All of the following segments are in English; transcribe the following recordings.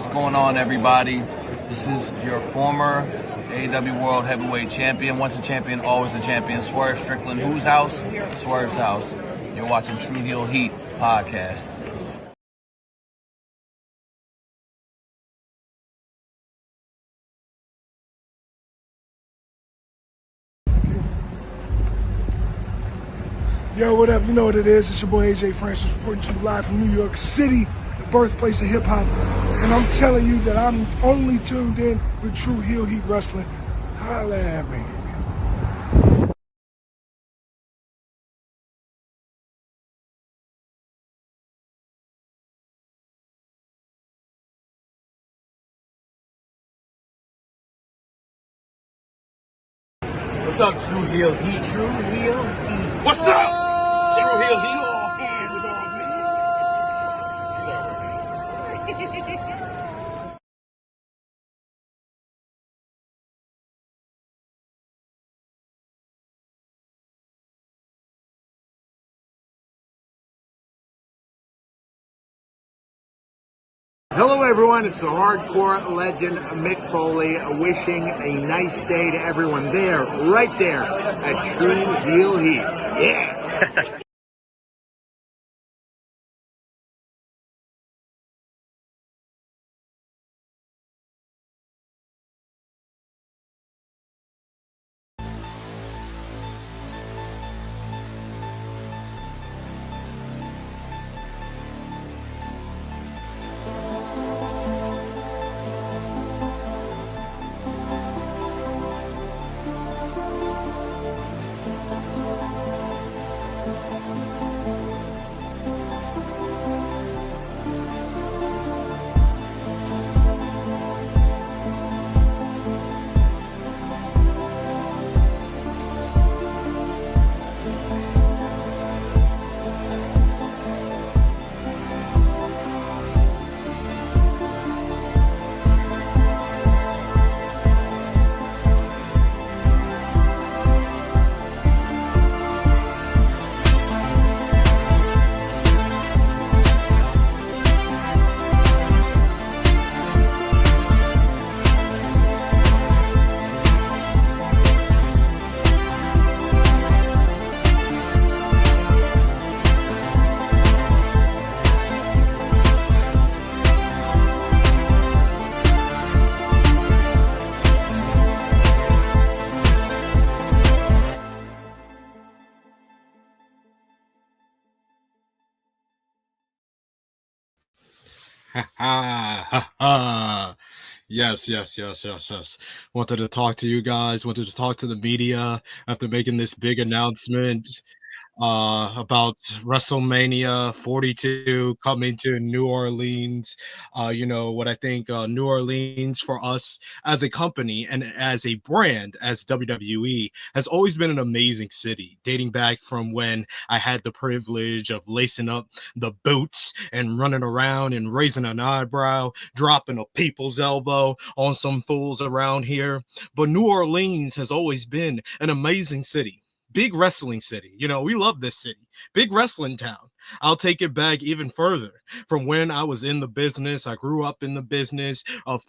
What's going on, everybody? This is your former AEW World Heavyweight Champion. Once a champion, always a champion. Swerve Strickland. Whose house? Swerve's house. You're watching Tru Heel Heat podcast. Yo, what up? You know what it is. It's your boy AJ Francis reporting to you live from New York City, the birthplace of hip-hop. And I'm telling you that I'm only tuned in with Tru Heel Heat Wrestling. Holla at me. What's up, Tru Heel Heat? Tru Heel Heat. What's up? Tru Heel Heat. Hello, everyone. It's the hardcore legend Mick Foley wishing a nice day to everyone there, right there at Tru Heel Heat. Yeah. Yes. Wanted to talk to you guys, wanted to talk to the media after making this big announcement about WrestleMania 42 coming to New Orleans. What I think New Orleans for us as a company and as a brand, as WWE, has always been an amazing city, dating back from when I had the privilege of lacing up the boots and running around and raising an eyebrow, dropping a people's elbow on some fools around here. But New Orleans has always been an amazing city. Big wrestling city. We love this city. Big wrestling town. I'll take it back even further from when I was in the business. I grew up in the business of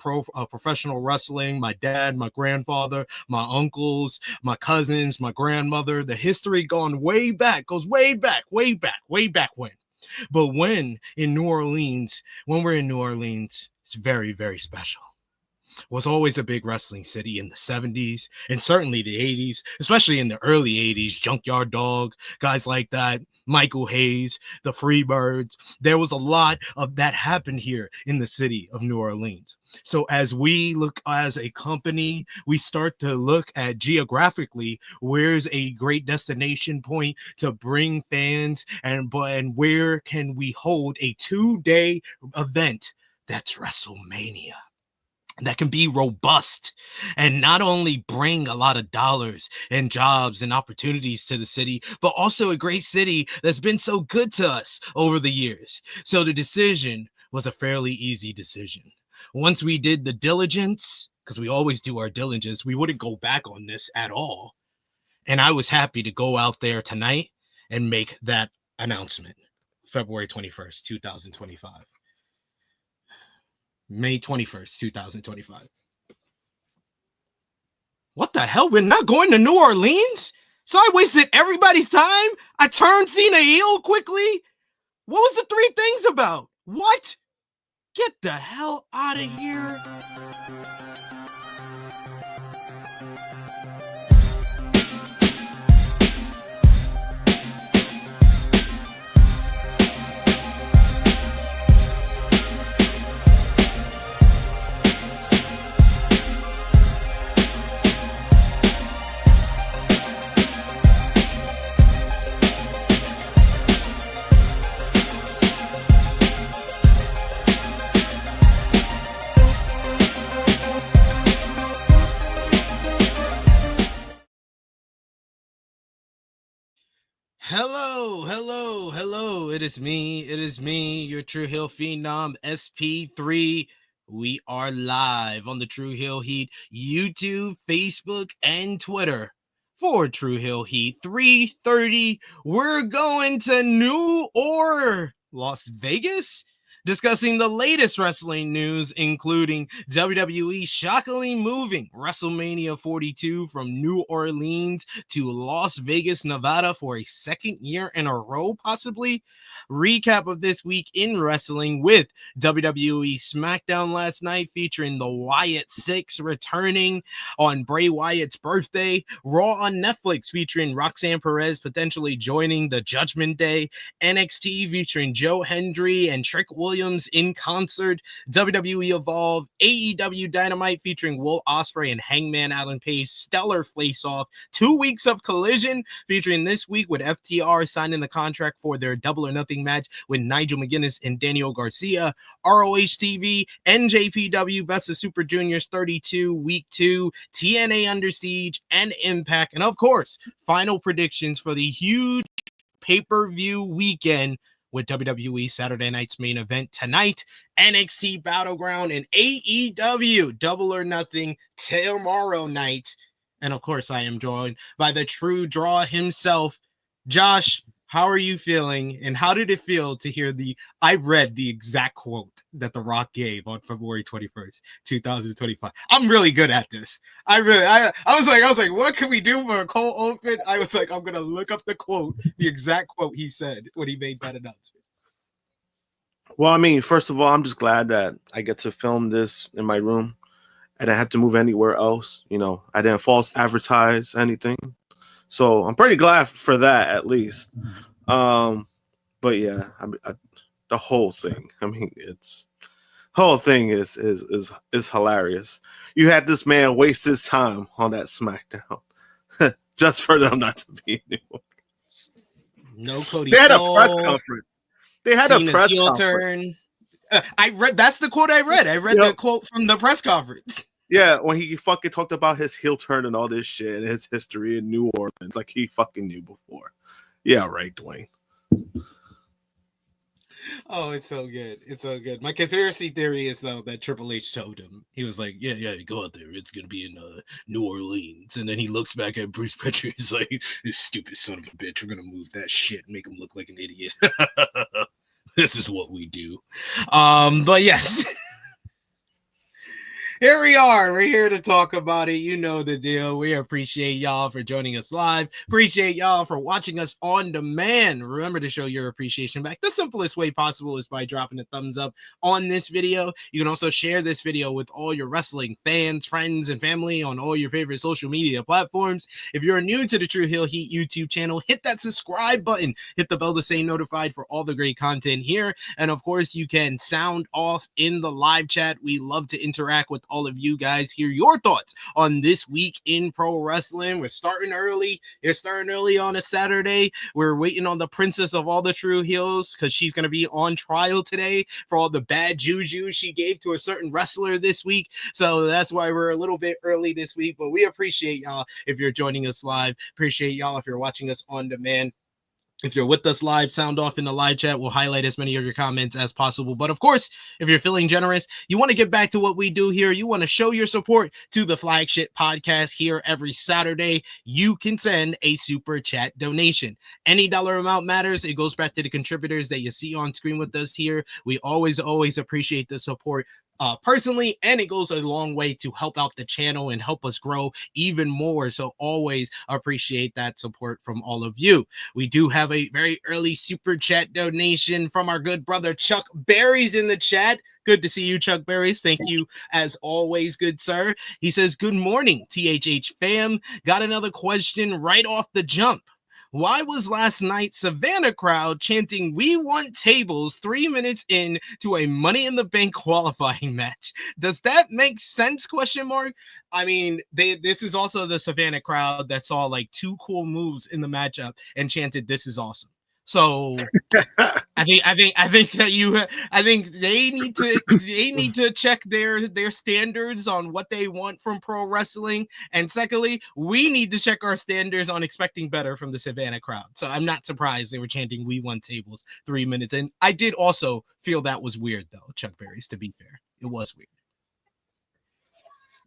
professional wrestling. My dad, my grandfather, my uncles, my cousins, my grandmother. The history goes way back when. But when we're in New Orleans, it's very, very special. Was always a big wrestling city in the 70s and certainly the 80s, especially in the early 80s. Junkyard Dog, guys like that, Michael Hayes, the Freebirds. There was a lot of that happened here in the city of New Orleans. So as we look as a company, we start to look at geographically where's a great destination point to bring fans and where can we hold a 2-day event that's WrestleMania. That can be robust and not only bring a lot of dollars and jobs and opportunities to the city, but also a great city that's been so good to us over the years. So the decision was a fairly easy decision. Once we did the diligence, because we always do our diligence, we wouldn't go back on this at all. And I was happy to go out there tonight and make that announcement, February 21st, 2025. May 21st, 2025. What the hell? We're not going to New Orleans? So I wasted everybody's time? I turned Cena heel quickly? What was the 3 things about? What? Get the hell out of here. Hello. It is me, your Tru Heel Phenom, SP3. We are live on the Tru Heel Heat YouTube, Facebook, and Twitter for Tru Heel Heat 330. We're going to New Orleans, Las Vegas, discussing the latest wrestling news, including WWE shockingly moving WrestleMania 42 from New Orleans to Las Vegas, Nevada for a second year in a row, possibly. Recap of this week in wrestling with WWE SmackDown last night featuring the Wyatt Sicks returning on Bray Wyatt's birthday. Raw on Netflix featuring Roxanne Perez potentially joining the Judgment Day. NXT featuring Joe Hendry and Trick Williams in concert. WWE Evolve. AEW Dynamite featuring Will Ospreay and Hangman Page. Stellar face-off. 2 weeks of Collision featuring this week with FTR signing the contract for their Double or Nothing match with Nigel McGuinness and Daniel Garcia. ROH TV. NJPW Best of Super Juniors 32 Week 2. TNA Under Siege and Impact. And of course, final predictions for the huge pay-per-view weekend with WWE Saturday Night's main event tonight, NXT Battleground, and AEW Double or Nothing tomorrow night. And of course, I am joined by the Tru Draw himself. Josh, how are you feeling? And how did it feel to hear I read the exact quote that The Rock gave on February 21st, 2025. I'm really good at this. I was like, what can we do for a cold open? I was like, I'm going to look up the quote, the exact quote he said when he made that announcement. Well, I mean, first of all, I'm just glad that I get to film this in my room. I didn't have to move anywhere else. You know, I didn't false advertise anything. So I'm pretty glad for that, at least. But yeah, the whole thing. I mean, whole thing is hilarious. You had this man waste his time on that SmackDown just for them not to be in New Orleans. No Cody. They had a press conference. They had a press conference. I read. That's the quote I read. I read the quote from the press conference. Yeah, when he fucking talked about his heel turn and all this shit and his history in New Orleans, like he fucking knew before. Yeah, right, Dwayne. Oh, it's so good. It's so good. My conspiracy theory is, though, that Triple H told him. He was like, yeah, go out there. It's going to be in New Orleans. And then he looks back at Bruce Pritchard. He's like, this stupid son of a bitch. We're going to move that shit and make him look like an idiot. This is what we do. But yes. Here we are. We're here to talk about it. You know the deal. We appreciate y'all for joining us live. Appreciate y'all for watching us on demand. Remember to show your appreciation back. The simplest way possible is by dropping a thumbs up on this video. You can also share this video with all your wrestling fans, friends, and family on all your favorite social media platforms. If you're new to the Tru Heel Heat YouTube channel, hit that subscribe button. Hit the bell to stay notified for all the great content here. And of course, you can sound off in the live chat. We love to interact with all of you guys, hear your thoughts on this week in pro wrestling. We're starting early. It's starting early on a Saturday. We're waiting on the princess of all the Tru Heels because she's going to be on trial today for all the bad juju she gave to a certain wrestler this week. So that's why we're a little bit early this week, but we appreciate y'all if you're joining us live. Appreciate y'all if you're watching us on demand. If you're with us live, sound off in the live chat. We'll highlight as many of your comments as possible. But of course, if you're feeling generous, you want to get back to what we do here, you want to show your support to the flagship podcast here every Saturday, you can send a super chat donation. Any dollar amount matters. It goes back to the contributors that you see on screen with us here. We always appreciate the support. personally, and it goes a long way to help out the channel and help us grow even more. So always appreciate that support from all of you. We do have a very early super chat donation from our good brother Chuck Berries in the chat. Good to see you, Chuck Berries. Thank you as always, good sir. He says, good morning, THH fam. Got another question right off the jump. Why was last night's Savannah crowd chanting "We want tables" 3 minutes in to a Money in the Bank qualifying match? Does that make sense? Question mark. I mean, this is also the Savannah crowd that saw like 2 cool moves in the matchup and chanted "This is awesome." So I think they need to check their standards on what they want from pro wrestling. And secondly, we need to check our standards on expecting better from the Savannah crowd. So I'm not surprised they were chanting "We won tables" 3 minutes. And I did also feel that was weird though, Chuck Berries, to be fair. It was weird.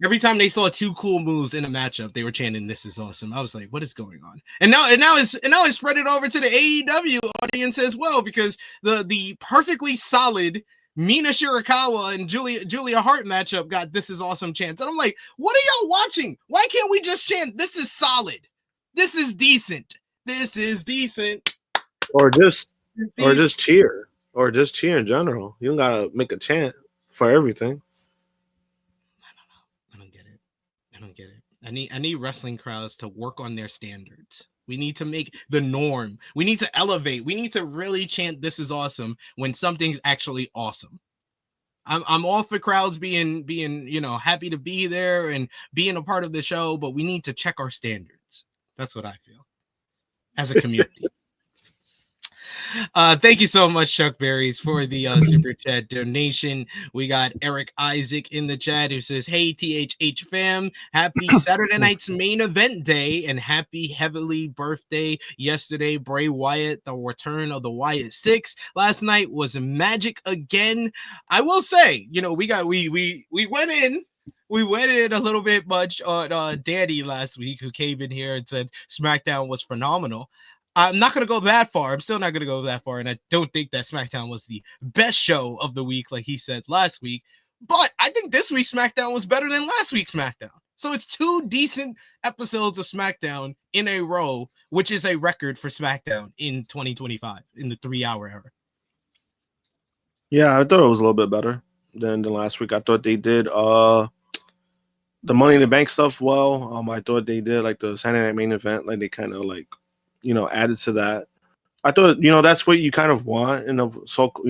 Every time they saw 2 cool moves in a matchup, they were chanting "This is awesome." I was like, "What is going on?" And now it's spread it over to the AEW audience as well, because the perfectly solid Mina Shirakawa and Julia Hart matchup got "This is awesome" chants, and I'm like, "What are y'all watching? Why can't we just chant "This is solid"? This is decent. This is decent." Or just cheer, or just cheer in general. You don't gotta make a chant for everything. I don't get it. I need wrestling crowds to work on their standards. We need to make the norm. We need to elevate. We need to really chant "This is awesome" when something's actually awesome. I'm all for crowds being happy to be there and being a part of the show, but we need to check our standards. That's what I feel as a community. Thank you so much, Chuck Berries, for the super chat donation. We got Eric Isaac in the chat who says, "Hey THH fam, happy Saturday night's main event day and happy heavily birthday yesterday, Bray Wyatt. The return of the Wyatt Sicks last night was magic again." I will say, we went in. We went in a little bit much on Danny last week, who came in here and said SmackDown was phenomenal. I'm not going to go that far. I'm still not going to go that far. And I don't think that SmackDown was the best show of the week, like he said last week. But I think this week's SmackDown was better than last week's SmackDown. So it's 2 decent episodes of SmackDown in a row, which is a record for SmackDown in 2025, in the 3-hour era. Yeah, I thought it was a little bit better than last week. I thought they did the Money in the Bank stuff well. I thought they did like the Saturday Night Main Event, like they kind of like, added to that. I thought, that's what you kind of want in a soft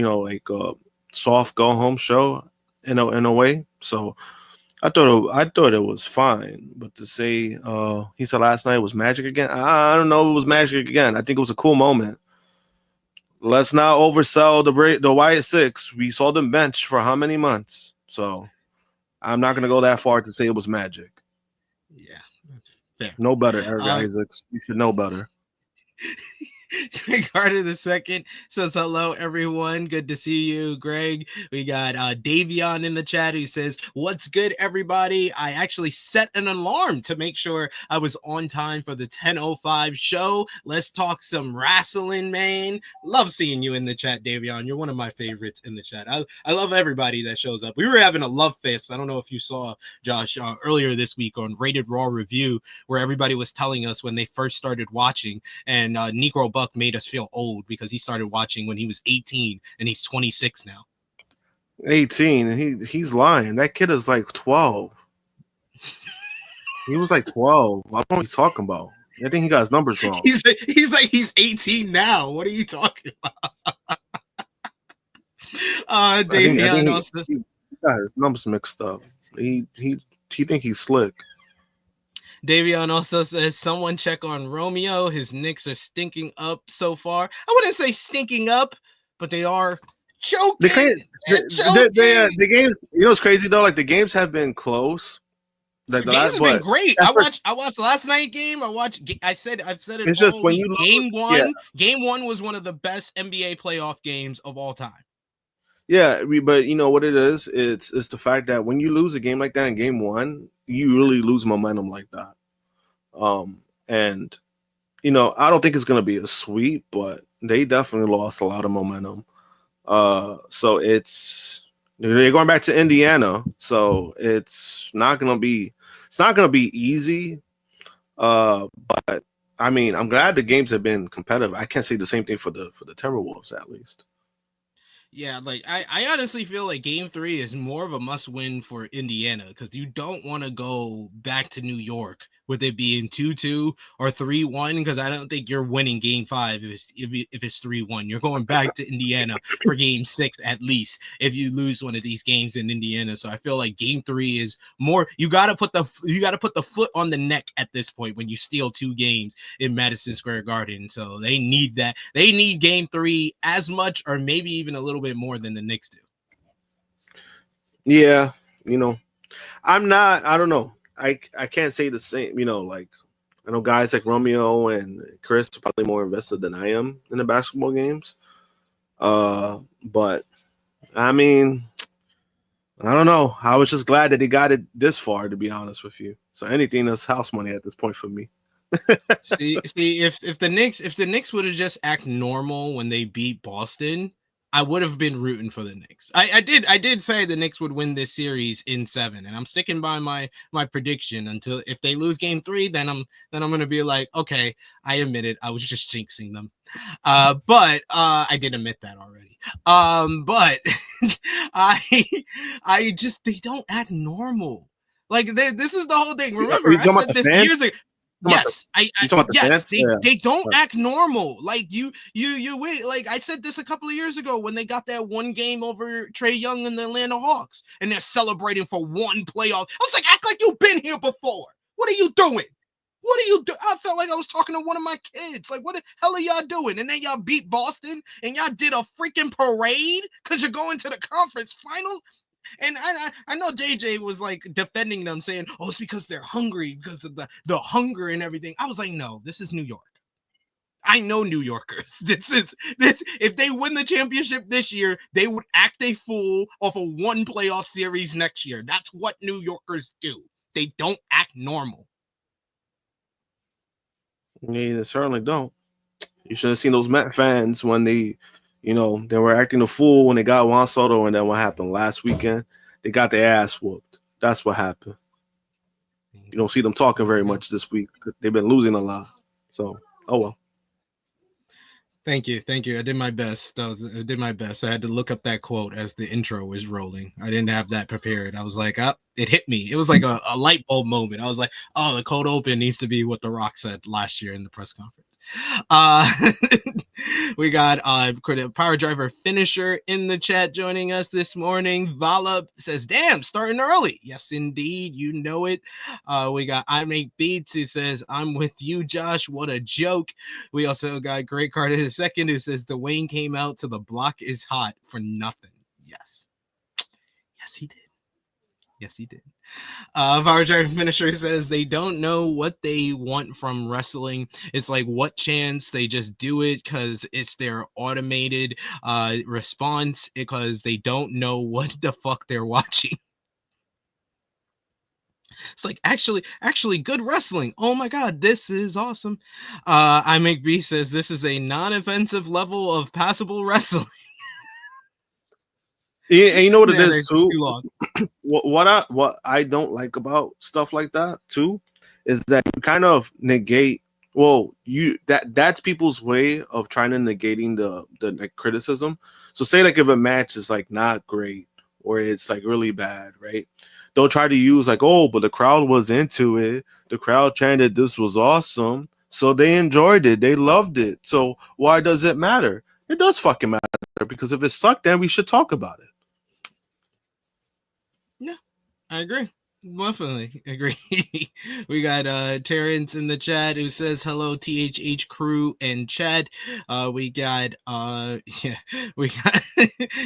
go home show in a way. So I thought it was fine. But to say he said last night was magic again, I don't know if it was magic again. I think it was a cool moment. Let's not oversell the Wyatt Sicks. We saw them bench for how many months? So I'm not gonna go that far to say it was magic. Yeah, fair. No better, Eric Isaacs. You should know better. Greg Carter II says, "Hello, everyone. Good to see you, Greg." We got Davion in the chat who says, "What's good, everybody? I actually set an alarm to make sure I was on time for the 10:05 show. Let's talk some wrestling, man." Love seeing you in the chat, Davion. You're one of my favorites in the chat. I love everybody that shows up. We were having a love fest. I don't know if you saw, Josh, earlier this week on Rated Raw Review, where everybody was telling us when they first started watching, and Negro Buck made us feel old because he started watching when he was 18 and he's 26 now. 18, and he's lying. That kid is like 12. He was like 12. I don't know what he's talking about. I think he got his numbers wrong. He's 18 now. What are you talking about? I think he got his numbers mixed up. He think he's slick. Davion also says, "Someone check on Romeo. His Knicks are stinking up so far." I wouldn't say stinking up, but they are choking. The games, it's crazy though. Like the games have been close. The games have been great. I watched last night game. I said it. It's just when you game one. Yeah. Game one was one of the best NBA playoff games of all time. Yeah, but you know what it is? It's the fact that when you lose a game like that in game one, you really lose momentum like that. And I don't think it's gonna be a sweep, but they definitely lost a lot of momentum. So it's They're going back to Indiana, so it's not gonna be easy. But I mean, I'm glad the games have been competitive. I can't say the same thing for the Timberwolves, at least. Yeah, like I honestly feel like game 3 is more of a must win for Indiana because you don't want to go back to New York with it being 2-2 or 3-1 because I don't think you're winning game 5 if it's 3-1. You're going back to Indiana for game 6 at least if you lose one of these games in Indiana. So I feel like game 3 is more you gotta put the foot on the neck at this point when you steal 2 games in Madison Square Garden. So they need that. They need game 3 as much or maybe even a little bit more than the Knicks do. Yeah, I don't know. I can't say the same, like I know guys like Romeo and Chris are probably more invested than I am in the basketball games. But I mean, I don't know. I was just glad that they got it this far, to be honest with you. So anything that's house money at this point for me. see, if the Knicks would have just act normal when they beat Boston, I would have been rooting for the Knicks. I did say the Knicks would win this series in 7, and I'm sticking by my prediction until if they lose game 3, then I'm gonna be like, okay, I admit it, I was just jinxing them. But I did admit that already. But I just they don't act normal. Like this is the whole thing. Remember, I said this years ago. Yes, they don't act normal. Like you wait. Like I said this a couple of years ago when they got that one game over Trae Young and the Atlanta Hawks, and they're celebrating for one playoff. I was like, act like you've been here before. What are you doing? What are you doing? I felt like I was talking to one of my kids. Like, what the hell are y'all doing? And then y'all beat Boston, and y'all did a freaking parade because you're going to the conference final. And I know JJ was like defending them, saying, "Oh, it's because they're hungry, because of the hunger and everything." I was like, "No, this is New York. I know New Yorkers. This. If they win the championship this year, they would act a fool off of one playoff series next year. That's what New Yorkers do. They don't act normal." Yeah, they certainly don't. You should have seen those Met fans when they were acting a fool when they got Juan Soto, and then what happened last weekend? They got their ass whooped. That's what happened. You don't see them talking very much this week. They've been losing a lot. So, oh well. Thank you. I did my best. I did my best. I had to look up that quote as the intro was rolling. I didn't have that prepared. I was like, it hit me. It was like a light bulb moment. I was like, oh, the cold open needs to be what The Rock said last year in the press conference. We got Power Driver Finisher in the chat joining us this morning. Vala says, damn, starting early. Yes, indeed. You know it. We got I Make Beats who says, I'm with you, Josh. What a joke. We also got Great Card in a second who says, Dwayne came out to The Block is Hot for nothing. Yes, he did. Yes, he did. Power Driver Finisher says they don't know what they want from wrestling. It's like what chance they just do it because it's their automated response because they don't know what the fuck they're watching. It's like actually good wrestling. Oh my god, this is awesome. I Make B says this is a non-offensive level of passable wrestling. Yeah, and you know what it is too. What I don't like about stuff like that too is that you kind of negate. Well, that's people's way of trying to negating the like, criticism. So say like if a match is like not great or it's like really bad, right? They'll try to use like, oh, but the crowd was into it. The crowd chanted this was awesome, so they enjoyed it. They loved it. So why does it matter? It does fucking matter because if it sucked, then we should talk about it. Yeah, I agree. Definitely agree. We got Terrence in the chat who says hello THH crew and chat. We got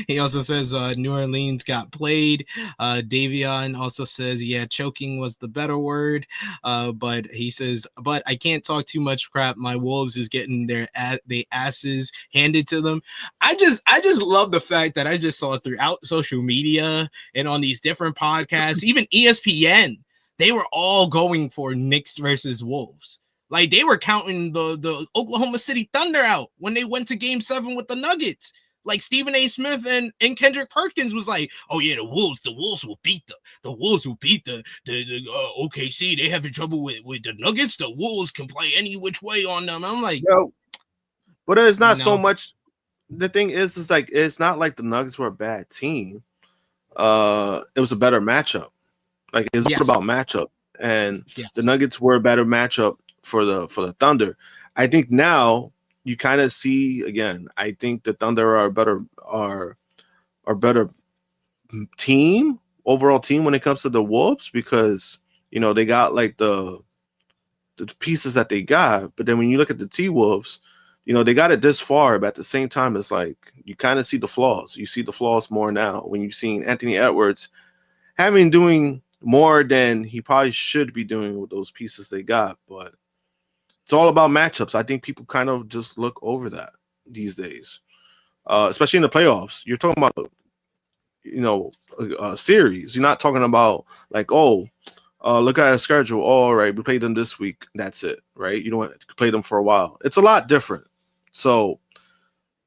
he also says New Orleans got played. Davion also says choking was the better word. But he says, but I can't talk too much crap. My Wolves is getting their asses handed to them. I just love the fact that I just saw throughout social media and on these different podcasts, even ESPN, they were all going for Knicks versus Wolves. Like they were counting the Oklahoma City Thunder out when they went to Game 7 with the Nuggets. Like Stephen A. Smith and Kendrick Perkins was like, oh yeah, the Wolves will beat the OKC. They having trouble with the Nuggets. The Wolves can play any which way on them. I'm like, yo, but it's not so much. The thing is like it's not like the Nuggets were a bad team. It was a better matchup. Like it's all about matchup, and the Nuggets were a better matchup for the Thunder. I think now you kind of see again. I think the Thunder are better team, overall team when it comes to the Wolves, because they got like the pieces that they got. But then when you look at the T-Wolves, they got it this far, but at the same time, it's like you kind of see the flaws. You see the flaws more now when you've seen Anthony Edwards doing more than he probably should be doing with those pieces they got. But it's all about matchups. I think people kind of just look over that these days, especially in the playoffs. You're talking about, a series. You're not talking about like, look at our schedule. All right, we played them this week. That's it, right? You don't want to play them for a while. It's a lot different. So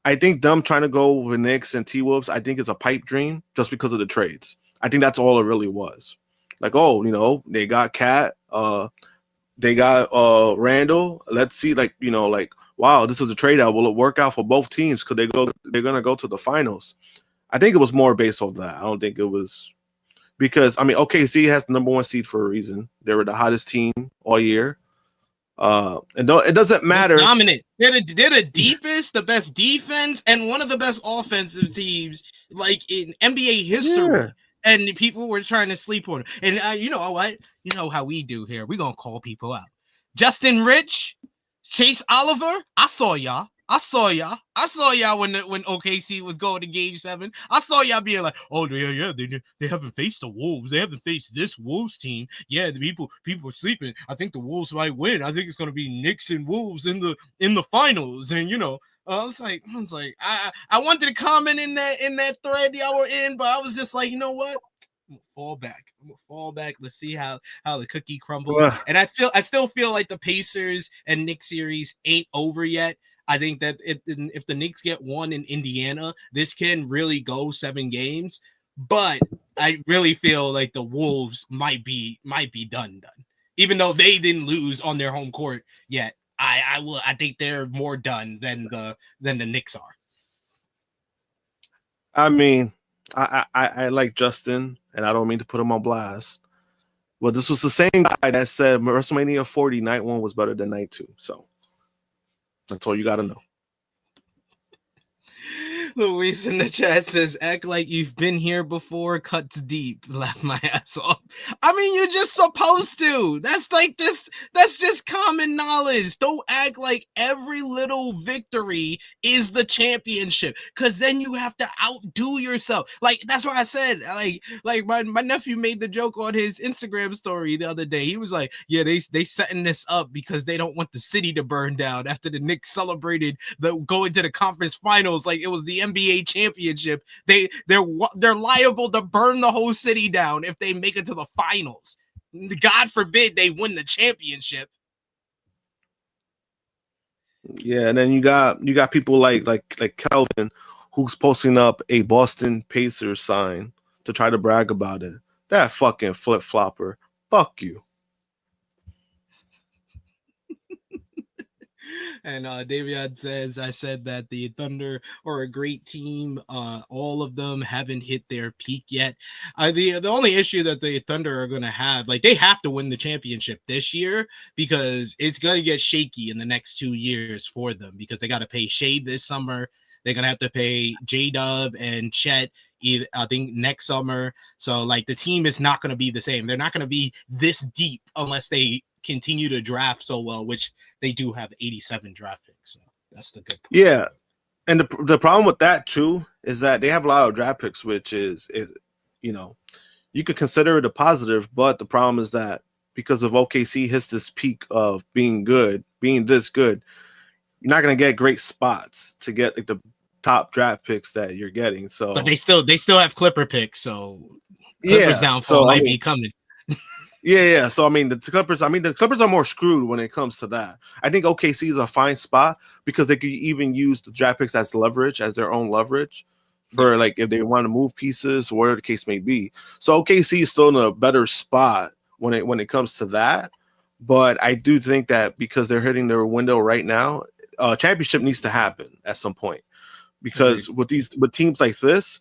I think them trying to go with Knicks and T-Wolves, I think it's a pipe dream just because of the trades. I think that's all it really was. Like, they got Cat, they got Randall. Let's see, wow, this is a trade out. Will it work out for both teams? Could they're gonna go to the finals? I think it was more based on that. I don't think it was because OKC has the number 1 seed for a reason. They were the hottest team all year. And it doesn't matter. They're dominant. They're the deepest, the best defense, and one of the best offensive teams like in NBA history. Yeah. And people were trying to sleep on it. And you know what? You know how we do here. We're gonna call people out. Justin Rich, Chase Oliver. I saw y'all when OKC was going to Game 7. I saw y'all being like, oh yeah, they haven't faced the Wolves. They haven't faced this Wolves team. Yeah, the people are sleeping. I think the Wolves might win. I think it's gonna be Knicks and Wolves in the finals. And I was like, I wanted to comment in that thread y'all were in, but I was just like, you know what? I'm gonna fall back. Let's see how the cookie crumbles. And I still feel like the Pacers and Knicks series ain't over yet. I think that if the Knicks get one in Indiana, this can really go 7 games. But I really feel like the Wolves might be done. Even though they didn't lose on their home court yet. I think they're more done than the Knicks are. I like Justin, and I don't mean to put him on blast. Well, this was the same guy that said WrestleMania 40 night 1 was better than night 2. So that's all you got to know. Luis in the chat says, act like you've been here before, cuts deep. Laugh my ass off. You're just supposed to. That's just common knowledge. Don't act like every little victory is the championship, because then you have to outdo yourself. Like, that's what I said. Like my nephew made the joke on his Instagram story the other day. He was like, yeah, they setting this up because they don't want the city to burn down after the Knicks celebrated going to the conference finals like it was the NBA championship. They're liable to burn the whole city down if they make it to the finals. God forbid they win the championship. Yeah, and then you got people like Kelvin, who's posting up a Boston Pacers sign to try to brag about it. That fucking flip flopper. Fuck you. And Davion says, I said that the Thunder are a great team. All of them haven't hit their peak yet. The only issue that the Thunder are going to have, they have to win the championship this year, because it's going to get shaky in the next 2 years for them, because they got to pay Shade this summer. They're going to have to pay J-Dub and Chet, I think, next summer. So, the team is not going to be the same. They're not going to be this deep unless they continue to draft so well, which they do have 87 draft picks. So that's the good part. Yeah. And the problem with that too is that they have a lot of draft picks, which is, you could consider it a positive, but the problem is that because of OKC hits this peak of being this good, you're not going to get great spots to get the top draft picks that you're getting. So, but they still have Clipper picks. So Clippers downfall might be coming. Yeah. So I mean, the Clippers are more screwed when it comes to that. I think OKC is a fine spot because they could even use the draft picks as leverage, as their own leverage for like if they want to move pieces or whatever the case may be. So OKC is still in a better spot when it comes to that. But I do think that because they're hitting their window right now, championship needs to happen at some point. Because with teams like this,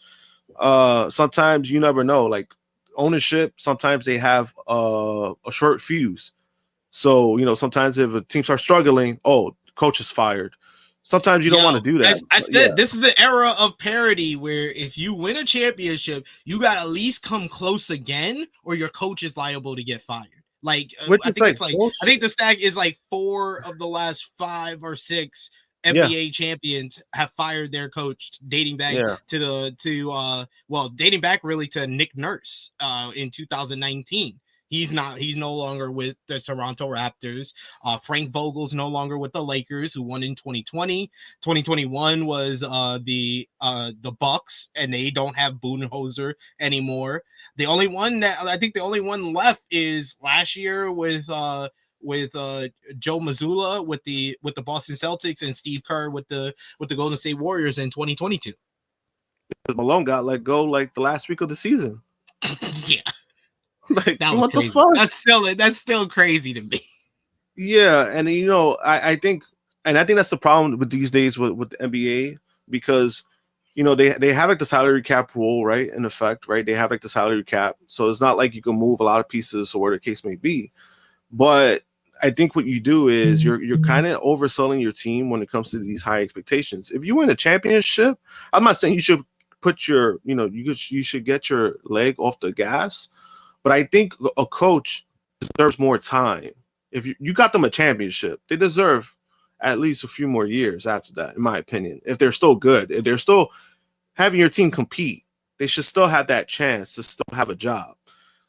sometimes you never know. Like ownership, sometimes they have a short fuse. So sometimes if a team starts struggling, coach is fired. Sometimes you don't want to do that. I said this is the era of parity where if you win a championship, you got to at least come close again, or your coach is liable to get fired. Like, I think the stat is like 4 of the last 5 or 6 NBA champions have fired their coach, dating back dating back really to Nick Nurse in 2019. He's no longer with the Toronto Raptors. Frank Vogel's no longer with the Lakers, who won in 2020. 2021 was the Bucks, and they don't have Budenholzer anymore. The only one left is last year with Joe Mazzulla with the Boston Celtics, and Steve Kerr with the Golden State Warriors in 2022. Malone got let go like the last week of the season. Yeah. Like, what crazy. the fuck? That's still crazy to me. Yeah, and I think that's the problem with these days with the NBA, because they have like the salary cap rule, right, in effect, right? They have like the salary cap, so it's not like you can move a lot of pieces or whatever the case may be. But I think what you do is you're kind of overselling your team when it comes to these high expectations. If you win a championship, I'm not saying you should put your you should get your leg off the gas. But I think a coach deserves more time. If you got them a championship, they deserve at least a few more years after that, in my opinion. If they're still good, if they're still having your team compete, they should still have that chance to still have a job.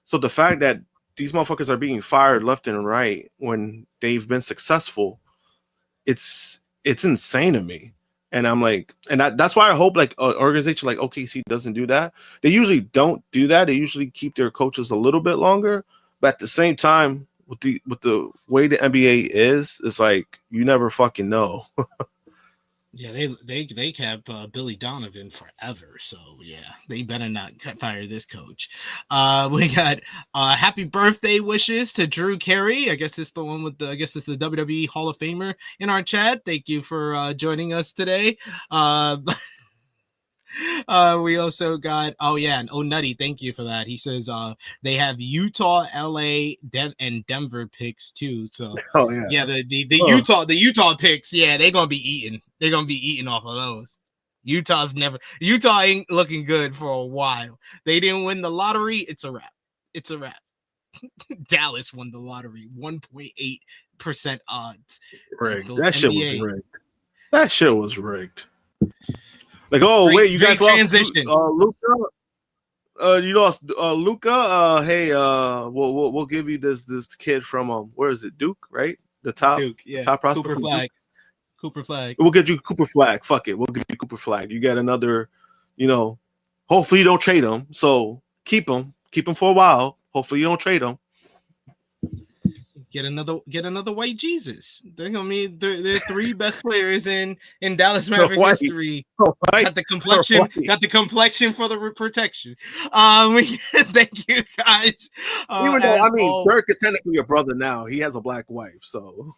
So the fact that these motherfuckers are being fired left and right when they've been successful, it's insane to me. And I'm like, and that's why I hope like an organization like OKC doesn't do that. They usually don't do that. They usually keep their coaches a little bit longer. But at the same time, with the way the NBA is, it's like you never fucking know. Yeah, they kept Billy Donovan forever, so yeah, they better not fire this coach. We got happy birthday wishes to Drew Carey. I guess it's the one with it's the WWE Hall of Famer in our chat. Thank you for joining us today. We also got and Nutty, thank you for that. He says they have Utah, LA, and Denver picks too. So the Utah picks, they're gonna be eating. They're gonna be eating off of those. Utah ain't looking good for a while. They didn't win the lottery. It's a wrap. Dallas won the lottery, 1.8% odds. Rigged. That shit was rigged. Like, wait, you guys lost Luka? You lost Luka? Hey, we'll give you this kid from where is it? Duke, right? The top prospect. Cooper Flag. We'll get you Cooper Flag. Fuck it, we'll give you Cooper Flag. You get another, hopefully you don't trade him. So keep him for a while. Hopefully you don't trade him. Get another white Jesus. They're gonna be they're 3 best players in Dallas Mavericks history. Got the complexion for the protection. Thank you guys. Even though Dirk is technically a brother now, he has a black wife, so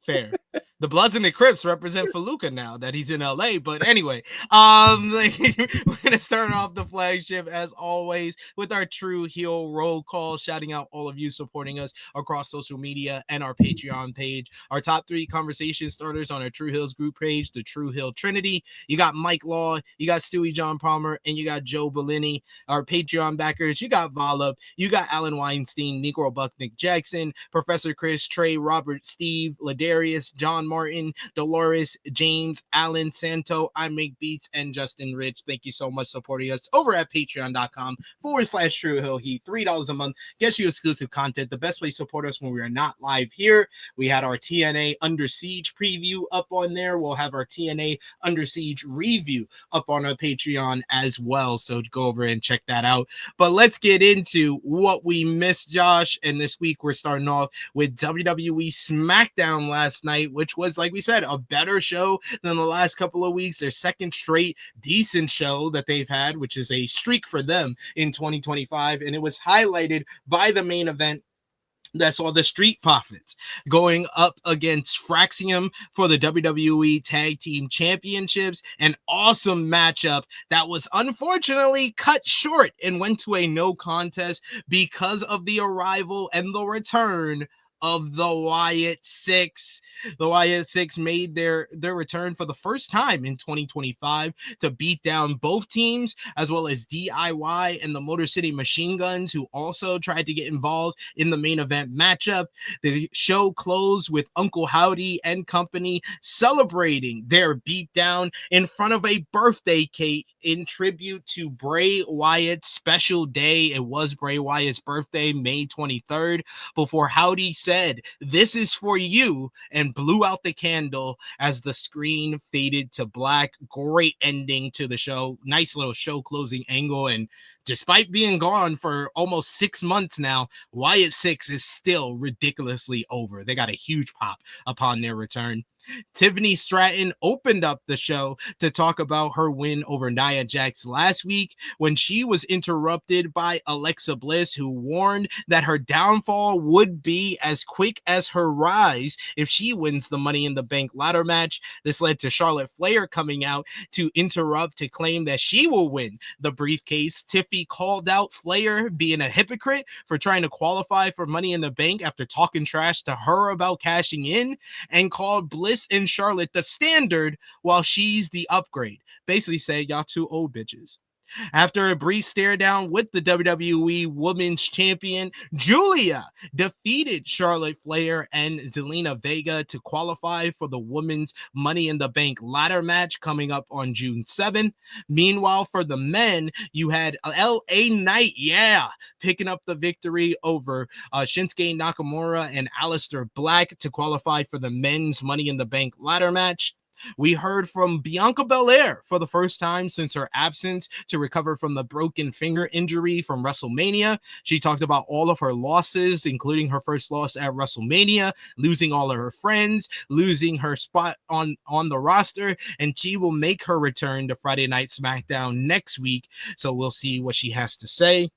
fair. The Bloods and the Crips represent for Luka now that he's in LA. But anyway, we're gonna start off the flagship as always with our Tru Heel roll call, shouting out all of you supporting us across social media and our Patreon page. Our top 3 conversation starters on our Tru Heels group page, the Tru Heel Trinity. You got Mike Law, you got Stewie John Palmer, and you got Joe Bellini. Our Patreon backers, you got Volup, you got Alan Weinstein, Negro Buck, Nick Jackson, Professor Chris, Trey, Robert, Steve, Ladarius, John Martin, Dolores, James, Alan, Santo, I Make Beats, and Justin Rich. Thank you so much supporting us over at patreon.com/Tru Heel Heat. $3 a month gets you exclusive content. The best way to support us when we are not live here. We had our TNA Under Siege preview up on there. We'll have our TNA Under Siege review up on our Patreon as well. So go over and check that out. But let's get into what we missed, Josh. And this week we're starting off with WWE SmackDown last night, which was, like we said, a better show than the last couple of weeks. Their second straight decent show that they've had, which is a streak for them in 2025. And it was highlighted by the main event that saw the Street Profits going up against Fraxium for the WWE Tag Team Championships. An awesome matchup that was unfortunately cut short and went to a no contest because of the arrival and the return of the Wyatt Sicks. The Wyatt Sicks made their return for the first time in 2025 to beat down both teams, as well as DIY and the Motor City Machine Guns, who also tried to get involved in the main event matchup. The show closed with Uncle Howdy and company celebrating their beatdown in front of a birthday cake in tribute to Bray Wyatt's special day. It was Bray Wyatt's birthday, May 23rd, before Howdy said, "This is for you," and blew out the candle as the screen faded to black. Great ending to the show. Nice little show closing angle. And despite being gone for almost 6 months now, Wyatt Sicks is still ridiculously over. They got a huge pop upon their return. Tiffany Stratton opened up the show to talk about her win over Nia Jax last week, when she was interrupted by Alexa Bliss, who warned that her downfall would be as quick as her rise if she wins the Money in the Bank ladder match. This led to Charlotte Flair coming out to interrupt to claim that she will win the briefcase. Tiffy called out Flair being a hypocrite for trying to qualify for Money in the Bank after talking trash to her about cashing in, and called Bliss and Charlotte the standard while she's the upgrade. Basically said, y'all two old bitches. After a brief stare down with the WWE Women's Champion, Julia defeated Charlotte Flair and Zelina Vega to qualify for the Women's Money in the Bank ladder match coming up on June 7. Meanwhile, for the men, you had LA Knight, picking up the victory over Shinsuke Nakamura and Aleister Black to qualify for the Men's Money in the Bank ladder match. We heard from Bianca Belair for the first time since her absence to recover from the broken finger injury from WrestleMania. She talked about all of her losses, including her first loss at WrestleMania, losing all of her friends, losing her spot on the roster, and she will make her return to Friday Night SmackDown next week. So we'll see what she has to say.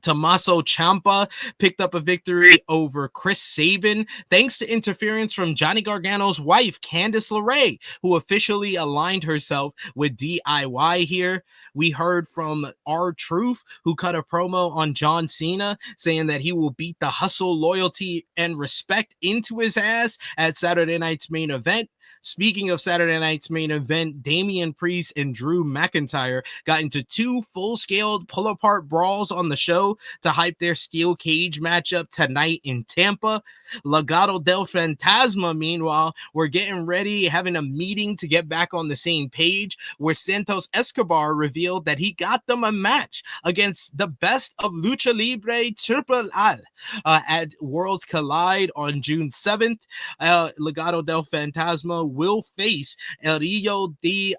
Tommaso Ciampa picked up a victory over Chris Sabin thanks to interference from Johnny Gargano's wife, Candice LeRae, who officially aligned herself with DIY here. We heard from R-Truth, who cut a promo on John Cena, saying that he will beat the hustle, loyalty, and respect into his ass at Saturday night's main event. Speaking of Saturday night's main event, Damian Priest and Drew McIntyre got into 2 full-scale pull-apart brawls on the show to hype their steel cage matchup tonight in Tampa. Legado del Fantasma, meanwhile, were getting ready, having a meeting to get back on the same page, where Santos Escobar revealed that he got them a match against the best of Lucha Libre Triple A at Worlds Collide on June 7th. Legado del Fantasma will face El Hijo de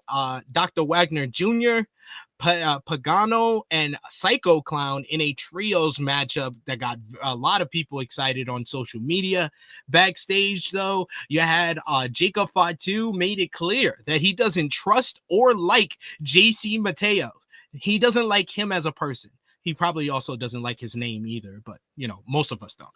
Dr. Wagner Jr., Pagano, and Psycho Clown in a trios matchup that got a lot of people excited on social media. Backstage, though, you had Jacob Fatu made it clear that he doesn't trust or like JC Mateo. He doesn't like him as a person. He probably also doesn't like his name either, but, you know, most of us don't.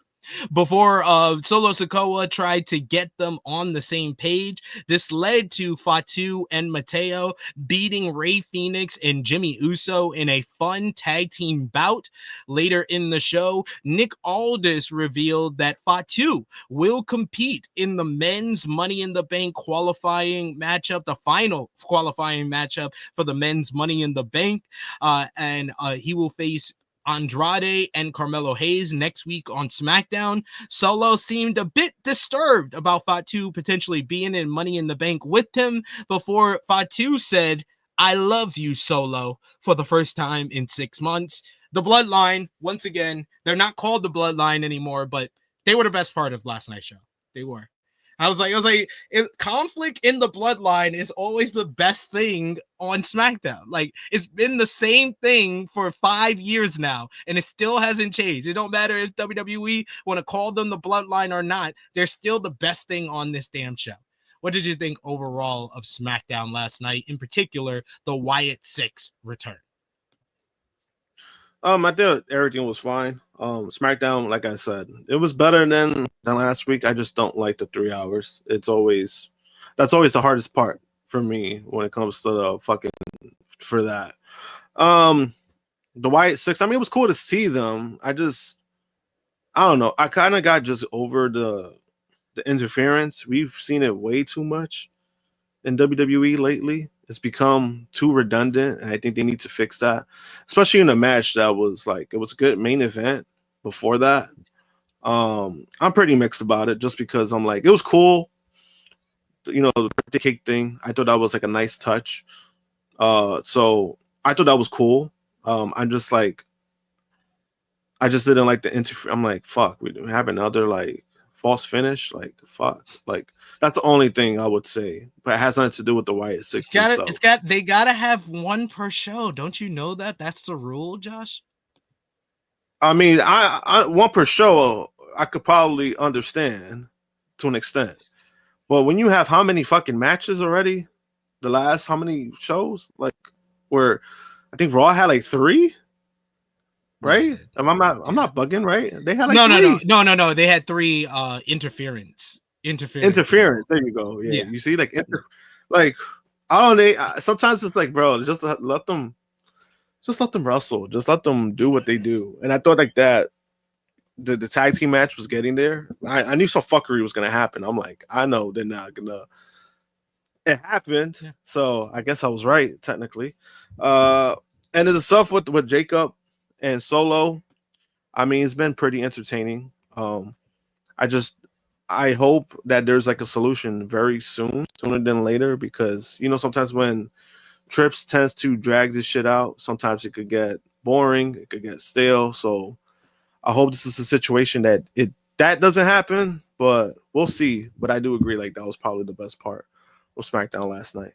Before Solo Sikoa tried to get them on the same page, this led to Fatu and Mateo beating Rey Fenix and Jimmy Uso in a fun tag team bout. Later in the show, Nick Aldis revealed that Fatu will compete in the men's Money in the Bank qualifying matchup, the final qualifying matchup for the men's Money in the Bank, and he will face Andrade and Carmelo Hayes next week on SmackDown. Solo seemed a bit disturbed about Fatu potentially being in Money in the Bank with him before Fatu said, "I love you, Solo," for the first time in 6 months. The Bloodline, once again, they're not called the Bloodline anymore, but they were the best part of last night's show. They were. I was like, conflict in the Bloodline is always the best thing on SmackDown. Like, it's been the same thing for 5 years now, and it still hasn't changed. It don't matter if WWE want to call them the Bloodline or not. They're still the best thing on this damn show. What did you think overall of SmackDown last night? In particular, the Wyatt Sicks return. I think everything was fine. SmackDown, like I said, it was better than last week. I just don't like the 3 hours. That's always the hardest part for me when it comes to the fucking for that. The Wyatt Sicks, I mean, it was cool to see them. I don't know. I kind of got just over the interference. We've seen it way too much in WWE lately. It's become too redundant, and I think they need to fix that, especially in a match that was like, it was a good main event before that. I'm pretty mixed about it just because I'm like, it was cool. You know, the birthday cake thing, I thought that was like a nice touch. So I thought that was cool. I'm just like, I just didn't like the interference. I'm like, fuck, we have another like false finish, like fuck, like that's the only thing I would say, but it has nothing to do with the Wyatt Sicks. They gotta have one per show. Don't you know that? That's the rule, Josh. I mean, I one per show I could probably understand to an extent, but when you have how many fucking matches already, the last how many shows, like where I think Raw had like 3. Right? I'm not bugging, right? They had like no. They had 3 interference. There you go. Yeah. You see, like I don't know. Sometimes it's like, bro, just let them wrestle. Just let them do what they do. And I thought like that the tag team match was getting there. I knew some fuckery was gonna happen. I'm like, I know they're not gonna. It happened, so I guess I was right technically. And there's the stuff with Jacob and Solo, I mean, it's been pretty entertaining. I hope that there's like a solution very soon, sooner than later, because you know sometimes when Trips tends to drag this shit out, sometimes it could get boring, it could get stale. So I hope this is a situation that doesn't happen, but we'll see. But I do agree, like that was probably the best part of SmackDown last night.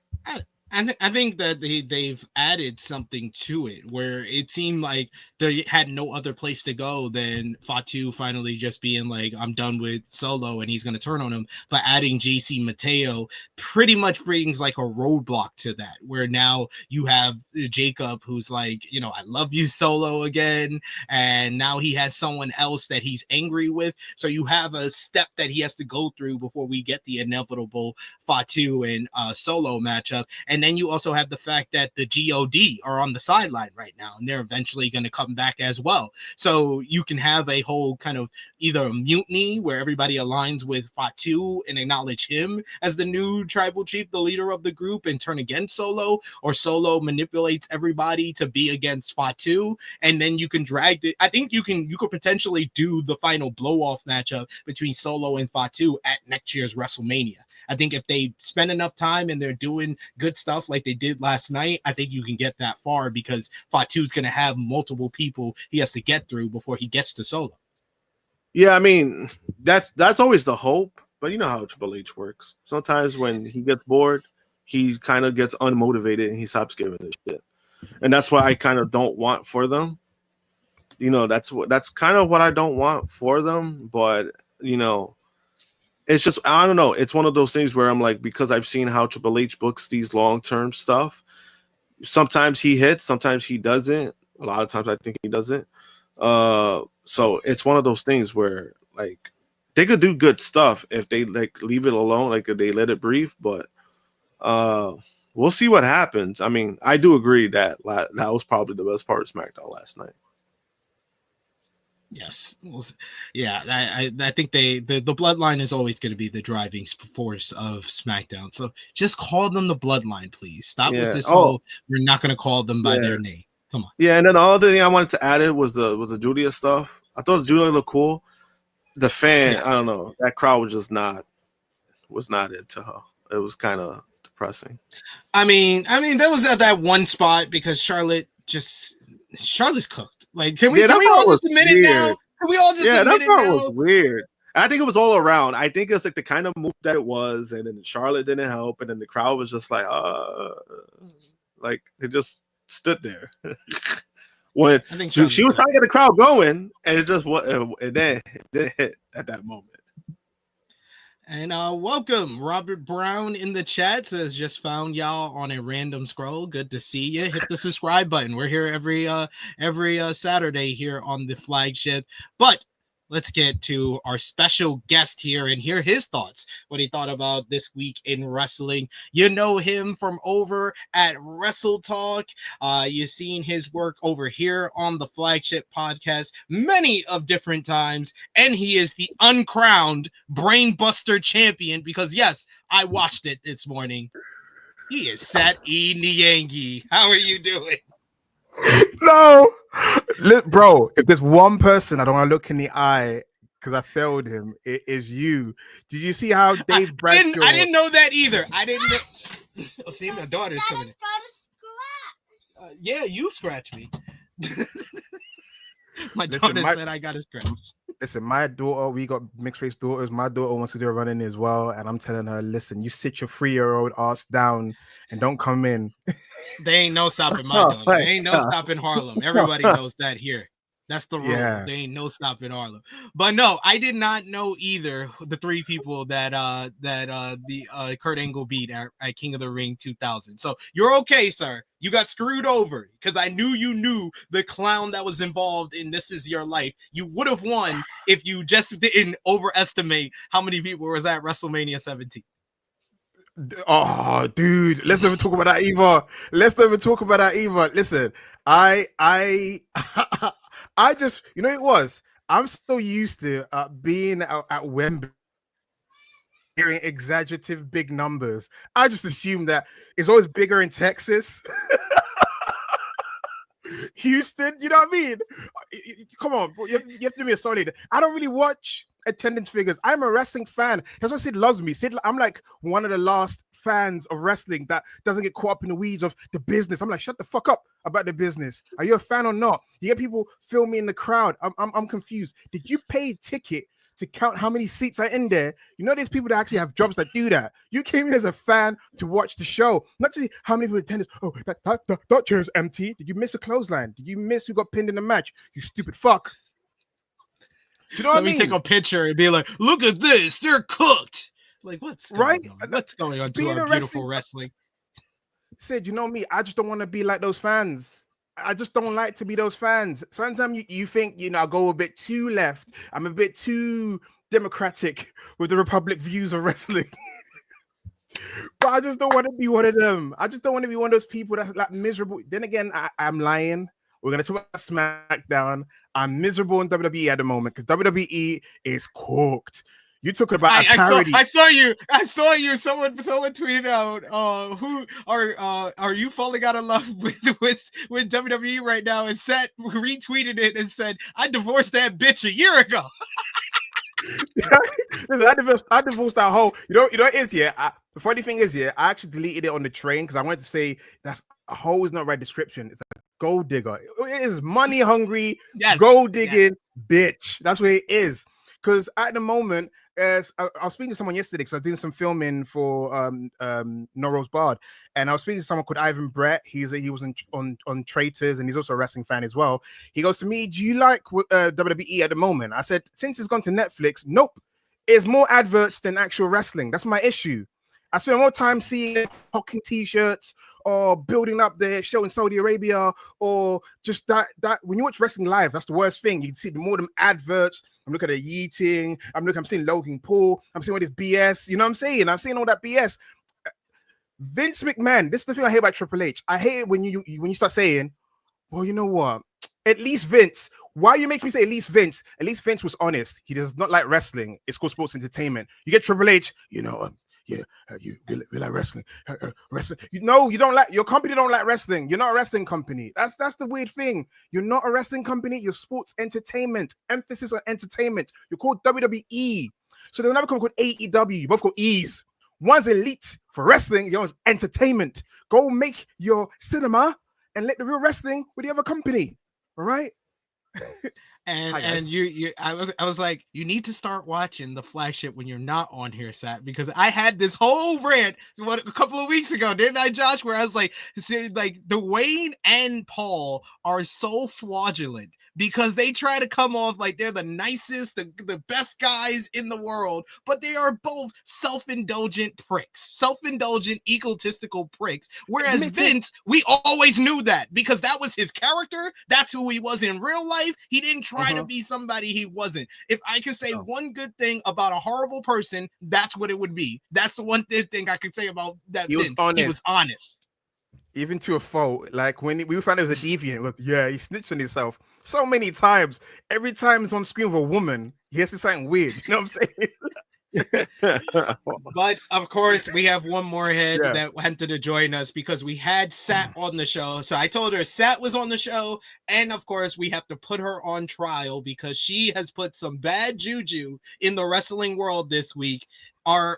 I think that they've added something to it where it seemed like they had no other place to go than Fatu finally just being like, I'm done with Solo and he's going to turn on him. But adding JC Mateo pretty much brings like a roadblock to that, where now you have Jacob who's like, you know, I love you, Solo, again. And now he has someone else that he's angry with. So you have a step that he has to go through before we get the inevitable Fatu and Solo matchup. And then you also have the fact that the GOD are on the sideline right now, and they're eventually going to come back as well. So you can have a whole kind of either a mutiny where everybody aligns with Fatu and acknowledge him as the new tribal chief, the leader of the group, and turn against Solo, or Solo manipulates everybody to be against Fatu, and then you can drag it. I think you could potentially do the final blow-off matchup between Solo and Fatu at next year's WrestleMania. I think if they spend enough time and they're doing good stuff like they did last night, I think you can get that far, because Fatu's going to have multiple people he has to get through before he gets to Solo. Yeah, I mean, that's always the hope, but you know how Triple H works. Sometimes when he gets bored, he kind of gets unmotivated and he stops giving a shit. And that's what I kind of don't want for them. You know, that's kind of what I don't want for them, but you know, it's just, I don't know. It's one of those things where I'm like, because I've seen how Triple H books these long-term stuff. Sometimes he hits, sometimes he doesn't. A lot of times I think he doesn't. So it's one of those things where like they could do good stuff if they like leave it alone, like if they let it breathe. But we'll see what happens. I mean, I do agree that was probably the best part of SmackDown last night. Yes. Yeah, I think the Bloodline is always going to be the driving force of SmackDown. So just call them the Bloodline, please. Stop with this whole, we're not going to call them by their name. Come on. Yeah, and then the other thing I wanted to add it was the Julia stuff. I thought Julia looked cool. The fan, I don't know, that crowd was just not into her. It was kind of depressing. I mean, there was that one spot because Charlotte's cooked. Like, can we all just admit it now? Can we all just admit it now? That part was weird. I think it was all around. I think it's like the kind of move that it was, and then Charlotte didn't help, and then the crowd was just like, like they just stood there. When I think she was trying to get the crowd going, and it just it didn't hit at that moment. And welcome, Robert Brown in the chat says just found y'all on a random scroll. Good to see you. Hit the subscribe button. We're here every Saturday here on the flagship. But let's get to our special guest here and hear his thoughts, what he thought about this week in wrestling. You know him from over at WrestleTalk. You've seen his work over here on the flagship podcast many of different times, and he is the uncrowned Brainbuster champion because, yes, I watched it this morning. He is Sat E Niangi. How are you doing? No, bro, if there's one person I don't want to look in the eye because I failed him, it is you. Did you see how Dave Bradshaw? I didn't know that either. I didn't know. Oh, see, my daughter's coming in. Yeah, you scratch me. My daughter said I got to scratch. Listen, my daughter, we got mixed race daughters. My daughter wants to do a run in as well. And I'm telling her, listen, you sit your 3-year-old ass down and don't come in. They ain't no stopping my daughter. They ain't no stopping Harlem. Everybody knows that here. That's the rule. Yeah. They ain't no stopping Harlem. But no, I did not know either the three people that Kurt Angle beat at King of the Ring 2000. So you're okay, sir. You got screwed over because I knew you knew the clown that was involved in This Is Your Life. You would have won if you just didn't overestimate how many people was at WrestleMania 17. Oh, dude, let's never talk about that either. Listen, I just, I'm so used to being at Wembley, hearing exaggerative big numbers. I just assume that it's always bigger in Texas. Houston, you know what I mean? Come on, bro. You have to do me a solid. I don't really watch attendance figures. I'm a wrestling fan. That's why Sid loves me. I'm like one of the last fans of wrestling that doesn't get caught up in the weeds of the business. I'm like, shut the fuck up about the business. Are you a fan or not? You get people filming in the crowd. I'm confused. Did you pay a ticket to count how many seats are in there? You know, there's people that actually have jobs that do that. You came in as a fan to watch the show, not to see how many people attended. Oh, that chair's empty. Did you miss a clothesline? Did you miss who got pinned in the match? You stupid fuck. Do you know what I mean? Let me take a picture and be like, look at this. They're cooked. Like, what's going on? What's going on to our beautiful wrestling? Sid, you know me. I just don't want to be like those fans. I just don't like to be those fans. Sometimes you think, I go a bit too left. I'm a bit too democratic with the Republic views of wrestling. But I just don't want to be one of them. I just don't want to be one of those people that's like miserable. Then again, I'm lying. We're going to talk about SmackDown. I'm miserable in WWE at the moment because WWE is cooked. You talking about a parody. I saw you. Someone tweeted out, who are you falling out of love with WWE right now? And Seth retweeted it and said, I divorced that bitch a year ago. Listen, I divorced that whole. You know it is, yeah. The funny thing is, yeah, I actually deleted it on the train because I wanted to say that's a hoe is not right description. It's a gold digger. It is money hungry, gold digging bitch. That's what it is. Because at the moment, as I was speaking to someone yesterday, because I was doing some filming for Norrose Bard, and I was speaking to someone called Ivan Brett. He was on Traitors, and he's also a wrestling fan as well. He goes to me, "Do you like WWE at the moment?" I said, "Since it's gone to Netflix, nope. It's more adverts than actual wrestling. That's my issue. I spend more time seeing hocking t-shirts or building up the show in Saudi Arabia, or just that when you watch wrestling live, that's the worst thing. You can see more of them adverts. I'm looking at the yeeting. I'm seeing Logan Paul. I'm seeing all this BS. You know what I'm saying? I'm seeing all that BS. Vince McMahon, this is the thing I hate about Triple H. I hate it when you start saying, well, you know what? At least Vince. Why you make me say at least Vince? At least Vince was honest. He does not like wrestling. It's called sports entertainment. You get Triple H, we like wrestling. Wrestling. You don't like, your company don't like wrestling. You're not a wrestling company. That's the weird thing. You're not a wrestling company. You're sports entertainment. Emphasis on entertainment. You're called WWE. So there's another company called AEW. You both got E's. One's elite for wrestling. The other's entertainment. Go make your cinema and let the real wrestling with the other company. All right. And I was like, you need to start watching the flagship when you're not on here, Sat, because I had this whole rant a couple of weeks ago, didn't I, Josh? Where I was like Dwayne and Paul are so fraudulent because they try to come off like they're the nicest, the best guys in the world, but they are both self-indulgent pricks, self-indulgent, egotistical pricks. Whereas Vince, we always knew that because that was his character. That's who he was in real life. He didn't try to be somebody he wasn't. If I could say one good thing about a horrible person, that's what it would be. That's the one thing I could say about that. He was honest. Even to a fault. Like when we found it was a deviant, he snitched on himself so many times. Every time he's on screen with a woman, he has to say something weird. You know what I'm saying? But of course, we have one more head that wanted to join us because we had Sat on the show. So I told her Sat was on the show, and of course, we have to put her on trial because she has put some bad juju in the wrestling world this week. Our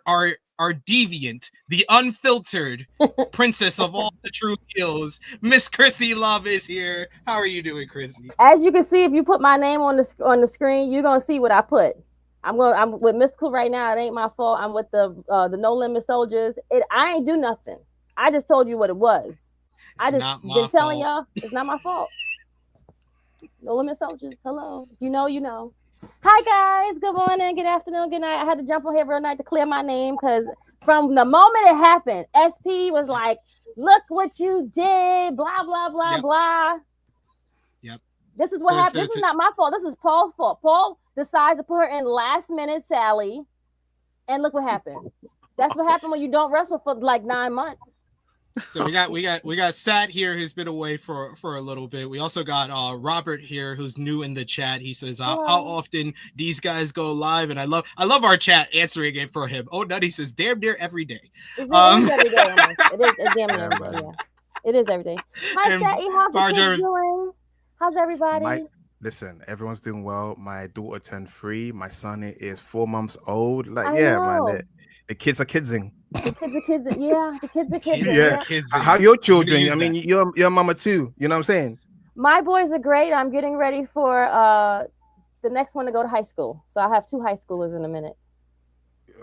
deviant, the unfiltered princess of all the true heels, Miss Krssi Luv is here. How are you doing, Krssi? As you can see, if you put my name on the screen, you're gonna see what I put. I'm with Mystical right now. It ain't my fault. I'm with the No Limit Soldiers. I ain't do nothing. I just told you what it was. I just been telling y'all it's not my fault. No Limit Soldiers. Hello. You know. Hi guys. Good morning. Good afternoon. Good night. I had to jump on here real night to clear my name because from the moment it happened, SP was like, "Look what you did." Blah blah blah blah. Yep. This is what happened. This is not my fault. This is Paul's fault. Paul decides to put her in last minute Sally, and look what happened. That's what happened when you don't wrestle for like 9 months. So we got Sat here who's been away for a little bit. We also got Robert here who's new in the chat. He says how often these guys go live, and I love our chat answering it for him. Oh, Nutty says damn near every day. It is every day. Almost. It is damn near every day. Yeah. It is every day. Hi, Satty. How's the kids doing? How's everybody? Listen, everyone's doing well. My daughter turned 3. My son is 4 months old. Like, man, the kids are kidsing. The kids are kids. Yeah, the kids are kids. Yeah. How your children? I mean, you're a mama too. You know what I'm saying? My boys are great. I'm getting ready for the next one to go to high school. So I have 2 high schoolers in a minute.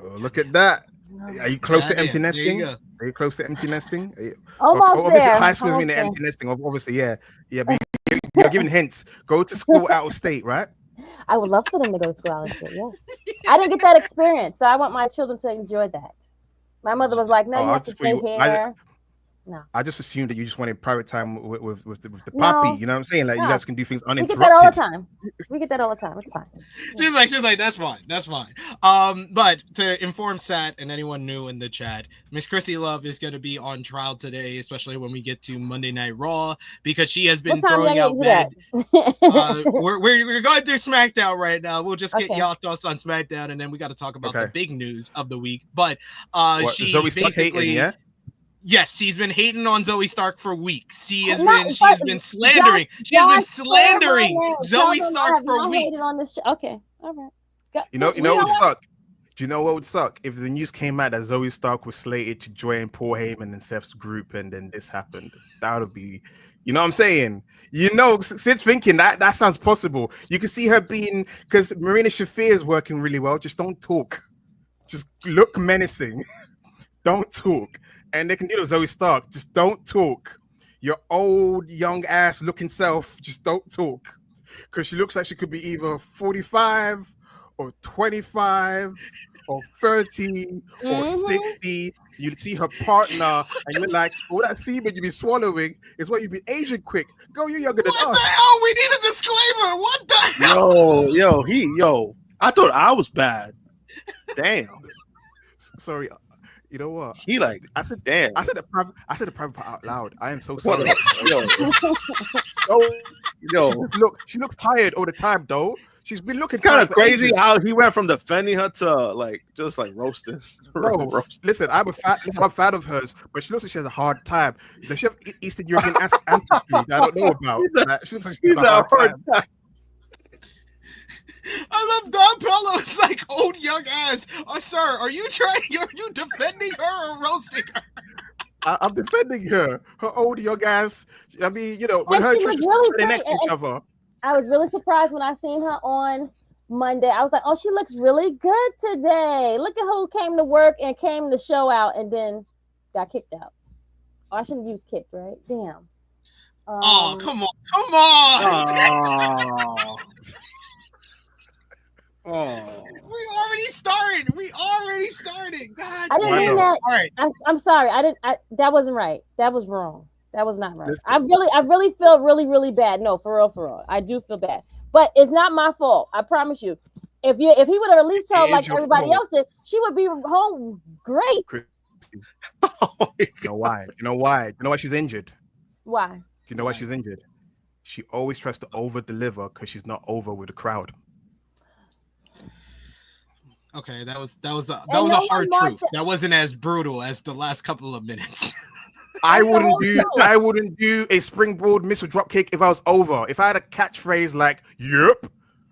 Oh, look at that. Are you close to empty nesting? Are you close to empty nesting? Almost obviously, there. high school is meaning empty nesting. Obviously, yeah. But you're giving hints. Go to school out of state, right? I would love for them to go to school out of state. Yes. I didn't get that experience, so I want my children to enjoy that. My mother was like, "No, you have to stay here." No, I just assumed that you just wanted private time with the puppy. You know what I'm saying? Like you guys can do things uninterrupted. We get that all the time. It's fine. She's like, that's fine. But to inform Sat and anyone new in the chat, Miss Krssi Luv is going to be on trial today, especially when we get to Monday Night Raw, because she has been throwing out bad. We're going through SmackDown right now. We'll just get y'all thoughts on SmackDown, and then we got to talk about the big news of the week. But she basically. Yes, she's been hating on Zoey Stark for weeks. She's been slandering. Zoey Stark for weeks. On this okay, all right. You know what would suck? Do you know what would suck? If the news came out that Zoey Stark was slated to join Paul Heyman and Seth's group, and then this happened. That would be, you know what I'm saying? You know, Sid's thinking that sounds possible. You can see her being, because Marina Shafir is working really well. Just don't talk. Just look menacing. Don't talk. And they can deal with Zoey Stark. Just don't talk. Your old, young ass looking self, just don't talk. Because she looks like she could be either 45 or 25 or 30 or 60. You'd see her partner and you're like, all that semen you be swallowing is what you've been aging quick. Girl, you're younger than us. What the hell? We need a disclaimer. What the hell? I thought I was bad. Damn. Sorry. You know what? I said, damn. I said the private part out loud. I am so sorry. Yo. She looks tired all the time, though. She's been looking. It's kind of for crazy ages. how he went from defending her to like just like roasting. Bro, listen, I'm a fan of hers, but she looks like she has a hard time. Does she have Eastern European ancestry that I don't know about? She looks like she's a hard time. I love Don Pello. It's like old young ass. Oh, sir, are you defending her or roasting her? I'm defending her. Her old young ass. I mean, you know, when And her she and Trish was were really standing next to pretty, each other. I was really surprised when I seen her on Monday. I was like, oh, she looks really good today. Look at who came to work and came to show out and then got kicked out. Oh, I shouldn't use kicked, right? Damn. Oh, come on. Oh. We already started. God, I didn't mean that. All right. I'm sorry. That wasn't right. That was wrong. That was not right. Listen. I really feel really, really bad. No, for real. I do feel bad. But it's not my fault. I promise you. If he would have released her like everybody else did, she would be home great. You know why? You know why she's injured? Why? Do you know why she's injured? She always tries to over-deliver because she's not over with the crowd. Okay, that was a hard truth. That wasn't as brutal as the last couple of minutes. I wouldn't do a springboard missile drop kick if I was over. If I had a catchphrase like "Yep,"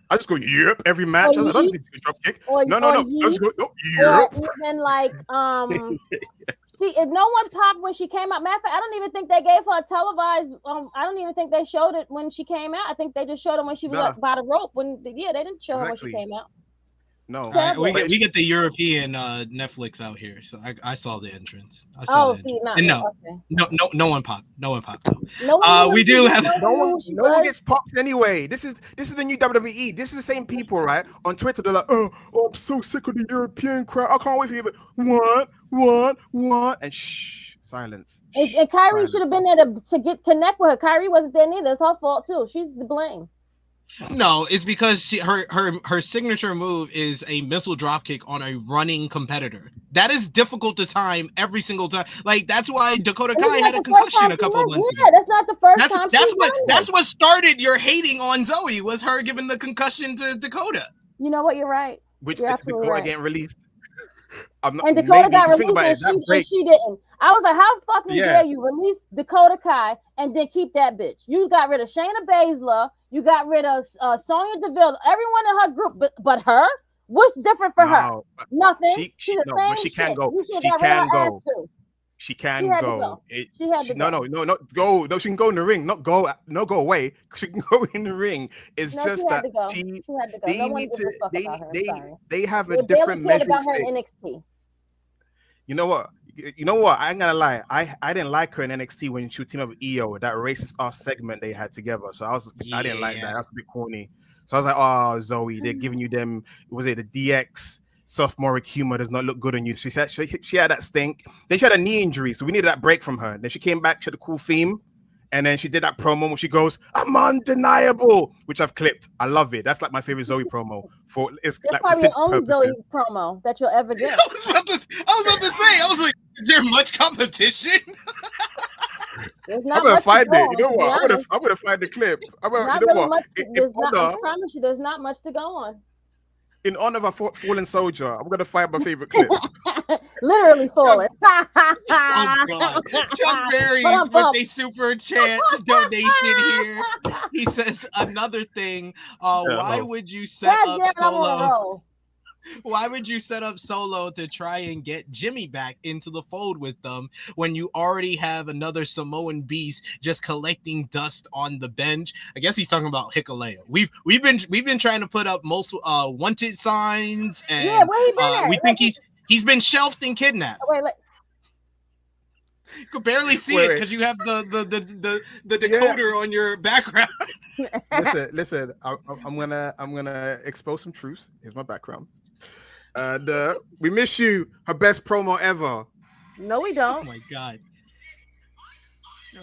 I just go "Yep" every match. I don't need a drop kick. No. I just go "Yep." Or even like if no one popped when she came out. Matter of fact, I don't even think they gave her a televised. I don't even think they showed it when she came out. I think they just showed it when she was by the rope. They didn't show her when she came out. No, we get the European Netflix out here, so I saw the entrance. No one popped. No one popped. We do have no one gets popped anyway. This is the new WWE. This is the same people, right? On Twitter, they're like, oh, I'm so sick of the European crowd. I can't wait for you. But what? And shh, silence. And Kyrie should have been there to connect with her. Kyrie wasn't there neither. It's her fault too. She's to blame. No, it's because her signature move is a missile dropkick on a running competitor. That is difficult to time every single time. Like that's why Dakota Kai had a concussion a couple of months ago. Yeah, that's not the first time. That's what started your hating on Zoey was her giving the concussion to Dakota. You know what? You're right. Which Dakota getting released. And Dakota got released and she didn't. I was like, how fucking dare you release Dakota Kai and then keep that bitch? You got rid of Shayna Baszler. You got rid of Sonya Deville. Everyone in her group, but her? What's different for her? Nothing. She's the same she can't shit. go. You should she have can rid of her go. ass too. She can go. She had to go. No, not go. No, she can go in the ring. Not go away. She can go in the ring. It's just that she had to go. They need to. They have a different measuring stick. NXT. You know what? I ain't gonna lie. I didn't like her in NXT when she would team up with EO, that racist ass segment they had together. So I didn't like that. That's a bit corny. So I was like, oh, Zoey, they're giving you them. Was it the DX sophomoric humor does not look good on you? She had that stink. Then she had a knee injury, so we needed that break from her. Then she came back, she had a cool theme, and then she did that promo where she goes, "I'm undeniable," which I've clipped. I love it. That's like my favorite Zoey promo. That's probably the only Zoey promo that you'll ever get. I was about to say, I was like, is there much competition? I'm gonna find it. You know what? I'm gonna find the clip. I promise you, there's not much to go on. In honor of a fallen soldier, I'm gonna find my favorite clip. Literally fallen. Oh God! Chuck Berry's birthday super chat donation here. He says another thing. Why would you set up Solo? Why would you set up Solo to try and get Jimmy back into the fold with them when you already have another Samoan beast just collecting dust on the bench? I guess he's talking about Hikuleo. We've been trying to put up most wanted signs, and where he been we think he's been shelved and kidnapped. Wait. You could barely see it because you have the decoder on your background. Listen. I'm gonna expose some truths. Here's my background. And we miss you. Her best promo ever. No, we don't. Oh my God. No.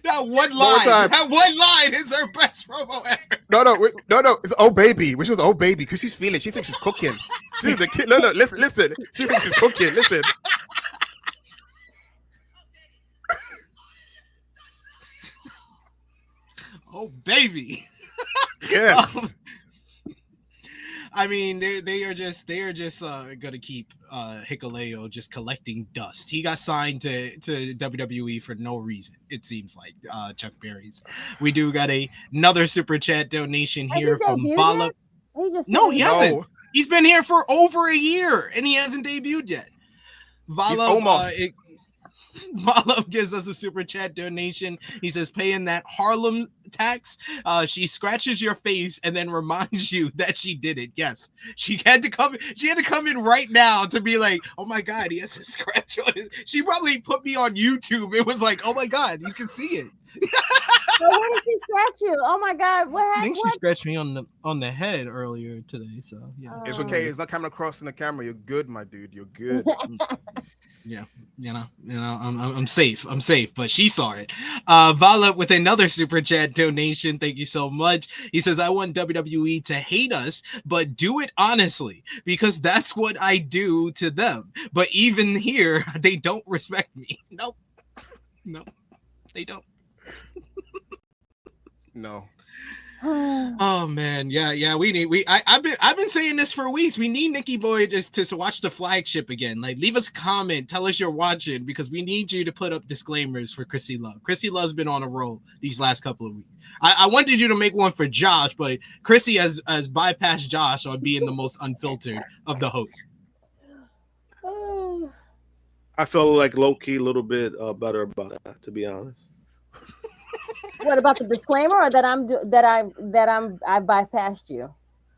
That one line is her best promo ever. No. It's "Oh Baby," which was "Oh Baby" because she's feeling. She thinks she's cooking. She's the kid. No. Listen. She thinks she's cooking. Listen. Oh baby. Yes. I mean, they are just gonna keep Hikuleo just collecting dust. He got signed to WWE for no reason. It seems like Chuck Berry's. We do got another super chat donation here from Bala. No, he hasn't. No. He's been here for over a year and he hasn't debuted yet. Vala almost. Vala gives us a super chat donation. He says, paying that Harlem tax. She scratches your face and then reminds you that she did it. Yes, she had to come in right now to be like, oh my god, he has a scratch on his. She probably put me on YouTube. It was like, oh my god, you can see it. Where did she scratch you? Oh my god, what happened? I think she scratched me on the head earlier today. So yeah, it's okay. It's not coming across in the camera. You're good, my dude. You're good. Yeah, you know, I'm safe. I'm safe, but she saw it. Vala with another super chat donation. Thank you so much. He says, I want WWE to hate us, but do it honestly, because that's what I do to them. But even here, they don't respect me. Nope. No, they don't. No. Oh man, yeah. I've been saying this for weeks. We need Nikki Boy to watch the flagship again. Like, leave us a comment, tell us you're watching, because we need you to put up disclaimers for Krssi Luv. Krssi Luv's been on a roll these last couple of weeks. I wanted you to make one for Josh, but Krssi has bypassed Josh on being the most unfiltered of the hosts. I feel like low key a little bit better about that, to be honest. What about the disclaimer, or that I bypassed you?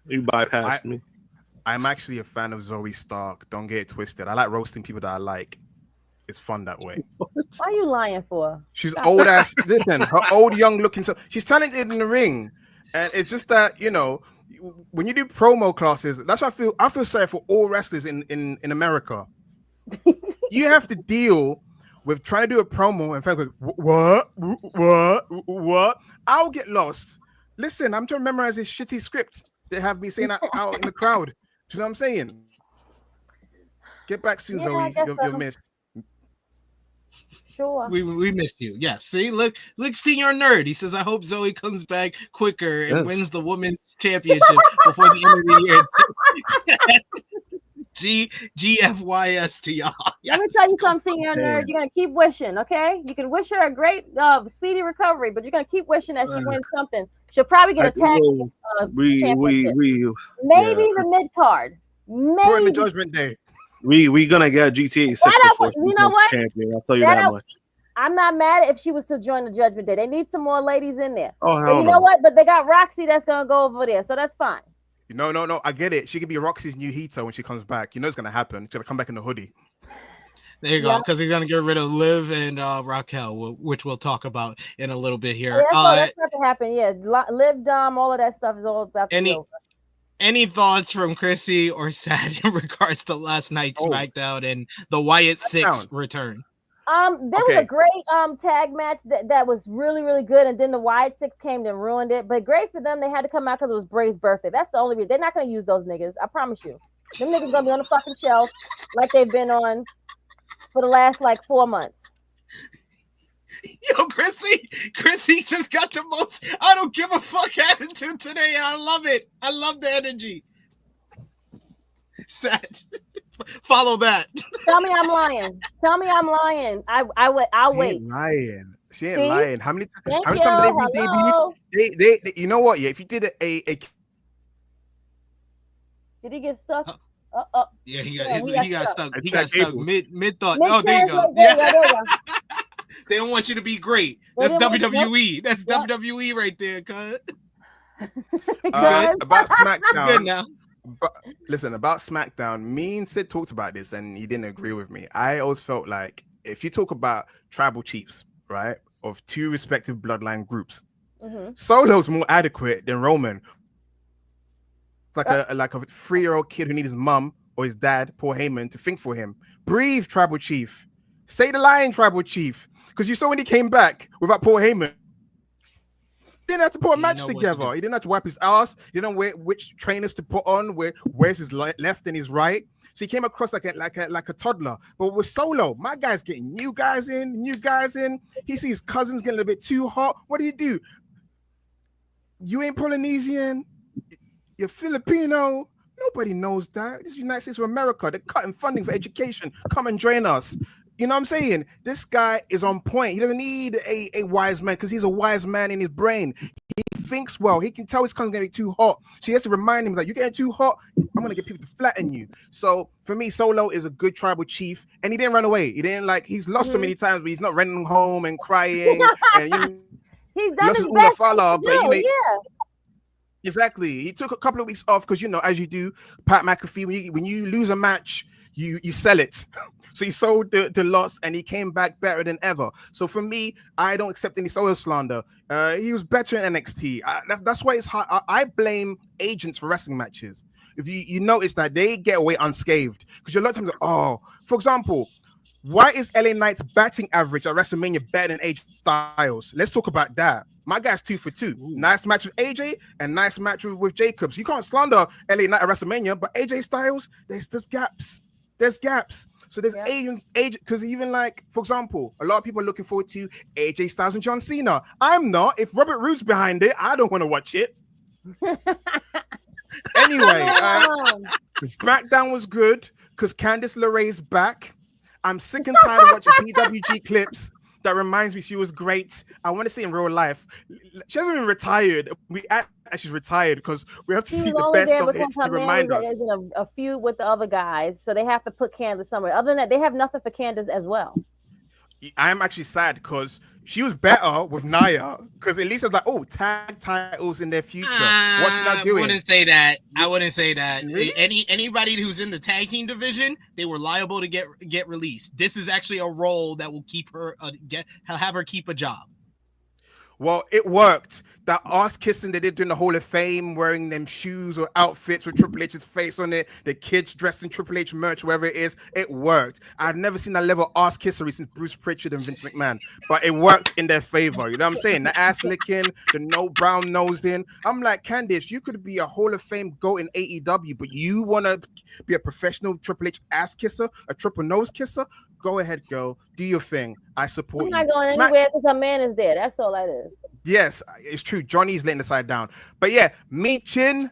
You bypassed me. I'm actually a fan of Zoey Stark. Don't get it twisted. I like roasting people that I like. It's fun that way. What are you lying for? She's old ass. Listen, her old young looking. So she's talented in the ring, and it's just that, you know, when you do promo classes, that's what I feel sorry for all wrestlers in America. You have to deal with trying to do a promo and fans like, what? I'll get lost. Listen, I'm trying to memorize this shitty script they have me saying out in the crowd. Do you know what I'm saying? Get back soon, Zoe. You're missed. Sure. We missed you. Yeah. See, look, senior nerd. He says, I hope Zoe comes back quicker and wins the women's championship before the end of the year. GFYS to y'all. Let me tell you something, senior nerd. You're gonna keep wishing, okay? You can wish her a great, speedy recovery, but you're gonna keep wishing that she wins something. She'll probably get a tag championship. Maybe the mid card. Maybe in the Judgment Day. We gonna get GTA 6 before you know what? champion. I'll tell you that much. I'm not mad if she was to join the Judgment Day. They need some more ladies in there. Oh hell, you know what? But they got Roxy that's gonna go over there, so that's fine. No. I get it. She could be Roxy's new heater when she comes back. You know it's gonna happen. She's gonna come back in the hoodie. There you go, because he's gonna get rid of Liv and Raquel, which we'll talk about in a little bit here. That's not to happen. Yeah, Liv, Dom, all of that stuff is all about to be over. Any thoughts from Krssi or Sad in regards to last night's SmackDown and the Wyatt Sicks return? There was a great tag match that was really, really good, and then the Wyatt Sicks came and ruined it. But great for them, they had to come out because it was Bray's birthday. That's the only reason. They're not gonna use those niggas. I promise you. Them niggas gonna be on the fucking shelf like they've been on for the last 4 months. Yo, Krssi just got the most I don't give a fuck attitude today, and I love it. I love the energy. Sad. Follow that. Tell me I'm lying. I'll wait. She ain't lying. How many times have they debuted? They you know what? Yeah, if you did a did he get stuck? Yeah, he got stuck. He got stuck mid thought. There you go. They don't want you to be great. That's WWE. That's WWE right there, cuz. About SmackDown. Good now. But listen, about SmackDown, me and Sid talked about this and he didn't agree with me. I always felt like if you talk about tribal chiefs, right, of two respective bloodline groups, Solo's more adequate than Roman. Like a 3-year-old kid who needs his mum or his dad, Paul Heyman, to think for him. Breathe, tribal chief. Say the line, tribal chief. Because you saw when he came back without Paul Heyman, he didn't have to put a match together. He didn't have to wipe his ass. He didn't know which trainers to put on, where's his left and his right. So he came across like a toddler. But with Solo, my guy's getting new guys in. He sees cousins getting a little bit too hot. What do? You ain't Polynesian. You're Filipino. Nobody knows that. This is the United States of America. They're cutting funding for education. Come and join us. You know what I'm saying? This guy is on point. He doesn't need a wise man because he's a wise man in his brain. He thinks well. He can tell his cousin's going to get too hot. So he has to remind him that you're getting too hot. I'm going to get people to flatten you. So for me, Solo is a good tribal chief. And he didn't run away. He didn't he's lost so many times, but he's not running home and crying. And he's done his best. Exactly. He took a couple of weeks off because, as you do, Pat McAfee, when you lose a match, you sell it. So he sold the loss and he came back better than ever. So for me, I don't accept any Solo slander. He was better in NXT. That's why it's hard. I blame agents for wrestling matches. If you notice that they get away unscathed because a lot of times, for example, why is LA Knight's batting average at WrestleMania better than AJ Styles? Let's talk about that. My guy's 2 for 2. Ooh. Nice match with AJ and nice match with Jacobs. You can't slander LA Knight at WrestleMania, but AJ Styles, there's gaps. There's gaps. So there's agent, because even for example, a lot of people are looking forward to AJ Styles and John Cena. I'm not. If Robert Roode's behind it, I don't want to watch it. Anyway, SmackDown was good because Candice LeRae's back. I'm sick and tired of watching PWG clips. That reminds me she was great. I want to see in real life. She hasn't been retired. We act as she's retired because we have to see the best of hits to remind us. There's a feud with the other guys, so they have to put Candice somewhere. Other than that, they have nothing for Candice as well. I'm actually sad because she was better with Nia because at least it's tag titles in their future. What's she not doing? I wouldn't say that. Really? Anybody who's in the tag team division, they were liable to get released. This is actually a role that will keep her have her keep a job. Well, it worked. That ass kissing they did during the Hall of Fame, wearing them shoes or outfits with Triple H's face on it, the kids dressed in Triple H merch, wherever it is, it worked. I've never seen that level of ass kissery since Bruce Pritchard and Vince McMahon, but it worked in their favor. You know what I'm saying? The ass licking, the no brown nosing. I'm like, Candice, you could be a Hall of Fame GOAT in AEW, but you want to be a professional Triple H ass kisser, a triple nose kisser? Go ahead, girl. Do your thing. I support you. I'm not going anywhere because a man is there. That's all that is. Yes, it's true. Johnny's letting the side down. But yeah, Meechin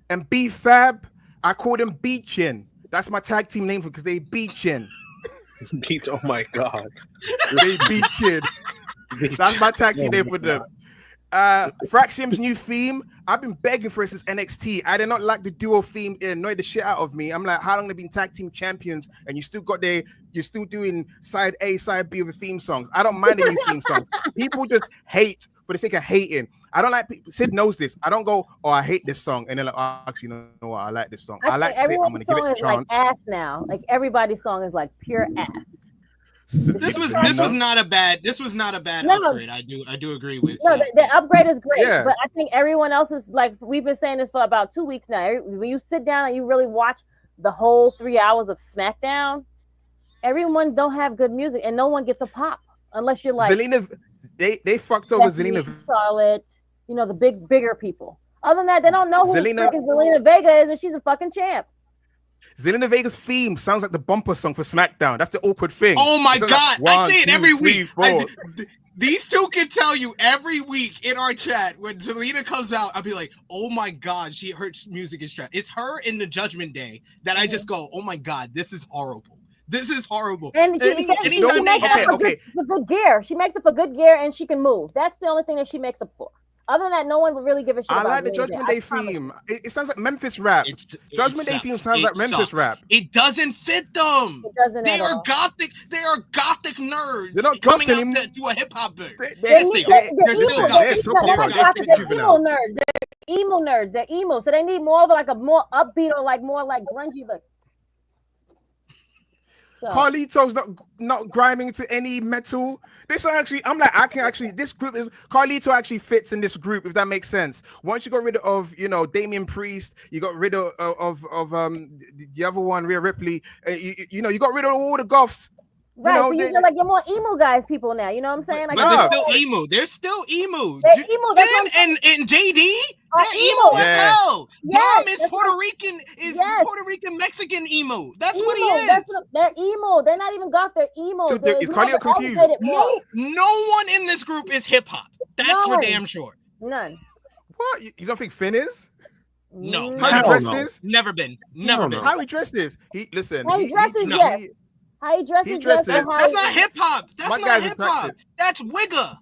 and B-Fab, I call them Beachin. That's my tag team name because they Beachin. Oh my God. They Beachin. That's my tag team name for them. Fraxium's new theme, I've been begging for it since NXT. I did not like the duo theme. It annoyed the shit out of me. I'm like, how long have they been tag team champions and you're still doing side A, side B of the theme songs? I don't mind the new theme songs. People just hate for the sake of hating. I don't like people. Sid knows this. I don't go, I hate this song, and then actually, you know what? I like this song. I like to say I'm gonna give it a chance. Like ass now. Like everybody's song is like pure ass. This was not a bad upgrade. I do agree with. No, the upgrade is great, but I think everyone else is like, we've been saying this for about 2 weeks now. When you sit down and you really watch the whole 3 hours of SmackDown, everyone don't have good music, and no one gets a pop unless you're like Zelina. They fucked over Zelina, Charlotte. You know, the bigger people. Other than that, they don't know who Zelina Vega is, and she's a fucking champ. Zelina Vega's theme sounds like the bumper song for SmackDown. That's the awkward thing. Oh my God. I say it every week. These two can tell you every week in our chat when Zelina comes out, I'll be like, oh my God, her music is trash. It's her in the Judgment Day that I just go, oh my God, this is horrible. This is horrible. And she makes it for good gear. She makes it for good gear and she can move. That's the only thing that she makes up for. Other than that, no one would really give a shit. I like the Judgment Day theme. It sounds like Memphis rap. Judgment Day theme sounds like Memphis rap. It doesn't fit them. It doesn't. They are gothic. They are gothic nerds. They're not coming out to do a hip hop bit. They're emo nerds. They're emo nerds. They're emo, so they need more of like a more upbeat or like more like grungy look. So. Carlito's not griming to any metal. This actually, I'm like, this group is Carlito actually fits in this group, if that makes sense. Once you got rid of, Damian Priest, you got rid of the other one, Rhea Ripley. You got rid of all the goths. Right, so you feel like you're more emo guys people now. You know what I'm saying? Like, but they're still emo. They're still emo. They're emo. And JD, they're emo as hell. Dom is Puerto Rican. Puerto Rican Mexican emo. That's what he is. They're emo. They're not even goth. They're emo. So is Carlito confused? No one in this group is hip hop. That's for damn sure. None. What? You don't think Finn is? No, How he Hell dresses? never been. Never Hell been. no. How he dresses? He listen. How he dresses, yes. How he dresses, yes. dresses- and how That's he- not hip hop. That's My not guys are hip hop. toxic. That's Wigga.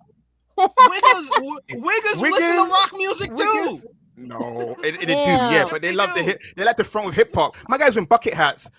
Wiggers listen to rock music Wiggers? too. No, they do, Yeah. yeah, but they love the hip. They like the front with hip hop. My guys wearing bucket hats.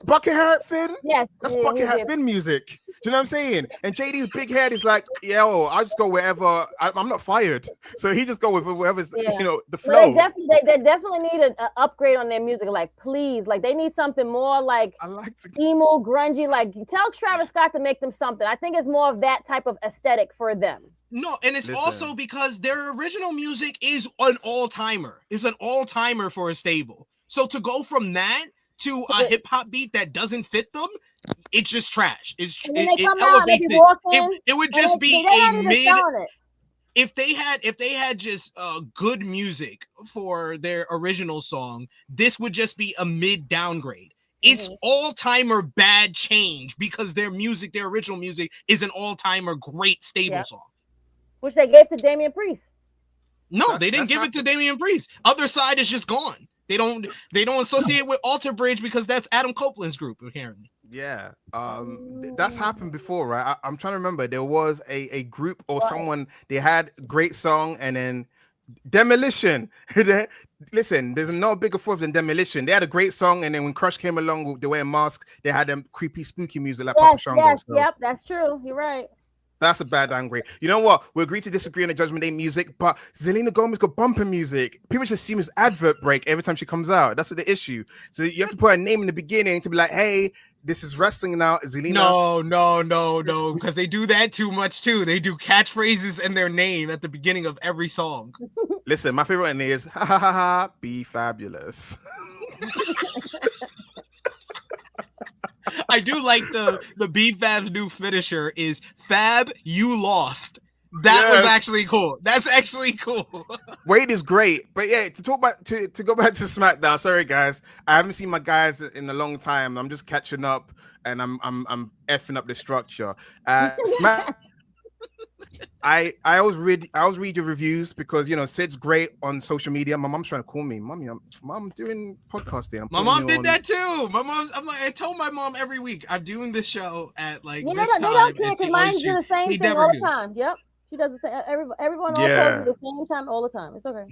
Bucket hat Finn? Yes. That's yeah, bucket he hat did. Finn music. Do you know what I'm saying? And JD's big head is like, yo, I'll just go wherever. I'm not fired. So he just go with whoever's, Yeah. you know, the Well, flow. they definitely need an upgrade on their music. Like, please, like they need something more like I like to. emo, grungy. Like, tell Travis Scott to make them something. I think it's more of that type of aesthetic for them. No, and it's Listen. also because their original music is an all-timer. It's an all-timer for a stable. So to go from that to a hip hop beat that doesn't fit them, it's just trash. It And then they come out, they elevates be it. walking. It would and just they- be they're not a even mid. selling it. If they had just good music for their original song, this would just be a mid downgrade. It's all-timer bad change because their music, their original music, is an all-timer great stable Yep. song. Which they gave to Damian Priest. No, they didn't give it to Damian Priest. Other Side is just gone. They don't associate with Alter Bridge because that's Adam Copeland's group, apparently. Yeah, that's happened before, right? I'm trying to remember. There was a group or someone, they had a great song and then Demolition. Listen, there's no bigger fraud than Demolition. They had a great song and then when Crush came along, they wear masks. They had them creepy, spooky music like Papa Yes, Shango. yes, So yep, that's true. You're right. that's a bad downgrade. You know what? We agree to disagree on the Judgment Day music, but Zelina Gomez got bumper music. People just assume it's advert break every time she comes out. That's the issue. So you have to put her name in the beginning to be like, hey, this is wrestling now. Zelina. No, because they do that too much too. They do catchphrases and their name at the beginning of every song. Listen, my favorite one is ha ha ha ha, be fabulous. I do like the B-Fab's new finisher is Fab, you lost. That was Yes. actually cool. That's actually cool. Wade is great, but yeah, to talk about to go back to SmackDown. Sorry guys, I haven't seen my guys in a long time. I'm just catching up, and I'm effing up the structure. I always read your reviews because you know Sid's great on social media. My mom's trying to call me, mommy. I'm doing podcasting. My mom did that too. I told my mom every week I'm doing this show at like Yeah, this they time. don't care and because she mine always do the shoot. same They thing never all the do. time. Yep. She does the same. Everyone all Yeah. calls at the same time all the time. It's okay.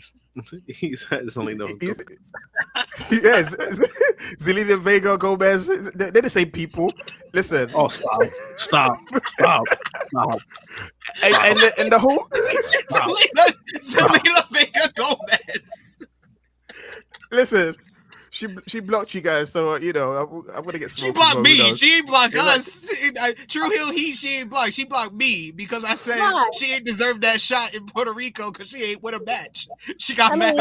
He says only no. Yes, Zelina Vega Gomez. They're the same people. Listen. Oh, stop. And the whole Zelina Vega Gomez. listen. She blocked you guys, so you know I'm gonna get She smoked. blocked as well, me. who knows? She ain't blocked You're right. us. Tru Heel Heat, she ain't blocked. She blocked me because I said Why? she ain't deserved that shot in Puerto Rico because she ain't win a match. She got I mad.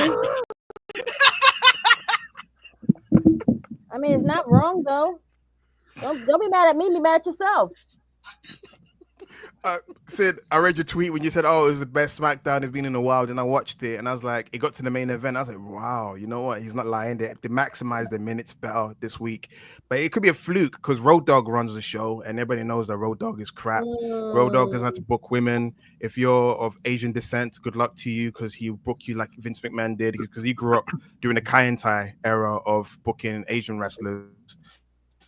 mean, it's not wrong though. Don't be mad at me. Be mad at yourself. Sid, I read your tweet when you said, "Oh, it was the best SmackDown it's been in a while." Then I watched it, and I was like, it got to the main event. I was like, "Wow, you know what? He's not lying. They maximized the minutes better this week." But it could be a fluke because Road Dogg runs the show, and everybody knows that Road Dogg is crap. Road Dogg doesn't have to book women. If you're of Asian descent, good luck to you because he'll book you like Vince McMahon did because he grew up during the Kaientai era of booking Asian wrestlers,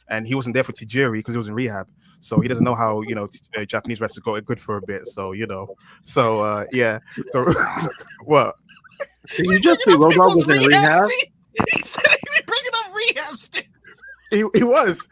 and he wasn't there for Tajiri because he was in rehab. So he doesn't know how, you know, Japanese wrestlers got it good for a bit. So, you know, yeah. So, what? Did you just say Road Dogg was in rehab? He said he bringing up rehab sticks. He was.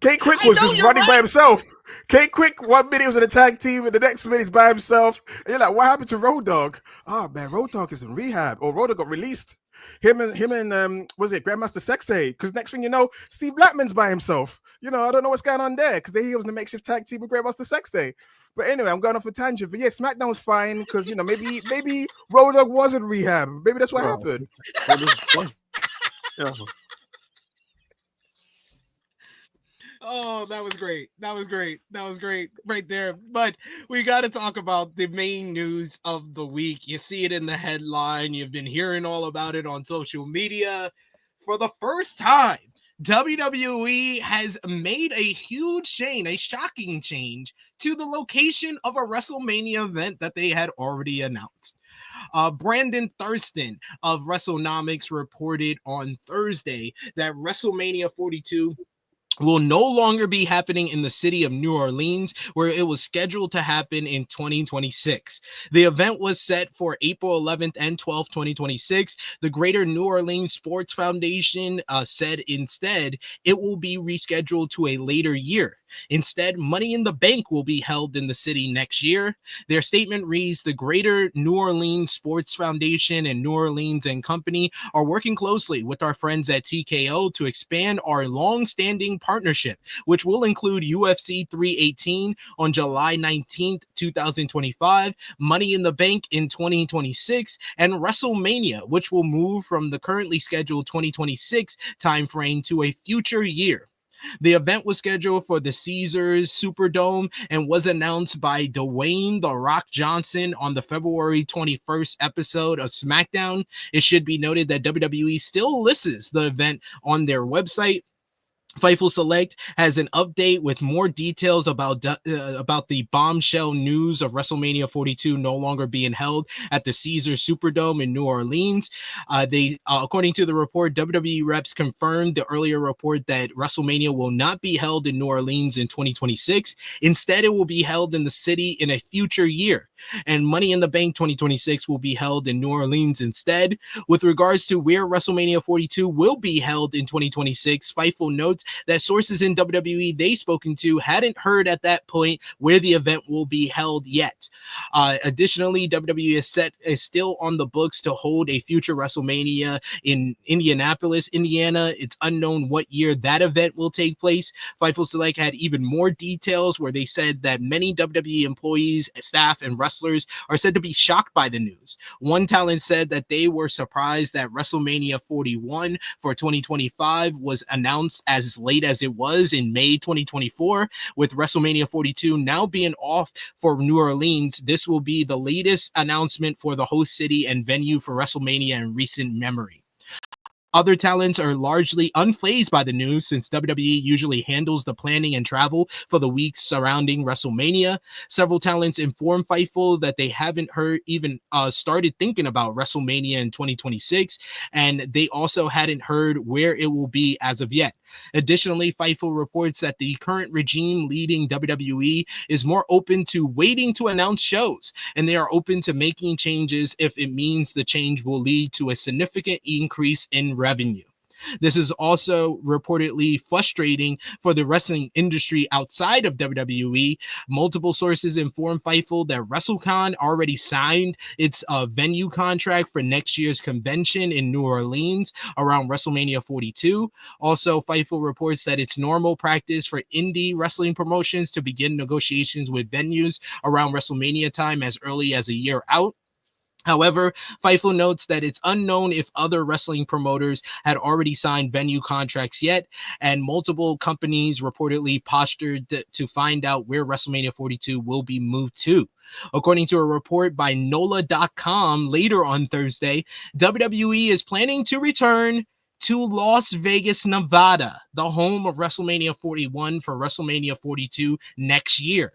K-Quick I was know, just you're running by right. himself. K-Quick, 1 minute was in a tag team, and the next minute he's by himself. And you're like, what happened to Road Dogg? Oh, man, Road Dogg is in rehab. Or Road Dogg got released. Him and was it Grandmaster Sexay? Because next thing you know, Steve Blackman's by himself. You know, I don't know what's going on there because he was in the makeshift tag team with Grandmaster Sexay. But anyway, I'm going off a tangent. But yeah, SmackDown was fine because, you know, maybe Road Dogg was in rehab. Maybe that's what happened. Yeah. Oh, that was great. That was great right there. But we got to talk about the main news of the week. You see it in the headline. You've been hearing all about it on social media. For the first time, WWE has made a huge change, a shocking change to the location of a WrestleMania event that they had already announced. Brandon Thurston of WrestleNomics reported on Thursday that WrestleMania 42 will no longer be happening in the city of New Orleans, where it was scheduled to happen in 2026. The event was set for April 11th and 12th, 2026. The Greater New Orleans Sports Foundation said instead it will be rescheduled to a later year. Instead, Money in the Bank will be held in the city next year. Their statement reads, the Greater New Orleans Sports Foundation and New Orleans and Company are working closely with our friends at TKO to expand our long-standing partnership, which will include UFC 318 on July 19th, 2025, Money in the Bank in 2026, and WrestleMania, which will move from the currently scheduled 2026 timeframe to a future year. The event was scheduled for the Caesars Superdome and was announced by Dwayne "The Rock" Johnson on the February 21st episode of SmackDown. It should be noted that WWE still lists the event on their website. Fightful Select has an update with more details about the bombshell news of WrestleMania 42 no longer being held at the Caesars Superdome in New Orleans. According to the report, WWE reps confirmed the earlier report that WrestleMania will not be held in New Orleans in 2026. Instead, it will be held in the city in a future year. And Money in the Bank 2026 will be held in New Orleans instead. With regards to where WrestleMania 42 will be held in 2026, Fightful notes that sources in WWE they've spoken to hadn't heard at that point where the event will be held yet. Additionally, WWE is still on the books to hold a future WrestleMania in Indianapolis, Indiana. It's unknown what year that event will take place. Fightful Select had even more details where they said that many WWE employees, staff, and wrestlers are said to be shocked by the news. One talent said that they were surprised that WrestleMania 41 for 2025 was announced as late as it was in May 2024, with WrestleMania 42 now being off for New Orleans. This will be the latest announcement for the host city and venue for WrestleMania in recent memory. Other talents are largely unfazed by the news since WWE usually handles the planning and travel for the weeks surrounding WrestleMania. Several talents informed Fightful that they haven't started thinking about WrestleMania in 2026, and they also hadn't heard where it will be as of yet. Additionally, Fightful reports that the current regime leading WWE is more open to waiting to announce shows, and they are open to making changes if it means the change will lead to a significant increase in revenue. This is also reportedly frustrating for the wrestling industry outside of WWE. Multiple sources inform Fightful that WrestleCon already signed its venue contract for next year's convention in New Orleans around WrestleMania 42. Also, Fightful reports that it's normal practice for indie wrestling promotions to begin negotiations with venues around WrestleMania time as early as a year out. However, Fightful notes that it's unknown if other wrestling promoters had already signed venue contracts yet, and multiple companies reportedly postured to find out where WrestleMania 42 will be moved to. According to a report by NOLA.com later on Thursday, WWE is planning to return to Las Vegas, Nevada, the home of WrestleMania 41 for WrestleMania 42 next year.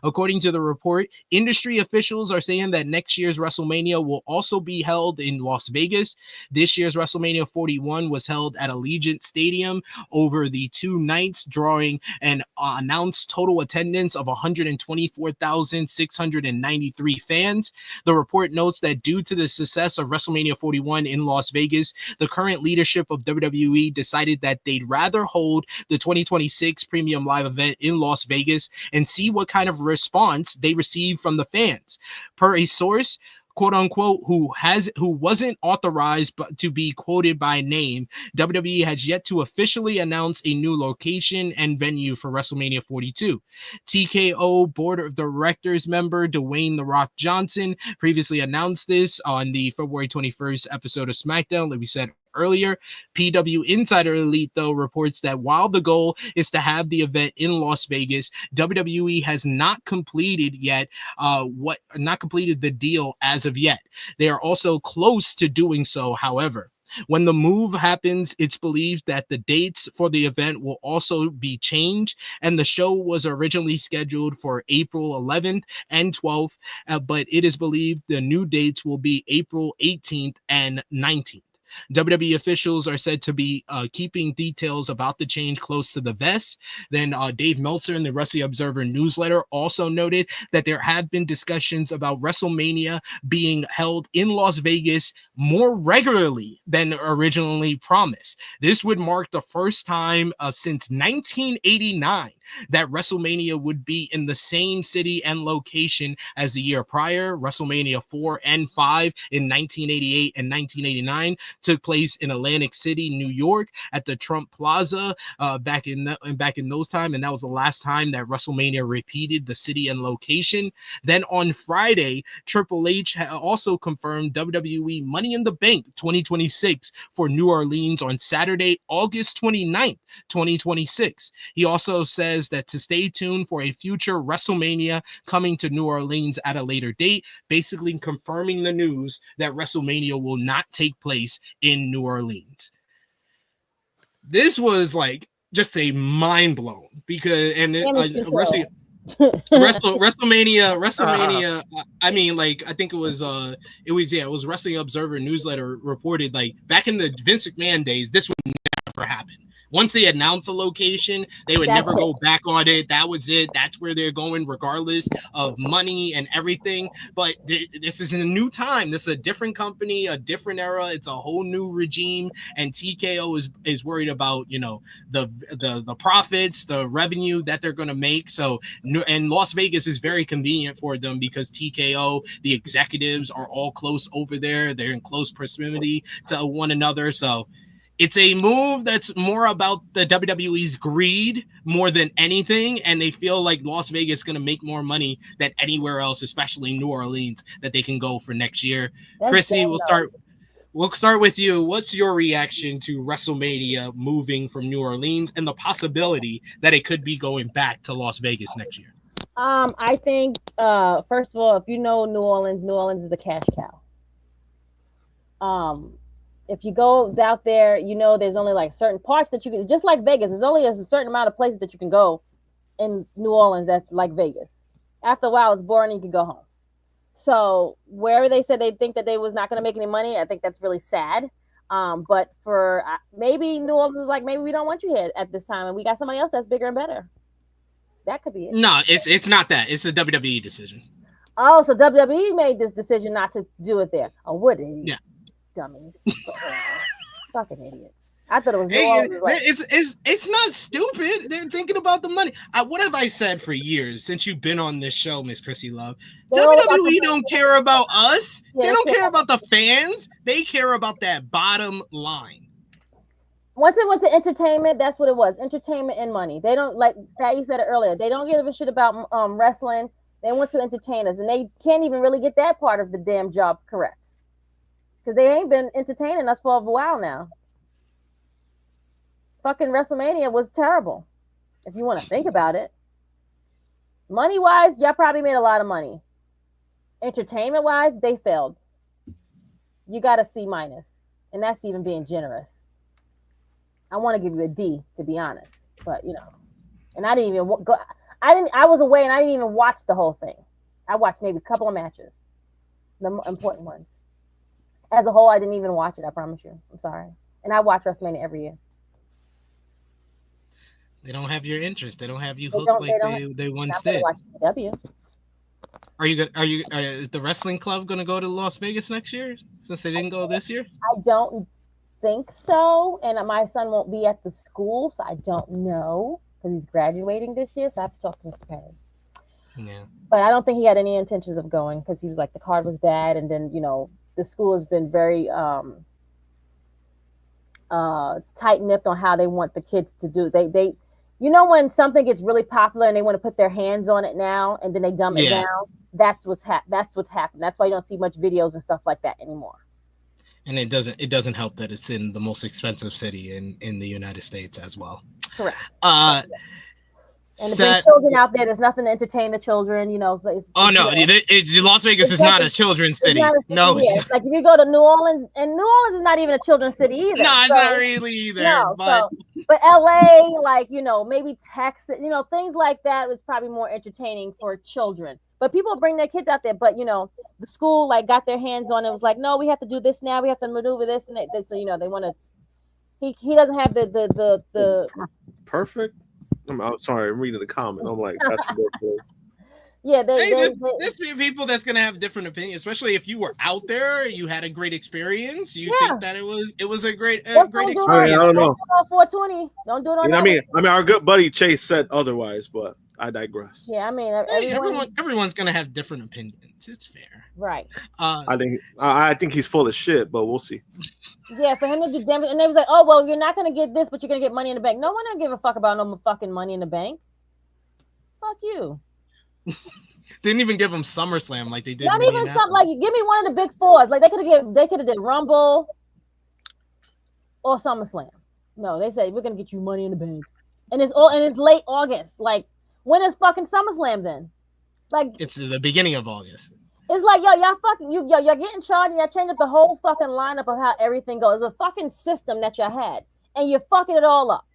According to the report, industry officials are saying that next year's WrestleMania will also be held in Las Vegas. This year's WrestleMania 41 was held at Allegiant Stadium over the 2 nights, drawing an announced total attendance of 124,693 fans. The report notes that due to the success of WrestleMania 41 in Las Vegas, the current leadership of WWE decided that they'd rather hold the 2026 Premium Live event in Las Vegas and see what kind of response they received from the fans. Per a source, quote unquote, who wasn't authorized to be quoted by name, WWE has yet to officially announce a new location and venue for WrestleMania 42. TKO Board of Directors member Dwayne "The Rock" Johnson previously announced this on the February 21st episode of SmackDown, like we said earlier. PW Insider Elite, though, reports that while the goal is to have the event in Las Vegas, WWE has not completed the deal as of yet. They are also close to doing so, however. When the move happens, it's believed that the dates for the event will also be changed, and the show was originally scheduled for April 11th and 12th, but it is believed the new dates will be April 18th and 19th. WWE officials are said to be keeping details about the change close to the vest. Then Dave Meltzer in the Wrestling Observer newsletter also noted that there have been discussions about WrestleMania being held in Las Vegas more regularly than originally promised. This would mark the first time since 1989 that WrestleMania would be in the same city and location as the year prior. WrestleMania 4 and 5 in 1988 and 1989 took place in Atlantic City, New York, at the Trump Plaza back in those times, and that was the last time that WrestleMania repeated the city and location. Then on Friday, Triple H also confirmed WWE Money in the Bank 2026 for New Orleans on Saturday, August 29th, 2026. He also says that to stay tuned for a future WrestleMania coming to New Orleans at a later date, basically confirming the news that WrestleMania will not take place in New Orleans. This was like just a mind blown because WrestleMania. I mean, like I think it was Wrestling Observer newsletter reported like back in the Vince McMahon days, this would never happen. Once they announce a location, they would never go back on it. That was it. That's where they're going, regardless of money and everything. But this is a new time. This is a different company, a different era. It's a whole new regime. And TKO is worried about, you know, the profits, the revenue that they're going to make. So, and Las Vegas is very convenient for them because TKO, the executives are all close over there. They're in close proximity to one another. So it's a move that's more about the WWE's greed more than anything, and they feel like Las Vegas is going to make more money than anywhere else, especially New Orleans, that they can go for next year. Krssi, we'll start with you. What's your reaction to WrestleMania moving from New Orleans and the possibility that it could be going back to Las Vegas next year? I think first of all, if you know New Orleans is a cash cow. If you go out there, you know there's only like certain parts that you can, just like Vegas, there's only a certain amount of places that you can go in New Orleans that's like Vegas. After a while, it's boring and you can go home. So wherever they said they think that they was not going to make any money, I think that's really sad. But for maybe New Orleans was like, maybe we don't want you here at this time and we got somebody else that's bigger and better. That could be it. No, it's not that. It's a WWE decision. Oh, so WWE made this decision not to do it there. Oh, would it? Yeah. Dummies. Fucking idiots. I thought it was it's not stupid. They're thinking about the money. What have I said for years since you've been on this show, Miss Krssi Luv? WWE don't care about us. They don't care about the fans. They care about that bottom line. Once it went to entertainment, that's what it was. Entertainment and money. They don't, like Statty said it earlier, they don't give a shit about wrestling. They want to entertain us, and they can't even really get that part of the damn job correct. Because they ain't been entertaining us for a while now. Fucking WrestleMania was terrible. If you want to think about it. Money-wise, y'all probably made a lot of money. Entertainment-wise, they failed. You got a C-. And that's even being generous. I want to give you a D, to be honest. But, you know. And I didn't even go. I was away and I didn't even watch the whole thing. I watched maybe a couple of matches. The important ones. As a whole, I didn't even watch it, I promise you. I'm sorry. And I watch WrestleMania every year. They don't have your interest. They don't have you hooked they once did. Is the wrestling club going to go to Las Vegas next year since they didn't go this year? I don't think so. And my son won't be at the school, so I don't know because he's graduating this year. So I have to talk to Mr. Perez. Yeah. But I don't think he had any intentions of going because he was like, the card was bad. And then, you know, the school has been very tight-nipped on how they want the kids to do. They you know when something gets really popular and they want to put their hands on it now and then they dumb it down? That's what's happened. That's why you don't see much videos and stuff like that anymore. And it doesn't help that it's in the most expensive city in the United States as well. Correct. And to bring children out there, there's nothing to entertain the children, you know. So Las Vegas is not a children's city. No, yeah. Like if you go to New Orleans, and New Orleans is not even a children's city either. No, it's not really either. No, but LA, like, you know, maybe Texas, you know, things like that was probably more entertaining for children. But people bring their kids out there. But you know, the school like got their hands on it. Was like, no, we have to do this now. We have to maneuver this and that. So you know, they want to. He doesn't have the perfect. I'm sorry, I'm reading the comment. I'm like, that's ridiculous. Yeah, there's people that's gonna have different opinions, especially if you were out there, you had a great experience. You think that it was a great experience. I don't know. 420. Don't do it on. I mean, our good buddy Chase said otherwise, but I digress. Yeah, I mean, everyone's gonna have different opinions. It's fair, right? I think he's full of shit, but we'll see. Yeah, for him to do damage, and they was like, "Oh well, you're not gonna get this, but you're gonna get money in the bank." No one don't give a fuck about no fucking money in the bank. Fuck you. Didn't even give him SummerSlam like they did. Not even something like give me one of the big fours. Like they could have did Rumble or SummerSlam. No, they said we're gonna get you money in the bank, and it's late August. Like when is fucking SummerSlam then? Like it's the beginning of August. It's like, y'all getting charged and y'all change up the whole fucking lineup of how everything goes. It's a fucking system that y'all had, and you're fucking it all up.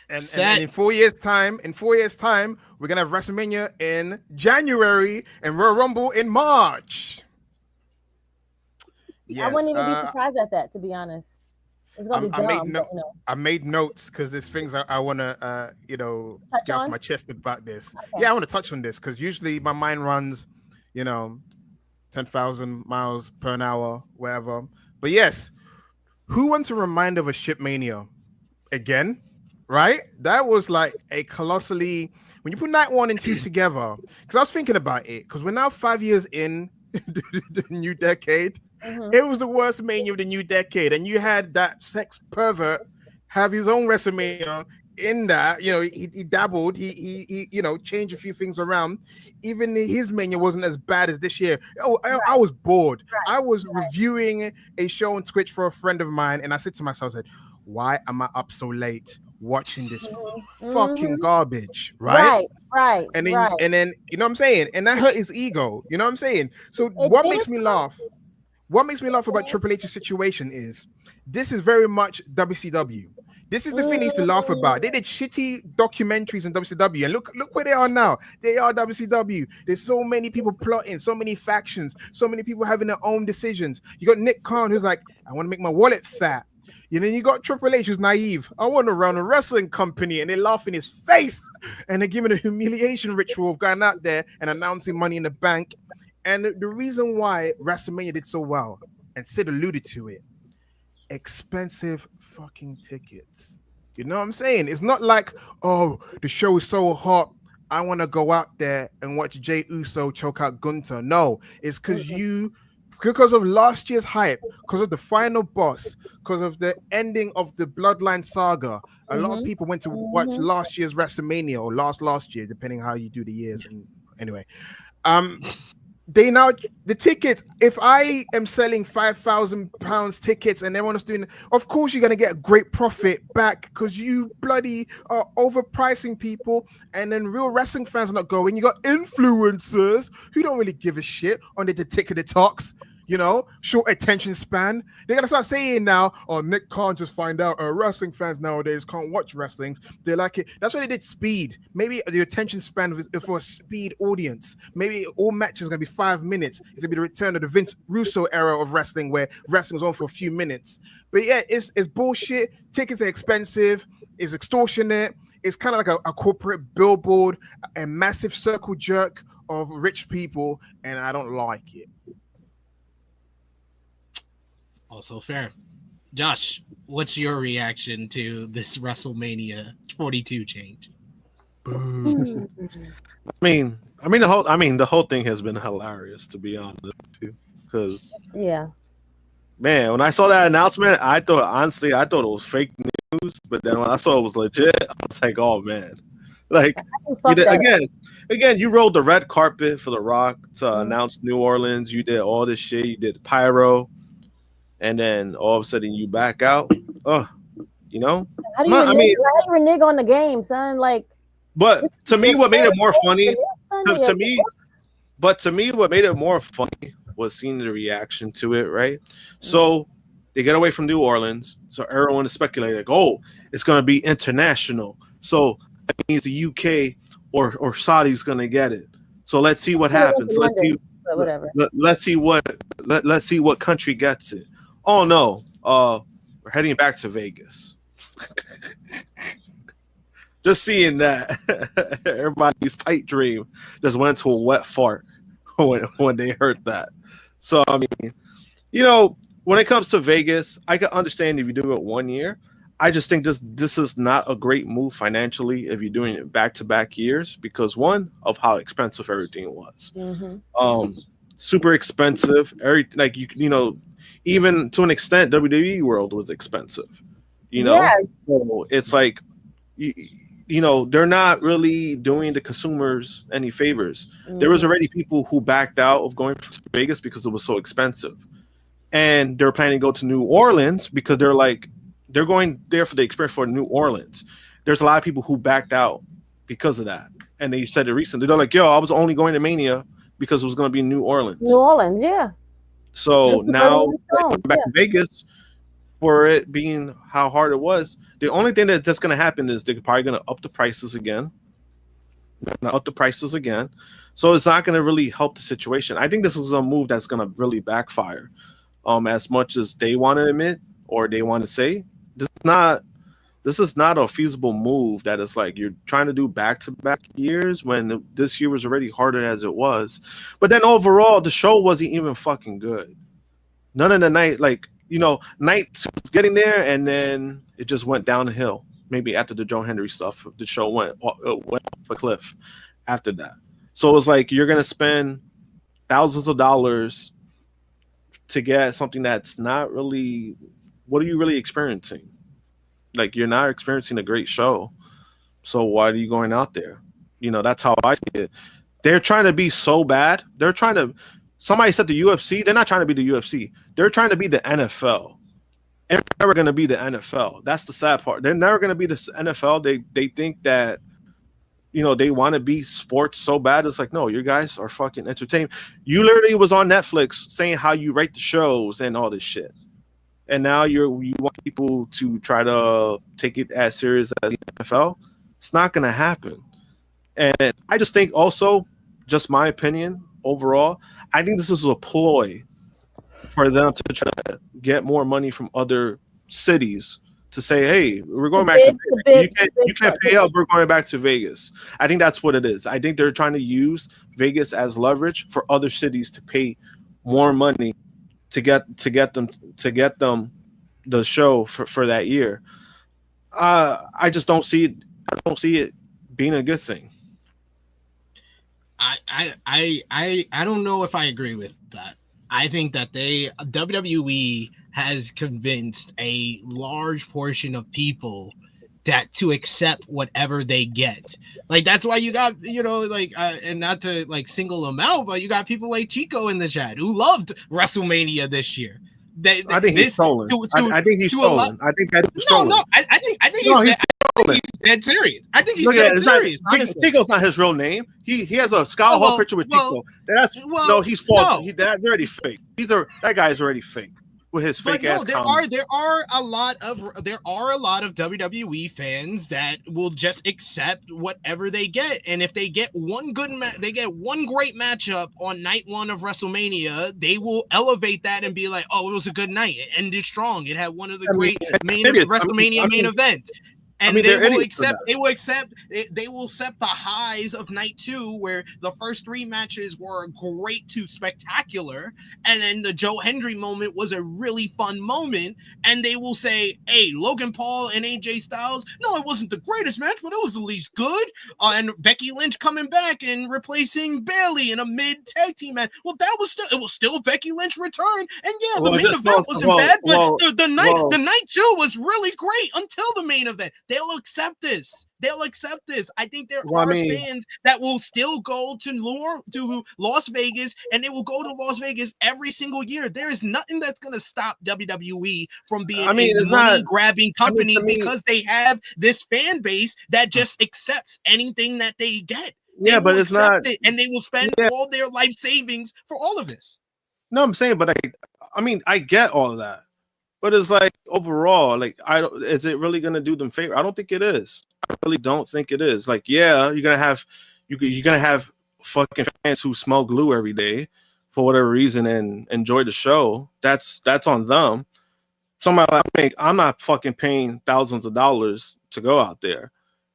And in 4 years' time, we're gonna have WrestleMania in January and Royal Rumble in March. Yes, I wouldn't even be surprised at that, to be honest. It's gonna be dumb. I made notes because there's things I want to, get off my chest about this. Okay. Yeah, I want to touch on this because usually my mind runs, 10,000 miles per hour, wherever. But yes, who wants a reminder of a Shipmania again? Right? That was like a colossally when you put night 1 and 2 together. Because I was thinking about it because we're now 5 years in the new decade. Mm-hmm. It was the worst Mania of the new decade, and you had that sex pervert have his own WrestleMania in that. He dabbled, he changed a few things around. Even his Mania wasn't as bad as this year. I was bored. Right. I was reviewing a show on Twitch for a friend of mine, and I said to myself, why am I up so late watching this fucking garbage? Right. And then you know what I'm saying? And that hurt his ego. You know what I'm saying? So what makes me laugh? What makes me laugh about Triple H's situation is this is very much WCW. This is the thing he used to laugh about. They did shitty documentaries on WCW, and look where they are now. They are WCW. There's so many people plotting, so many factions, so many people having their own decisions. You got Nick Khan, who's like, I want to make my wallet fat. And then you got Triple H, who's naive. I want to run a wrestling company, and they laugh in his face, and they're giving a humiliation ritual of going out there and announcing Money in the Bank. And the reason why WrestleMania did so well, and Sid alluded to it, expensive fucking tickets. You know what I'm saying? It's not like, oh, the show is so hot, I want to go out there and watch Jey Uso choke out Gunther. No, it's because of last year's hype, because of the final boss, because of the ending of the Bloodline saga. A lot of people went to watch last year's WrestleMania or last year, depending how you do the years. And anyway, the tickets, if I am selling £5,000 tickets and everyone's doing, of course you're going to get a great profit back because you bloody are overpricing people, and then real wrestling fans are not going. You got influencers who don't really give a shit on the ticket talks, short attention span. They're going to start saying now, oh, Nick can't just find out wrestling fans nowadays can't watch wrestling. They like it. That's why they did Speed. Maybe the attention span for a Speed audience. Maybe all matches are going to be 5 minutes. It's going to be the return of the Vince Russo era of wrestling where wrestling was on for a few minutes. But yeah, it's bullshit. Tickets are expensive. It's extortionate. It's kind of like a corporate billboard, a massive circle jerk of rich people, and I don't like it. Also fair. Josh, what's your reaction to this WrestleMania 42 change? Boo. The whole thing has been hilarious, to be honest with you. Because man, when I saw that announcement, I thought it was fake news. But then when I saw it was legit, I was like, oh man. Like again, you rolled the red carpet for The Rock to announce New Orleans. You did all this shit. You did pyro. And then all of a sudden you back out. Oh, You know, How do you renege on the game, son? Like, but to me, what made it more funny, to me, what made it more funny was seeing the reaction to it, right? So they get away from New Orleans, so everyone is speculating, like, oh, it's going to be international. So that means the UK or Saudi's going to get it. So let's see what happens. Let's see what country gets it. Oh no, we're heading back to Vegas. Just seeing that, everybody's pipe dream just went to a wet fart when they heard that. So I mean, you know, when it comes to Vegas, I can understand if you do it 1 year. I just think this is not a great move financially if you're doing it back-to-back years, because one, of how expensive everything was. Super expensive. Everything, like you know, even to an extent, WWE World was expensive. You know, so it's like you know, they're not really doing the consumers any favors. There was already people who backed out of going to Vegas because it was so expensive, and they're planning to go to New Orleans because they're like, they're going there for the experience for New Orleans. There's a lot of people who backed out because of that, and they said it recently. They're like, yo, I was only going to Mania because it was going to be New Orleans. New Orleans, yeah. So now going back to Vegas, for it being how hard it was, the only thing that's going to happen is they're probably going to up the prices again. So it's not going to really help the situation. I think this was a move that's going to really backfire. As much as they want to admit or they want to say, this is not a feasible move. That is like you're trying to do back-to-back years when this year was already harder as it was. But then overall, the show wasn't even fucking good. None of the night, like, you know, night was getting there, and then it just went down the hill. Maybe after the Joe Hendry stuff, the show went off a cliff after that. So it was like you're gonna spend thousands of dollars to get something that's not really. What are you really experiencing? Like, you're not experiencing a great show. So why are you going out there? You know, that's how I see it. They're trying to be so bad. They're trying to. Somebody said the UFC. They're not trying to be the UFC. They're trying to be the NFL. They're never going to be the NFL. That's the sad part. They're never going to be the NFL. They think that, you know, they want to be sports so bad. It's like, no, you guys are fucking entertainment. You literally was on Netflix saying how you rate the shows and all this shit. And now you want people to try to take it as serious as the NFL. It's not going to happen. And I just think also, just my opinion overall, I think this is a ploy for them to try to get more money from other cities to say, hey, we're going back to Vegas. You can't pay up. We're going back to Vegas. I think that's what it is. I think they're trying to use Vegas as leverage for other cities to pay more money to get them the show for that year. I just don't see it. I don't see it being a good thing. I don't know if I agree with that. I think that WWE has convinced a large portion of people that to accept whatever they get. Like, that's why you got, you know, like, and not to like single them out, but you got people like Chico in the chat who loved WrestleMania this year. I think he's trolling. I think he's trolling. I think that is trolling. No, I think he's dead serious. I think he's dead serious. Chico's not his real name. He has a Scout Hall picture with Chico. He's false. That's already fake. That guy is already fake with his fake ass. There are a lot of WWE fans that will just accept whatever they get, and if they get one good they get one great matchup on night one of WrestleMania, they will elevate that and be like, oh, it was a good night. It ended strong. It had one of the great WrestleMania main events. And they will accept the highs of night two, where the first three matches were great to spectacular, and then the Joe Hendry moment was a really fun moment, and they will say, hey, Logan Paul and AJ Styles, no, it wasn't the greatest match, but it was at least good. And Becky Lynch coming back and replacing Bayley in a mid tag team match. Well, it was still Becky Lynch return, and the main event wasn't bad, but the night two was really great until the main event. they'll accept this. They'll accept this. I think there Well, are fans that will still go to Las Vegas, and they will go to Las Vegas every single year. There is nothing that's going to stop WWE from being a money-grabbing company because they have this fan base that just accepts anything that they get. Yeah, but it's not, and they will spend all their life savings for all of this. No, I'm saying, but I mean, I get all of that, but it's like overall, like, is it really gonna do them favor? I don't think it is. I really don't think it is. Like, yeah, you're gonna have fucking fans who smell glue every day for whatever reason and enjoy the show. That's on them. Somebody like me, I'm not fucking paying thousands of dollars to go out there.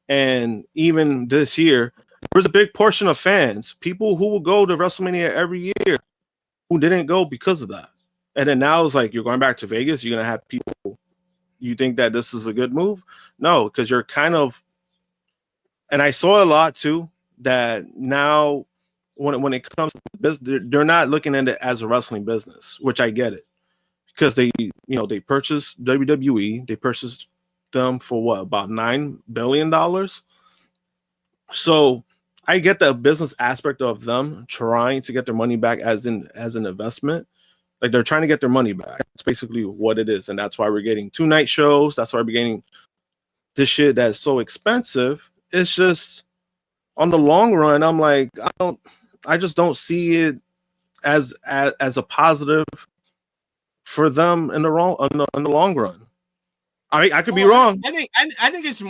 And even this year, there's a big portion of fans, people who will go to WrestleMania every year, who didn't go because of that. And then now it's like, you're going back to Vegas, you're going to have people, you think that this is a good move? No, because you're kind of, and I saw a lot too, that now when it comes to business, they're not looking at it as a wrestling business, which I get it. Because they purchased WWE, they purchased them for what, about $9 billion? So I get the business aspect of them trying to get their money back as an investment. Like, they're trying to get their money back. That's basically what it is. And that's why we're getting 2-night shows. That's why we're getting this shit that's so expensive. It's just, on the long run, I'm like, I just don't see it as a positive for them in the long run. I could be wrong. I think it's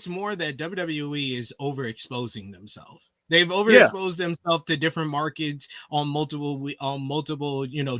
more that WWE is overexposing themselves. They've overexposed themselves to different markets on multiple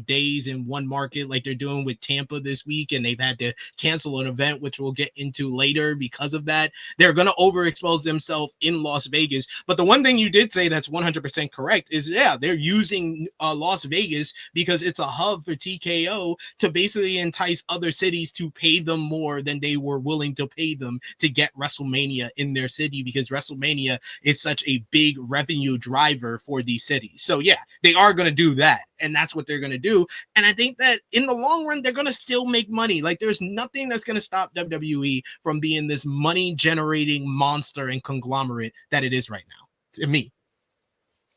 days in one market, like they're doing with Tampa this week, and they've had to cancel an event, which we'll get into later because of that. They're going to overexpose themselves in Las Vegas. But the one thing you did say that's 100% correct is, they're using Las Vegas because it's a hub for TKO to basically entice other cities to pay them more than they were willing to pay them to get WrestleMania in their city, because WrestleMania is such a big revenue driver for these cities. So they are going to do that, and that's what they're going to do. And I think that in the long run, they're going to still make money. Like, there's nothing that's going to stop WWE from being this money generating monster and conglomerate that it is right now, to me.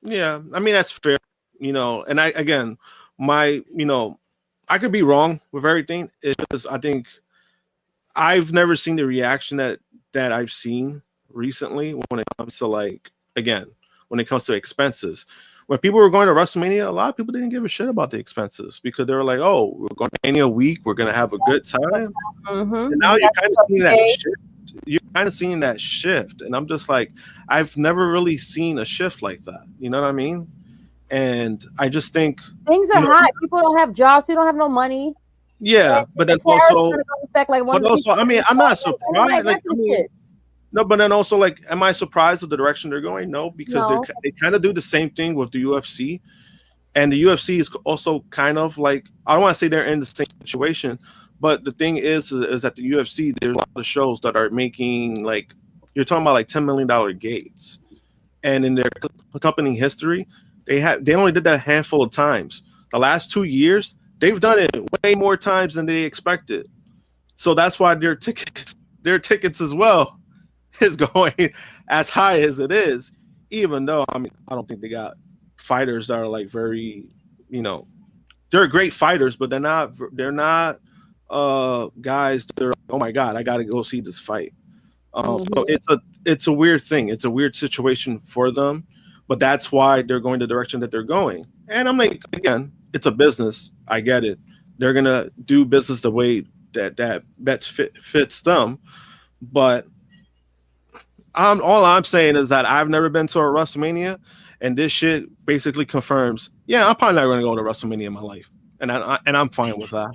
Yeah, I mean, that's fair, and I could be wrong with everything. It's just, I think I've never seen the reaction that I've seen recently when it comes to, like, again, when it comes to expenses. When people were going to WrestleMania, a lot of people didn't give a shit about the expenses because they were like, oh, we're going to Mania week, we're going to have a good time. Mm-hmm. And now you're kind of seeing that shift. You're kind of seeing that shift. And I'm just like, I've never really seen a shift like that. You know what I mean? And I just think things are hot. People don't have jobs. People don't have no money. Yeah, but then also, I mean, I'm not surprised. No, but then also, like, am I surprised at the direction they're going? No, because they kind of do the same thing with the UFC. And the UFC is also kind of like, I don't want to say they're in the same situation, but the thing is that the UFC, there's a lot of shows that are making, like, you're talking about like $10 million gates. And in their company history, they only did that a handful of times. The last 2 years, they've done it way more times than they expected. So that's why their tickets as well is going as high as it is, even though, I mean, I don't think they got fighters that are like very, they're great fighters, but they're not guys that are like, oh my God, I got to go see this fight. So it's a weird thing. It's a weird situation for them, but that's why they're going the direction that they're going. And I'm like, again, it's a business. I get it. They're going to do business the way that fits them. But all I'm saying is that I've never been to a WrestleMania, and this shit basically confirms, I'm probably not going to go to WrestleMania in my life, and I'm fine with that.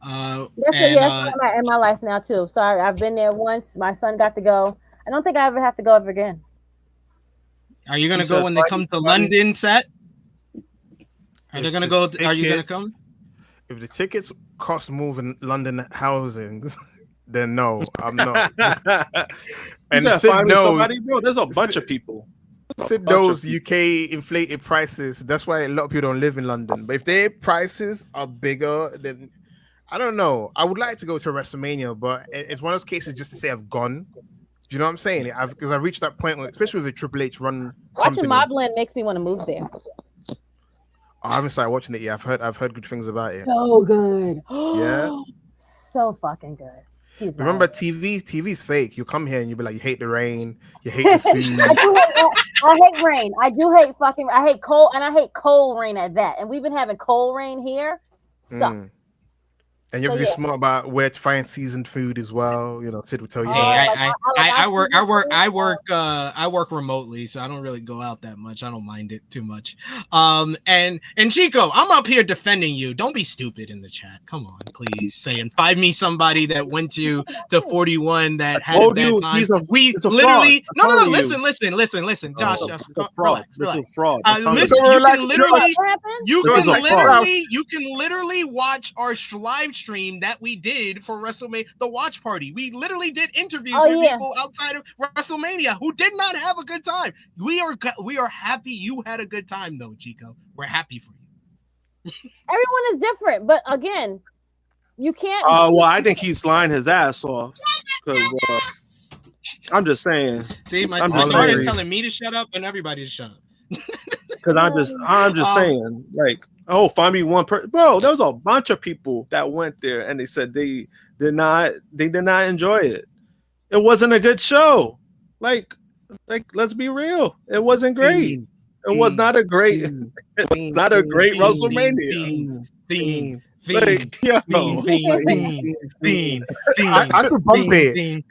In my life now too. So I've been there once. My son got to go. I don't think I ever have to go ever again. Are you going to go when they come to London, Set? Are they going to go? Are you going to come? If the tickets cost more than London housing, then no, I'm not. And Sid knows, somebody, bro, there's a bunch of people. Sid knows UK inflated prices. That's why a lot of people don't live in London. But if their prices are bigger, then I don't know. I would like to go to WrestleMania, but it's one of those cases just to say I've gone. Do you know what I'm saying? Because I've reached that point, where, especially with the Triple H run. Watching company. Mobland makes me want to move there. I haven't started watching it yet. I've heard good things about it. So good. Yeah. So fucking good. Excuse me. Remember, TV's fake. You come here and you be like, you hate the rain, you hate the food. I hate rain. I do hate I hate cold, and I hate cold rain at that. And we've been having cold rain here. Sucks. And you have to be smart about where to find seasoned food as well. You know, Sid will tell you. I work remotely, so I don't really go out that much. I don't mind it too much. And Chico, I'm up here defending you. Don't be stupid in the chat. Come on, please. Saying find me somebody that went to 41 that had a bad time. We literally listen, Josh. It's a fraud. This is fraud. You can literally watch our live stream that we did for WrestleMania, the watch party. We literally did interviews with people outside of WrestleMania who did not have a good time. We are happy you had a good time though, Chico. We're happy for you. Everyone is different, but again, you can't. Well, I think he's lying his ass off. Because I'm just saying. See, my son is telling me to shut up and everybody to shut up. Because I'm just saying, like, oh, find me one person, bro. There was a bunch of people that went there and they said they did not enjoy it. It wasn't a good show. Like let's be real. It wasn't great. It was not a great. It was not a great WrestleMania. I could bump it.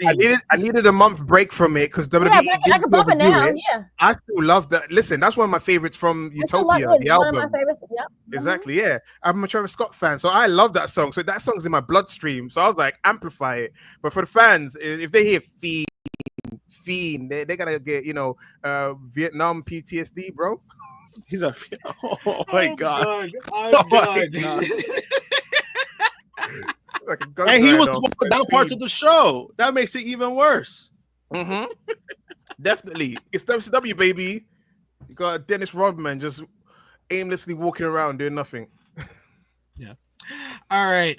I needed a month break from it because WWE. I can bump it now. Yeah, I still love that. Listen, that's one of my favorites from Utopia, the album. One of my favorites. Yep. Exactly. Yeah, I'm a Travis Scott fan, so I love that song. So that song's in my bloodstream. So I was like, amplify it. But for the fans, if they hear Fiend, they're gonna get Vietnam PTSD, bro. He's a oh my god. And he was walking down parts of the show. That makes it even worse. Definitely. It's WCW, baby. You got Dennis Rodman just aimlessly walking around doing nothing. Yeah. All right,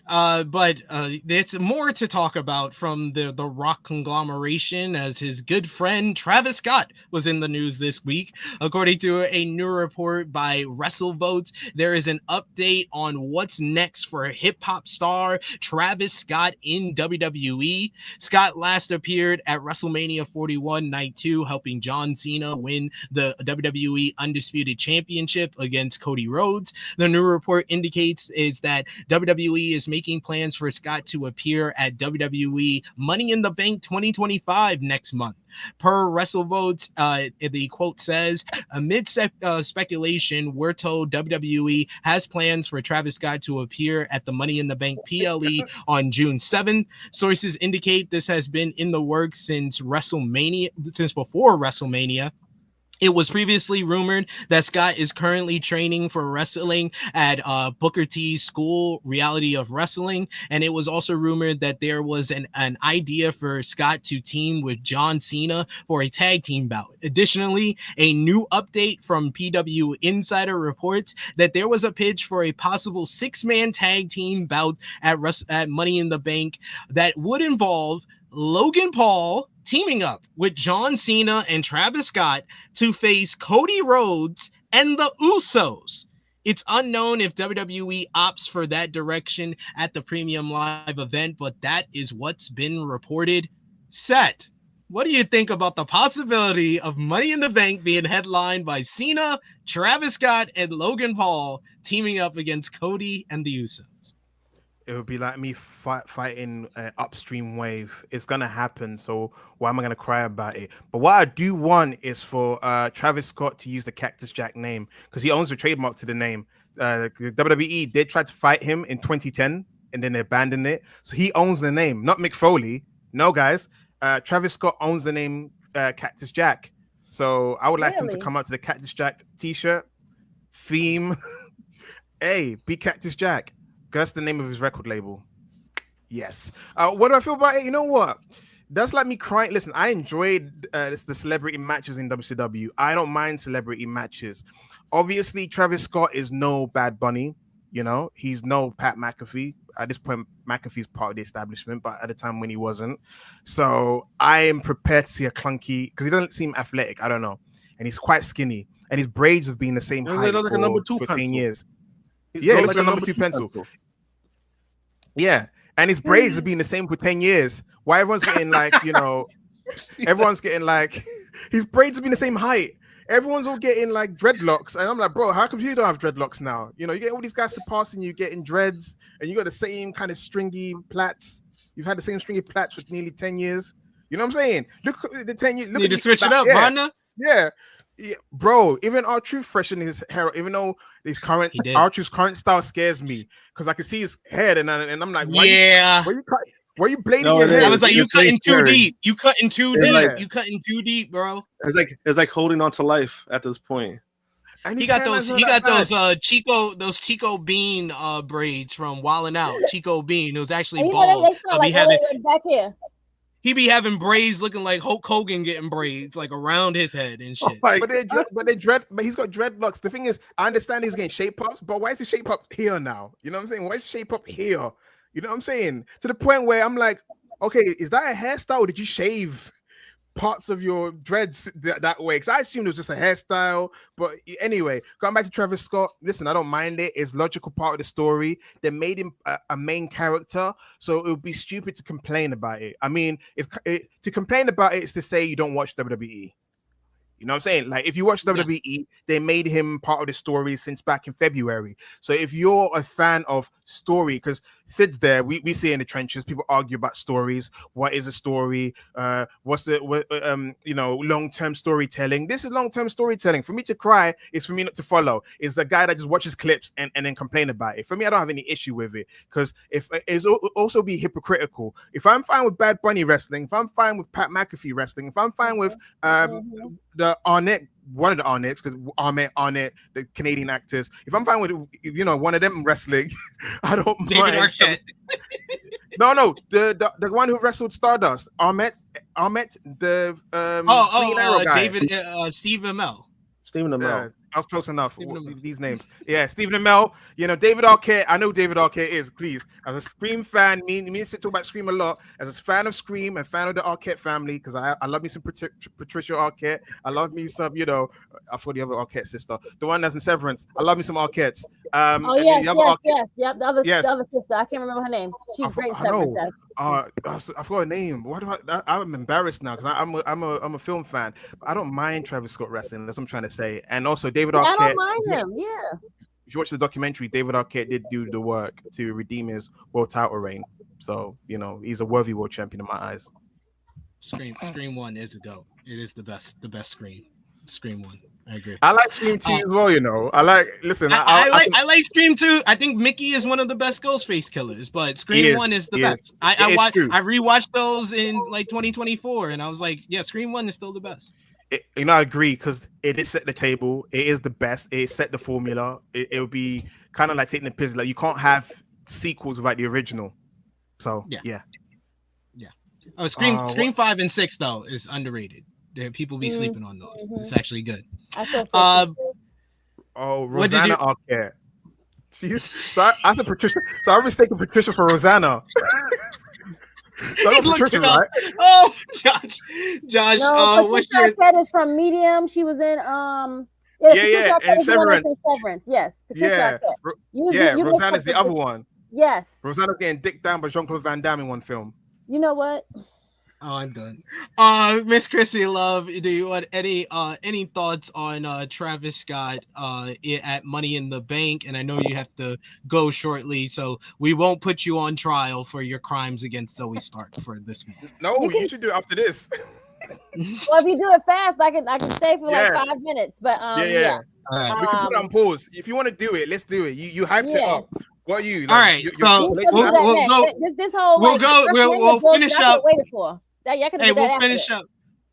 but there's more to talk about from the Rock conglomeration, as his good friend Travis Scott was in the news this week. According to a new report by WrestleVotes, there is an update on what's next for hip-hop star Travis Scott in WWE. Scott last appeared at WrestleMania 41 Night 2, helping John Cena win the WWE Undisputed Championship against Cody Rhodes. The new report indicates is that WWE is making plans for Scott to appear at WWE Money in the Bank 2025 next month. Per WrestleVotes, the quote says, amid speculation, we're told WWE has plans for Travis Scott to appear at the Money in the Bank PLE on June 7th. Sources indicate this has been in the works since before WrestleMania. It was previously rumored that Scott is currently training for wrestling at Booker T's school, Reality of Wrestling. And it was also rumored that there was an idea for Scott to team with John Cena for a tag team bout. Additionally, a new update from PW Insider reports that there was a pitch for a possible 6-man tag team bout at Money in the Bank that would involve Logan Paul teaming up with John Cena and Travis Scott to face Cody Rhodes and the Usos. It's unknown if WWE opts for that direction at the Premium Live event, but that is what's been reported. Seth, what do you think about the possibility of Money in the Bank being headlined by Cena, Travis Scott, and Logan Paul teaming up against Cody and the Usos? It would be like me fighting an upstream wave. It's going to happen. So why am I going to cry about it? But what I do want is for Travis Scott to use the Cactus Jack name because he owns the trademark to the name. WWE did try to fight him in 2010 and then they abandoned it. So he owns the name, not Mick Foley. No, guys. Travis Scott owns the name Cactus Jack. So I would like him to come out to the Cactus Jack t-shirt theme. Hey, be Cactus Jack. That's the name of his record label. Yes. What do I feel about it? You know what? That's like me crying. Listen, I enjoyed the celebrity matches in WCW. I don't mind celebrity matches. Obviously, Travis Scott is no Bad Bunny. You know, he's no Pat McAfee. At this point, McAfee's part of the establishment, but at the time when he wasn't. So I am prepared to see a clunky, because he doesn't seem athletic. I don't know. And he's quite skinny. And his braids have been the same height like a number 2 for 10 pencil. years. He's Yeah, built like a number 2 pencil. Yeah. And his braids have been the same for 10 years. Why everyone's getting like, you know, everyone's getting like, his braids have been the same height. Everyone's all getting like dreadlocks. And I'm like, bro, how come you don't have dreadlocks now? You know, you get all these guys surpassing you, getting dreads, and you got the same kind of stringy plaits. You've had the same stringy plaits for nearly 10 years. You know what I'm saying? Look at the 10 years. Need to switch it up, Vanda. Yeah. Yeah, bro, even R-Truth freshened his hair, even though R-Truth's current style scares me, because I can see his head, and I'm like, why are you blading your hair? I was like, you cutting too deep. You cutting too deep. Like, you cutting too deep, bro. It's like holding on to life at this point. And he got those Chico Bean braids from Wildin' Out. Chico Bean. It was actually bald. Back here. He be having braids looking like Hulk Hogan getting braids like around his head and shit. But he's got dreadlocks. The thing is, I understand he's getting shape ups, but why is the shape up here now? You know what I'm saying? Why is shape up here? You know what I'm saying? To the point where I'm like, okay, is that a hairstyle? Or did you shave parts of your dreads that way? Because I assumed it was just a hairstyle. But anyway, going back to Travis Scott, listen, I don't mind it. It's a logical part of the story. They made him a main character, so it would be stupid to complain about it. I mean, to complain about it is to say you don't watch WWE. You know what I'm saying? Like, if you watch WWE, they made him part of the story since back in February. So if you're a fan of story, because Sid's there, we see in the trenches, people argue about stories. What is a story? What's the long-term storytelling? This is long-term storytelling. For me to cry is for me not to follow. It's the guy that just watches clips and then complain about it. For me, I don't have any issue with it, because if it's also be hypocritical. If I'm fine with Bad Bunny wrestling, if I'm fine with Pat McAfee wrestling, if I'm fine with the Arnett, one of the Arnetts, because Arnett, the Canadian actors. If I'm fine with, one of them wrestling, I don't mind. David Arquette. No, the one who wrestled Stardust, Arnett, the Green Arrow guy. David, Steve Amell. Stephen Amell. I was close enough. These names. Yeah, Stephen Amell. David Arquette. I know David Arquette is. Please, as a Scream fan, me and Sid talk about Scream a lot. As a fan of Scream and fan of the Arquette family, because I love me some Patricia Arquette. I love me some, I thought the other Arquette sister, the one that's in Severance. I love me some Arquettes. Yep. The other sister. I can't remember her name. She's great. I forgot her name. I'm embarrassed now, because I'm a film fan. I don't mind Travis Scott wrestling. That's what I'm trying to say. And also David Arquette. I don't mind him. Yeah. If you watch the documentary, David Arquette did do the work to redeem his world title reign. So he's a worthy world champion in my eyes. Scream 1 is a go. It is the best Scream. Scream 1. I agree. I like Scream 2 as well, I like Scream 2. I think Mickey is one of the best Ghostface killers, but Scream 1 is the best. I rewatched those in like 2024, and I was like, yeah, Scream 1 is still the best. I agree, because it did set the table. It is the best. It set the formula. It would be kind of like taking the piss. Like, you can't have sequels without the original. So yeah. Oh, Scream 5 and 6 though is underrated. People be sleeping on those. It's actually good. Rosanna Arquette. So I said Patricia. So I mistaken Patricia for Rosanna. So I'm Patricia, right? Oh, Josh. No, Patricia Arquette is from Medium. She was in and Severance. Yes, Patricia Arquette. Rosanna's the other one. Yes. Rosanna's getting dicked down by Jean-Claude Van Damme in one film. You know what? Oh, I'm done. Miss Krssi Luv, do you want any thoughts on Travis Scott at Money in the Bank? And I know you have to go shortly, so we won't put you on trial for your crimes against Zoey Stark for this one. No, you should do it after this. Well, if you do it fast, I can stay for like 5 minutes. But yeah. All right. We can put it on pause. If you want to do it, let's do it. You hyped it up. What are you? All right. We'll go. We'll finish up. Hey, we'll finish up.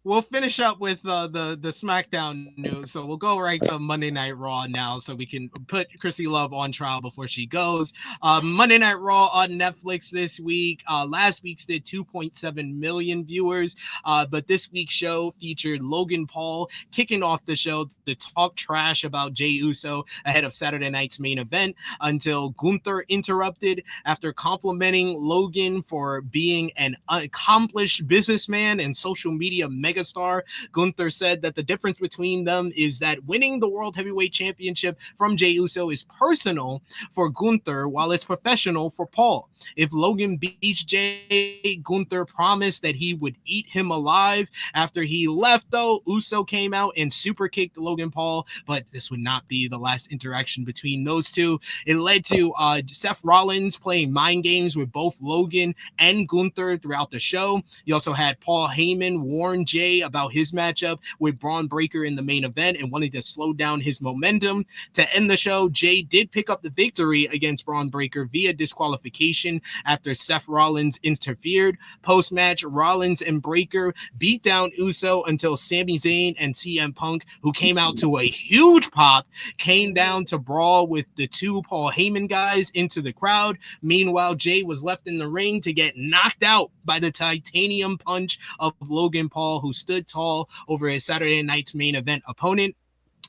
we'll finish up with the SmackDown news. So we'll go right to Monday Night Raw now, so we can put Krssi Luv on trial before she goes. Monday Night Raw on Netflix this week. Last week's did 2.7 million viewers, but this week's show featured Logan Paul kicking off the show to talk trash about Jey Uso ahead of Saturday night's main event until Gunther interrupted. After complimenting Logan for being an accomplished businessman and social media megastar, Gunther said that the difference between them is that winning the World Heavyweight Championship from Jey Uso is personal for Gunther, while it's professional for Paul. If Logan beats Jey, Gunther promised that he would eat him alive. After he left, though, Uso came out and super kicked Logan Paul, but this would not be the last interaction between those two. It led to Seth Rollins playing mind games with both Logan and Gunther throughout the show. You also had Paul Heyman warn Jey about his matchup with Braun Breaker in the main event and wanting to slow down his momentum. To end the show, Jey did pick up the victory against Braun Breaker via disqualification after Seth Rollins interfered. Post-match, Rollins and Breaker beat down Uso until Sami Zayn and CM Punk, who came out to a huge pop, came down to brawl with the two Paul Heyman guys into the crowd. Meanwhile, Jey was left in the ring to get knocked out by the titanium punch of Logan Paul, who stood tall over his Saturday night's main event opponent.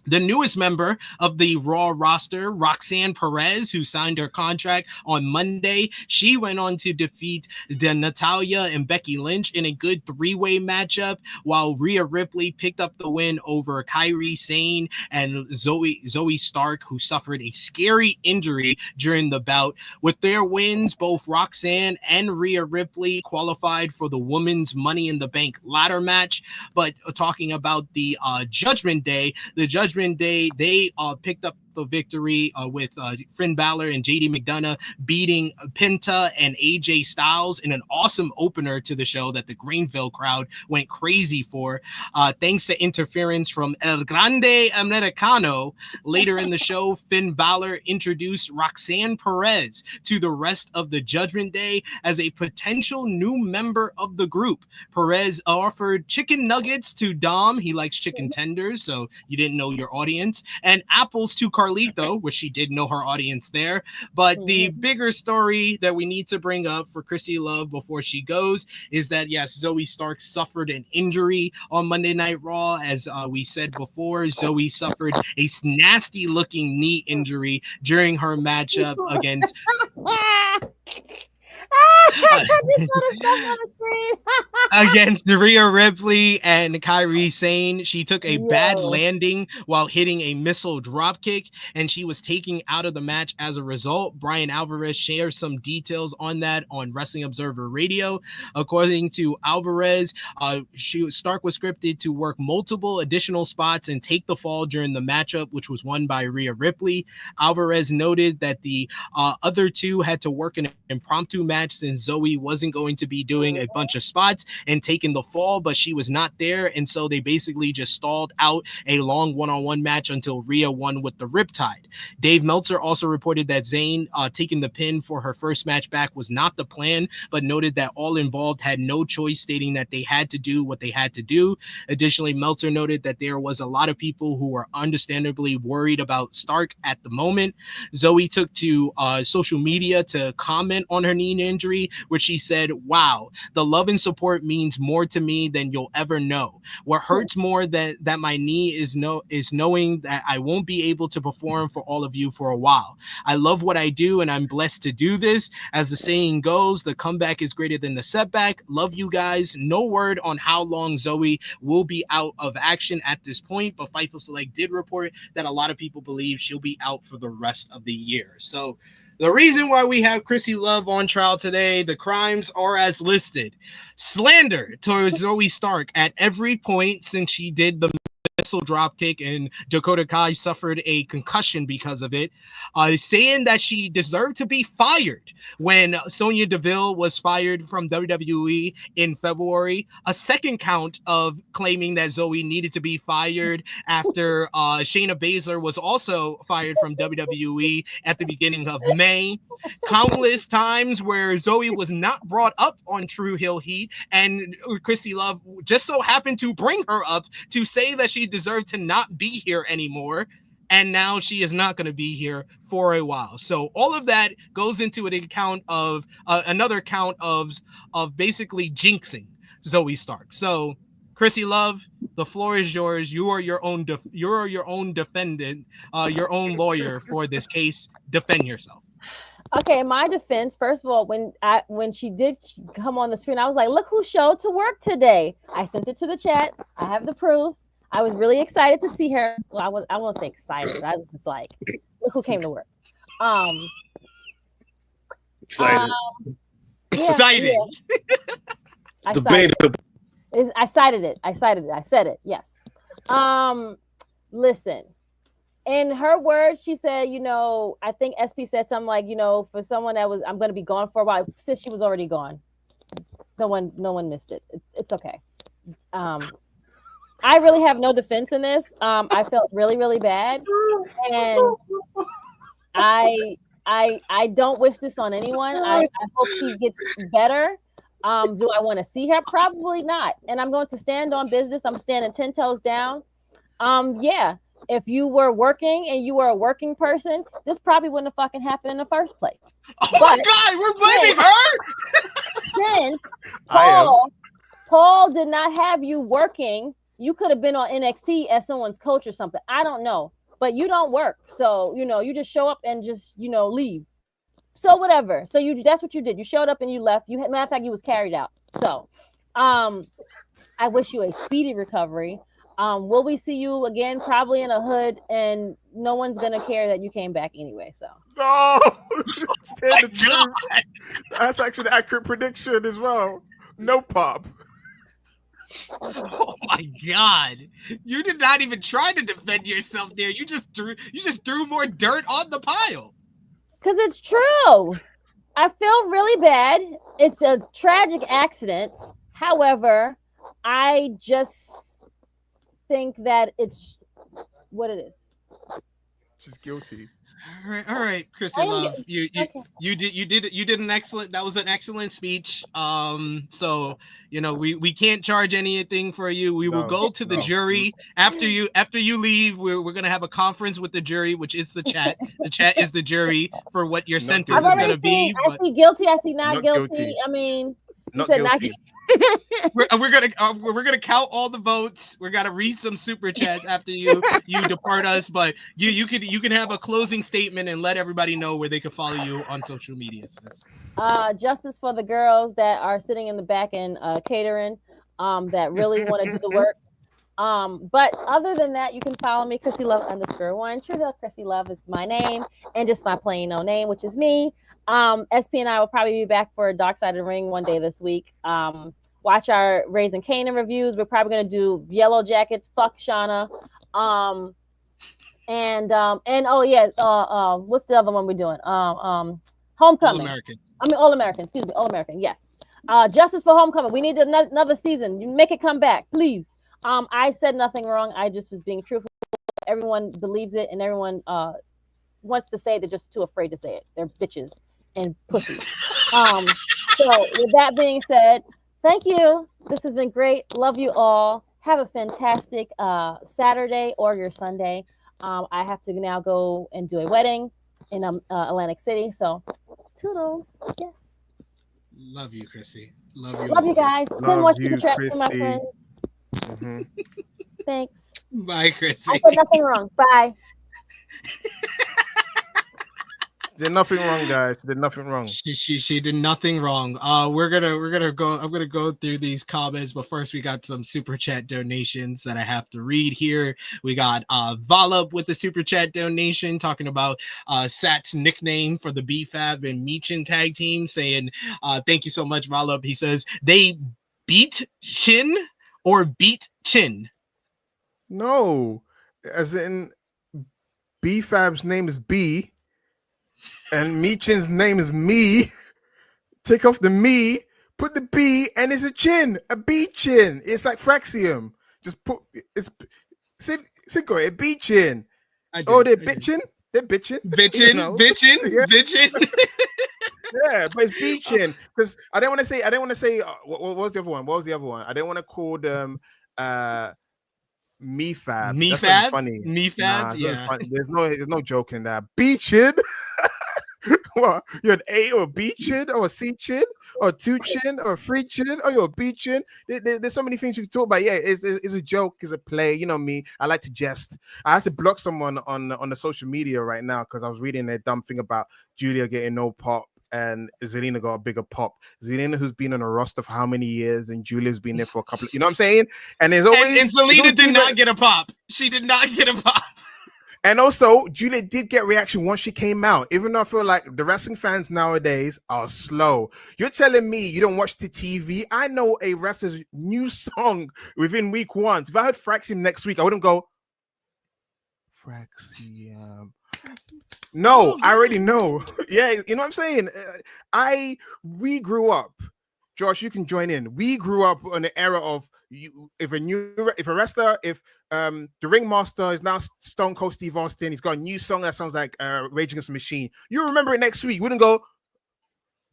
The newest member of the Raw roster, Roxanne Perez, who signed her contract on Monday, she went on to defeat Natalya and Becky Lynch in a good three-way matchup, while Rhea Ripley picked up the win over Kairi Sane and Zoey Stark, who suffered a scary injury during the bout. With their wins, both Roxanne and Rhea Ripley qualified for the Women's Money in the Bank ladder match. But talking about the Judgment Day, they picked up the victory with Finn Balor and JD McDonough beating Penta and AJ Styles in an awesome opener to the show that the Greenville crowd went crazy for. Thanks to interference from El Grande Americano. Later in the show, Finn Balor introduced Roxanne Perez to the rest of the Judgment Day as a potential new member of the group. Perez offered chicken nuggets to Dom. He likes chicken tenders, so you didn't know your audience. And apples to Carlito, which she did know her audience there. But the bigger story that we need to bring up for Krssi Luv before she goes is that, yes, Zoey Stark suffered an injury on Monday Night Raw. As we said before, Zoey suffered a nasty looking knee injury during her matchup against I just saw the stuff on the screen. against Rhea Ripley and Kairi Sane. She took a bad landing while hitting a missile dropkick, and she was taken out of the match as a result. Brian Alvarez shares some details on that on Wrestling Observer Radio. According to Alvarez, Stark was scripted to work multiple additional spots and take the fall during the matchup, which was won by Rhea Ripley. Alvarez noted that the other two had to work an impromptu match since Zoey wasn't going to be doing a bunch of spots and taking the fall, but she was not there, and so they basically just stalled out a long one-on-one match until Rhea won with the Riptide. Dave Meltzer also reported that Zayn taking the pin for her first match back was not the plan, but noted that all involved had no choice, stating that they had to do what they had to do. Additionally, Meltzer noted that there was a lot of people who were understandably worried about Stark at the moment. Zoey took to social media to comment on her knee injury, which she said, "Wow, the love and support means more to me than you'll ever know. What hurts more than that my knee is knowing that I won't be able to perform for all of you for a while. I love what I do and I'm blessed to do this. As the saying goes, the comeback is greater than the setback. Love you guys." No word on how long Zoey will be out of action at this point, but Fightful Select did report that a lot of people believe she'll be out for the rest of the year. So the reason why we have Krssi Luv on trial today, the crimes are as listed. Slander towards Zoey Stark at every point since she did the wrestle dropkick, and Dakota Kai suffered a concussion because of it, saying that she deserved to be fired when Sonya Deville was fired from WWE in February. A second count of claiming that Zoey needed to be fired after Shayna Baszler was also fired from WWE at the beginning of May. Countless times where Zoey was not brought up on Tru Heel Heat, and Krssi Luv just so happened to bring her up to say that she deserved to not be here anymore. And now she is not going to be here for a while. So all of that goes into an account of another count of basically jinxing Zoey Stark. So Krssi Luv, the floor is yours. You are your own defendant, your own lawyer for this case. Defend yourself. Okay, in my defense, first of all, when she did come on the screen, I was like, look who showed to work today. I sent it to the chat. I have the proof. I was really excited to see her. Well, I won't say excited. I was just like, look who came to work. Excited. Excited. Yeah. Debatable. I cited it. I said it. Yes. Listen. In her words, she said, I think SP said something like, for someone that I'm going to be gone for a while, since she was already gone. No one missed it. It's okay. I really have no defense in this. I felt really, really bad. And I don't wish this on anyone. I hope she gets better. Do I want to see her? Probably not. And I'm going to stand on business. I'm standing 10 toes down. Yeah. If you were working and you were a working person, this probably wouldn't have fucking happened in the first place. Oh my God, we're blaming her. Since Paul did not have you working, you could have been on NXT as someone's coach or something. I don't know, but you don't work, so you just show up and just leave. So whatever. So that's what you did. You showed up and you left. Matter of fact, you was carried out. So, I wish you a speedy recovery. Will we see you again? Probably in a hood, and no one's gonna care that you came back anyway. So no, stand the truth. That's actually the accurate prediction as well. No pop. Oh my God! You did not even try to defend yourself there. You just threw more dirt on the pile. Because it's true. I feel really bad. It's a tragic accident. However, I just think that it's what it is. She's guilty. All right, Krssi Luv. You did an excellent. That was an excellent speech. So we can't charge anything for you. We will go to the jury after you leave. We're gonna have a conference with the jury, which is the chat. The chat is the jury for what your sentence is gonna be. I see guilty. I see not guilty. I mean, not guilty. Not guilty. we're gonna count all the votes. We're gonna read some super chats after you depart us, but you can have a closing statement and let everybody know where they can follow you on social media. Justice for the girls that are sitting in the back and catering, that really want to do the work. But other than that, you can follow me, Krssi Luv _1. Tru Heel Krssi Luv is my name, and just my plain old name, which is me. SP and I will probably be back for Dark Side of the Ring one day this week. Watch our Raising Kanan reviews. We're probably gonna do Yellow Jackets. Fuck Shauna. And oh yeah, what's the other one we're doing? Homecoming. All American. All American. Excuse me, All American. Yes. Justice for Homecoming. We need another season. You make it come back, please. I said nothing wrong. I just was being truthful. Everyone believes it, and everyone wants to say it. They're just too afraid to say it. They're bitches and pussies. So with that being said, thank you. This has been great. Love you all. Have a fantastic Saturday or your Sunday. I have to now go and do a wedding in Atlantic City. So toodles. Yes. Love you, Krssi. Love you guys. Send more super chats to my friends. Mm-hmm. Thanks. Bye, Krssi. I said nothing wrong. Bye. Did nothing wrong, guys. Did nothing wrong. She did nothing wrong. We're gonna go. I'm gonna go through these comments, but first we got some super chat donations that I have to read here. We got Valub with the super chat donation talking about Sat's nickname for the BFAB and Meechin tag team, saying thank you so much, Valub. He says they beat Chin or beat Chin. No, as in B-Fab's name is B, and Meechin's name is Me. Take off the me, put the B, and it's a chin, a B chin. It's like Fraxium. Just put it's Cinco, a B chin. Oh, they're bitching. They're bitching. Bitching, bitching, yeah. bitching. Yeah, but it's B chin because I don't want to say. What was the other one? What was the other one? I didn't want to call them Me Fab. Me That's Fab. funny. Me Fab. Nah, Yeah. there's no joke in that. B chin. Well, you're an A or a B chin or a C chin or a 2 chin or a 3 chin or you're a B chin. There's so many things you can talk about. Yeah, it's a joke, it's a play. You know me. I like to jest. I have to block someone on the social media right now because I was reading a dumb thing about Julia getting no pop and Zelina got a bigger pop. Zelina, who's been on a roster for how many years, and Julia's been there for a couple. You know what I'm saying? And there's always and Zelina did not get a pop. She did not get a pop. And also, Julia did get reaction once she came out, even though I feel like the wrestling fans nowadays are slow. You're telling me you don't watch the TV? I know a wrestler's new song within week 1. If I heard Fraxium next week, I wouldn't go, Fraxium. No, I already know. Yeah, you know what I'm saying? We grew up. Josh, you can join in. We grew up in the era of if a wrestler, the ringmaster is now Stone Cold Steve Austin, he's got a new song that sounds like Rage Against the Machine. You remember it next week. You wouldn't go,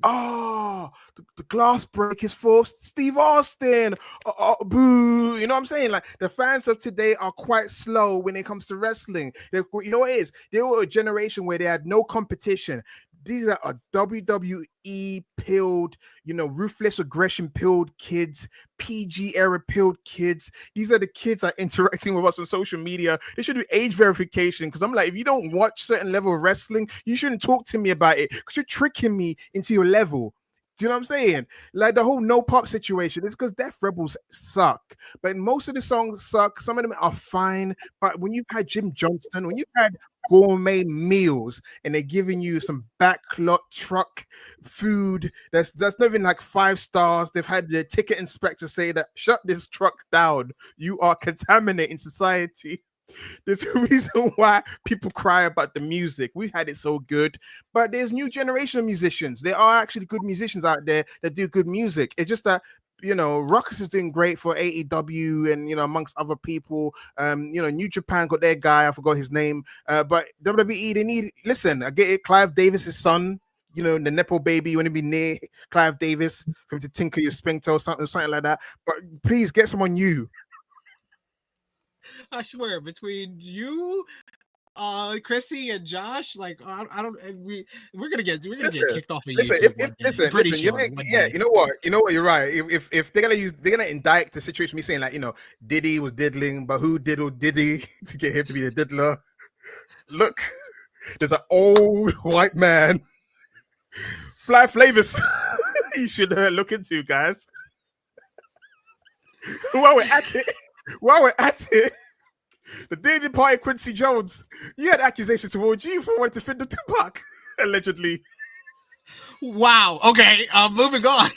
oh, the glass break is for Steve Austin. Boo. You know what I'm saying? Like the fans of today are quite slow when it comes to wrestling. You know what it is? They were a generation where they had no competition. These are WWE pilled, ruthless aggression pilled kids, PG era pilled kids. These are the kids that are interacting with us on social media. There should be age verification because I'm like, if you don't watch certain level of wrestling, you shouldn't talk to me about it because you're tricking me into your level. Do you know what I'm saying? Like the whole no pop situation is because Death Rebels suck, but most of the songs suck. Some of them are fine, but when you've had Jim Johnston, when you've had gourmet meals and they're giving you some backlot truck food that's not even like 5 stars, they've had the ticket inspector say that shut this truck down, you are contaminating society. There's a reason why people cry about the music. We had it so good, but there's new generation of musicians. There are actually good musicians out there that do good music. It's just that Ruckus is doing great for AEW and amongst other people. New Japan got their guy, I forgot his name. But WWE, they need listen. I get it. Clive Davis's son, the Nepo baby. You want to be near Clive Davis for him to tinker your sphincter or something like that. But please get someone new. I swear, between you, Krssi and Josh, like we're gonna get kicked off of YouTube. Listen, you know what, you're right. If they're gonna indict the situation, me saying like Diddy was diddling, but who diddled Diddy to get him to be the diddler? Look, there's an old white man, Fly Flavis. You should look into, guys. While we're at it, the Daily Party Quincy Jones, you had accusations towards you for wanting to fit the Tupac, allegedly. Wow. Okay. Moving on.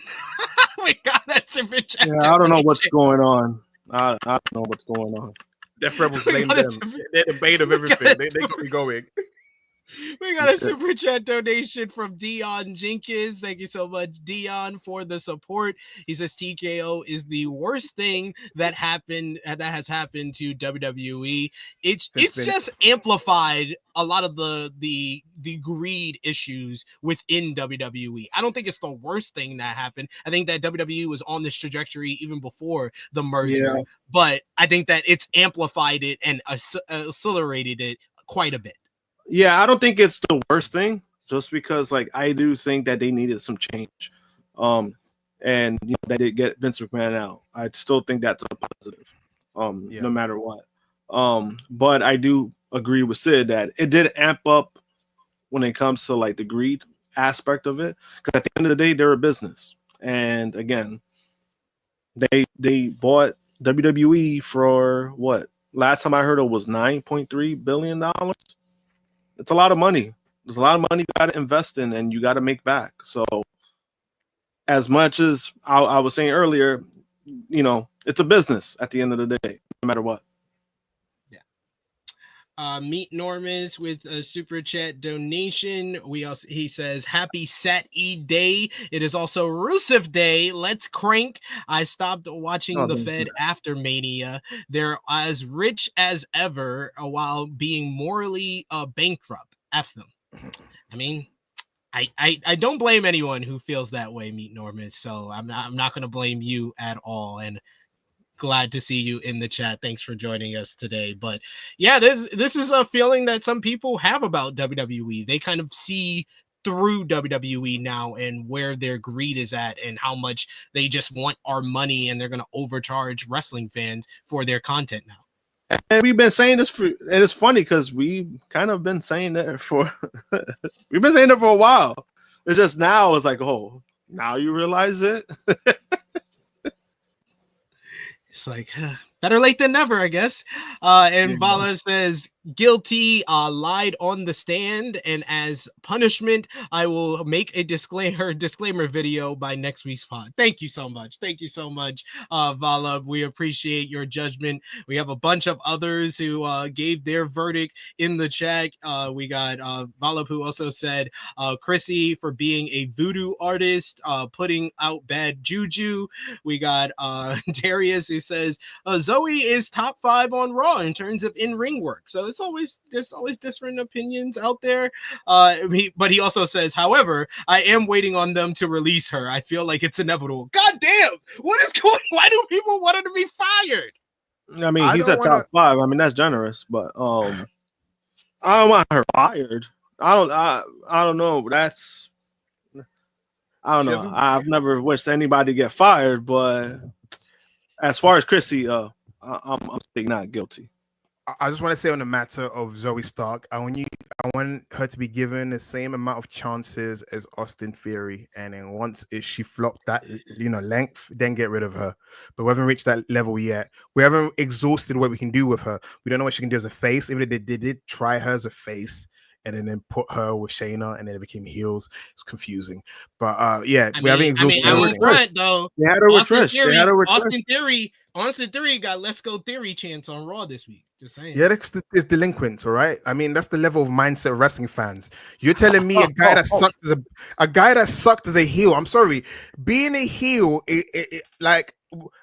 We got that super chat. Yeah, I don't know what's going on. I don't know what's going on. Death Rebels blame them. They're the bait of everything. They got me going. We got a super chat donation from Dion Jenkins. Thank you so much, Dion, for the support. He says TKO is the worst thing that has happened to WWE. It's just amplified a lot of the greed issues within WWE. I don't think it's the worst thing that happened. I think that WWE was on this trajectory even before the merger, but I think that it's amplified it and accelerated it quite a bit. Yeah, I don't think it's the worst thing, just because I do think that they needed some change. And they did get Vince McMahon out. I still think that's a positive, no matter what. But I do agree with Sid that it did amp up when it comes to the greed aspect of it. Because at the end of the day, they're a business. And again, they bought WWE for what? Last time I heard it was $9.3 billion. It's a lot of money. There's a lot of money you got to invest in and you got to make back. So as much as I was saying earlier, it's a business at the end of the day, no matter what. Meet Normus with a super chat donation. He says happy Sat-E Day. It is also Rusev Day. Let's crank. I stopped watching the Fed after Mania. They're as rich as ever while being morally bankrupt. F them. I mean, I don't blame anyone who feels that way, Meet Normus. So I'm not going to blame you at all. And glad to see you in the chat. Thanks for joining us today. But yeah, this is a feeling that some people have about WWE. They kind of see through WWE now and where their greed is at and how much they just want our money, and they're going to overcharge wrestling fans for their content now. And we've been saying this and it's funny because we kind of been saying that for we've been saying it for a while. It's just now it's like, oh, now you realize it. It's like better late than never, I guess. And Vala says guilty, lied on the stand, and as punishment, I will make a disclaimer video by next week's pod. Thank you so much. Thank you so much, Vala. We appreciate your judgment. We have a bunch of others who gave their verdict in the chat. We got Vala, who also said Krssi for being a voodoo artist, putting out bad juju. We got Darius, who says Zoey is top 5 on Raw in terms of in-ring work. So there's always different opinions out there. But he also says, however, I am waiting on them to release her. I feel like it's inevitable. God damn! What is going? Why do people want her to be fired? I mean, he's at top 5. I mean, that's generous, but I don't want her fired. I don't know. I don't know. I've never wished anybody to get fired, but as far as Krssi, I'm still not guilty. I just want to say on the matter of Zoey Stark, I want her to be given the same amount of chances as Austin Theory, and then once she flopped that length, then get rid of her. But we haven't reached that level yet. We haven't exhausted what we can do with her. We don't know what she can do as a face. Even if they did try her as a face, and then put her with Shayna, and then it became heels. It's confusing. But we haven't exhausted. I was right though. They had her with Trish. Austin Theory got Let's Go Theory chance on Raw this week. Just saying. Yeah, it's delinquents, all right. I mean, that's the level of mindset of wrestling fans. You're telling me a guy that sucked as a heel. I'm sorry, being a heel, like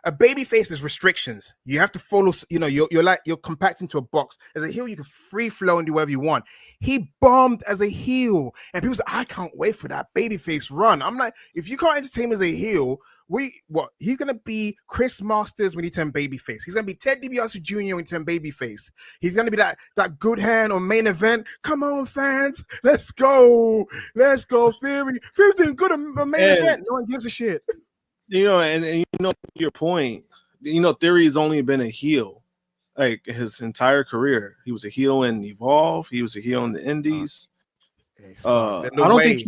a baby face is restrictions. You have to follow. You're compact into a box. As a heel, you can free flow and do whatever you want. He bombed as a heel, and people say, "I can't wait for that baby face run." I'm like, if you can't entertain him as a heel. He's gonna be Chris Masters when he turned babyface. He's gonna be Ted DiBiase Jr. when he turned babyface. He's gonna be that good hand on main event. Come on, fans, let's go, Theory. Theory's doing good on main event. No one gives a shit. And your point. Theory's only been a heel like his entire career. He was a heel in Evolve. He was a heel in the Indies. I don't think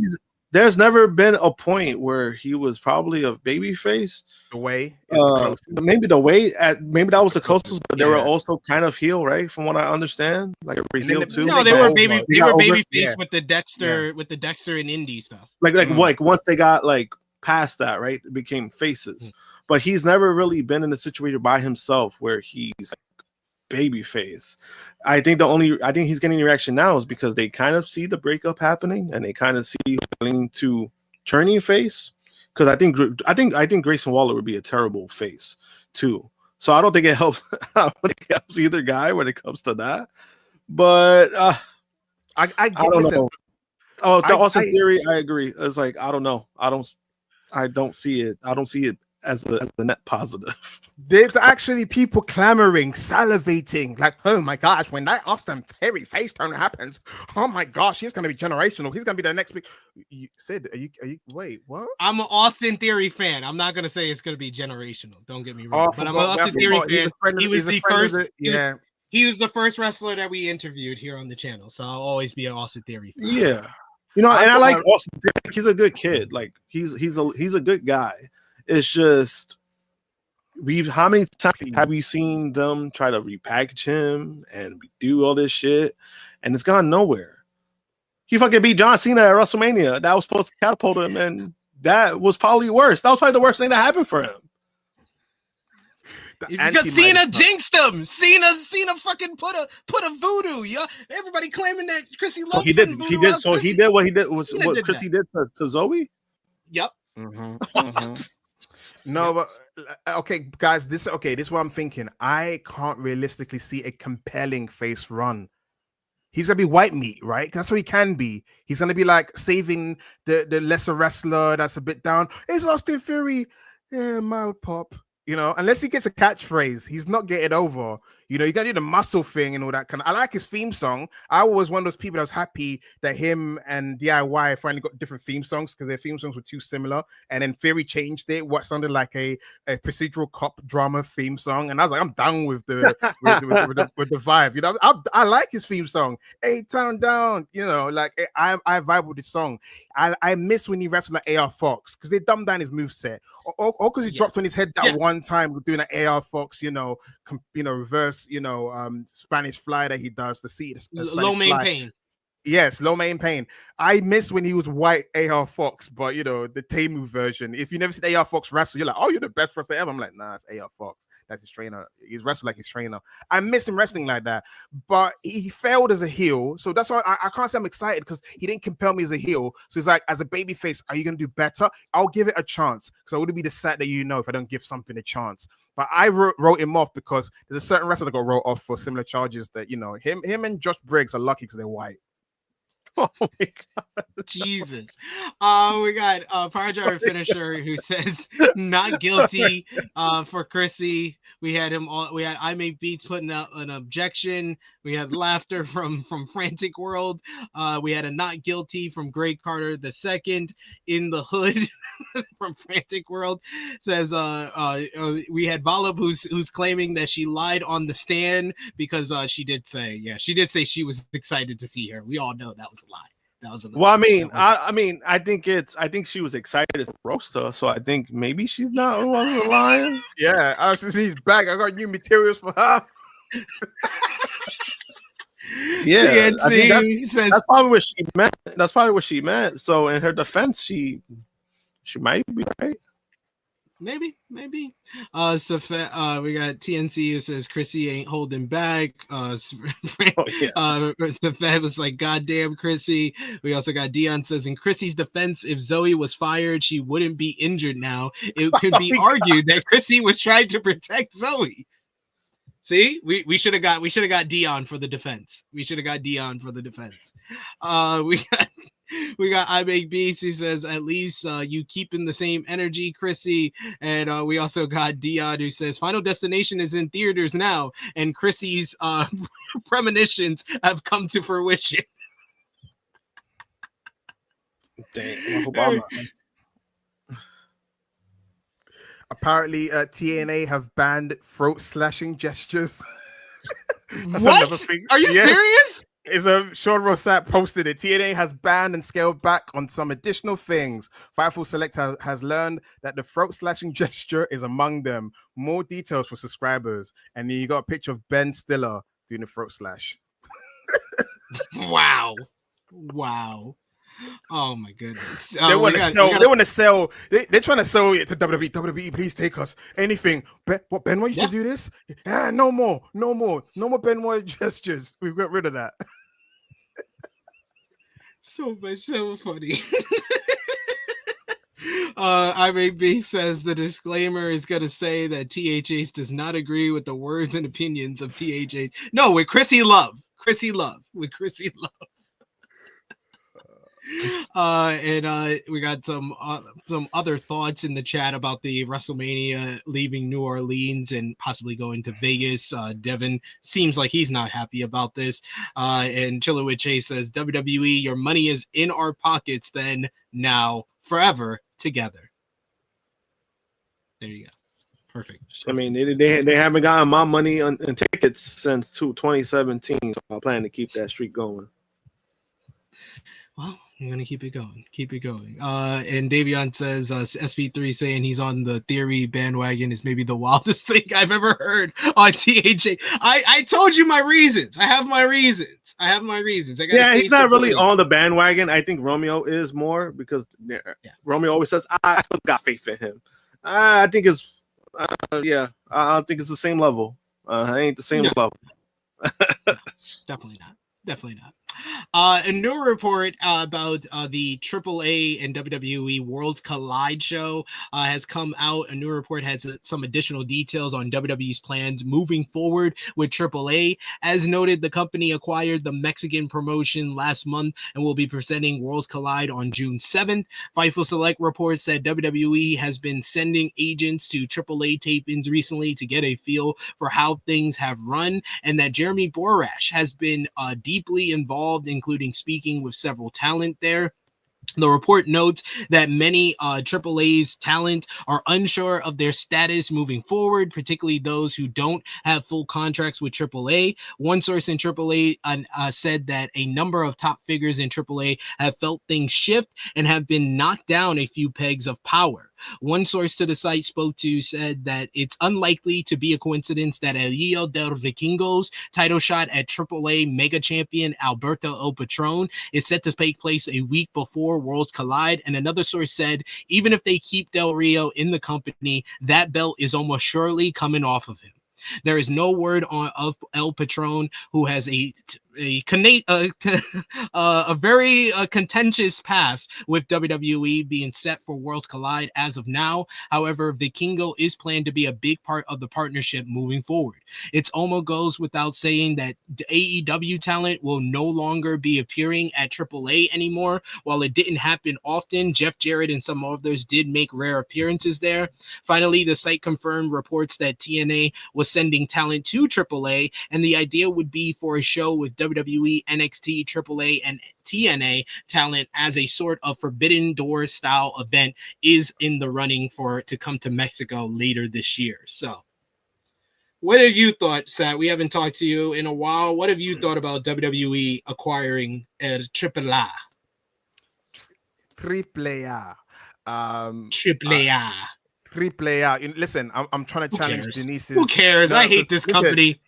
there's never been a point where he was probably a babyface. Maybe that was the closest, but they were also kind of heel, right? From what I understand, like a heel too. No, they were babyface with the Dexter and Indy stuff. Like once they got past that, right, it became faces. But he's never really been in a situation by himself where he's babyface. I think he's getting a reaction now is because they kind of see the breakup happening and they kind of see him to turning face. Because I think Grayson Waller would be a terrible face too. So I don't think it helps. I don't think it helps either guy when it comes to that. But I don't know. Oh, the Austin Theory, I agree. It's like I don't know. I don't see it. I don't see it as a net positive. There's actually people clamoring, salivating, like, oh my gosh, when that Austin Theory face turn happens, oh my gosh, he's gonna be generational. He's gonna be the next big. You said, are you? Wait, what? I'm an Austin Theory fan. I'm not gonna say it's gonna be generational. Don't get me wrong, but I'm an Austin Theory fan. He was the first. He was the first wrestler that we interviewed here on the channel, so I'll always be an Austin Theory fan. Yeah, and I like Austin Theory. He's a good kid. Like he's a good guy. It's just how many times have we seen them try to repackage him and do all this shit, and it's gone nowhere. He fucking beat John Cena at WrestleMania. That was supposed to catapult him, and that was probably worse. That was probably the worst thing that happened for him. Because Cena jinxed him. Cena fucking put a voodoo. Yeah, everybody claiming that Krssi Luv. So he did. So he did what he did was what Krssi did to Zoey. Yep. No, but okay, guys. This is what I'm thinking. I can't realistically see a compelling face run. He's gonna be white meat, right? That's what he can be. He's gonna be like saving the lesser wrestler that's a bit down. It's Austin Theory, yeah, mild pop. You know, unless he gets a catchphrase, he's not getting over. You know, you gotta do the muscle thing and all that kind of. I like his theme song. I was one of those people that was happy that him and DIY finally got different theme songs because their theme songs were too similar. And then Theory changed it, what sounded like a procedural cop drama theme song. And I was like, I'm down with the with the vibe. You know, I like his theme song. Hey, turn down. You know, like I vibe with the song. I miss when he wrestled like AR Fox because they dumbed down his moveset. Or because he dropped on his head that one time with doing an AR Fox, reverse, Spanish fly that he does, low main pain. Yes, low main pain. I miss when he was white AR Fox, but the Temu version. If you never seen AR Fox wrestle, you're like, oh, you're the best wrestler ever. I'm like, nah, it's AR Fox. That's his trainer. He's wrestled like his trainer. I miss him wrestling like that, but he failed as a heel. So that's why I can't say I'm excited because he didn't compel me as a heel. So it's like, as a babyface, are you going to do better? I'll give it a chance because I wouldn't be the sad that if I don't give something a chance. But I wrote him off because there's a certain wrestler that got wrote off for similar charges that, him and Josh Briggs are lucky because they're white. Oh my God, Jesus! We got Power Driver Finisher who says not guilty for Krssi. We had I Make Beats putting out an objection. We had laughter from Frantic World. We had a not guilty from Greg Carter II in the hood from Frantic World. Says we had Volub who's claiming that she lied on the stand because she did say she was excited to see her. We all know that was a lie. Well, I think she was excited to roast her, so I think maybe she's not lying. Yeah, she's back. I got new materials for her. Yeah, I think that's probably what she meant. That's probably what she meant. So in her defense, she might be right. Maybe. We got TNC who says Krssi ain't holding back. Safed was like, goddamn Krssi. We also got Dion says, in Krissi's defense, if Zoey was fired, she wouldn't be injured now. It could be argued that Krssi was trying to protect Zoey. See, we should have got Dion for the defense. We got I Make Beats. He says, at least you keeping the same energy, Krssi. And we also got Dion who says, Final Destination is in theaters now, and Krissi's premonitions have come to fruition. Dang, Obama. Apparently, TNA have banned throat slashing gestures. What? Are you serious? It's a Sean Rossat posted it. TNA has banned and scaled back on some additional things. Fightful Select has learned that the throat slashing gesture is among them. More details for subscribers. And then you got a picture of Ben Stiller doing the throat slash. Wow. Oh my goodness. They want to sell. They're trying to sell it to WWE. WWE, please take us. Anything. What Benoit used to do this? Yeah, no more Benoit gestures. We've got rid of that. So funny. IMAB says the disclaimer is going to say that THH does not agree with the words and opinions of THH. No, with Krssi Luv. And we got some other thoughts in the chat about the WrestleMania leaving New Orleans and possibly going to Vegas. Devin seems like he's not happy about this. And Chiller with Chase says, WWE, your money is in our pockets then, now, forever, together. There you go. Perfect. I mean, they haven't gotten my money on tickets since 2017, so I plan to keep that streak going. Well, I'm gonna keep it going. And Davion says SP3 saying he's on the Theory bandwagon is maybe the wildest thing I've ever heard on THA. I told you my reasons. I have my reasons. He's not really on the bandwagon. I think Romeo is more because Romeo always says I still got faith in him. I think it's I I don't think it's the same level. It ain't the same level. Definitely not. Definitely not. A new report about the AAA and WWE Worlds Collide show has come out. A new report has some additional details on WWE's plans moving forward with AAA. As noted, the company acquired the Mexican promotion last month and will be presenting Worlds Collide on June 7th. Fightful Select reports that WWE has been sending agents to AAA tapings recently to get a feel for how things have run, and that Jeremy Borash has been deeply involved, including speaking with several talent there. The report notes that many AAA's talent are unsure of their status moving forward, particularly those who don't have full contracts with AAA. One source in AAA said that a number of top figures in AAA have felt things shift and have been knocked down a few pegs of power. One source to the site spoke to said that it's unlikely to be a coincidence that El Hijo del Vikingo's title shot at AAA mega champion Alberto El Patron is set to take place a week before Worlds Collide. And another source said, even if they keep Del Rio in the company, that belt is almost surely coming off of him. There is no word of El Patron, who has a very contentious past with WWE, being set for Worlds Collide as of now. However, Vikingo is planned to be a big part of the partnership moving forward. It almost goes without saying that the AEW talent will no longer be appearing at AAA anymore. While it didn't happen often, Jeff Jarrett and some others did make rare appearances there. Finally, the site confirmed reports that TNA was sending talent to AAA, and the idea would be for a show with WWE, NXT, AAA, and TNA talent as a sort of Forbidden Door style event is in the running for it to come to Mexico later this year. So what have you thought, Sat? We haven't talked to you in a while. What have you thought about WWE acquiring AAA? AAA. AAA. AAA. Listen, I'm trying to challenge Denise's. Who cares? I hate this company.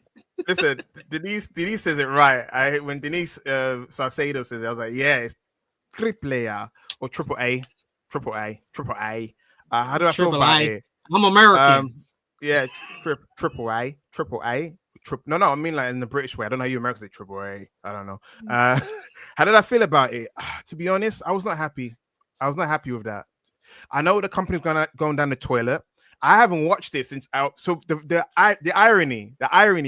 Listen, Denise says it right. When Denise Salcedo says it, I was like, yeah, it's AAA or AAA. How do I feel about it? I'm American. Yeah, AAA. No, I mean like in the British way. I don't know how you Americans say AAA. I don't know. How did I feel about it? To be honest, I was not happy. I was not happy with that. I know the company's going down the toilet. I haven't watched it since out. So the irony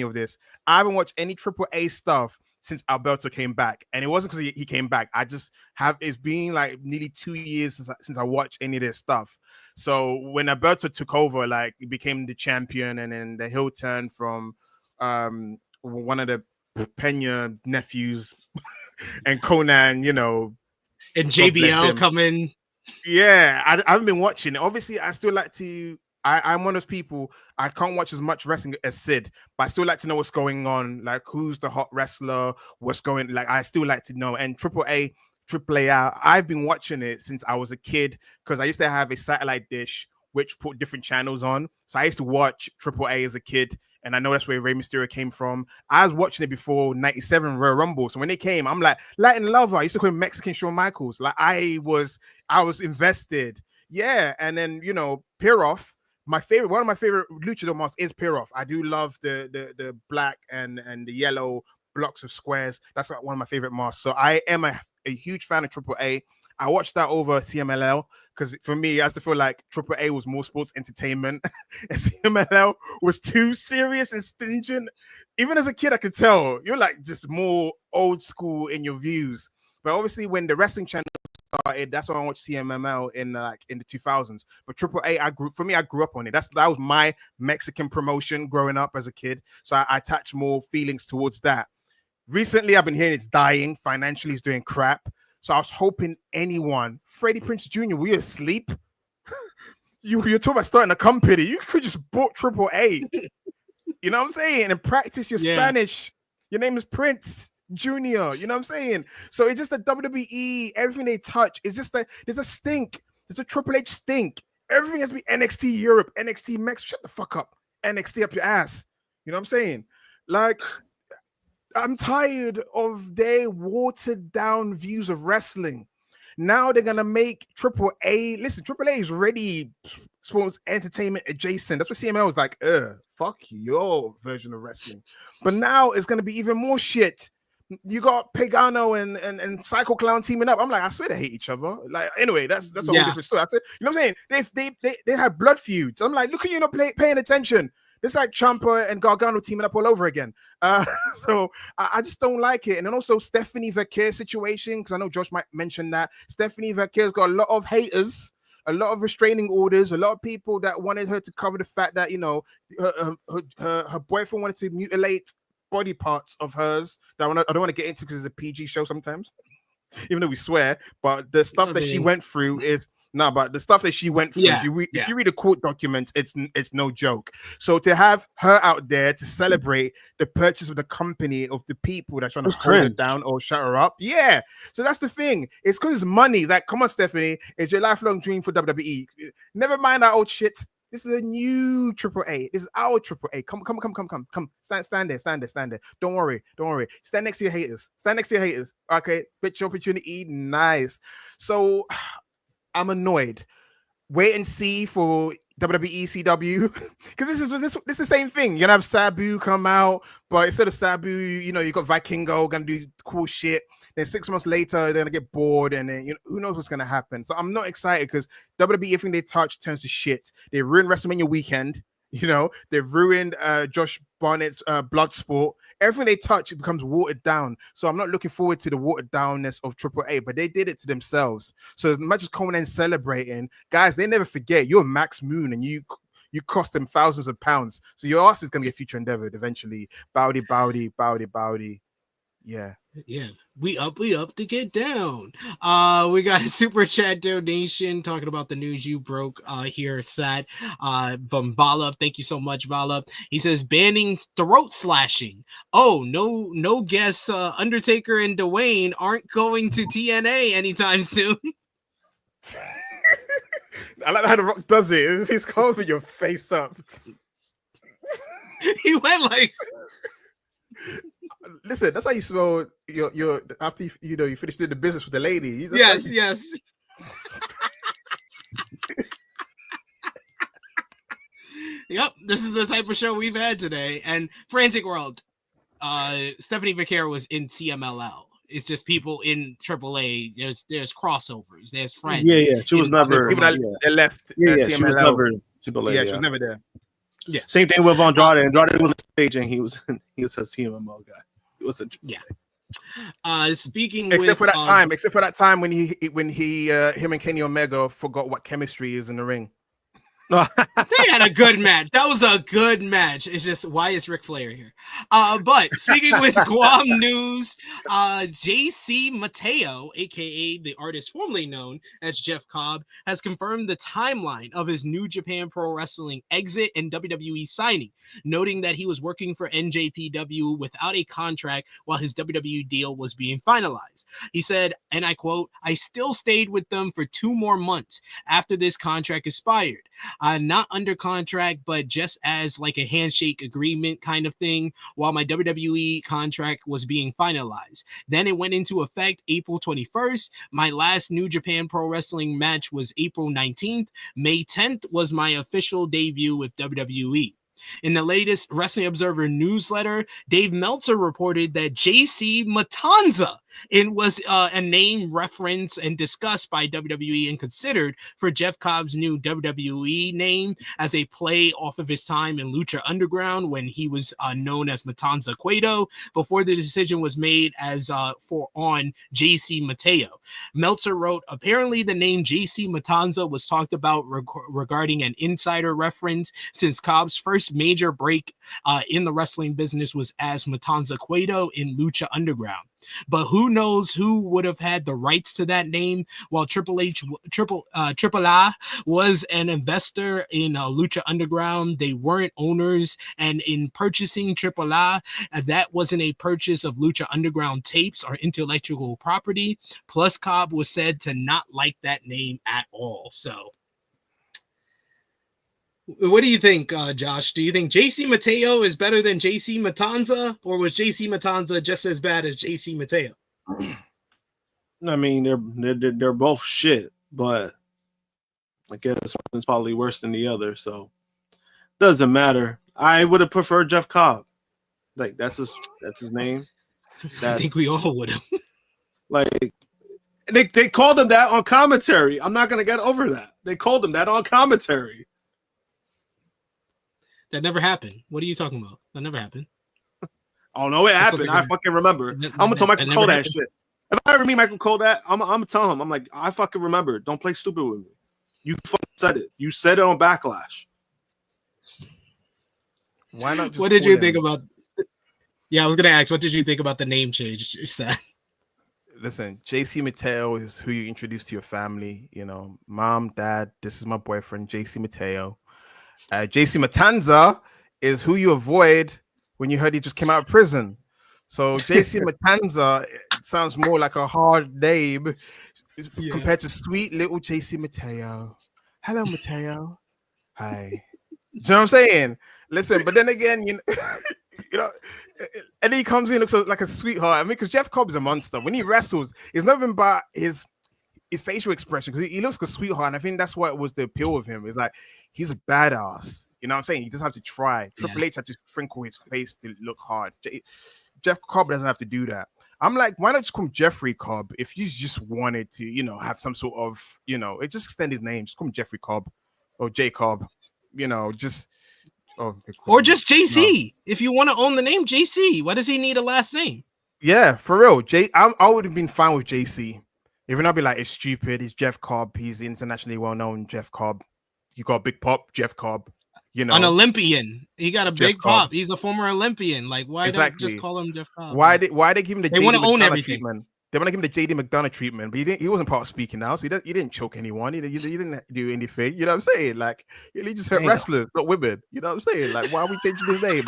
of this, I haven't watched any AAA stuff since Alberto came back, and it wasn't because he came back. I just have. It's been like nearly 2 years since I watched any of this stuff. So when Alberto took over, like he became the champion, and then the heel turn from one of the Pena nephews and Conan, you know, and JBL coming. Yeah, I haven't been watching it. Obviously, I still like to. I'm one of those people, I can't watch as much wrestling as Sid, but I still like to know what's going on, like who's the hot wrestler, what's going, like I still like to know. And AAA, I've been watching it since I was a kid because I used to have a satellite dish which put different channels on. So I used to watch AAA as a kid, and I know that's where Rey Mysterio came from. I was watching it before 97 Royal Rumble. So when they came, I'm like Latin lover. I used to call him Mexican Shawn Michaels. Like I was invested. Yeah, and then you know, Piroff. One of my favorite luchador masks is Piroff. I do love the black and the yellow blocks of squares. That's like one of my favorite masks. So I am a huge fan of AAA. I watched that over CMLL because for me, I used to feel like AAA was more sports entertainment and CMLL was too serious and stringent. Even as a kid, I could tell you're like just more old school in your views. But obviously, when the wrestling channel started, that's when I watched CMML in the 2000s. But AAA, I grew up on it. That was my Mexican promotion growing up as a kid. So I attach more feelings towards that. Recently, I've been hearing it's dying. Financially, it's doing crap. So I was hoping anyone, Freddie Prinze Jr., were you asleep? You're talking about starting a company. You could just bought AAA. You know what I'm saying? And practice your Spanish. Your name is Prince Junior, you know what I'm saying? So it's just the WWE, everything they touch is just there's a stink. There's a Triple H stink. Everything has to be NXT Europe, NXT Mex. Shut the fuck up. NXT up your ass. You know what I'm saying? Like, I'm tired of their watered down views of wrestling. Now they're gonna make AAA. Listen, AAA is already sports entertainment adjacent. That's what CML was like. Fuck your version of wrestling. But now it's gonna be even more shit. You got Pagano and Psycho Clown teaming up. I'm like, I swear they hate each other. Like, anyway, that's a whole different story. You know what I'm saying? They had blood feuds. I'm like, look at you not paying attention. It's like Ciampa and Gargano teaming up all over again. So I just don't like it. And then also Stephanie Verkeer situation, because I know Josh might mention that. Stephanie Verkeer's got a lot of haters, a lot of restraining orders, a lot of people that wanted her to cover the fact that, you know, her boyfriend wanted to mutilate body parts of hers that I don't want to get into because it's a PG show sometimes, even though we swear. But the stuff that she went through is but the stuff that she went through, if you read the court documents, it's no joke. So to have her out there to celebrate the purchase of the company of the people that's trying to hold her down or shut her up, so that's the thing. It's because it's money. Like, come on, Stephanie, it's your lifelong dream for WWE. Never mind that old shit. This is a new AAA. This is our AAA. Come. Stand there. Don't worry. Stand next to your haters. Okay, bitch opportunity. Nice. So I'm annoyed. Wait and see for WWE CW, because this is the same thing. You're gonna have Sabu come out, but instead of Sabu, you know, you got Vikingo gonna do cool shit. Then 6 months later, they're gonna get bored, and then, you know, who knows what's gonna happen. So I'm not excited because WWE, everything they touch turns to shit. They ruined WrestleMania weekend. You know, they've ruined Josh Barnett's Bloodsport. Everything they touch, it becomes watered down. So I'm not looking forward to the watered downness of AAA, but they did it to themselves. So as much as coming and celebrating, guys, they never forget you're Max Moon and you cost them thousands of pounds. So your ass is gonna get future endeavored eventually. Bowdy. Yeah. We up to get down. We got a super chat donation talking about the news you broke here, Sat, from Bala. Thank you so much, Bala. He says banning throat slashing. Oh, no guess Undertaker and Dwayne aren't going to TNA anytime soon. I like how The Rock does it. He's carving your face up. He went like listen, that's how you smell your after you finish doing the business with the lady. Yes. Yep, this is the type of show we've had today. And Frantic World, Stephanie Verkeer was in CMLL. It's just people in AAA. There's crossovers. There's friends. Yeah. She was never people that left. CMLL. She was never AAA. She was never there. Yeah. Same thing with Andrade. Andrade was on stage and he was a CMLL guy. He was a speaking except for that time when him and Kenny Omega forgot what chemistry is in the ring. They had a good match. That was a good match. It's just, why is Ric Flair here? But speaking with Guam news, JC Mateo, aka the artist formerly known as Jeff Cobb, has confirmed the timeline of his New Japan Pro Wrestling exit and WWE signing, noting that he was working for NJPW without a contract while his WWE deal was being finalized. He said, and I quote, "I still stayed with them for 2 more months after this contract expired. Not under contract, but just as like a handshake agreement kind of thing while my WWE contract was being finalized. Then it went into effect April 21st. My last New Japan Pro Wrestling match was April 19th. May 10th was my official debut with WWE." In the latest Wrestling Observer newsletter, Dave Meltzer reported that JC Matanza was a name referenced and discussed by WWE and considered for Jeff Cobb's new WWE name as a play off of his time in Lucha Underground when he was known as Matanza Cueto before the decision was made on JC Mateo. Meltzer wrote, apparently the name JC Matanza was talked about regarding an insider reference since Cobb's first major break in the wrestling business was as Matanza Cueto in Lucha Underground. But who knows who would have had the rights to that name? While Triple A was an investor in Lucha Underground, they weren't owners. And in purchasing Triple A, that wasn't a purchase of Lucha Underground tapes or intellectual property. Plus, Cobb was said to not like that name at all. So, what do you think, Josh? Do you think JC Mateo is better than JC Matanza, or was JC Matanza just as bad as JC Mateo? I mean, they're both shit, but I guess one's probably worse than the other, so doesn't matter. I would have preferred Jeff Cobb. Like that's his name. I think we all would have. Like they called him that on commentary. I'm not gonna get over that. They called him that on commentary. That never happened. What are you talking about? That never happened. Oh no, it happened. I fucking remember. I'm gonna tell Michael Cole that shit. If I ever meet Michael Cole that, I'm gonna tell him. I'm like, I fucking remember. Don't play stupid with me. You fucking said it. You said it on Backlash. Why not? What did you think about? Yeah, I was gonna ask. What did you think about the name change? Listen, JC Mateo is who you introduce to your family. You know, mom, dad. This is my boyfriend, JC Mateo. JC Matanza is who you avoid when you heard he just came out of prison. So JC Matanza sounds more like a hard name compared to sweet little JC Mateo. Hello, Mateo. Hi. You know what I'm saying? Listen, but then again, you know, and he comes in, looks like a sweetheart. I mean, because Jeff Cobb is a monster. When he wrestles, it's not even about his facial expression, because he looks like a sweetheart, and I think that's what was the appeal of him. It's like he's a badass. You know what I'm saying? He doesn't have to try. Triple H had to crinkle his face to look hard. Jeff Cobb doesn't have to do that. I'm like, why not just call him Jeffrey Cobb? If you just wanted to, you know, have some sort of, you know, just extend his name. Just call him Jeffrey Cobb or J Cobb. You know, just or just JC. No. If you want to own the name JC, why does he need a last name? Yeah, for real. I would have been fine with JC. Even I'd be like, it's stupid. It's Jeff Cobb. He's internationally well known. Jeff Cobb. You got a big pop, Jeff Cobb. You know, an Olympian. He got a Jeff big Cobb. pop. He's a former Olympian. Like, why not just call him Jeff Cobb? Why they give him the? They want to own everything. Treatment? They want to give him the JD McDonough treatment, but he wasn't part of speaking out. So he didn't choke anyone. He didn't do anything. You know what I'm saying? Like, he just hurt wrestlers, not women. You know what I'm saying? Like, why are we changing his name?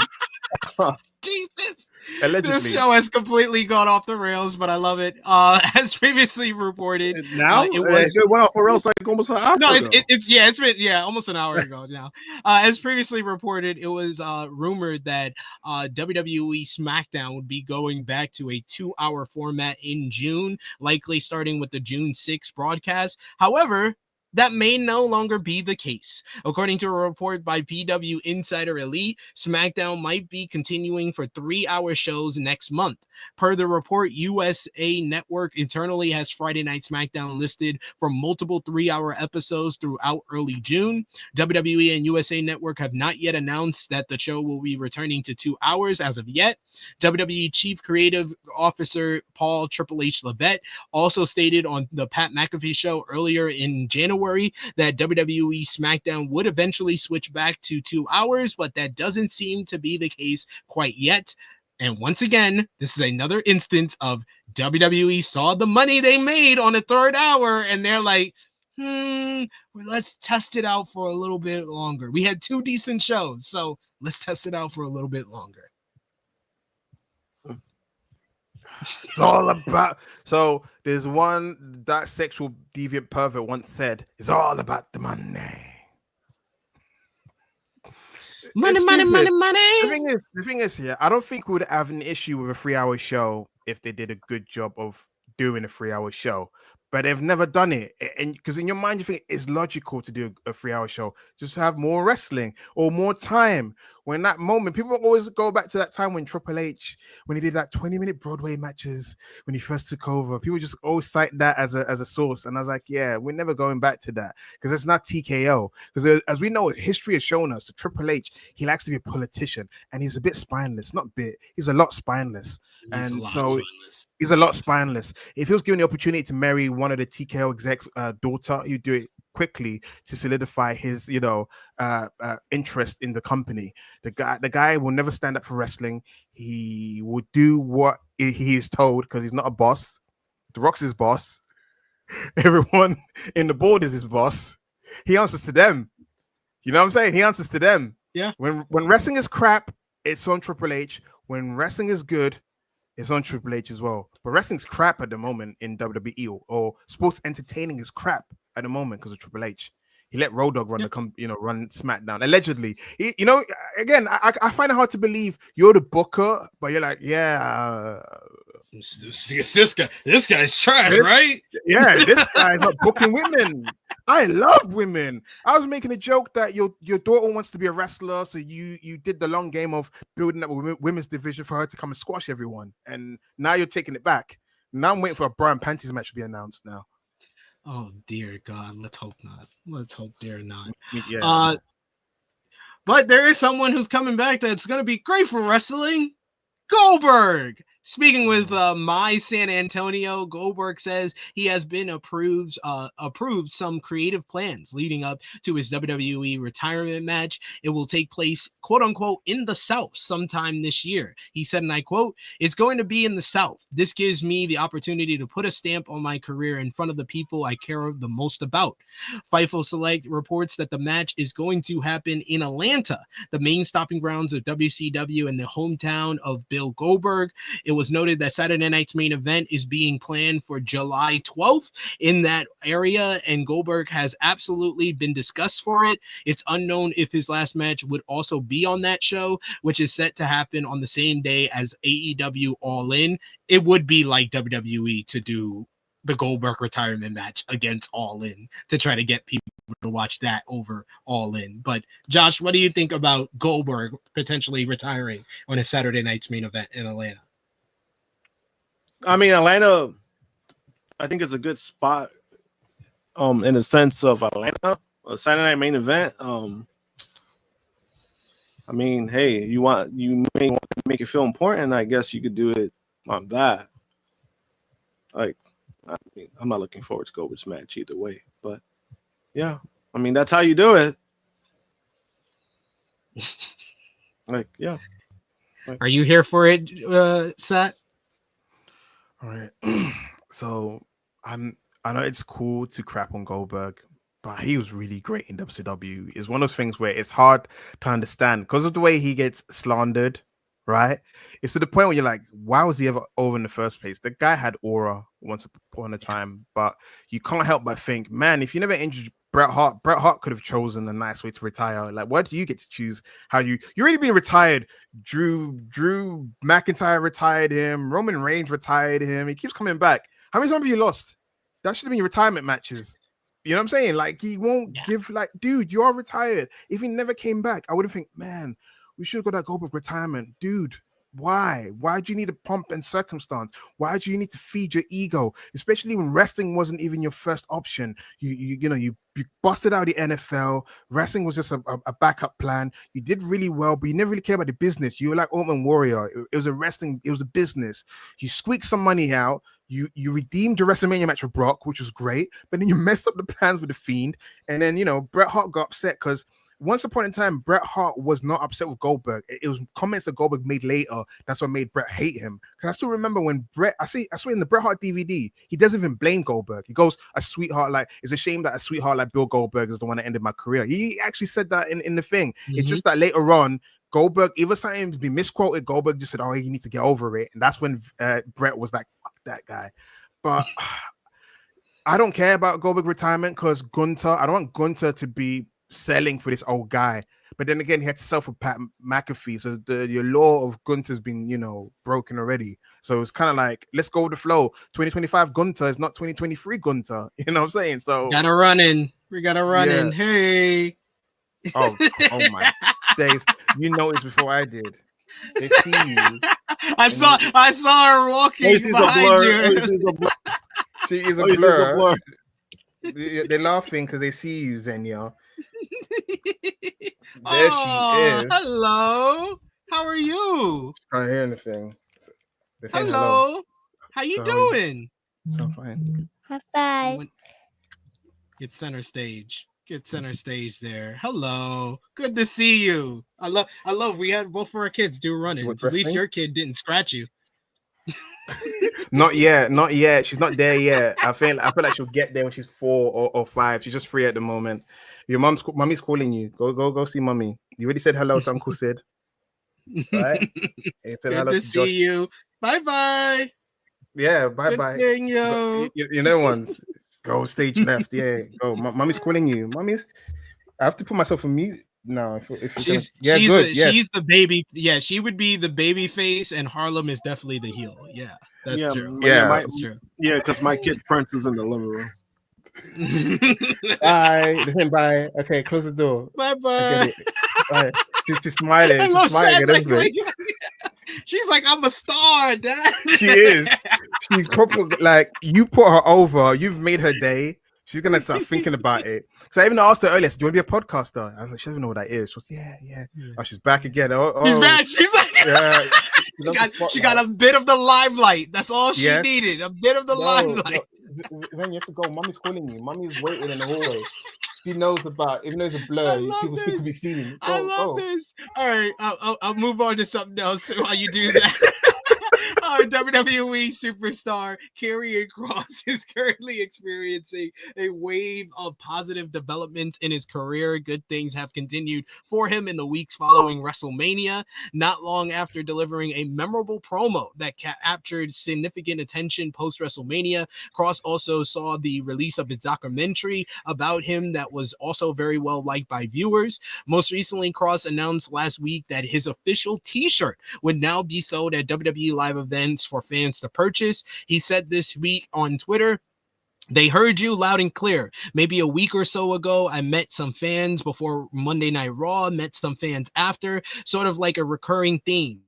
Jesus. Allegedly. This show has completely gone off the rails, but I love it. As previously reported, now it went off the rails like almost an hour. No, it's been almost an hour ago now. As previously reported, it was rumored that WWE SmackDown would be going back to a 2-hour format in June, likely starting with the June 6th broadcast. However, that may no longer be the case. According to a report by PW Insider Elite, SmackDown might be continuing for 3-hour shows next month. Per the report, USA Network internally has Friday Night SmackDown listed for multiple 3-hour episodes throughout early June. WWE and USA Network have not yet announced that the show will be returning to 2 hours as of yet. WWE Chief Creative Officer Paul Triple H Levesque also stated on the Pat McAfee show earlier in January that WWE SmackDown would eventually switch back to 2 hours, but that doesn't seem to be the case quite yet. And once again, this is another instance of WWE saw the money they made on the 3rd hour, and they're like, let's test it out for a little bit longer. We had 2 decent shows, so let's test it out for a little bit longer. It's all about. So there's one that sexual deviant pervert once said, "It's all about the money." Money. The thing is, yeah, I don't think we would have an issue with a 3-hour show if they did a good job of doing a 3-hour show. But they've never done it, and because in your mind you think it's logical to do a 3-hour show, just to have more wrestling or more time. When that moment, people always go back to that time when Triple H, when he did that 20-minute Broadway matches when he first took over. People just always cite that as a source, and I was like, yeah, we're never going back to that because it's not TKO. Because as we know, history has shown us that Triple H, he likes to be a politician, and he's a bit spineless, not bit. He's a lot spineless, He's a lot spineless. If he was given the opportunity to marry one of the TKO execs' daughter, he'd do it quickly to solidify his, interest in the company. The guy will never stand up for wrestling. He will do what he is told because he's not a boss. The Rock's his boss. Everyone in the board is his boss. He answers to them. You know what I'm saying? He answers to them. Yeah. When wrestling is crap, it's on Triple H. When wrestling is good, it's on Triple H as well. But wrestling's crap at the moment in WWE, or sports entertaining is crap at the moment because of Triple H. He let Road Dogg run run SmackDown allegedly. Again, I find it hard to believe you're the booker, but you're like, yeah, this guy's trash, right? Yeah, this guy's not booking women. I love women. I was making a joke that your daughter wants to be a wrestler, so you did the long game of building up a women's division for her to come and squash everyone, and now you're taking it back. Now I'm waiting for a bra and panties match to be announced now. Oh dear God, let's hope not. Let's hope dear not. Yeah. But there is someone who's coming back that's going to be great for wrestling. Goldberg. Speaking with My San Antonio, Goldberg says he has been approved some creative plans leading up to his WWE retirement match. It will take place, quote unquote, in the South sometime this year. He said, and I quote, "It's going to be in the South. This gives me the opportunity to put a stamp on my career in front of the people I care the most about." Fightful Select reports that the match is going to happen in Atlanta, the main stopping grounds of WCW and the hometown of Bill Goldberg. It was noted that Saturday night's main event is being planned for July 12th in that area, and Goldberg has absolutely been discussed for it. It's unknown if his last match would also be on that show, which is set to happen on the same day as AEW All In. It would be like WWE to do the Goldberg retirement match against All In to try to get people to watch that over All In. But Josh, what do you think about Goldberg potentially retiring on a Saturday night's main event in Atlanta? I mean, Atlanta, I think it's a good spot in the sense of Atlanta, a Saturday night main event. I mean, hey, you may want to make it feel important. I guess you could do it on that. Like, I mean, I'm not looking forward to Goldberg's match either way, but yeah, I mean, that's how you do it. Like, yeah. Are you here for it, Sat? All right. So I know it's cool to crap on Goldberg, but he was really great in WCW. It's one of those things where it's hard to understand because of the way he gets slandered, right? It's to the point where you're like, why was he ever over in the first place? The guy had aura once upon a time, but you can't help but think, man, if you never injured Bret Hart could have chosen a nice way to retire. Like, why do you get to choose how you're already being retired? Drew McIntyre retired him. Roman Reigns retired him. He keeps coming back. How many times have you lost? That should have been your retirement matches. You know what I'm saying? Like, he won't give, like, dude, you are retired. If he never came back, I would have think, man, we should have got that Goldberg retirement. Dude, why? Why do you need a pomp and circumstance? Why do you need to feed your ego? Especially when wrestling wasn't even your first option. You busted out the NFL. Wrestling was just a backup plan. You did really well, but you never really cared about the business. You were like Ultimate Warrior. It was a business. You squeaked some money out. You redeemed your WrestleMania match with Brock, which was great, but then you messed up the plans with The Fiend. And then, Bret Hart got upset because once upon a time, Bret Hart was not upset with Goldberg. It was comments that Goldberg made later. That's what made Bret hate him. Because I still remember when I swear in the Bret Hart DVD, he doesn't even blame Goldberg. He goes, a sweetheart like, it's a shame that a sweetheart like Bill Goldberg is the one that ended my career. He actually said that in the thing. Mm-hmm. It's just that later on, Goldberg, even something to be misquoted, Goldberg just said, oh, you need to get over it. And that's when Bret was like, fuck that guy. But I don't care about Goldberg retirement because I don't want Gunther to be selling for this old guy, but then again he had to sell for Pat McAfee, so your law of Gunther's been broken already. So it's kind of like, let's go with the flow. 2025 Gunther is not 2023 Gunther. You know what I'm saying? So we gotta run in. Hey, oh my days! You noticed before I did. They see you. I saw her walking behind you. She is a blur. They're laughing because they see you, Zenya. There she is. Hello. How are you? I can't hear anything. Hello. How you doing? So fine. High five. Get center stage. Get center stage there. Hello. Good to see you. I love we had both of our kids do running. At least your kid didn't scratch you. Not yet. She's not there yet. I feel like she'll get there when she's 4 or 5. She's just 3 at the moment. Your mommy's calling you. Go see mommy. You already said hello to Uncle Sid. Right? Good to see you. Bye. Yeah, bye. You know ones. Go stage left. Yeah, go. Mommy's calling you. I have to put myself on mute. No, if she's the baby. Yeah, she would be the baby face, and Harlem is definitely the heel. Yeah, that's true. Yeah, that's true. Yeah, because my kid Prince is in the living room. Bye. Listen, bye. Okay, close the door. Bye bye. I get it. Bye. She's smiling. She's smiling. She's like, I'm a star, Dad. She is. She's proper, like, you put her over. You've made her day. She's gonna start thinking about it. So I even asked her earlier, do you want to be a podcaster? I was like, she doesn't know what that is. She was, yeah. Oh, she's back again. She's back. She's like, yeah. She got a bit of the limelight. That's all she needed. A bit of the limelight. Then you have to go. Mommy's calling you. Mommy's waiting in the hallway. She knows about, even though it's a blur, people still can be seen. I love this. All right, I'll move on to something else while you do that. WWE superstar Karrion Kross is currently experiencing a wave of positive developments in his career. Good things have continued for him in the weeks following WrestleMania. Not long after delivering a memorable promo that captured significant attention post-WrestleMania, Kross also saw the release of his documentary about him that was also very well liked by viewers. Most recently, Kross announced last week that his official t-shirt would now be sold at WWE live events for fans to purchase. He said this week on Twitter, "They heard you loud and clear. Maybe a week or so ago, I met some fans before Monday Night Raw, met some fans after, sort of like a recurring theme.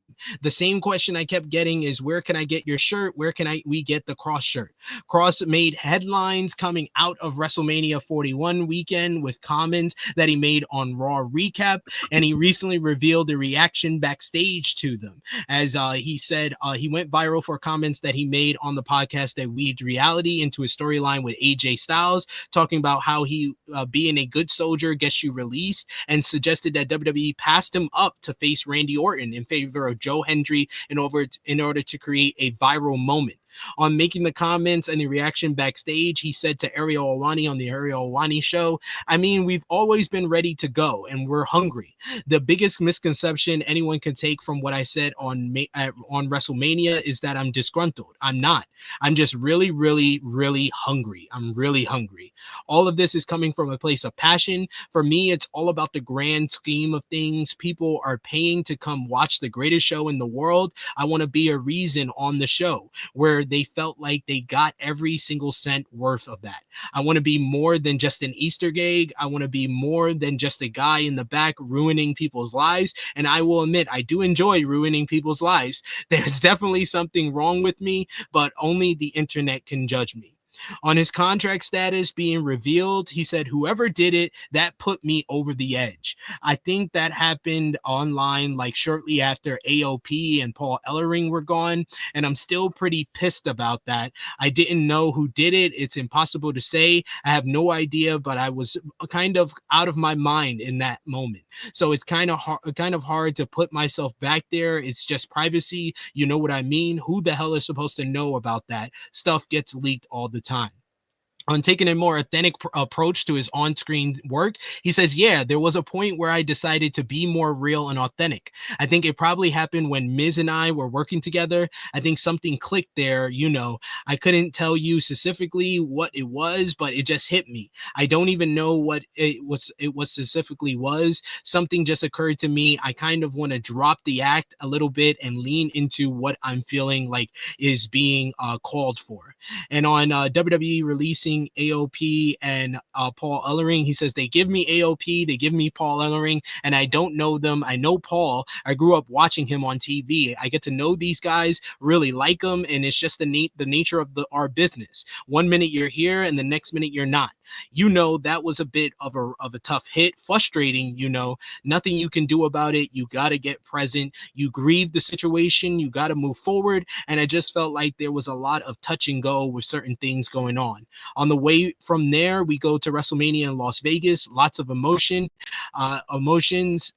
The same question I kept getting is, where can I get your shirt? Where can we get the Kross shirt?" Kross made headlines coming out of WrestleMania 41 weekend with comments that he made on Raw Recap, and he recently revealed the reaction backstage to them. As he said, he went viral for comments that he made on the podcast that weaved reality into his storyline with AJ Styles, talking about how he, being a good soldier, gets you released, and suggested that WWE passed him up to face Randy Orton in favor of Joe Hendry in order to create a viral moment. On making the comments and the reaction backstage, he said to Ariel Helwani on the Ariel Helwani show, "I mean, we've always been ready to go and we're hungry. The biggest misconception anyone can take from what I said on WrestleMania is that I'm disgruntled. I'm not. I'm just really, really, really hungry. I'm really hungry. All of this is coming from a place of passion. For me, it's all about the grand scheme of things. People are paying to come watch the greatest show in the world. I want to be a reason on the show where they felt like they got every single cent worth of that. I want to be more than just an Easter egg. I want to be more than just a guy in the back ruining people's lives. And I will admit, I do enjoy ruining people's lives. There's definitely something wrong with me, but only the internet can judge me." On his contract status being revealed, he said, "Whoever did it, that put me over the edge. I think that happened online like shortly after AOP and Paul Ellering were gone, and I'm still pretty pissed about that. I didn't know who did it. It's impossible to say. I have no idea, but I was kind of out of my mind in that moment. So it's kind of hard to put myself back there. It's just privacy. You know what I mean? Who the hell is supposed to know about that? Stuff gets leaked all the time." On taking a more authentic approach to his on-screen work, he says, "Yeah, there was a point where I decided to be more real and authentic. I think it probably happened when Miz and I were working together. I think something clicked there, you know. I couldn't tell you specifically what it was, but it just hit me. I don't even know what it was specifically was. Something just occurred to me. I kind of want to drop the act a little bit and lean into what I'm feeling like is being called for." And on WWE releasing AOP and Paul Ellering, he says, "They give me AOP, they give me Paul Ellering, and I don't know them. I know Paul. I grew up watching him on TV. I get to know these guys, really like them, and it's just the nature of our business. One minute you're here, and the next minute you're not. You know, that was a bit of a tough hit, frustrating, you know, nothing you can do about it. You got to get present. You grieve the situation. You got to move forward. And I just felt like there was a lot of touch and go with certain things going on. On the way from there, we go to WrestleMania in Las Vegas, lots of emotions,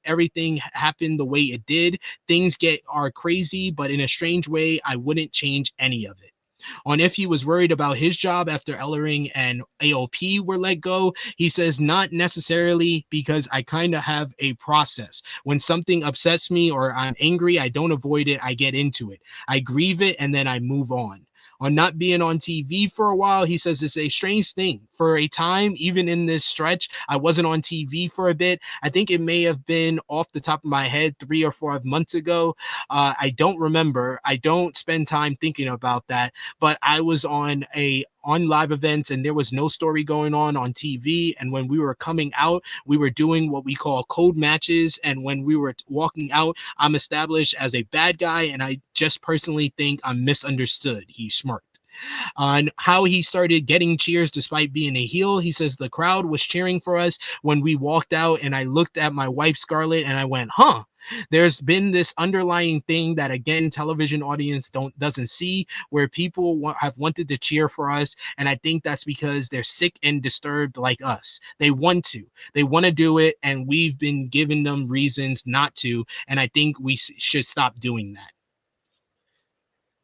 everything happened the way it did. Things are crazy, but in a strange way, I wouldn't change any of it. On if he was worried about his job after Ellering and AOP were let go, he says, "Not necessarily, because I kind of have a process. When something upsets me or I'm angry, I don't avoid it. I get into it. I grieve it, and then I move on." On not being on TV for a while, he says it's a strange thing. For a time, even in this stretch, I wasn't on TV for a bit. I think it may have been off the top of my head 3 or 4 months ago. I don't remember. I don't spend time thinking about that, but I was on on live events and there was no story going on TV. And when we were coming out, we were doing what we call code matches. And when we were walking out, I'm established as a bad guy. And I just personally think I'm misunderstood. He smirked. On how he started getting cheers despite being a heel. He says the crowd was cheering for us when we walked out, and I looked at my wife Scarlett and I went, huh. There's been this underlying thing that again television audience doesn't see, where people have wanted to cheer for us, and I think that's because they're sick and disturbed like us. They want to do it, and we've been giving them reasons not to, and I think we should stop doing that.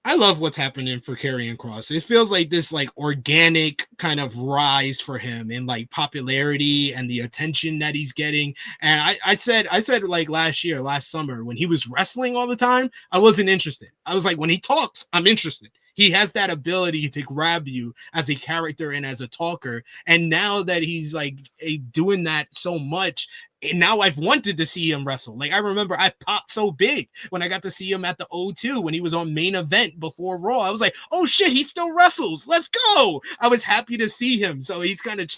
I love what's happening for Karrion Kross. It feels like this like organic kind of rise for him in like popularity and the attention that he's getting. And I said like last summer when he was wrestling all the time, I wasn't interested. I was like, when he talks, I'm interested. He has that ability to grab you as a character and as a talker. And now that he's like doing that so much, and now I've wanted to see him wrestle. Like I remember I popped so big when I got to see him at the O2 when he was on Main Event before Raw. I was like, oh shit, he still wrestles. Let's go. I was happy to see him. So he's kind of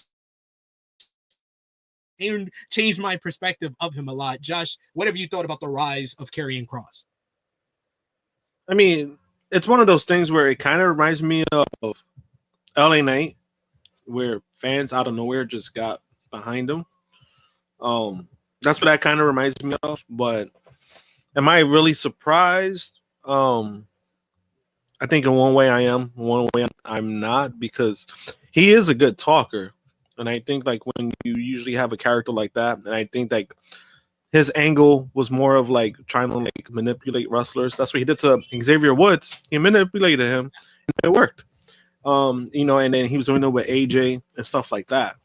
changed my perspective of him a lot. Josh, what have you thought about the rise of Karrion Kross? I mean, it's one of those things where it kind of reminds me of LA Knight, where fans out of nowhere just got behind him. That's what that kind of reminds me of. But am I really surprised? I think in one way I am, one way I'm not, because he is a good talker. And I think like when you usually have a character like that, and I think like his angle was more of like trying to like manipulate wrestlers. That's what he did to Xavier Woods. He manipulated him, and it worked. And then he was doing it with AJ and stuff like that.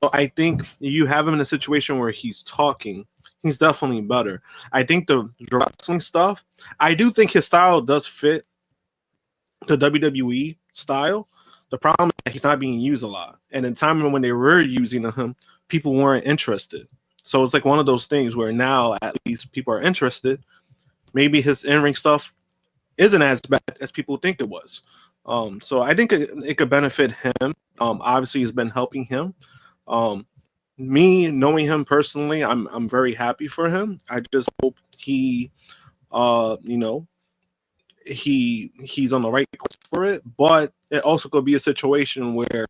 So I think you have him in a situation where he's talking, he's definitely better. I think the wrestling stuff, I do think his style does fit the WWE style. The problem is that he's not being used a lot. And in time when they were using him, people weren't interested. So it's like one of those things where now at least people are interested. Maybe his in-ring stuff isn't as bad as people think it was. So I think it could benefit him. Obviously, it's been helping him. Me knowing him personally, I'm very happy for him. I just hope he, he's on the right course for it. But it also could be a situation where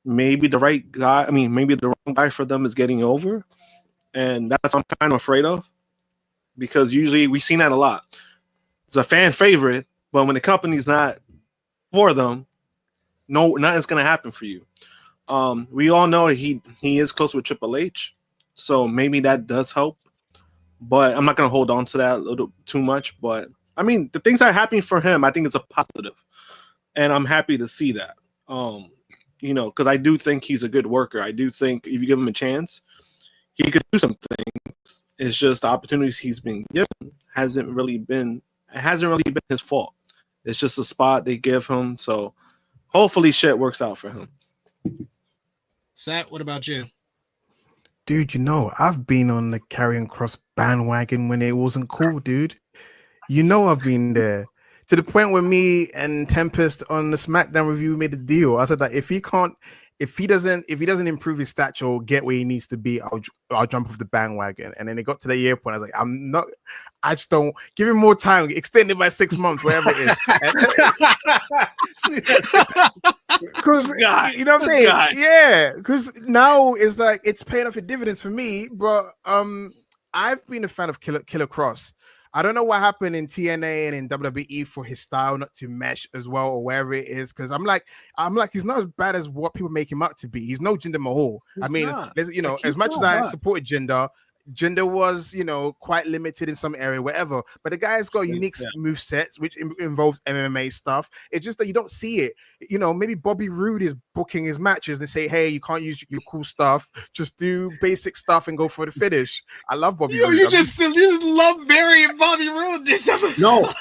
maybe the right guy, maybe the wrong guy for them is getting over. And that's what I'm kind of afraid of, because usually we've seen that a lot. It's a fan favorite, but when the company's not for them, nothing's going to happen for you. We all know he is close with Triple H, so maybe that does help. But I'm not going to hold on to that a little too much. But I mean, the things that are happening for him, I think it's a positive, and I'm happy to see that. Because I do think he's a good worker. I do think if you give him a chance, he could do some things. It's just the opportunities he's been given hasn't really been his fault. It's just a spot they give him. So hopefully shit works out for him. Sat, what about you? Dude, I've been on the Karrion Kross bandwagon when it wasn't cool, dude. I've been there. To the point where me and Tempest on the SmackDown review made a deal. I said that if he doesn't improve his stature or get where he needs to be, I'll jump off the bandwagon. And then it got to the year point. I was like, I just don't give him more time, extend it by 6 months, whatever it is. Because you know what I'm saying? Yeah, because now it's like it's paying off a dividends for me. But I've been a fan of Killer Kross. I don't know what happened in TNA and in WWE for his style not to mesh as well or wherever it is. Because I'm like, he's not as bad as what people make him out to be. He's no Jinder Mahal. As much as I supported Jinder was, quite limited in some area, whatever. But the guy's got unique move sets, which involves MMA stuff. It's just that you don't see it. Maybe Bobby Roode is booking his matches. They say, hey, you can't use your cool stuff. Just do basic stuff and go for the finish. I love Bobby Roode. You just love burying Bobby Roode this episode. No.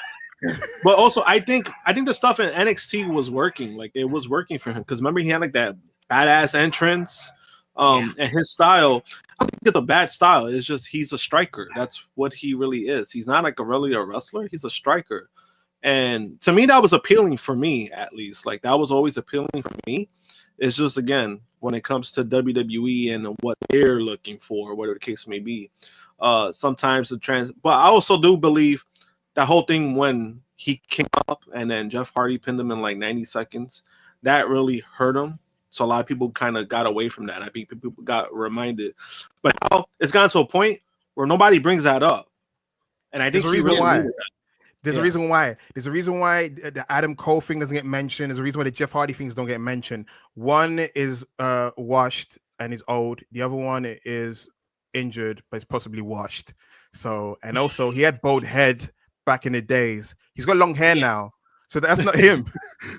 But also, I think the stuff in NXT was working. Like, it was working for him. Because remember, he had like that badass entrance. And his style, I don't think it's a bad style. It's just he's a striker. That's what he really is. He's not like really a wrestler. He's a striker. And to me, that was appealing for me, at least. Like, that was always appealing for me. It's just, again, when it comes to WWE and what they're looking for, whatever the case may be, sometimes but I also do believe that whole thing when he came up and then Jeff Hardy pinned him in like 90 seconds, that really hurt him. So a lot of people kind of got away from that. I think people got reminded. But now it's gotten to a point where nobody brings that up. And I think there's a reason why. There's a reason why. There's a reason why the Adam Cole thing doesn't get mentioned. There's a reason why the Jeff Hardy things don't get mentioned. One is washed and is old. The other one is injured, but it's possibly washed. So, and also he had bald head back in the days. He's got long hair now. So that's not him.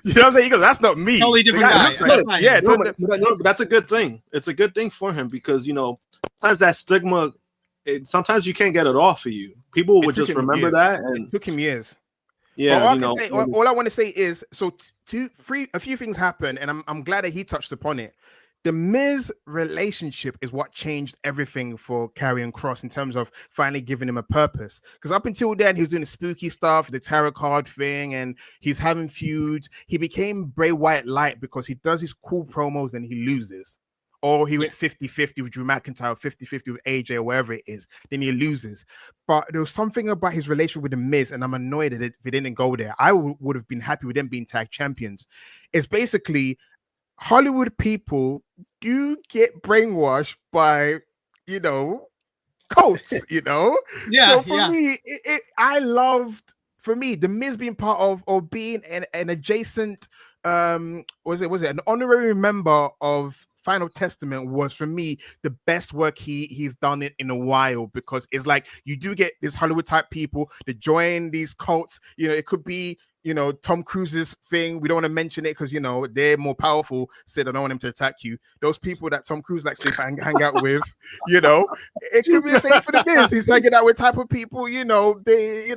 You know what I'm saying? He goes, that's not me. Totally different guy. Yeah, but that's a good thing. It's a good thing for him because, you know, sometimes that stigma, sometimes you can't get it off of you. People would just remember that. And it took him years. Yeah. All I want to say is, so a few things happened, and I'm glad that he touched upon it. The Miz relationship is what changed everything for Karrion Kross in terms of finally giving him a purpose. Because up until then, he was doing the spooky stuff, the tarot card thing, and he's having feuds. He became Bray Wyatt light because he does his cool promos and he loses. Or he went 50-50 with Drew McIntyre, 50-50 with AJ, or wherever it is. Then he loses. But there was something about his relationship with The Miz, and I'm annoyed that it didn't go there. I would have been happy with them being tag champions. It's basically Hollywood people do get brainwashed by, you know, cults, you know? So for me, for me, The Miz being part of, or being an adjacent, was it an honorary member of Final Testament was, for me, the best work he's done it in a while, because it's like you do get these Hollywood type people that join these cults. You know, it could be, you know, Tom Cruise's thing. We don't want to mention it because, you know, they're more powerful. Said I don't want him to attack you. Those people that Tom Cruise likes to hang out with, you know, it could be the same for The Miz. He's hanging out with type of people, you know, there's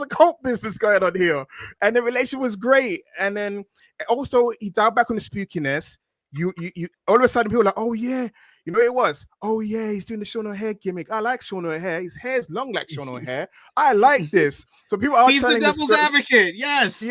a cult business going on here, and the relation was great. And then also he dialed back on the spookiness. You all of a sudden people are like, oh yeah, you know what it was? Oh yeah, he's doing the Sean O'Haire gimmick. I like Sean O'Haire. His hair's long like Sean O'Haire. I like this. So people are he's the devil's advocate. Yes.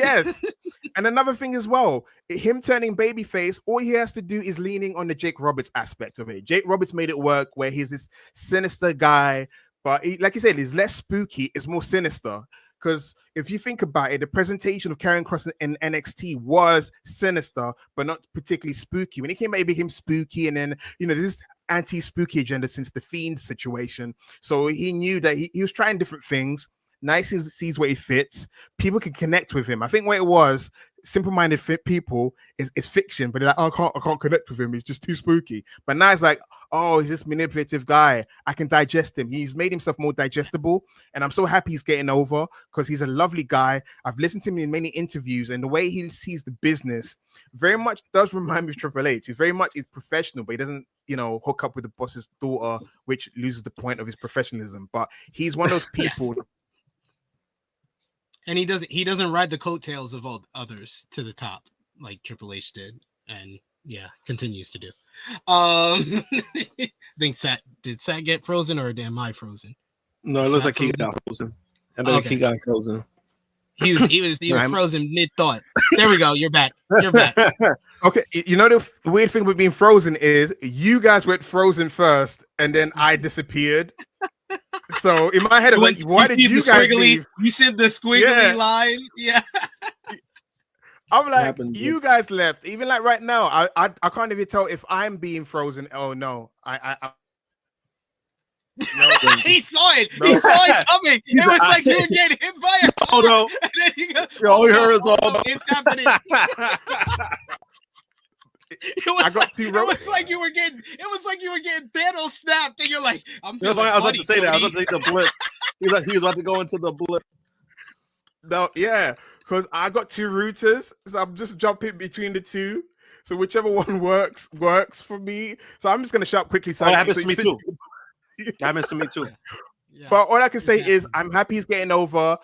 And another thing as well, him turning babyface, all he has to do is leaning on the Jake Roberts aspect of it. Jake Roberts made it work, where he's this sinister guy, but like you said, he's less spooky, it's more sinister. Because if you think about it, the presentation of Karrion Kross in NXT was sinister, but not particularly spooky. When he came back, it became spooky, and then, you know, this anti-spooky agenda since the Fiend situation. So he knew that he was trying different things. Nice sees where he fits. People can connect with him. I think what it was, simple-minded people is fiction, but they're like, oh, I can't connect with him. He's just too spooky. But now it's like, oh, he's this manipulative guy. I can digest him. He's made himself more digestible, and I'm so happy he's getting over because he's a lovely guy. I've listened to him in many interviews, and the way he sees the business very much does remind me of Triple H. He's professional, but he doesn't, you know, hook up with the boss's daughter, which loses the point of his professionalism. But he's one of those people. And he doesn't ride the coattails of all others to the top like Triple H did, and continues to do. Think did Sat get frozen, or am I frozen? No, it looks like he got frozen. And then he got frozen. He was frozen mid thought. There we go. You're back. Okay. You know the weird thing with being frozen is you guys went frozen first, and then I disappeared. So in my head, it's like, why did you guys leave? You said the squiggly line. Yeah. I'm like, you guys left. Even like right now, I can't even tell if I'm being frozen. Oh no, no, he saw it. No. He saw it coming. It was like you were getting hit by a car. No. And then he goes, all you heard is all. It's happening. It was like you were getting Thanos snapped, and you're like, I was about to say that. I was about to take the blip. He was about to go into the blip. No, yeah, because I got two routers, so I'm just jumping between the two. So whichever one works for me. So I'm just gonna shout quickly. So that happens to me too. That happens to me too. Yeah. But all I can say is I'm happy he's getting over.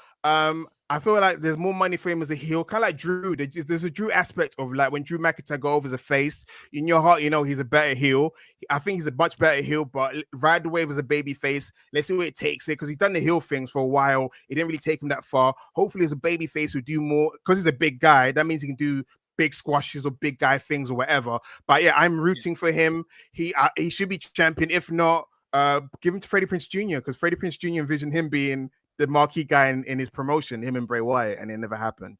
I feel like there's more money for him as a heel, kind of like Drew. There's a Drew aspect of like when Drew McIntyre go over as a face, in your heart, you know he's a better heel. I think he's a much better heel, but ride the wave as a baby face. Let's see where it takes it, because he's done the heel things for a while. It didn't really take him that far. Hopefully, as a baby face, who do more, because he's a big guy. That means he can do big squashes or big guy things or whatever. But yeah, I'm rooting for him. He should be champion. If not, give him to Freddie Prinze Jr., because Freddie Prinze Jr. envisioned him being the marquee guy in his promotion, him and Bray Wyatt, and it never happened.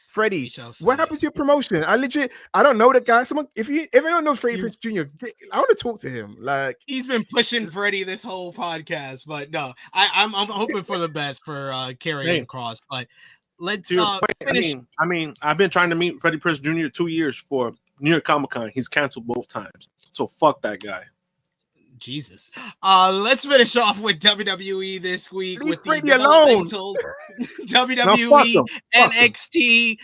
Freddie, what happened to your promotion? I don't know the guy. Someone, if anyone knows Freddie Prinze Jr., I want to talk to him. Like, he's been pushing Freddie this whole podcast, but no, I'm hoping for the best for Karrion Kross. But let's finish. I mean, I've been trying to meet Freddie Prinze Jr. 2 years for New York Comic Con. He's canceled both times, so fuck that guy. Jesus. Let's finish off with WWE this week. Leave with Freddie alone. WWE NXT.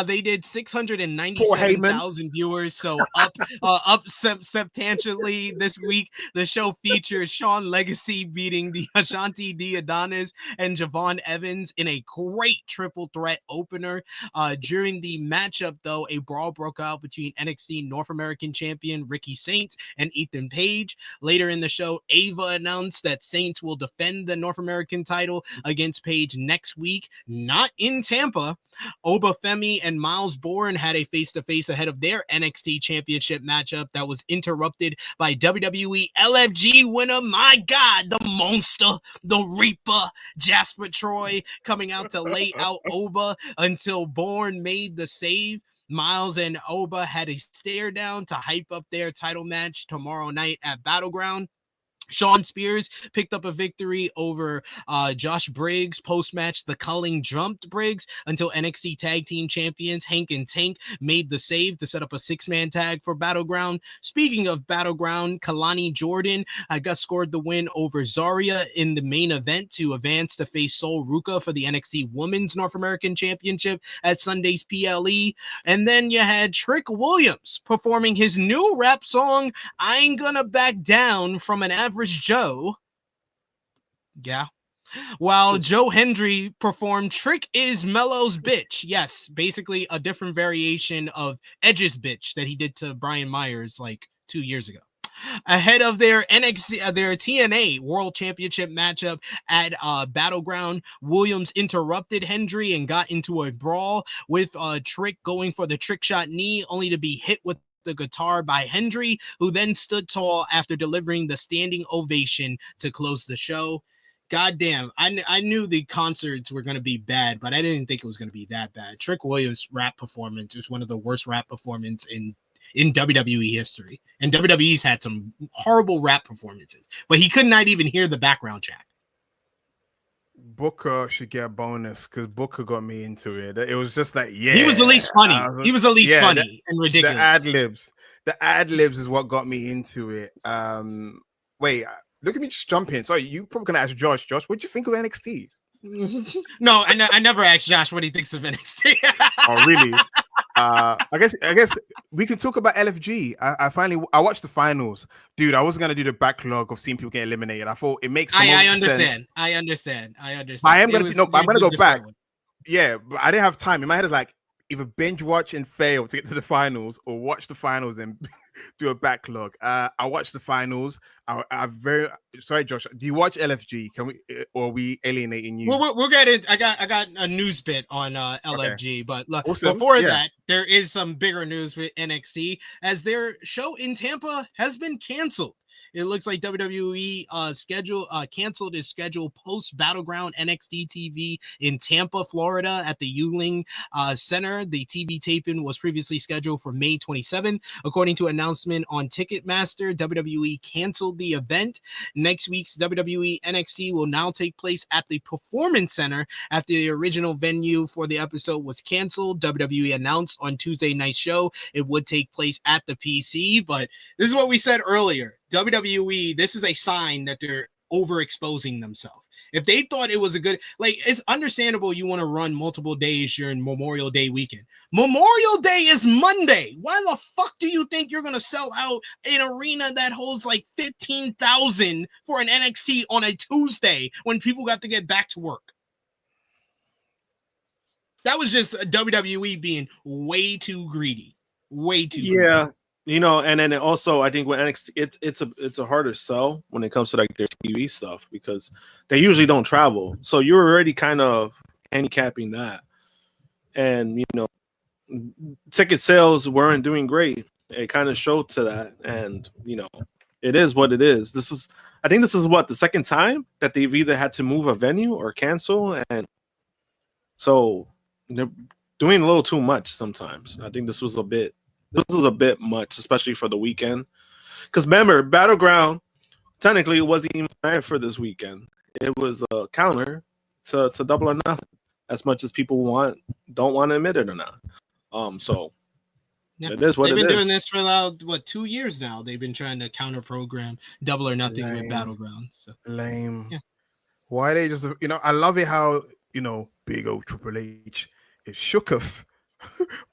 They did 697,000 viewers, so up substantially this week. The show features Sean Legacy beating the Ashanti D Adonis and Javon Evans in a great triple threat opener. During the matchup, though, a brawl broke out between NXT North American champion Ricky Saints and Ethan Page. Later in the show, Ava announced that Saints will defend the North American title against Page next week, not in Tampa. Obafemi and Miles Bourne had a face-to-face ahead of their NXT championship matchup that was interrupted by WWE LFG winner, my God, the monster, the Reaper, Jasper Troy, coming out to lay out Oba until Bourne made the save. Miles and Oba had a stare down to hype up their title match tomorrow night at Battleground. Sean Spears picked up a victory over Josh Briggs. Post-match, the Culling jumped Briggs until NXT Tag Team Champions Hank and Tank made the save to set up a 6-man tag for Battleground. Speaking of Battleground, Kalani Jordan scored the win over Zarya in the main event to advance to face Sol Ruka for the NXT Women's North American Championship at Sunday's PLE. And then you had Trick Williams performing his new rap song, I Ain't Gonna Back Down from an Average Joe. Yeah. While Joe Hendry performed Trick is Mello's Bitch. Yes, basically a different variation of Edge's Bitch that he did to Brian Myers like 2 years ago. Ahead of their their TNA World Championship matchup at Battleground, Williams interrupted Hendry and got into a brawl with Trick going for the trick shot knee, only to be hit with the guitar by Hendry, who then stood tall after delivering the standing ovation to close the show. Goddamn, I knew the concerts were going to be bad, but I didn't think it was going to be that bad. Trick Williams' rap performance was one of the worst rap performances in WWE history. And WWE's had some horrible rap performances, but he could not even hear the background track. Booker should get a bonus because Booker got me into it. It was just like, yeah. He was the least funny. He was the least funny and ridiculous. The ad-libs is what got me into it. Wait, look at me just jump in. Sorry, you probably gonna ask Josh. Josh, what do you think of NXT? No, I never asked Josh what he thinks of NXT. Oh, really? I guess we can talk about LFG. I watched the finals, dude. I wasn't gonna do the backlog of seeing people get eliminated. I thought it makes. I understand. I understand. I'm gonna go back. Yeah, but I didn't have time. In my head, it's like either binge watch and fail to get to the finals, or watch the finals and do a backlog. I watched the finals. Sorry, Josh. Do you watch LFG? Can we, or are we alienating you? We'll get it. I got a news bit on LFG, okay. But awesome. Before that, there is some bigger news with NXT as their show in Tampa has been canceled. It looks like WWE canceled its schedule post Battleground NXT TV in Tampa, Florida at the Yuengling Center. The TV taping was previously scheduled for May 27th. According to an announcement on Ticketmaster, WWE canceled the event. Next week's WWE NXT will now take place at the Performance Center after the original venue for the episode was canceled. WWE announced on Tuesday night show it would take place at the PC, but this is what we said earlier. WWE, this is a sign that they're overexposing themselves. If they thought it was a good, it's understandable you want to run multiple days during Memorial Day weekend. Memorial Day is Monday. Why the fuck do you think you're going to sell out an arena that holds 15,000 for an NXT on a Tuesday when people got to get back to work? That was just WWE being way too greedy. Way too Yeah. You know, and then also I think when NXT, it's a harder sell when it comes to like their TV stuff because they usually don't travel. So you're already kind of handicapping that. And you know, ticket sales weren't doing great. It kind of showed to that. And you know, it is what it is. I think this is what the second time that they've either had to move a venue or cancel, and so they're doing a little too much sometimes. I think this was a bit much, especially for the weekend. Because remember, Battleground technically it wasn't even planned for this weekend. It was a counter to Double or Nothing, as much as people don't want to admit it or not. So yeah. It is what they've it been is. doing this for 2 years now. They've been trying to counter program Double or Nothing with Battleground. So lame. Yeah. Why they just I love it how big old Triple H is shooketh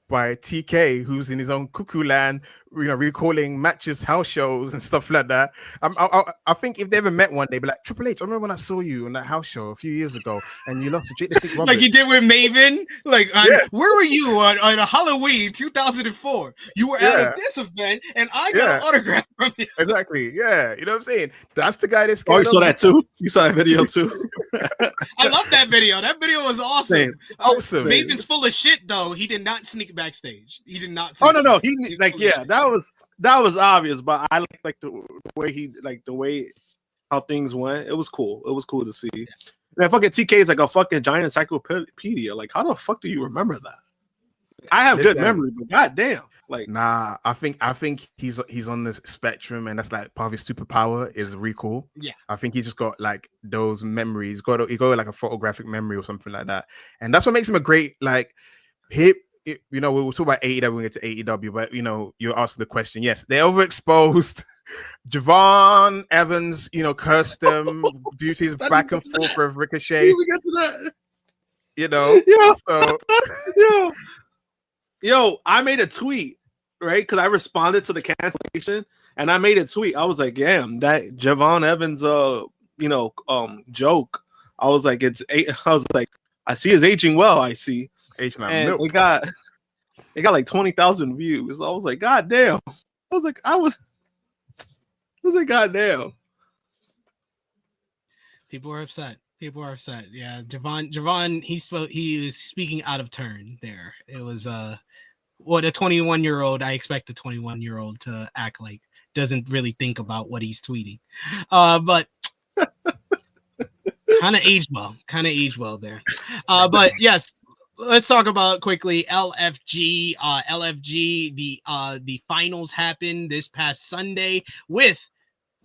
by TK, who's in his own cuckoo land, recalling matches, house shows, and stuff like that. I think if they ever met one day, be like, Triple H, I remember when I saw you on that house show a few years ago, and you lost to Jake the Snake Roberts. Like you did with Maven. Like, where were you on a Halloween 2004? You were at this event, and I got an autograph from you. Exactly. Yeah, you know what I'm saying? That's the guy that's. Oh, you saw that too? You saw that video too? I love that video. That video was awesome. Same. Awesome. Maven's full of shit, though. He did not sneak backstage. He did not. Oh no, he that was obvious, but I like the way how things went. It was cool. It was cool to see. And fucking TK is like a fucking giant encyclopedia. Like, how the fuck do you remember that? I have good memory, but goddamn. Like, nah, I think he's on this spectrum, and that's like part of his superpower is recall. Yeah, I think he just got like those memories. He got like a photographic memory or something like that, and that's what makes him a great like hip. We will talk about AEW when we get to AEW, but you're asking the question. Yes, they overexposed Javon Evans. Cursed them due to his back and forth with Ricochet. We get to that. Yo, I made a tweet, right? Because I responded to the cancellation, and I made a tweet. I was like, "Damn, that Javon Evans, joke." I was like, I see his aging well. I see, and it got like 20,000 views. I was like, "God damn!" I was like, "God damn!" People are upset. Yeah, Javon, he was speaking out of turn there. It was a 21-year-old. I expect a 21-year-old to act like doesn't really think about what he's tweeting. But kind of aged well there. But yes, let's talk about quickly LFG. The finals happened this past Sunday with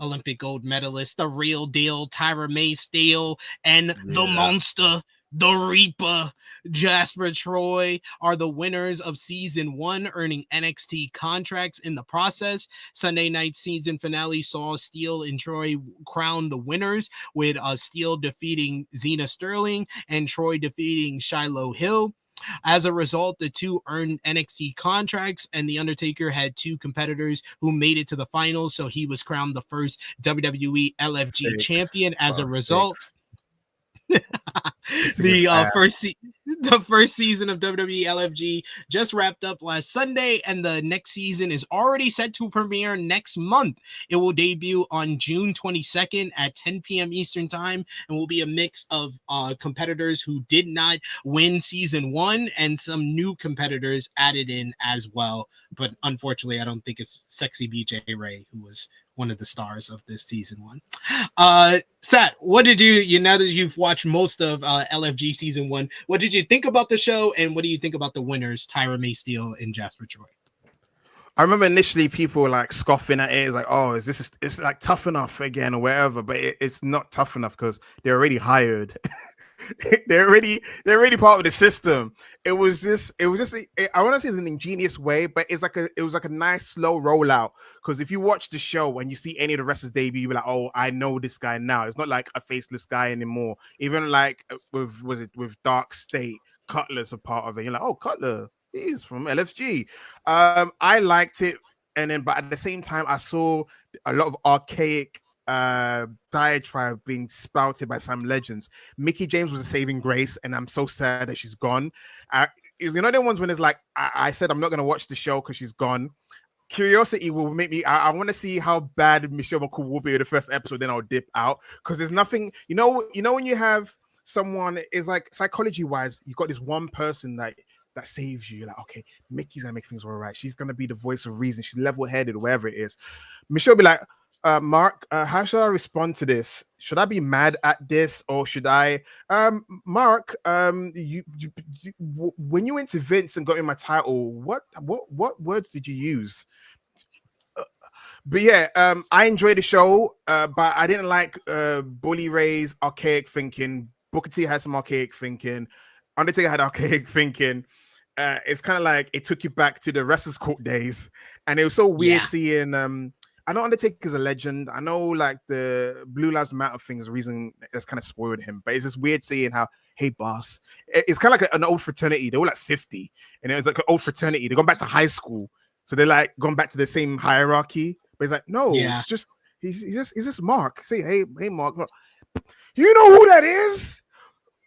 Olympic gold medalist, the real deal, Tyra May Steele, and the monster, the Reaper, Jasper Troy are the winners of season 1, earning NXT contracts in the process. Sunday night season finale saw Steele and Troy crown the winners, with Steele defeating Xena Sterling and Troy defeating Shiloh Hill. As a result, the two earned NXT contracts, and The Undertaker had 2 competitors who made it to the finals, so he was crowned the first WWE LFG champion. As a result, the first season of WWE LFG just wrapped up last Sunday, and the next season is already set to premiere next month. It will debut on June 22nd at 10 p.m. Eastern Time, and will be a mix of competitors who did not win season 1 and some new competitors added in as well. But unfortunately, I don't think it's Sexy BJ Ray who was one of the stars of this season 1. Sat, what did you now that you've watched most of LFG season 1, what did you think about the show, and what do you think about the winners, Tyra May Steele and Jasper Troy? I remember initially people were like scoffing at it. It's like, oh, it's like tough enough again or whatever, but it's not tough enough because they're already hired. they're already part of the system. It was just I want to say it's an ingenious way, but it was like a nice slow rollout. Because if you watch the show and you see any of the wrestlers debut, you're like, oh, I know this guy now. It's not like a faceless guy anymore. Even like with Dark State, Cutler's a part of it. You're like, oh, Cutler, he's from LFG. I liked it, but at the same time, I saw a lot of archaic diatribe being spouted by some legends. Mickie James was a saving grace, and I'm so sad that she's gone. You know the ones when it's like I said I'm not going to watch the show because she's gone. Curiosity will make me. I want to see how bad Michelle McCool will be in the first episode. Then I'll dip out because there's nothing. You know when you have someone is like psychology wise, you got this one person that saves you. You're like, okay, Mickey's gonna make things all right. She's gonna be the voice of reason. She's level headed, wherever it is. Michelle be like, Mark, how should I respond to this? Should I be mad at this or should I? Mark, you when you went to Vince and got me my title, what words did you use? But yeah, I enjoyed the show, but I didn't like Bully Ray's archaic thinking. Booker T had some archaic thinking. Undertaker had archaic thinking. It's kind of like it took you back to the Wrestlers Court days, and it was so weird seeing. I know Undertaker's a legend. I know like the Blue Lives Matter thing is a reason that's kind of spoiled him, but it's just weird seeing how, hey boss, it's kind of like an old fraternity. They were like 50, and it was like an old fraternity. They're going back to high school, so they're like going back to the same hierarchy. But it's like, no, it's just he's just Mark. Say, hey Mark, you know who that is?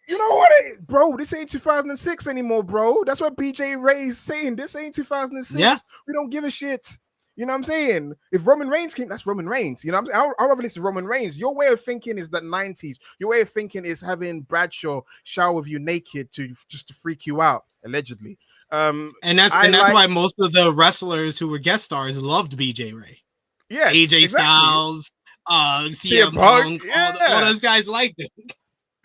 You know what, bro? This ain't 2006 anymore, bro. That's what BJ Ray's saying. This ain't 2006. Yeah. We don't give a shit. You know what I'm saying? If Roman Reigns came, that's Roman Reigns. You know what I'm saying? I'll listen to Roman Reigns. Your way of thinking is the 90s. Your way of thinking is having Bradshaw shower with you naked just to freak you out, allegedly. And that's why most of the wrestlers who were guest stars loved BJ Ray. Yeah, AJ Styles, CM Punk, all those guys liked it.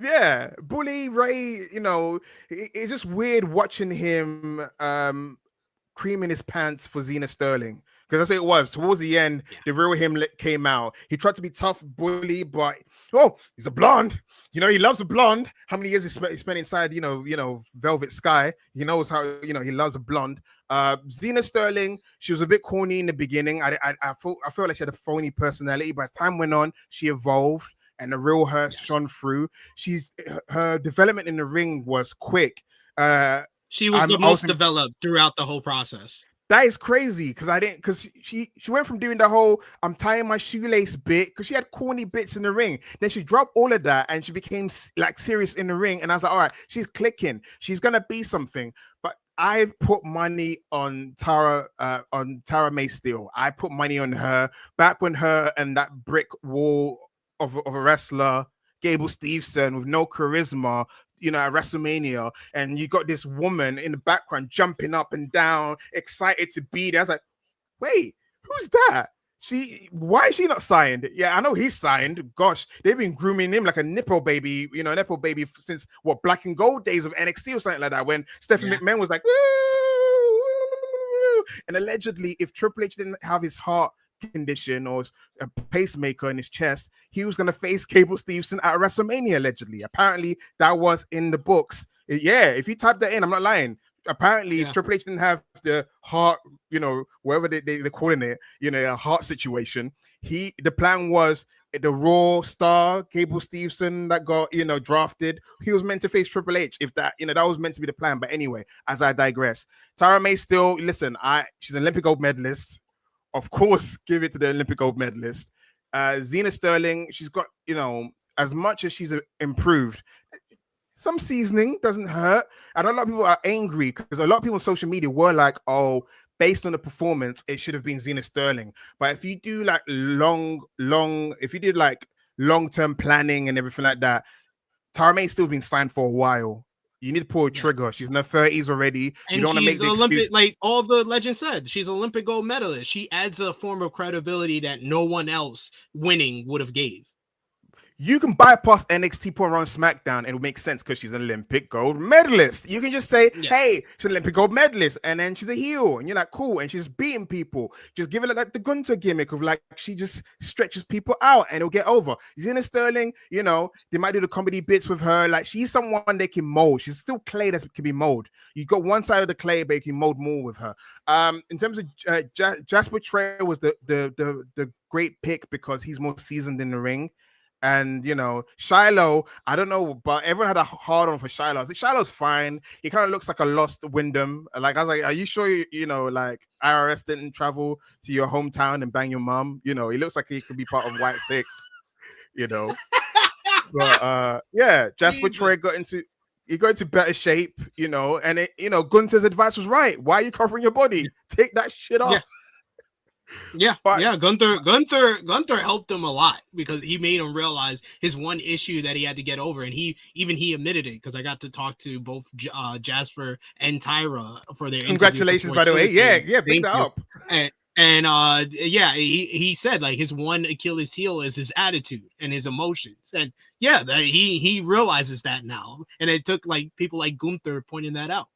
Yeah, Bully Ray, you know, it's just weird watching him creaming his pants for Xena Sterling. Because that's what it was. Towards the end, the real him came out. He tried to be tough, bully, but he's a blonde. You know, he loves a blonde. How many years he spent inside, you know, Velvet Sky. He knows how, you know, he loves a blonde. Xena Sterling, she was a bit corny in the beginning. I felt like she had a phony personality, but as time went on, she evolved and the real her shone through. Her development in the ring was quick. She was the most developed throughout the whole process. That is crazy because she went from doing the whole I'm tying my shoelace bit because she had corny bits in the ring. Then she dropped all of that and she became like serious in the ring. And I was like, all right, she's clicking. She's gonna be something. But I put money on Tara May still. I put money on her back when her and that brick wall of a wrestler, Gable Steveson, with no charisma, you know, at WrestleMania, and you got this woman in the background jumping up and down, excited to be there. I was like, wait, who's that? Why is she not signed? Yeah, I know he's signed. Gosh, they've been grooming him like a nipple baby, since Black and Gold days of NXT or something like that, when Stephanie McMahon was like, woo! And allegedly, if Triple H didn't have his heart condition or a pacemaker in his chest, he was going to face Cable Steveson at WrestleMania, allegedly. Apparently that was in the books. If you type that in, I'm not lying. Apparently if Triple H didn't have the heart, you know, whatever they're calling it, you know, a heart situation, the plan was the Raw star Cable Steveson that got, you know, drafted, he was meant to face Triple H. If that, you know, that was meant to be the plan. But anyway, as I digress, Tara May still, listen, she's an Olympic gold medalist. Of course, give it to the Olympic gold medalist. Xena Sterling, she's got, you know, as much as she's improved, some seasoning doesn't hurt. And a lot of people are angry because a lot of people on social media were like, oh, based on the performance, it should have been Xena Sterling. But if you do like long-term planning and everything like that, Tara May's still been signed for a while. You need to pull a trigger. She's in her 30s already. And you don't want to make the Olympic, excuse. like all the legends said, she's Olympic gold medalist. She adds a form of credibility that no one else winning would have gave. You can bypass NXT point around SmackDown and it would make sense because she's an Olympic gold medalist. You can just say, hey, she's an Olympic gold medalist, and then she's a heel, and you're like, cool, and she's beating people. Just give it like the Gunther gimmick of like she just stretches people out and it'll get over. Xena Sterling, you know, they might do the comedy bits with her. Like she's someone they can mold. She's still clay that can be molded. You got one side of the clay, but you can mold more with her. In terms of Jasper Trey was the great pick because he's more seasoned in the ring. And Shiloh, I don't know, but everyone had a hard on for Shiloh. I think Shiloh's fine. He kind of looks like a lost Wyndham. Like, I was like, are you sure like IRS didn't travel to your hometown and bang your mom? He looks like he could be part of Wyatt Sicks, But yeah, Jasper Troy got into better shape, and Gunther's advice was right. Why are you covering your body? Take that shit off. Yeah, Gunther helped him a lot because he made him realize his one issue that he had to get over, and he admitted it because I got to talk to both Jasper and Tyra for their congratulations, by the way. Yeah, big that up. And he said like his one Achilles heel is his attitude and his emotions, and he realizes that now, and it took like people like Gunther pointing that out.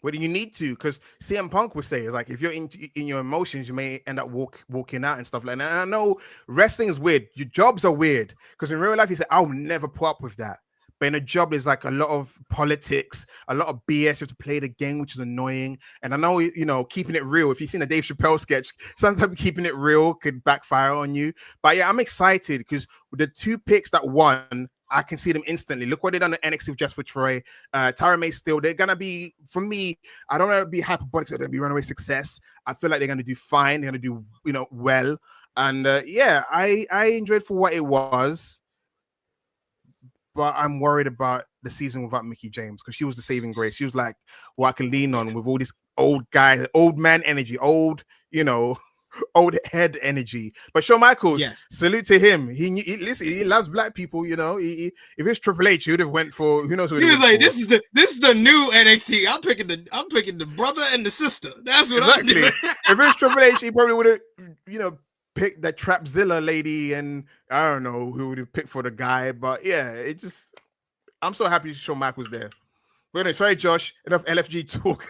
What do you need to? Because CM Punk would say, like, if you're in your emotions, you may end up walking out and stuff like that. And I know wrestling is weird. Your jobs are weird. Because in real life, you say, I'll never put up with that. But in a job, there's like a lot of politics, a lot of BS. You have to play the game, which is annoying. And I know, keeping it real. If you've seen a Dave Chappelle sketch, sometimes keeping it real could backfire on you. But yeah, I'm excited because the two picks that won, I can see them instantly. Look what they done at NXT with Jasper Troy. Tyra May still. They're going to be, for me, I don't want to be hyperbolic. They're going to be runaway success. I feel like they're going to do fine. They're going to do, well. And I enjoyed for what it was. But I'm worried about the season without Mickie James because she was the saving grace. She was like what I can lean on with all this old guy, old man energy, old head energy. But Shawn Michaels, salute to him. He loves black people. If it's Triple H, he would have went for who knows. He was like, "This is the new NXT. I'm picking the brother and the sister. That's what I'm doing." If it's Triple H, he probably would have picked that Trapzilla lady, and I don't know who would have picked for the guy. But yeah, I'm so happy Shawn Michaels there. But anyway, sorry, Josh. Enough LFG talk.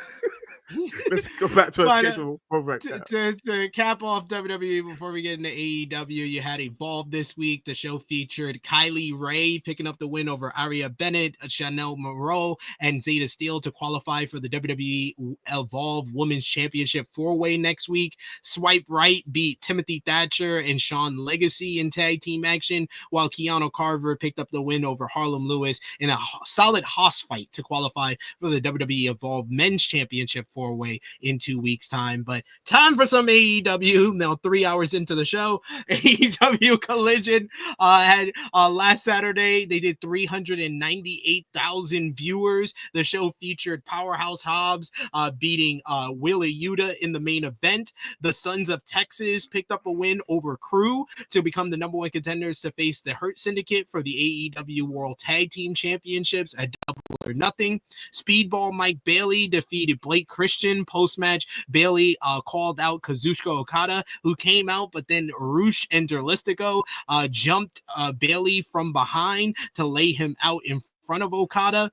Let's go back to our schedule. To cap off WWE before we get into AEW, you had Evolve this week. The show featured Kylie Ray picking up the win over Aria Bennett, Chanel Moreau, and Zeta Steele to qualify for the WWE Evolve Women's Championship 4-way next week. Swipe Right beat Timothy Thatcher and Sean Legacy in tag team action, while Keanu Carver picked up the win over Harlem Lewis in a solid hoss fight to qualify for the WWE Evolve Men's Championship 4-way in 2 weeks' time. But time for some AEW. Now 3 hours into the show, AEW Collision had last Saturday they did 398,000 viewers. The show featured Powerhouse Hobbs beating Wheeler Yuta in the main event. The Sons of Texas picked up a win over Crew to become the #1 contenders to face the Hurt Syndicate for the AEW World Tag Team Championships at Double or Nothing. Speedball Mike Bailey defeated Blake Christian. Post-match, Bailey called out Kazuchika Okada, who came out, but then Rush and Derlistico jumped Bailey from behind to lay him out in front of Okada.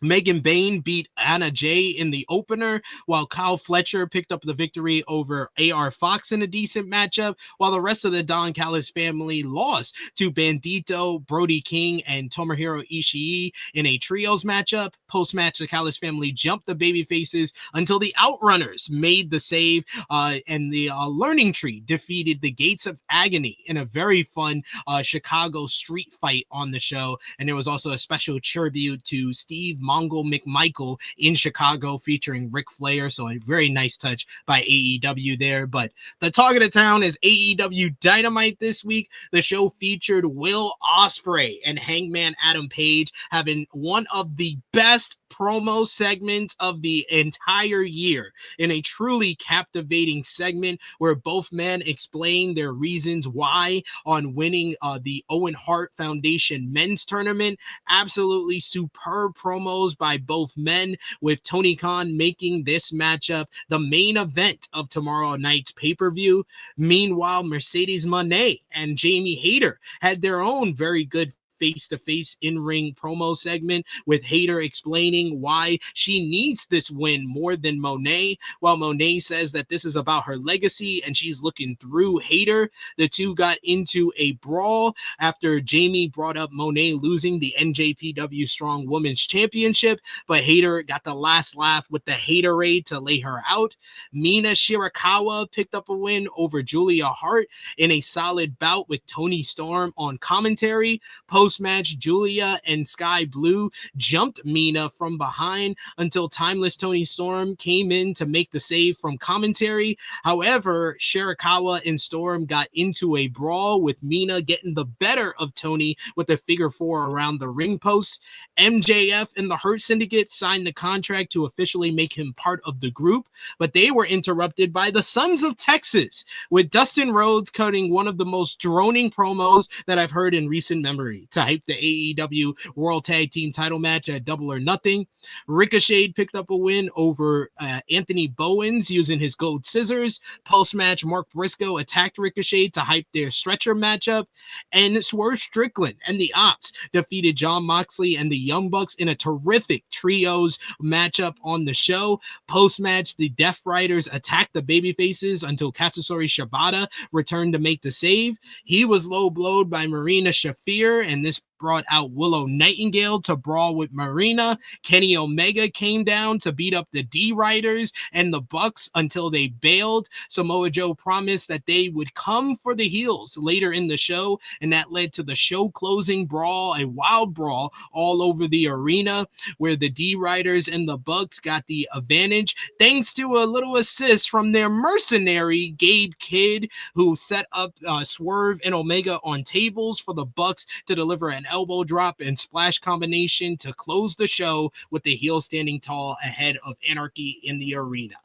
Megan Bain beat Anna Jay in the opener, while Kyle Fletcher picked up the victory over AR Fox in a decent matchup, while the rest of the Don Callis family lost to Bandito, Brody King, and Tomohiro Ishii in a trios matchup. Post-match, the Callis family jumped the babyfaces until the Outrunners made the save, and the Learning Tree defeated the Gates of Agony in a very fun Chicago street fight on the show. And there was also a special tribute to Steve Mongol McMichael in Chicago featuring Ric Flair. So a very nice touch by AEW there. But the talk of the town is AEW Dynamite this week. The show featured Will Ospreay and Hangman Adam Page having one of the best promo segments of the entire year in a truly captivating segment where both men explain their reasons why on winning the Owen Hart Foundation men's tournament. Absolutely superb promos by both men, with Tony Khan making this matchup the main event of tomorrow night's pay-per-view. Meanwhile, Mercedes Moné and Jamie Hayter had their own very good face-to-face in-ring promo segment with Hayter explaining why she needs this win more than Monet, while Monet says that this is about her legacy and she's looking through Hayter. The two got into a brawl after Jamie brought up Monet losing the NJPW Strong Women's Championship, but Hayter got the last laugh with the Haterade to lay her out. Mina Shirakawa picked up a win over Julia Hart in a solid bout with Toni Storm on commentary. Post-match, Julia and Sky Blue jumped Mina from behind until timeless Toni Storm came in to make the save from commentary. However, Shirakawa and Storm got into a brawl with Mina getting the better of Toni with a figure four around the ring post. MJF and the Hurt Syndicate signed the contract to officially make him part of the group, but they were interrupted by the Sons of Texas, with Dustin Rhodes cutting one of the most droning promos that I've heard in recent memory to hype the AEW World Tag Team title match at Double or Nothing. Ricochet picked up a win over Anthony Bowens using his gold scissors. Post-match, Mark Briscoe attacked Ricochet to hype their stretcher matchup, and Swerve Strickland and the Ops defeated Jon Moxley and the Young Bucks in a terrific trios matchup on the show. Post-match, the Death Riders attacked the babyfaces until Katsuyori Shibata returned to make the save. He was low-blowed by Marina Shafir, and this brought out Willow Nightingale to brawl with Marina. Kenny Omega came down to beat up the D-Riders and the Bucks until they bailed. Samoa Joe promised that they would come for the heels later in the show, and that led to the show closing brawl, a wild brawl all over the arena where the D-Riders and the Bucks got the advantage thanks to a little assist from their mercenary Gabe Kidd, who set up Swerve and Omega on tables for the Bucks to deliver an elbow drop and splash combination to close the show, with the heel standing tall ahead of Anarchy in the arena.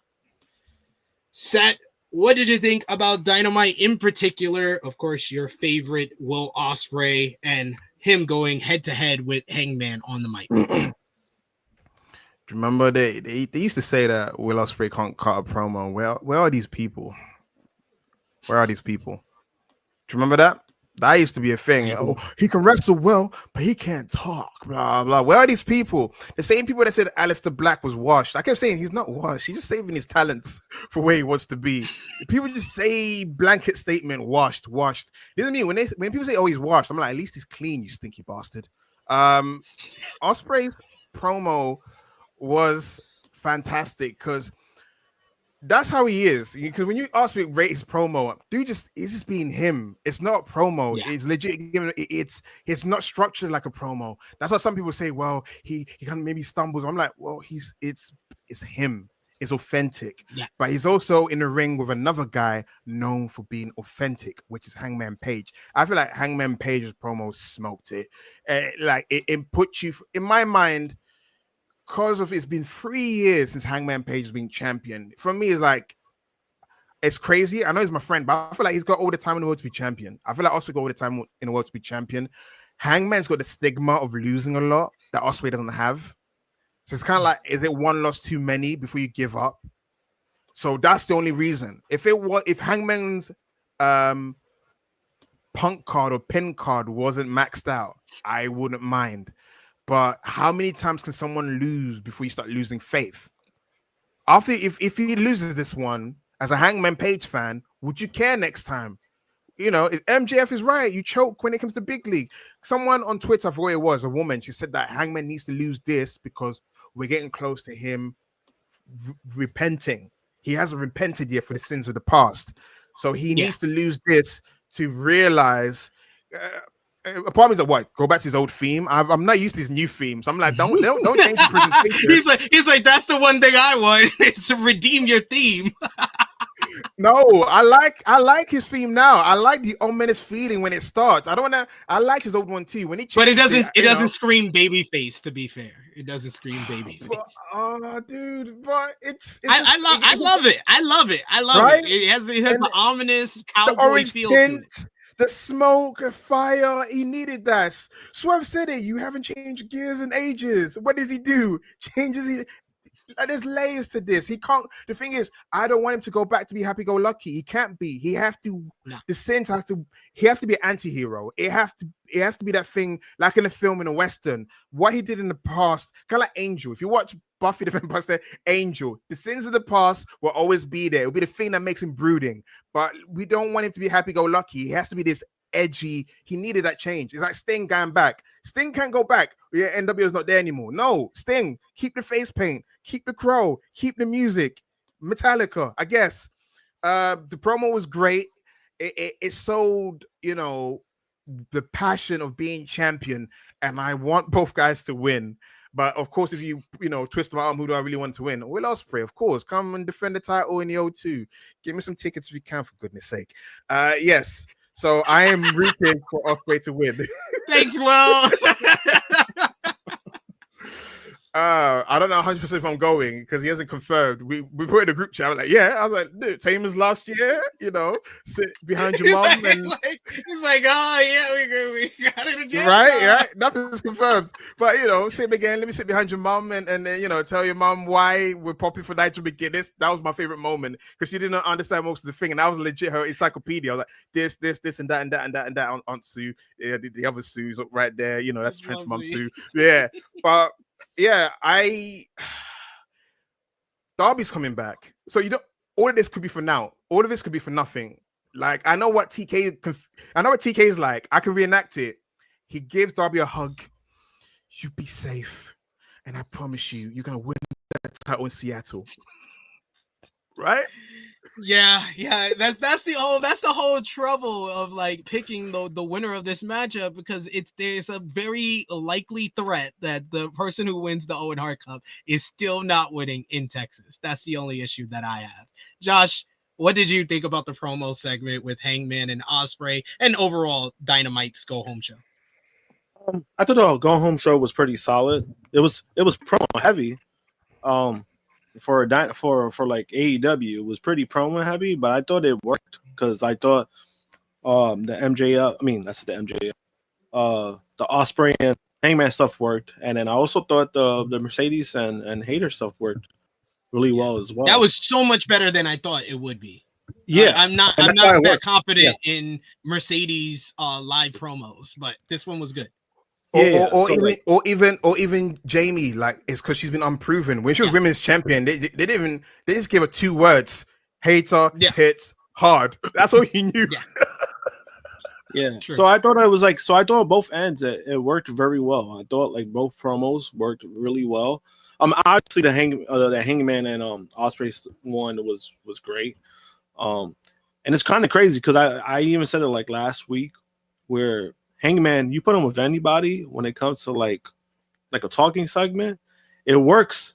Seth, what did you think about Dynamite in particular? Of course, your favorite Will Ospreay and him going head to head with Hangman on the mic. Remember they used to say that Will Ospreay can't cut a promo. Where are these people? Where are these people? Do you remember that? That used to be a thing. Oh, he can wrestle well, but he can't talk. Blah blah. Where are these people? The same people that said Aleister Black was washed. I kept saying he's not washed. He's just saving his talents for where he wants to be. People just say blanket statement washed. Doesn't mean when people say, oh, he's washed, I'm like, at least he's clean, you stinky bastard. Ospreay's promo was fantastic because that's how he is. Because when you ask me to rate his promo, he's just being him. It's not a promo. Yeah. It's legit. It's not structured like a promo. That's why some people say, well, he kind of maybe stumbles. I'm like, well, it's him. It's authentic. Yeah. But he's also in the ring with another guy known for being authentic, which is Hangman Page. I feel like Hangman Page's promo smoked it. It put you in my mind. Because of it's been 3 years since Hangman Page has been champion. For me, it's crazy. I know he's my friend, but I feel like he's got all the time in the world to be champion. I feel like Ospreay got all the time in the world to be champion. Hangman's got the stigma of losing a lot that Ospreay doesn't have. So it's kind of like, is it one loss too many before you give up? So that's the only reason. If Hangman's Punk card or pin card wasn't maxed out, I wouldn't mind. But how many times can someone lose before you start losing faith? After, if he loses this one, as a Hangman Page fan, would you care next time? You know, MJF is right. You choke when it comes to big league. Someone on Twitter, I forgot it was, a woman, she said that Hangman needs to lose this because we're getting close to him repenting. He hasn't repented yet for the sins of the past. So he needs to lose this to realize... part of me is like, what? Go back to his old theme. I'm not used to his new themes. I'm like, don't change the presentation. he's like, that's the one thing I want is to redeem your theme. No, I like his theme now. I like the ominous feeling when it starts. I like his old one too. When he but it doesn't scream babyface. To be fair, it doesn't scream babyface. Dude, but I love it. I love it. Right? It has the ominous cowboy feel to it. The smoke, the fire, he needed that. Swerve said it. You haven't changed gears in ages. What does he do? Like, there's layers to this. He can't. The thing is, I don't want him to go back to be happy-go-lucky. He can't be. He have to. No. The Sins has to. He has to be an anti-hero. It has to be that thing, like in a film, in a western. What he did in the past, kind of like Angel. If you watch Buffy the Vampire Slayer, Angel, the sins of the past will always be there. It'll be the thing that makes him brooding. But we don't want him to be happy-go-lucky. He has to be this edgy. He needed that change. It's like Sting going back. Sting can't go back. Yeah, NWO is not there anymore. No, Sting, keep the face paint, keep the crow, keep the music. Metallica, I guess. The promo was great. It sold, you know, the passion of being champion, and I want both guys to win. But of course, if you twist my arm, who do I really want to win? Will Ospreay, of course. Come and defend the title in the O2. Give me some tickets if you can, for goodness sake. Yes. So I am rooting for Ospreay to win. Thanks, Will. I don't know 100% if I'm going because he hasn't confirmed. We put in a group chat. I was like, yeah. I was like, dude, same as last year. You know, sit behind your mom he's like, oh yeah, we got it again. Right. Nothing's confirmed. But sit again. Let me sit behind your mom and then tell your mom why we're popping for Nigel McGuinness. That was my favorite moment because she didn't understand most of the thing, and I was legit her encyclopedia. I was like, this, and that, Aunt Sue, the other Sue's right there. That's Trent's mom Sue. Yeah, but. Yeah, Darby's coming back. So all of this could be for now. All of this could be for nothing. Like, I know what TK is like. I can reenact it. He gives Darby a hug. You be safe. And I promise you're gonna win that title in Seattle. Right? Yeah. That's the whole trouble of like picking the winner of this matchup, because there's a very likely threat that the person who wins the Owen Hart Cup is still not winning in Texas. That's the only issue that I have. Josh, what did you think about the promo segment with Hangman and Ospreay and overall Dynamite's go home show? I thought the go home show was pretty solid. It was promo heavy. For like AEW, it was pretty promo heavy, but I thought it worked because I thought the Ospreay and Hangman stuff worked, and then I also thought the Mercedes and Hayter stuff worked really well as well. That was so much better than I thought it would be. Yeah, I'm not that confident in Mercedes live promos, but this one was good. Or even Jamie, like, it's because she's been unproven. When she was women's champion, they just gave her 2 words: Hayter hits hard. That's all you knew. Yeah. So I thought I thought both ends it worked very well. I thought like both promos worked really well. Obviously the Hangman and Ospreay one was great. And it's kind of crazy because I even said it like last week where Hangman, you put him with anybody when it comes to like a talking segment, it works.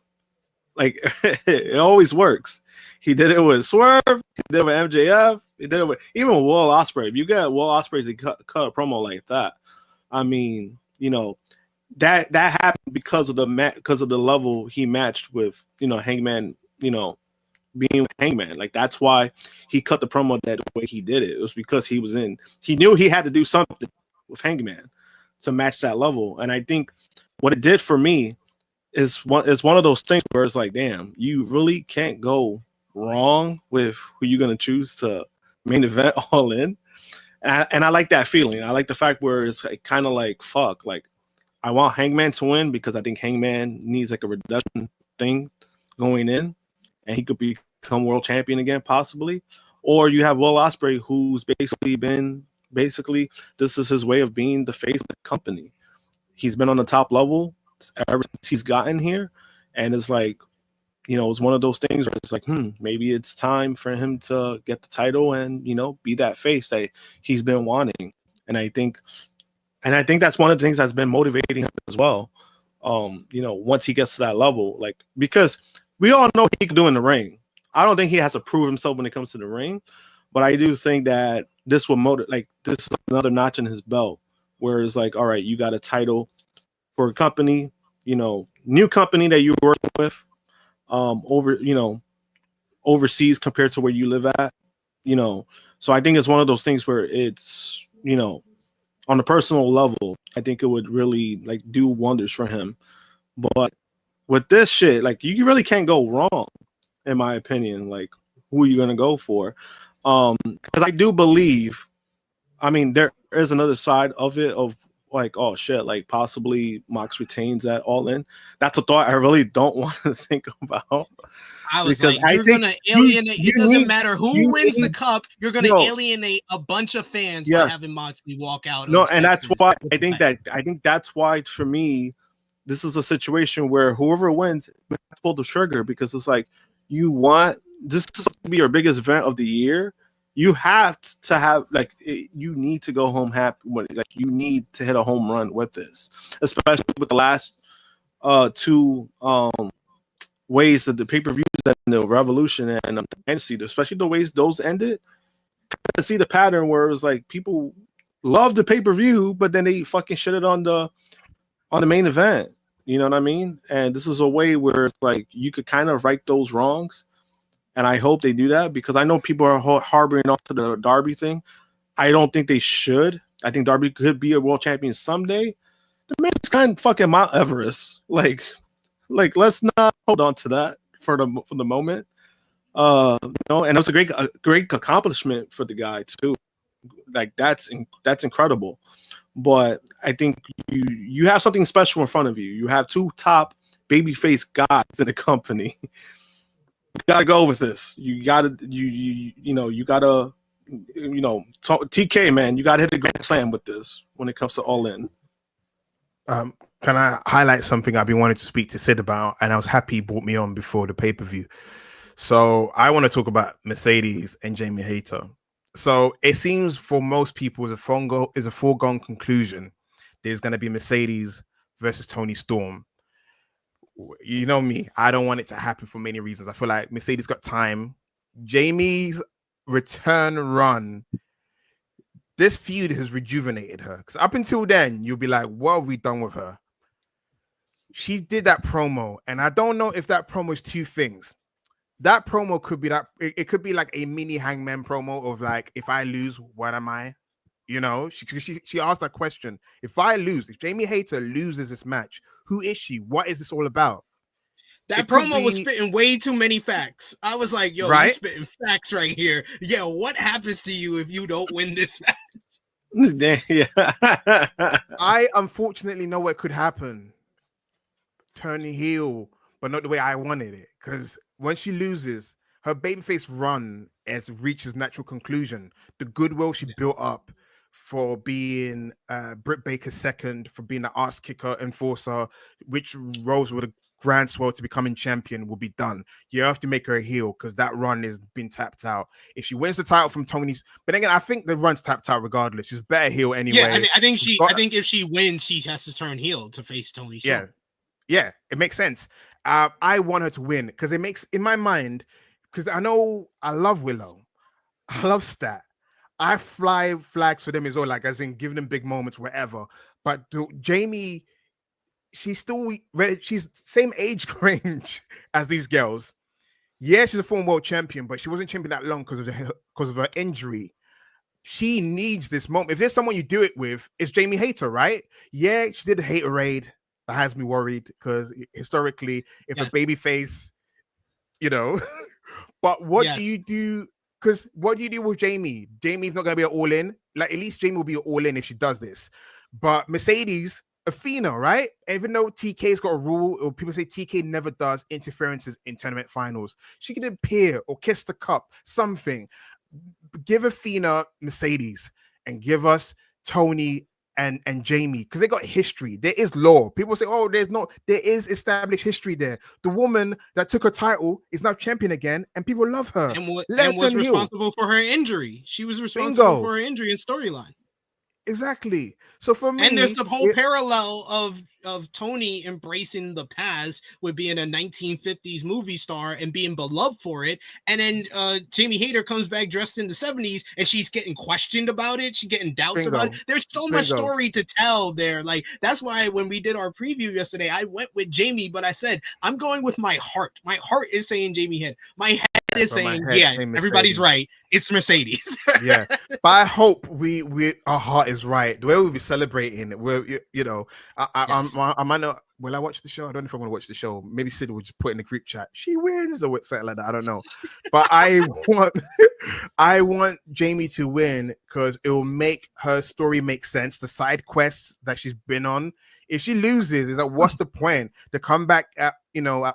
Like it always works. He did it with Swerve, he did it with MJF, he did it with even with Will Ospreay. If you get Will Ospreay to cut a promo like that, I mean, that happened because of the level he matched with, Hangman, being with Hangman. Like that's why he cut the promo that way he did it. It was because he knew he had to do something with Hangman to match that level. And I think what it did for me is one of those things where it's like, damn, you really can't go wrong with who you're going to choose to main event All In. And I like that feeling. I like the fact where it's kind of like, fuck, like I want Hangman to win because I think Hangman needs like a reduction thing going in and he could become world champion again, possibly. Or you have Will Ospreay, who's basically this is his way of being the face of the company. He's been on the top level ever since he's gotten here, and it's like, it's one of those things where it's like, maybe it's time for him to get the title and be that face that he's been wanting. And I think that's one of the things that's been motivating him as well. Once he gets to that level, like, because we all know he can do in the ring. I don't think he has to prove himself when it comes to the ring, but I do think that this will this is another notch in his belt, where it's like, all right, you got a title for a company, new company that you're working with, overseas compared to where you live at, So I think it's one of those things where it's, on a personal level, I think it would really like do wonders for him. But with this shit, like you really can't go wrong, in my opinion. Like, who are you gonna go for? Because I do believe, I mean, there is another side of it of like, oh shit, like possibly Mox retains that All In. That's a thought I really don't want to think about. I was because like, you're gonna alienate. It doesn't matter who wins the cup. You're gonna alienate a bunch of fans by having Moxley walk out. No, and that's why I think that's why for me, this is a situation where whoever wins pull the trigger, because it's like you want this to be your biggest event of the year. You have to have you need to go home happy. Like you need to hit a home run with this, especially with the last two ways that the pay-per-views and the Revolution and Dynasty, especially the ways those ended. I see the pattern where it was like people love the pay-per-view, but then they fucking shit it on the main event. You know what I mean? And this is a way where it's like you could kind of right those wrongs. And I hope they do that, because I know people are harboring on to the Darby thing. I don't think they should. I think Darby could be a world champion someday. The man's kind of fucking Mount Everest. Like let's not hold on to that for the moment. And it was a great accomplishment for the guy too. Like that's incredible. But I think you have something special in front of you. You have two top babyface guys in the company. You gotta go with this. You gotta TK, man. You gotta hit the grand slam with this when it comes to All In. Can I highlight something I've been wanting to speak to Sid about, and I was happy he brought me on before the pay-per-view. So I want to talk about Mercedes and Jamie Hayter. So it seems for most people is a foregone conclusion there's going to be Mercedes versus Toni Storm. You know me, I don't want it to happen for many reasons. I feel like Mercedes got time. Jamie's return run, this feud has rejuvenated her. Because up until then, you'll be like, what have we done with her? She did that promo, and I don't know if that promo is two things. That promo could be that it could be like a mini Hangman promo of like, if I lose, what am I? You know, she asked that question. If Jamie Hayter loses this match, who is she? What is this all about? That promo was spitting way too many facts. I was like, yo, you're spitting facts right here. Yeah, what happens to you if you don't win this match? Yeah. I unfortunately know what could happen. Turning heel, but not the way I wanted it. Because when she loses, her babyface run reaches natural conclusion. The goodwill she built up for being Britt Baker's second, for being an ass kicker enforcer, which rose with a grand swell to becoming champion, will be done. You have to make her a heel because that run has been tapped out. If she wins the title from Tony's, but again, I think the run's tapped out regardless. She's better heel anyway. Yeah, I think if she wins, she has to turn heel to face Toni. Yeah, it makes sense. I want her to win because it makes, in my mind, because I know I love Willow, I love Stat. I fly flags for them as well, like as in giving them big moments, wherever. But Jamie, she's still ready. She's same age range as these girls. Yeah, she's a former world champion, but she wasn't champion that long because of her injury. She needs this moment. If there's someone you do it with, it's Jamie Hayter, right? Yeah, she did the Haterade. That has me worried because historically, if a babyface, but what do you do? Because what do you do with Jamie? Jamie's not going to be an all-in. Like, at least Jamie will be an all-in if she does this. But Mercedes, Athena, right? Even though TK's got a rule, or people say TK never does interferences in tournament finals. She can appear or kiss the cup, something. Give Athena Mercedes and give us Toni and Jamie, because they got history. There is law. People say, oh, there is established history there. The woman that took her title is now champion again, and people love her. And was responsible for her injury. She was responsible for her injury and storyline. Exactly. So for me, and there's the whole parallel of Toni embracing the past with being a 1950s movie star and being beloved for it, and then Jamie Hayter comes back dressed in the 70s and she's getting questioned about it. She's getting doubts about it. There's so much story to tell there. Like, that's why when we did our preview yesterday, I went with Jamie, but I said I'm going with my heart. My heart is saying Jamie Hayter. My head is saying, everybody's right. It's Mercedes. Yeah, but I hope our heart is right. The way we'll be celebrating, I might not will I watch the show? I don't know if I want to watch the show. Maybe Sid will just put in the group chat, she wins or something like that. I don't know. But I want Jamie to win because it will make her story make sense. The side quests that she's been on. If she loses, is like, what's the point? To come back at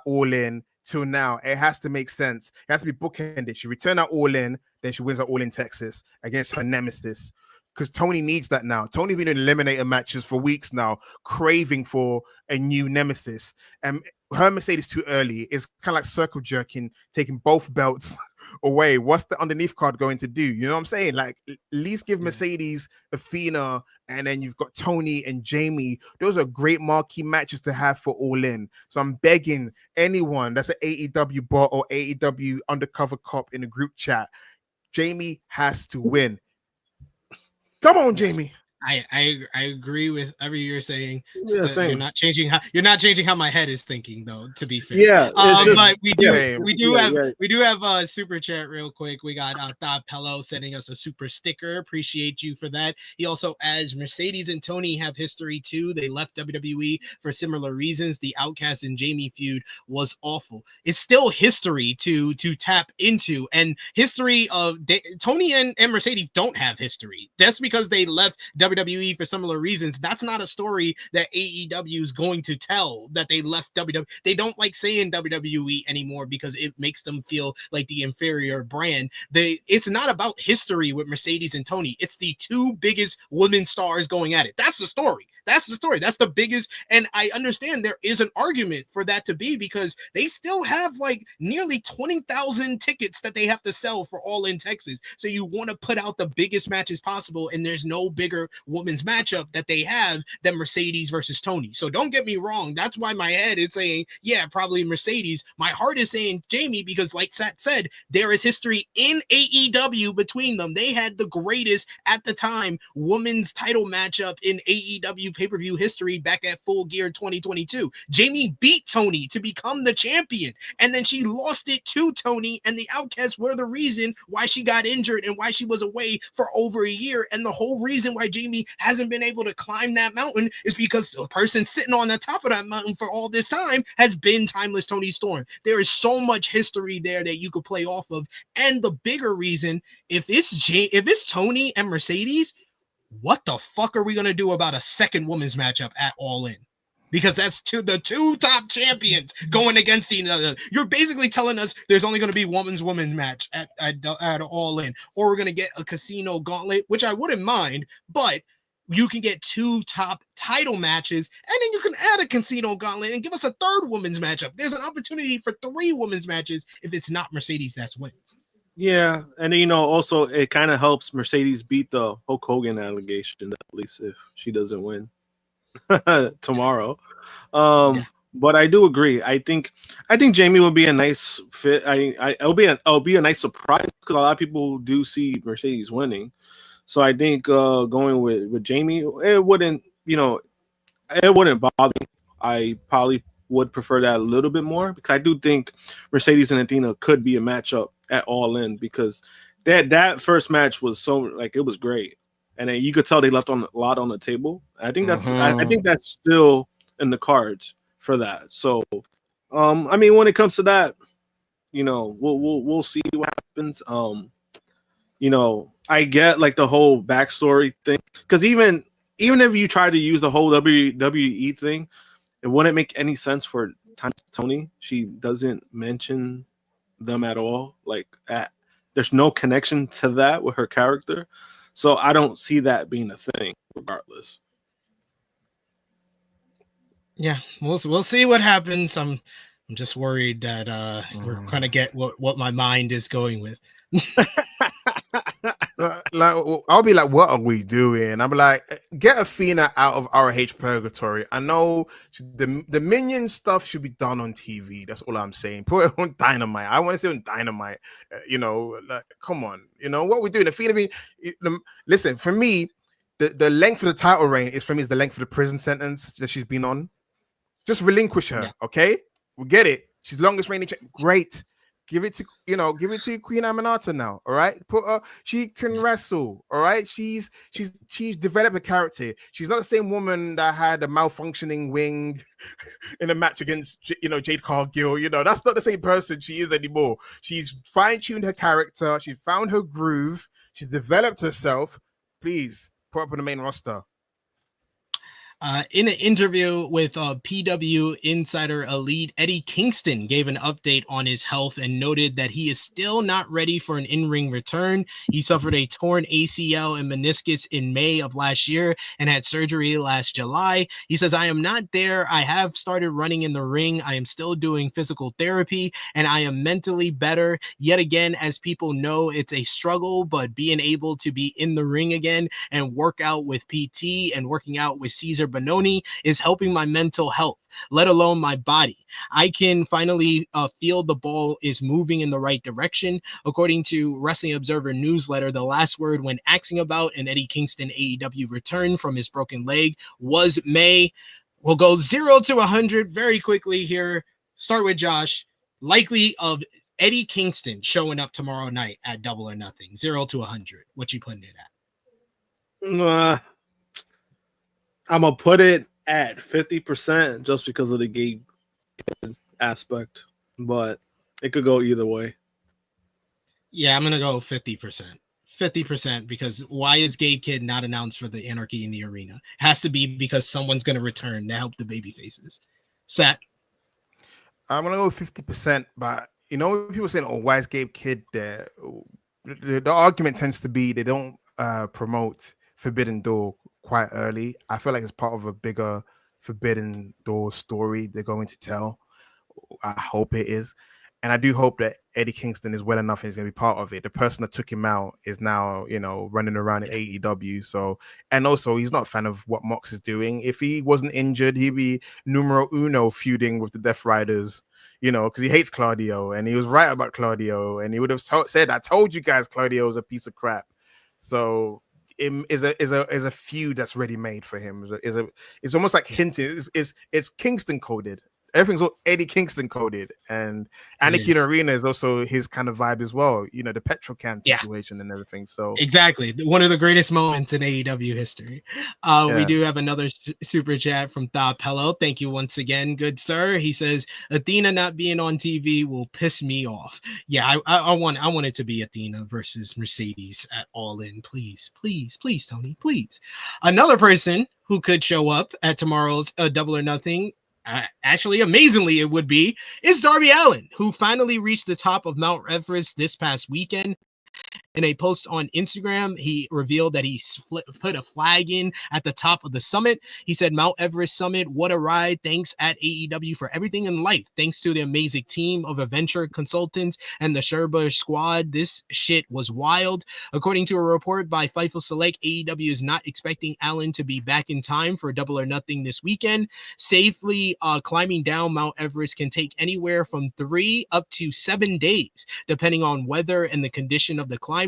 All In till now, it has to make sense. It has to be bookended. She returned at All In, then she wins at All In Texas against her nemesis. Because Tony needs that now. Tony's been in eliminator matches for weeks now, craving for a new nemesis. And her Mercedes too early is kind of like circle jerking, taking both belts away. What's the underneath card going to do? You know what I'm saying? Like, at least give Mercedes Athena, and then you've got Tony and Jamie. Those are great marquee matches to have for All In. So I'm begging anyone that's an AEW bot or AEW undercover cop in the group chat, Jamie has to win. Come on, Jamie. I agree with everything you're saying. Yeah, same. You're not changing how my head is thinking, though. To be fair, yeah. But we do have a super chat real quick. We got Thad Pello sending us a super sticker. Appreciate you for that. He also adds Mercedes and Tony have history too. They left WWE for similar reasons. The Outcast and Jamie feud was awful. It's still history to tap into, and history of Tony and Mercedes don't have history. That's because they left WWE for similar reasons. That's not a story that AEW is going to tell, that they left WWE. They don't like saying WWE anymore because it makes them feel like the inferior brand. It's not about history with Mercedes and Tony. It's the two biggest women stars going at it. That's the story. That's the biggest. And I understand there is an argument for that to be, because they still have like nearly 20,000 tickets that they have to sell for All In Texas. So you want to put out the biggest matches possible, and there's no bigger women's matchup that they have than Mercedes versus Tony. So don't get me wrong. That's why my head is saying, yeah, probably Mercedes. My heart is saying Jamie, because like Sat said, there is history in AEW between them. They had the greatest at the time women's title matchup in AEW pay-per-view history back at Full Gear 2022. Jamie beat Tony to become the champion, and then she lost it to Tony, and the Outcasts were the reason why she got injured and why she was away for over a year. And the whole reason why Jamie hasn't been able to climb that mountain is because the person sitting on the top of that mountain for all this time has been Timeless Tony Storm. There is so much history there that you could play off of. And the bigger reason, if it's Tony and Mercedes, what the fuck are we going to do about a second women's matchup at All In? Because that's the two top champions going against each other. You're basically telling us there's only going to be women's match at All In, or we're going to get a casino gauntlet, which I wouldn't mind, but you can get two top title matches, and then you can add a casino gauntlet and give us a third women's matchup. There's an opportunity for 3 women's matches if it's not Mercedes that wins. Yeah, and you know, also it kind of helps Mercedes beat the Hulk Hogan allegation, at least if she doesn't win tomorrow. But I do agree. I think Jamie will be a nice fit. It'll be a nice surprise, because a lot of people do see Mercedes winning. So I think going with Jamie, it wouldn't bother me. I probably would prefer that a little bit more, because I do think Mercedes and Athena could be a matchup at All In, because that first match was so, like, it was great. And then you could tell they left a lot on the table. I think that's still in the cards for that. So, I mean, when it comes to that, you know, we'll see what happens. You know, I get like the whole backstory thing, because even if you try to use the whole WWE thing, it wouldn't make any sense for Tony. She doesn't mention them at all. Like, there's no connection to that with her character. So I don't see that being a thing, regardless. Yeah, we'll see what happens. I'm just worried that we're gonna get what my mind is going with. Like, I'll be like, what are we doing? I'm like, get Athena out of ROH purgatory. I know the minion stuff should be done on TV. That's all I'm saying. Put it on Dynamite. I want to see it on Dynamite. You know, like, come on. You know what we're doing? Athena, listen, for me, the length of the title reign is the length of the prison sentence that she's been on. Just relinquish her, okay? We get it. She's longest reigning. Great. Give it to Queen Aminata now. All right, put her. She can wrestle. All right, she's developed a character. She's not the same woman that had a malfunctioning wing in a match against Jade Cargill. That's not the same person she is anymore. She's fine-tuned her character. She found her groove. She's developed herself. Please put her up on the main roster. In an interview with PW Insider Elite, Eddie Kingston gave an update on his health and noted that he is still not ready for an in-ring return. He suffered a torn ACL and meniscus in May of last year and had surgery last July. He says, I am not there. I have started running in the ring. I am still doing physical therapy and I am mentally better. Yet again, as people know, it's a struggle, but being able to be in the ring again and work out with PT and working out with Caesar Bononi is helping my mental health, let alone my body. I can finally feel the ball is moving in the right direction. According to Wrestling Observer newsletter, the last word when asking about an Eddie Kingston AEW return from his broken leg was May. We'll go 0 to 100 very quickly here. Start with Josh. Likely of Eddie Kingston showing up tomorrow night at Double or Nothing. 0 to 100. What you putting it at? I'm gonna put it at 50% just because of the Gabe aspect, but it could go either way. Yeah, I'm gonna go 50%. 50% because why is Gabe Kidd not announced for the Anarchy in the Arena? Has to be because someone's gonna return to help the baby faces. Sat. I'm gonna go 50%, but people saying, "Oh, why is Gabe Kidd there?" The argument tends to be they don't promote Forbidden Door quite early. I feel like it's part of a bigger Forbidden Door story they're going to tell. I hope it is. And I do hope that Eddie Kingston is well enough and he's going to be part of it. The person that took him out is now, running around in AEW. So, and also he's not a fan of what Mox is doing. If he wasn't injured, he'd be numero uno feuding with the Death Riders, because he hates Claudio and he was right about Claudio. And he would have said, I told you guys Claudio is a piece of crap. So, is a feud that's ready made for him. It's almost like hinting. It's Kingston coded. Everything's all Eddie Kingston coded, and Anarchy Arena is also his kind of vibe as well. The Petrocan situation and everything. So exactly, one of the greatest moments in AEW history. We do have another super chat from Tha Pello. Thank you once again, good sir. He says Athena not being on TV will piss me off. Yeah, I want it to be Athena versus Mercedes at All In. Please, Tony, please. Another person who could show up at tomorrow's Double or Nothing. Actually, amazingly, it would be is Darby Allin, who finally reached the top of Mount Everest this past weekend. In a post on Instagram, he revealed that he put a flag in at the top of the summit. He said, Mount Everest Summit, what a ride. Thanks at AEW for everything in life. Thanks to the amazing team of adventure consultants and the Sherba squad. This shit was wild. According to a report by Fightful Select, AEW is not expecting Allin to be back in time for Double or Nothing this weekend. Safely climbing down Mount Everest can take anywhere from 3 up to 7 days, depending on weather and the condition of the climbers.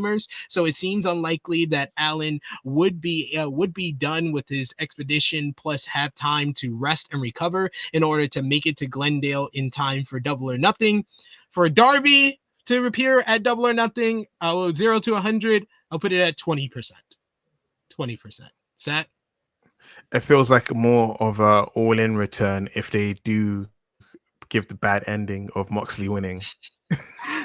So it seems unlikely that Allin would be done with his expedition plus have time to rest and recover in order to make it to Glendale in time for Double or Nothing. For Darby to appear at Double or Nothing, 0 to 100, I'll put it at 20%. 20%. Sat? It feels like more of a all-in return if they do give the bad ending of Moxley winning.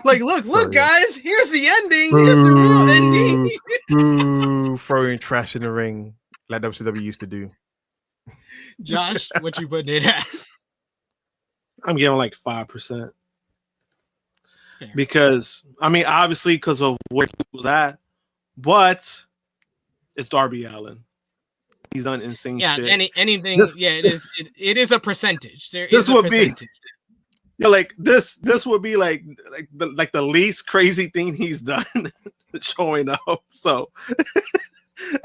Like, look, guys, here's the ending. Here's the real ending. Boo, throwing trash in the ring like WCW used to do. Josh, what you putting it at? I'm giving like 5%. Fair. Because, obviously because of where he was at, but it's Darby Allin. He's done insane shit. Anything. It is a percentage. This would be... Yeah, like this would be like the least crazy thing he's done showing up. So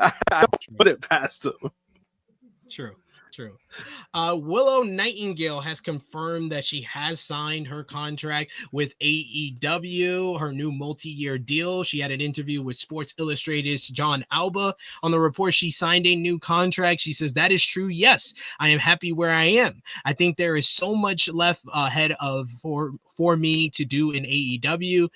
I don't put it past him. True. True. Willow Nightingale has confirmed that she has signed her contract with AEW, her new multi-year deal. She had an interview with Sports Illustrated's John Alba. On the report, she signed a new contract. She says, "That is true. Yes, I am happy where I am. I think there is so much left ahead of for me to do in AEW,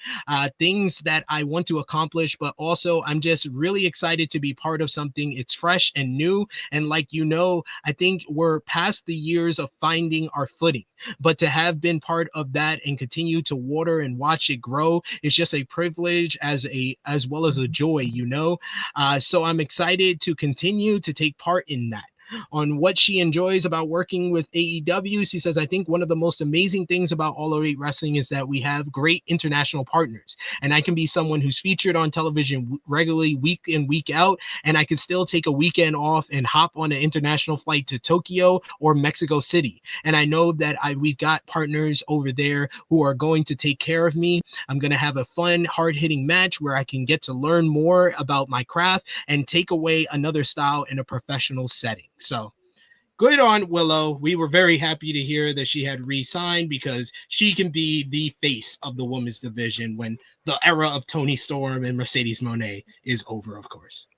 things that I want to accomplish, but also I'm just really excited to be part of something. It's fresh and new. And like, I think we're past the years of finding our footing, but to have been part of that and continue to water and watch it grow is just a privilege as well as a joy, so I'm excited to continue to take part in that." On what she enjoys about working with AEW, she says, "I think one of the most amazing things about All Elite Wrestling is that we have great international partners, and I can be someone who's featured on television regularly week in, week out, and I can still take a weekend off and hop on an international flight to Tokyo or Mexico City. And I know that we've got partners over there who are going to take care of me. I'm going to have a fun, hard-hitting match where I can get to learn more about my craft and take away another style in a professional setting." So good on Willow. We were very happy to hear that she had re-signed because she can be the face of the women's division when the era of Toni Storm and Mercedes Moné is over, of course.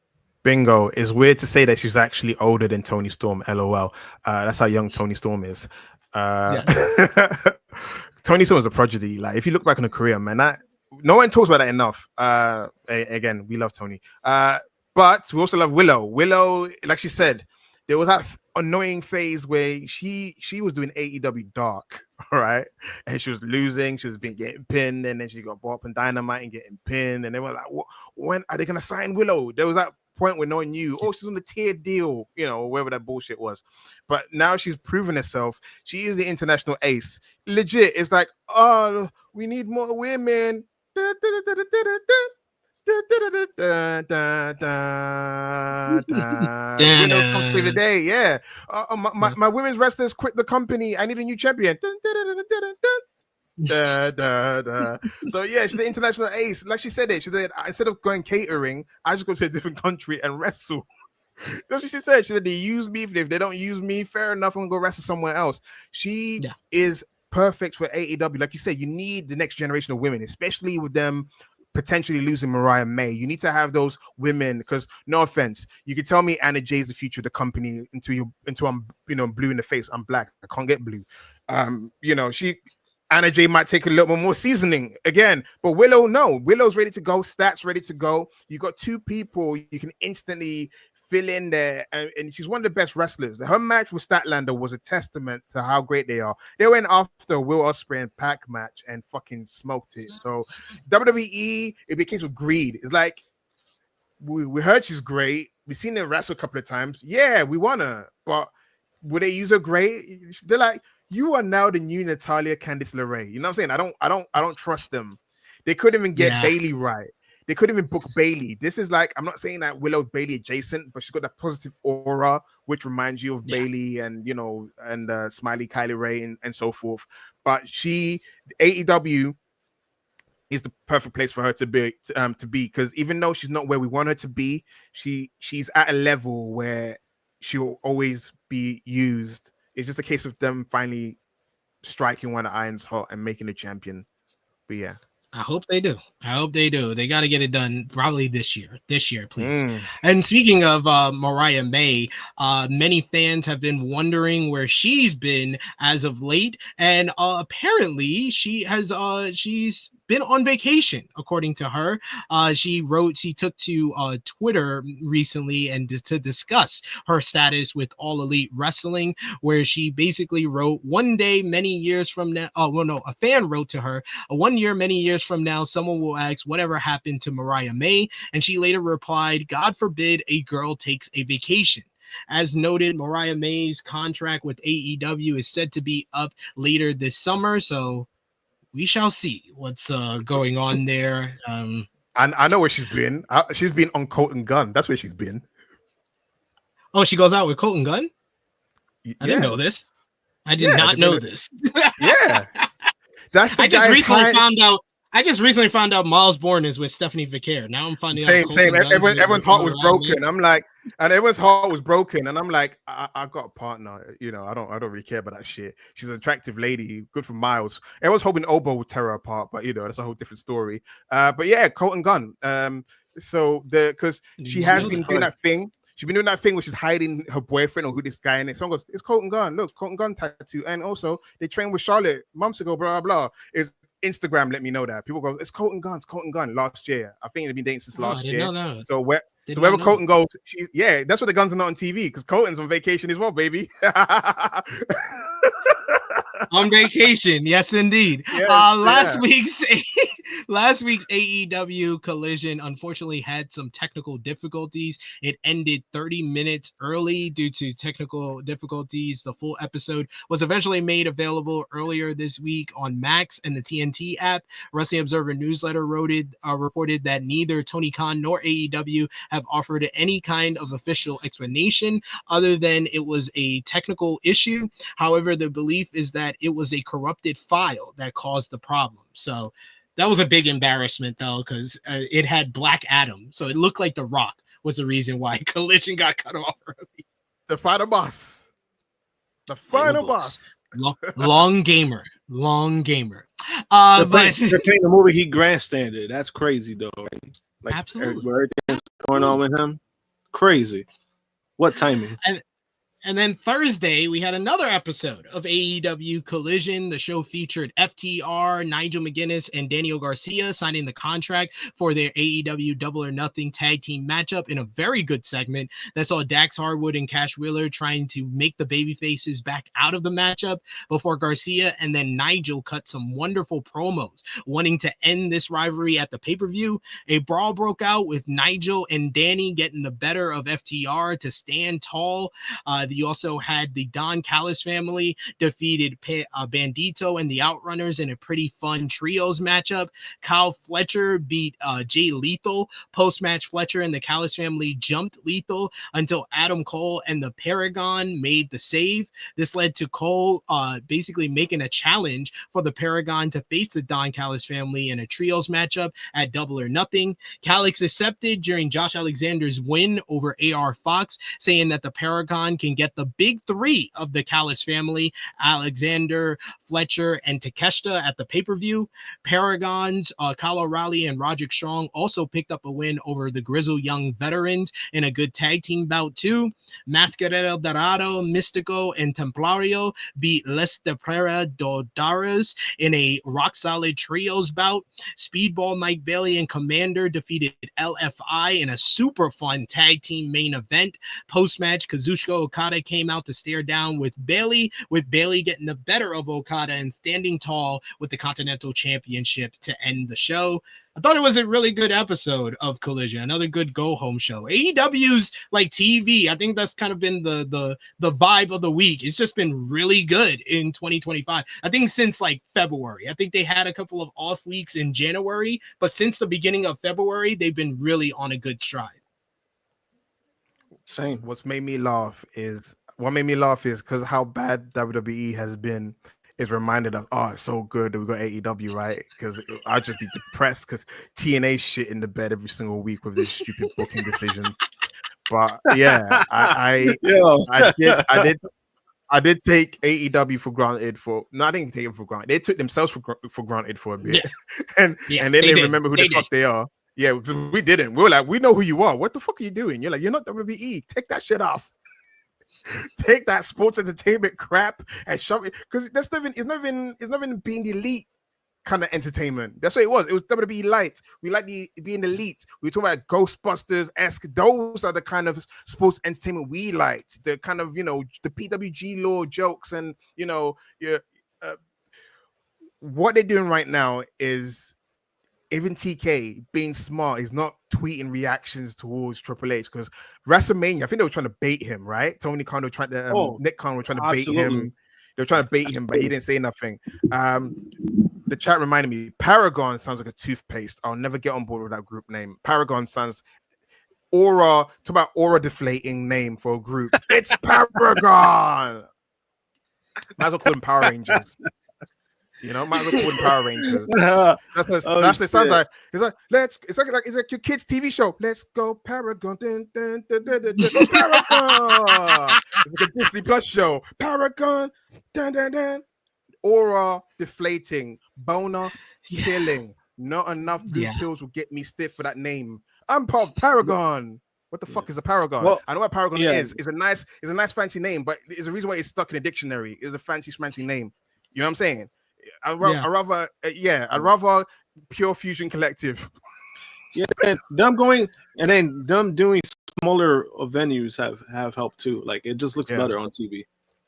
Bingo. It's weird to say that she's actually older than Toni Storm. LOL. That's how young Toni Storm is. Toni Storm is a prodigy. Like, if you look back on her career, man, no one talks about that enough. Again, we love Toni. But we also love Willow. Willow, like she said, there was that annoying phase where she was doing AEW Dark, all right? And she was losing. She was getting pinned, and then she got brought up in Dynamite and getting pinned. And they were like, when are they going to sign Willow? There was that point where no one knew, she's on the tier deal, whatever that bullshit was. But now she's proven herself. She is the international ace. Legit, it's like, we need more women. Come save the day. Yeah. My women's wrestlers quit the company. I need a new champion. So yeah, she's the international ace. Like she said, instead of going catering, I just go to a different country and wrestle. That's what she said. She said, they use me. If they don't use me, fair enough, I'm gonna go wrestle somewhere else. She is perfect for AEW. Like you said, you need the next generation of women, especially with them potentially losing Mariah May. You need to have those women, because no offense, you can tell me Anna Jay's the future of the company until I'm blue in the face. I'm black. I can't get blue. Anna Jay might take a little bit more seasoning again, but Willow, no. Willow's ready to go. Stats ready to go. You got two people you can instantly fill in there, and she's one of the best wrestlers. Her match with Statlander was a testament to how great they are. They went after Will Ospreay and Pac match and fucking smoked it. So WWE, it'd be a case of greed. It's like, we heard she's great. We've seen her wrestle a couple of times. Yeah, we want her, but would they use her great? They're like, you are now the new Natalia Candice LeRae. You know what I'm saying? I don't trust them. They couldn't even get Bailey right. They couldn't even book Bailey. This is like, I'm not saying that Willow's Bailey adjacent, but she's got that positive aura, which reminds you of Bailey and Smiley Kylie Ray and so forth. But AEW is the perfect place for her to be, because even though she's not where we want her to be, she's at a level where she'll always be used. It's just a case of them finally striking when the iron's hot and making a champion. But yeah. I hope they do. They got to get it done probably this year. Please. And speaking of Mariah May, many fans have been wondering where she's been as of late. And apparently she's been on vacation, according to her. She took to Twitter recently and to discuss her status with All Elite Wrestling, where she basically wrote, one day, many years from now, a fan wrote to her, 1 year, many years from now, someone will ask whatever happened to Mariah May. And she later replied, God forbid a girl takes a vacation. As noted, Mariah May's contract with AEW is said to be up later this summer. So we shall see what's going on there. I know where she's been. She's been on Colton Gunn. That's where she's been. Oh, she goes out with Colton Gunn? I didn't know this. I did not know this. Yeah. That's the I just recently found out. I just recently found out Miles Bourne is with Stephanie Vicaire. Now I'm finding same. out. Same. Everyone's heart was broken. I'm like, and everyone's heart was broken. And I'm like, I got a partner. You know, I don't really care about that shit. She's an attractive lady, good for Miles. Everyone's hoping Obo would tear her apart, but you know, that's a whole different story. But yeah, Colton Gunn. So because she has been doing that thing. She's been doing that thing where she's hiding her boyfriend or who this guy is. Someone goes, it's Colton Gunn. Look, Colton Gunn tattoo. And also, they trained with Charlotte months ago, blah, blah, blah. Is Instagram let me know that. People go, it's Colton Gunn last year. I think they've been dating since last year. So wherever Colton goes, that's what the Guns are not on TV because Colton's on vacation as well, baby. On vacation, yes, indeed. Yes, last week's AEW Collision unfortunately had some technical difficulties. It ended 30 minutes early due to technical difficulties. The full episode was eventually made available earlier this week on Max and the TNT app. Wrestling Observer Newsletter reported that neither Tony Khan nor AEW have offered any kind of official explanation other than it was a technical issue. However, the belief is that it was a corrupted file that caused the problem. So that was a big embarrassment, though, because it had Black Adam. So it looked like The Rock was the reason why Collision got cut off early. The final boss. The final boss. Long gamer. They're playing the movie he grandstanded. That's crazy, though. Right? Like, absolutely. Everything's going on with him. Crazy. What timing? And then Thursday, we had another episode of AEW Collision. The show featured FTR, Nigel McGuinness, and Daniel Garcia signing the contract for their AEW Double or Nothing tag team matchup in a very good segment that saw Dax Harwood and Cash Wheeler trying to make the babyfaces back out of the matchup before Garcia and then Nigel cut some wonderful promos, wanting to end this rivalry at the pay-per-view. A brawl broke out with Nigel and Danny getting the better of FTR to stand tall. You also had the Don Callis family defeated Bandito and the Outrunners in a pretty fun trios matchup. Kyle Fletcher beat Jay Lethal. Post-match, Fletcher and the Callis family jumped Lethal until Adam Cole and the Paragon made the save. This led to Cole basically making a challenge for the Paragon to face the Don Callis family in a trios matchup at Double or Nothing. Calix accepted during Josh Alexander's win over AR Fox, saying that the Paragon can get the big three of the Callis family, Alexander, Fletcher, and Takeshita at the pay-per-view. Paragons, Kyle O'Reilly and Roderick Strong also picked up a win over the Grizzled Young Veterans in a good tag team bout too. Mascarero Dorado, Mystico, and Templario beat Les de Prera Dodaras in a rock-solid trios bout. Speedball Mike Bailey and Commander defeated LFI in a super fun tag team main event. Post-match, Kazuchika Okada came out to stare down with Bailey getting the better of Okada and standing tall with the Continental Championship to end the show. I thought it was a really good episode of Collision, another good go-home show. AEW's like TV, I think that's kind of been the vibe of the week. It's just been really good in 2025. I think since like February. I think they had a couple of off weeks in January, but since the beginning of February, they've been really on a good stride. Same. What made me laugh is because how bad WWE has been. Is reminded us, oh, it's so good that we got AEW, right? Because I'd just be depressed because TNA shit in the bed every single week with these stupid booking decisions. But yeah, I did take AEW for granted I didn't take them for granted. They took themselves for granted for a bit, and then they remember who the fuck they are. Yeah, because we didn't. We were like, we know who you are. What the fuck are you doing? You're like, you're not WWE. Take that shit off. Take that sports entertainment crap and shove it, because it's not even being the elite kind of entertainment. That's what it was. It was WWE light. We like being elite. We were talking about Ghostbusters-esque. Those are the kind of sports entertainment we liked. The kind of, the PWG law jokes and what they're doing right now is. Even TK being smart is not tweeting reactions towards Triple H because WrestleMania, I think they were trying to bait him, right? Tony Khan was trying to, Nick Khan was trying to bait him. They were trying to bait him, but he didn't say nothing. The chat reminded me, Paragon sounds like a toothpaste. I'll never get on board with that group name. Paragon sounds talk about aura deflating name for a group. It's Paragon. Might as well call them Power Rangers. You know, might as well call them Power Rangers. Oh, That's it. Sounds shit. like it's like your kids' TV show. Let's go Paragon. Dun, dun, dun, dun, dun, dun. Paragon. It's like a Disney Plus show. Paragon. Dun, dun, dun. Aura deflating. Boner killing. Not enough blue pills will get me stiff for that name. I'm part of Paragon. What the fuck is a Paragon? Well, I know what Paragon is. It's a nice fancy name, but there's a reason why it's stuck in a dictionary. It's a fancy schmancy name. You know what I'm saying? I'd rather Pure Fusion Collective. Yeah, and them doing smaller venues have helped too. Like it just looks better on TV.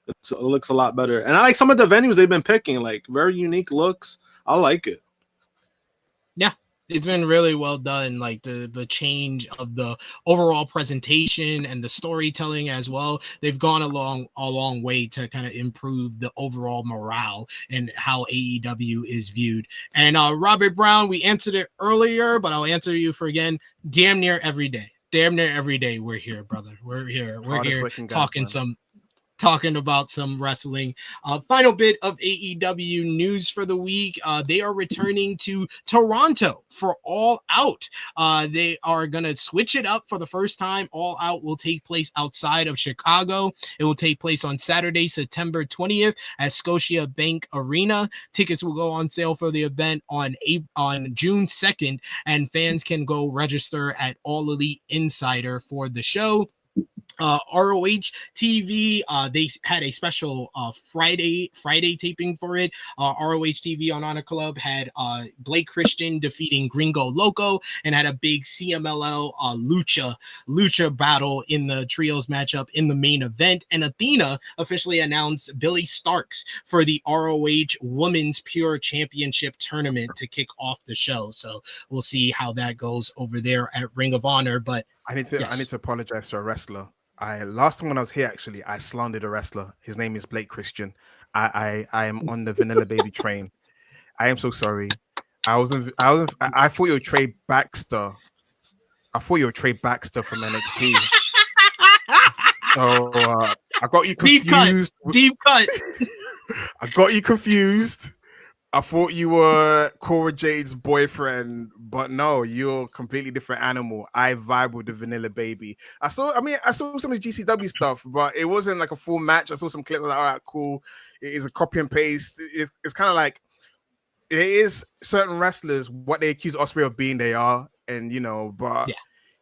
It looks a lot better, and I like some of the venues they've been picking. Like very unique looks. I like it. Yeah, it's been really well done. Like the change of the overall presentation and the storytelling as well. They've gone a long way to kind of improve the overall morale and how AEW is viewed. And Robert Brown, we answered it earlier, but I'll answer you for again. Damn near every day. We're here, brother. We're here talking about some wrestling. Final bit of AEW news for the week. They are returning to Toronto for All Out. They are going to switch it up for the first time. All Out will take place outside of Chicago. It will take place on Saturday, September 20th at Scotiabank Arena. Tickets will go on sale for the event on June 2nd, and fans can go register at All Elite Insider for the show. ROH TV, they had a special Friday Taping for it. ROH TV on Honor Club had Blake Christian defeating Gringo Loco and had a big CMLL lucha battle in the trios matchup in the main event. And Athena officially announced Billy Starks for the ROH Women's Pure Championship tournament to kick off the show. So we'll see how that goes over there at Ring of Honor. But I need to apologize to a wrestler. Last time when I was here, actually, I slandered a wrestler. His name is Blake Christian. I am on the Vanilla Baby train. I am so sorry. I thought you were Trey Baxter. I thought you were Trey Baxter from NXT. So I got you confused. Deep cut. I got you confused. I thought you were Cora Jade's boyfriend, but no, you're a completely different animal. I vibe with the Vanilla Baby. I saw some of the GCW stuff, but it wasn't like a full match. I saw some clips. I was like, all right, cool. It is a copy and paste. It's kind of like it is certain wrestlers what they accuse Ospreay of being. They are, and but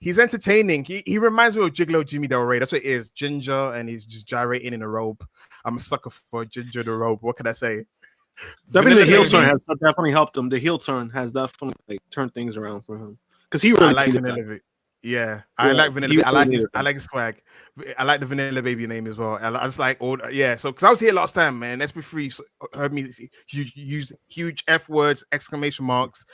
he's entertaining. He reminds me of Gigolo Jimmy Del Rey. That's what it is. Ginger, and he's just gyrating in a robe. I'm a sucker for Ginger the robe. What can I say? Definitely, the heel turn has definitely helped him. The heel turn has definitely turned things around for him because he really like Vanilla Baby. Yeah, I like Vanilla Baby. I like his swag. I like the Vanilla Baby name as well. I just like so because I was here last time, man. SB3 heard me use huge F words, exclamation marks.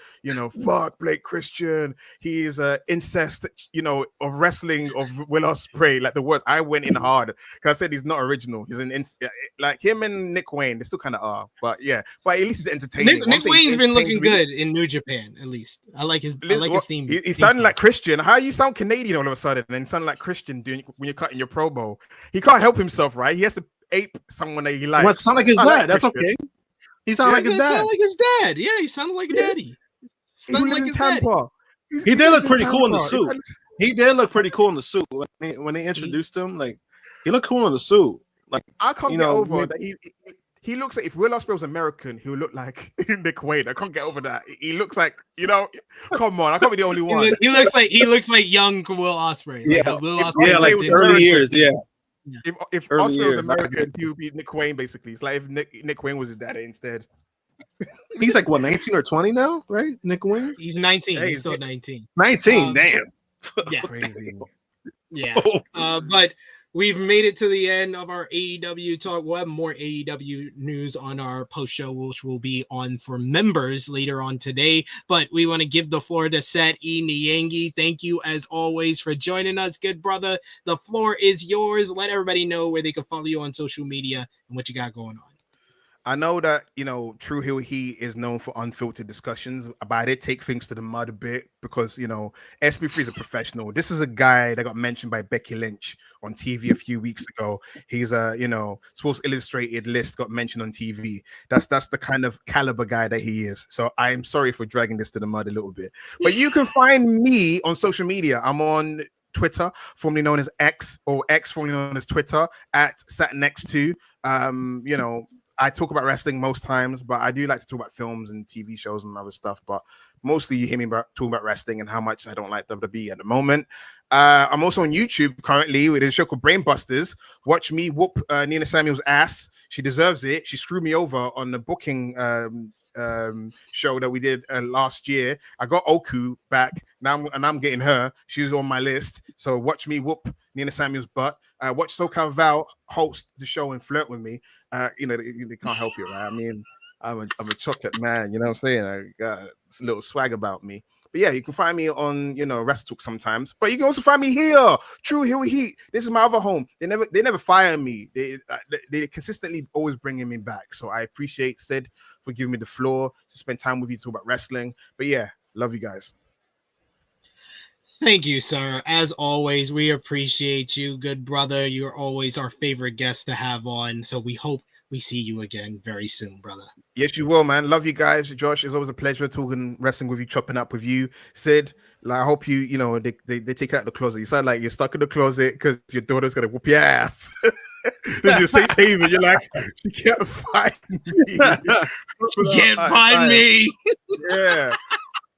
Fuck Blake Christian. He is incest. Of wrestling of Will Ospreay. Like the words, I went in hard because I said he's not original. He's like him and Nick Wayne. They still kind of are, but at least he's entertaining. Nick Wayne's been looking good in New Japan. At least I like his theme. He sounded like Christian. How you sound Canadian all of a sudden and then sound like Christian when you're cutting your promo? He can't help himself, right? He has to ape someone that he likes. What sound like his dad? That's okay. He sounded like his dad. Sound like his dad. Yeah, he sounded like a daddy. He lives in Tampa. He did look pretty cool in the suit. He did look pretty cool in the suit when they introduced him. Like he looked cool in the suit. Like I can't get over that. He looks like if Will Ospreay was American, he would look like Nick Wayne. I can't get over that. He looks like come on, I can't be the only one. He looks like young Will Ospreay. Yeah, Will Ospreay, like early years. Yeah. If Ospreay was American, he would be Nick Wayne basically. It's like if Nick Wayne was his daddy instead. He's like what, 19 or 20 now, right? Nick Wayne. He's 19. He's still 19. 19. Damn. Yeah. Crazy. Yeah. But we've made it to the end of our AEW talk. We'll have more AEW news on our post show, which will be on for members later on today. But we want to give the floor to Seth E Niangi. Thank you as always for joining us, good brother. The floor is yours. Let everybody know where they can follow you on social media and what you got going on. I know that, Tru Heel Heat is known for unfiltered discussions, but I did take things to the mud a bit because, SB3 is a professional. This is a guy that got mentioned by Becky Lynch on TV a few weeks ago. He's a, Sports Illustrated list got mentioned on TV. That's the kind of caliber guy that he is. So I'm sorry for dragging this to the mud a little bit. But you can find me on social media. I'm on Twitter, formerly known as X, or X, formerly known as Twitter, at SatNext2. I talk about wrestling most times, but I do like to talk about films and TV shows and other stuff. But mostly you hear me talking about wrestling and how much I don't like WWE at the moment. I'm also on YouTube currently with a show called Brainbusters. Watch me whoop Nina Samuel's ass. She deserves it. She screwed me over on the booking show that we did last year. I got Oku back now, and I'm getting her. She's on my list. So watch me whoop Nina Samuel's butt. Watch SoCal Val host the show and flirt with me. They can't help it, right? I mean, I'm a chocolate man, you know what I'm saying? I got a little swag about me. But yeah, you can find me on, WrestleTalk sometimes. But you can also find me here, Tru Heel Heat. This is my other home. They never fire me. They consistently always bringing me back. So I appreciate Sid for giving me the floor to spend time with you to talk about wrestling. But yeah, love you guys. Thank you, sir. As always, we appreciate you, good brother. You're always our favorite guest to have on. So we hope we see you again very soon, brother. Yes, you will, man. Love you guys. Josh, it's always a pleasure talking wrestling with you, chopping up with you. Sid, I hope you, they take you out of the closet. You sound like you're stuck in the closet because your daughter's going to whoop your ass. This is your safe haven. You're like, she can't find me. She can't find me. Yeah.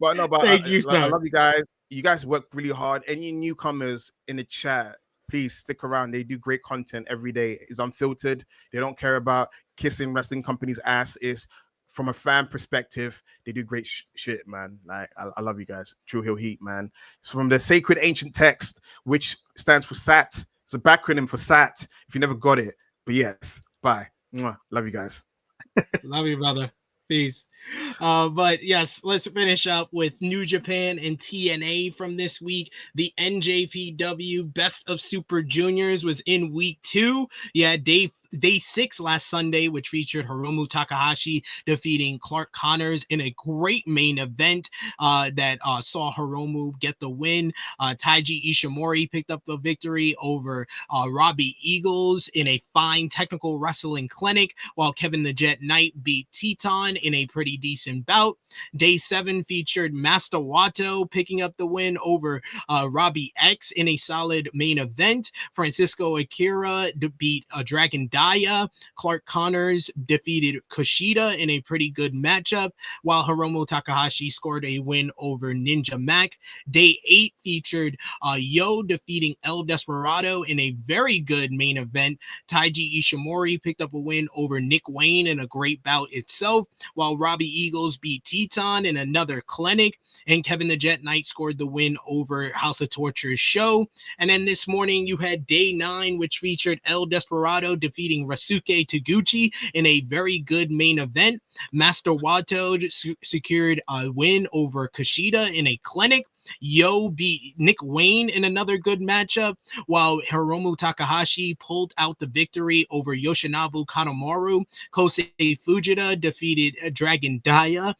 But thank you, sir. I love you guys. You guys work really hard. Any newcomers in the chat, please stick around. They do great content every day. It's unfiltered. They don't care about kissing wrestling companies' ass. It's from a fan perspective. They do great shit, man. Like I love you guys. Tru Heel Heat, man. It's from the sacred ancient text, which stands for SAT. It's a backronym for SAT. If you never got it, but yes. Bye. Mwah. Love you guys. Love you, brother. Peace. But yes, let's finish up with New Japan and TNA from this week. The NJPW Best of Super Juniors was in week 2. Yeah, Day 6 last Sunday, which featured Hiromu Takahashi defeating Clark Connors in a great main event that saw Hiromu get the win. Taiji Ishimori picked up the victory over Robbie Eagles in a fine technical wrestling clinic, while Kevin the Jet Knight beat Teton in a pretty decent bout. Day 7 featured Master Wato picking up the win over Robbie X in a solid main event. Francisco Akira beat Dragon Daya. Clark Connors defeated Kushida in a pretty good matchup, while Hiromu Takahashi scored a win over Ninja Mac. Day 8 featured Yo defeating El Desperado in a very good main event. Taiji Ishimori picked up a win over Nick Wayne in a great bout itself, while Robbie Eagles beat Teton in another clinic, and Kevin the Jet Knight scored the win over House of Torture's Show. And then this morning you had Day 9, which featured El Desperado defeating Rasuke Taguchi in a very good main event. Master Wato secured a win over Kushida in a clinic. Yo beat Nick Wayne in another good matchup, while Hiromu Takahashi pulled out the victory over Yoshinobu Kanemaru. Kosei Fujita defeated Dragon Daya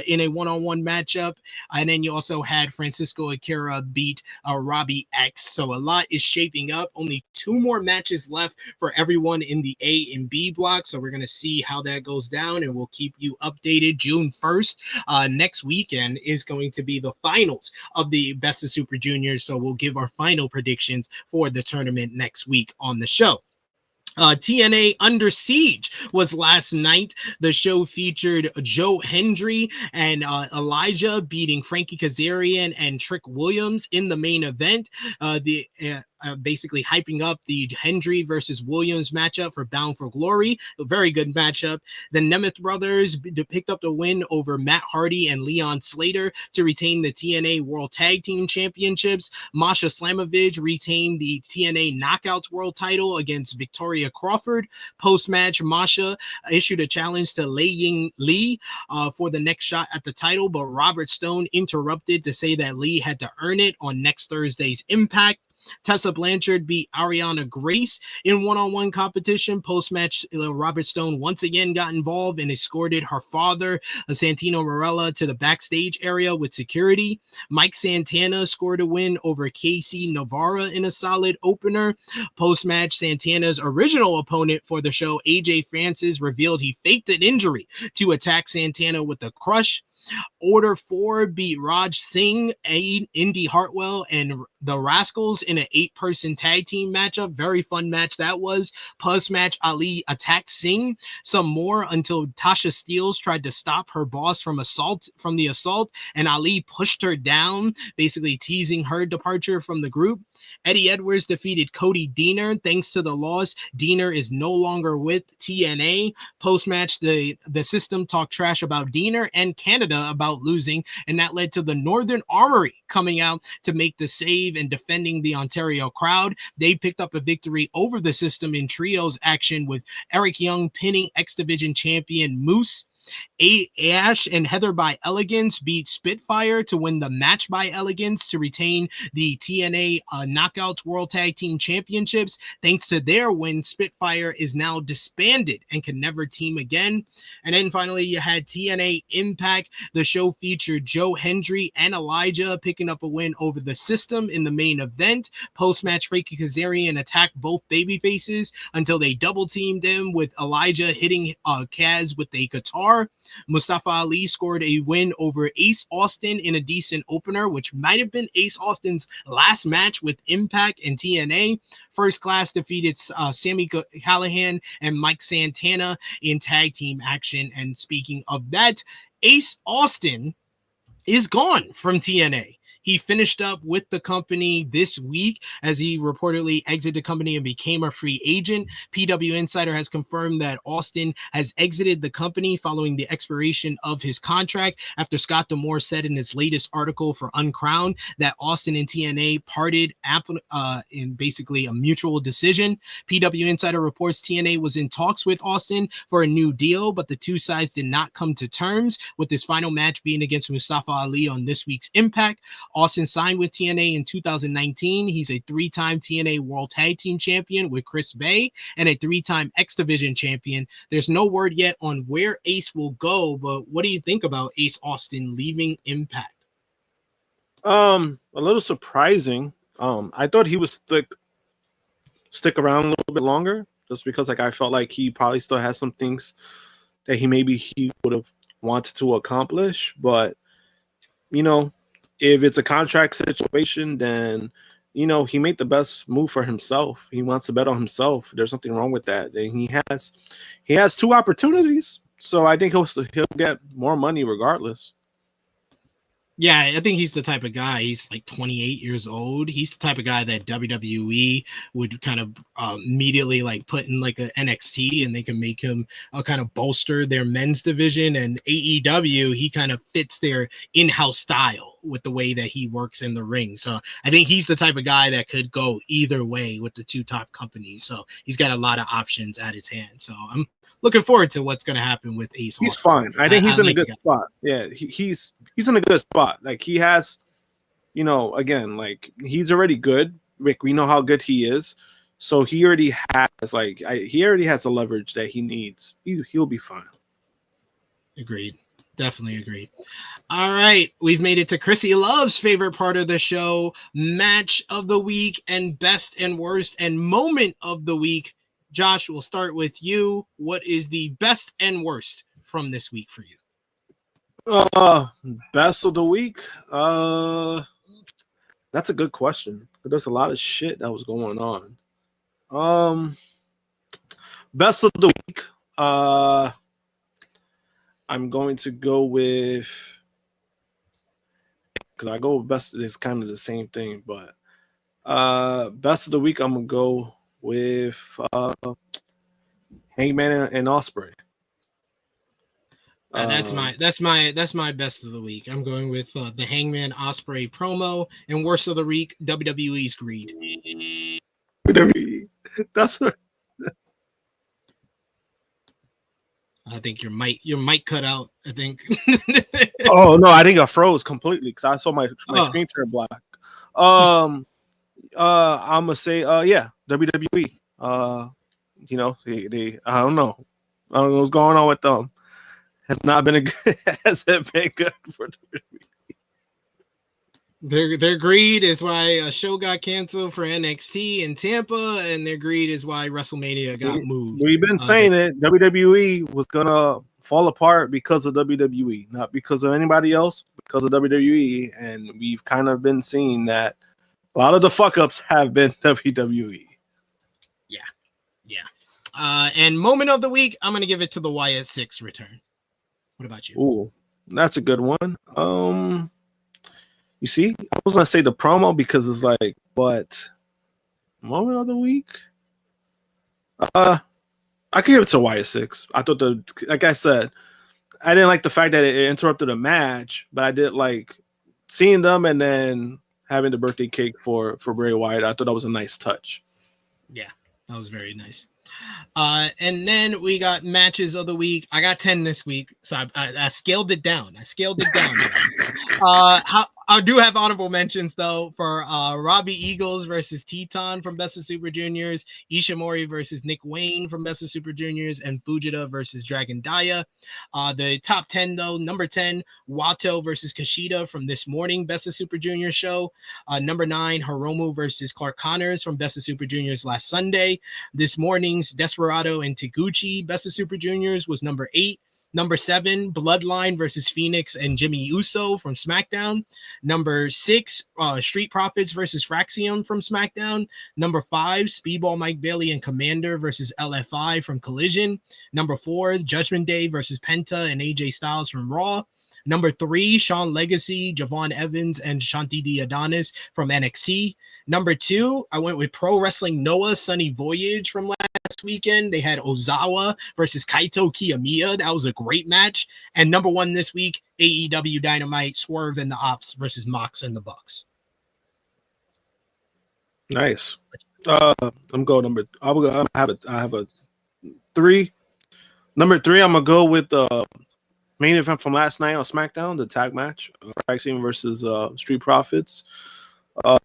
in a one-on-one matchup. And then you also had Francisco Akira beat Robbie X. So a lot is shaping up. Only 2 more matches left for everyone in the A and B block. So we're going to see how that goes down, and we'll keep you updated. June 1st, next weekend, is going to be the finals of the Best of Super Juniors. So we'll give our final predictions for the tournament next week on the show. TNA Under Siege was last night. The show featured Joe Hendry and Elijah beating Frankie Kazarian and Trick Williams in the main event. Basically hyping up the Hendry versus Williams matchup for Bound for Glory. A very good matchup. The Nemeth brothers picked up the win over Matt Hardy and Leon Slater to retain the TNA World Tag Team Championships. Masha Slamovich retained the TNA Knockouts World title against Victoria Crawford. Post-match, Masha issued a challenge to Lei Ying Lee for the next shot at the title, but Robert Stone interrupted to say that Lee had to earn it on next Thursday's Impact. Tessa Blanchard beat Ariana Grace in one-on-one competition. Post-match, Robert Stone once again got involved and escorted her father, Santino Marella, to the backstage area with security. Mike Santana scored a win over Casey Navarra in a solid opener. Post-match, Santana's original opponent for the show, AJ Francis, revealed he faked an injury to attack Santana with a crush. Order 4 beat Raj Singh, Indy Hartwell, and the Rascals in an 8-person tag team matchup. Very fun match that was. Post-match, Ali attacked Singh some more until Tasha Steelz tried to stop her boss from the assault, and Ali pushed her down, basically teasing her departure from the group. Eddie Edwards defeated Cody Deaner. Thanks to the loss, Deaner is no longer with TNA. Post-match, the system talked trash about Deaner and Canada about losing, and that led to the Northern Armory coming out to make the save and defending the Ontario crowd. They picked up a victory over the system in trios action, with Eric Young pinning X Division champion Moose. Ash and Heather by Elegance beat Spitfire to win the match by Elegance to retain the TNA Knockouts World Tag Team Championships. Thanks to their win, Spitfire is now disbanded and can never team again. And then finally, you had TNA Impact. The show featured Joe Hendry and Elijah picking up a win over the system in the main event. Post-match, Frankie Kazarian attacked both babyfaces until they double-teamed him, with Elijah hitting Kaz with a guitar. Mustafa Ali scored a win over Ace Austin in a decent opener, which might have been Ace Austin's last match with Impact and TNA. First Class defeated Sami Callihan and Mike Santana in tag team action. And speaking of that, Ace Austin is gone from TNA. He finished up with the company this week as he reportedly exited the company and became a free agent. PW Insider has confirmed that Austin has exited the company following the expiration of his contract, after Scott D'Amore said in his latest article for Uncrowned that Austin and TNA parted in basically a mutual decision. PW Insider reports TNA was in talks with Austin for a new deal, but the two sides did not come to terms, with his final match being against Mustafa Ali on this week's Impact. Austin signed with TNA in 2019. He's a 3-time TNA World Tag Team Champion with Chris Bay and a 3-time X Division Champion. There's no word yet on where Ace will go, but what do you think about Ace Austin leaving Impact? A little surprising. I thought he would stick around a little bit longer, just because like I felt like he probably still has some things that he would have wanted to accomplish, but you know, if it's a contract situation, then, you know, he made the best move for himself. He wants to bet on himself. There's nothing wrong with that. And he has 2 opportunities. So I think he'll get more money regardless. Yeah, I think he's the type of guy. He's like 28 years old. He's the type of guy that WWE would kind of immediately like put in like a NXT, and they can make him kind of bolster their men's division. And AEW, he kind of fits their in-house style with the way that he works in the ring. So I think he's the type of guy that could go either way with the 2 top companies. So he's got a lot of options at his hand. So I'm looking forward to what's going to happen with Ace. He's fine. I think he's in a good spot. Yeah, he's in a good spot. Like he has, you know, again, like he's already good. Rick, we know how good he is. So he already has he already has the leverage that he needs. He'll be fine. Agreed. Definitely agreed. All right, we've made it to Krssi Luv's favorite part of the show, match of the week and best and worst and moment of the week. Josh, we'll start with you. What is the best and worst from this week for you? Best of the week? That's a good question. There's a lot of shit that was going on. Best of the week. I'm going to go with, because I go with best, it's kind of the same thing, but best of the week, I'm gonna go with Hangman and Ospreay. That's my best of the week. I'm going with the Hangman Ospreay promo, and worst of the week, WWE's greed. That's what. I think your mic cut out. I think. Oh no, I think I froze completely because I saw my screen turn black. I'm gonna say yeah, WWE. You know, they I don't know what's going on with them. Has not been a good, hasn't been good for WWE. Their greed is why a show got canceled for NXT in Tampa, and their greed is why WrestleMania got moved. We've been saying it. WWE was gonna fall apart because of WWE, not because of anybody else, because of WWE, and we've kind of been seeing that a lot of the fuck ups have been WWE. Yeah. And moment of the week, I'm gonna give it to the Wyatt Sicks return. What about you? Ooh, that's a good one. You see, I was gonna say the promo because it's like, but moment of the week. I could give it to Wyatt Sicks. I thought like I said, I didn't like the fact that it interrupted the match, but I did like seeing them and then having the birthday cake for Bray Wyatt. I thought that was a nice touch. Yeah, that was very nice. And then we got matches of the week. I got 10 this week, so I scaled it down. I do have honorable mentions though for Robbie Eagles versus Teton from Best of Super Juniors, Ishimori versus Nick Wayne from Best of Super Juniors, and Fujita versus Dragon Daya. The top 10 though, number 10, Wato versus Kushida from this morning Best of Super Juniors show. Number 9, Hiromu versus Clark Connors from Best of Super Juniors last Sunday. This morning's Desperado and Taguchi Best of Super Juniors was number 8. Number 7, Bloodline versus Phoenix and Jimmy Uso from SmackDown. Number 6, Street Profits versus Fraxium from SmackDown. Number 5, Speedball Mike Bailey and Commander versus LFI from Collision. Number 4, Judgment Day versus Penta and AJ Styles from Raw. Number 3, Sean Legacy, Javon Evans, and Shanti D. Adonis from NXT. Number 2, I went with Pro Wrestling Noah Sunny Voyage from last weekend. They had Ozawa versus Kaito Kiyomiya. That was a great match. And number 1 this week, AEW Dynamite, Swerve and the Ops versus Mox and the Bucks. Nice. I'm going I have a 3. Number 3, I'm gonna go with the main event from last night on SmackDown, the tag match, Fraxium versus Street Profits.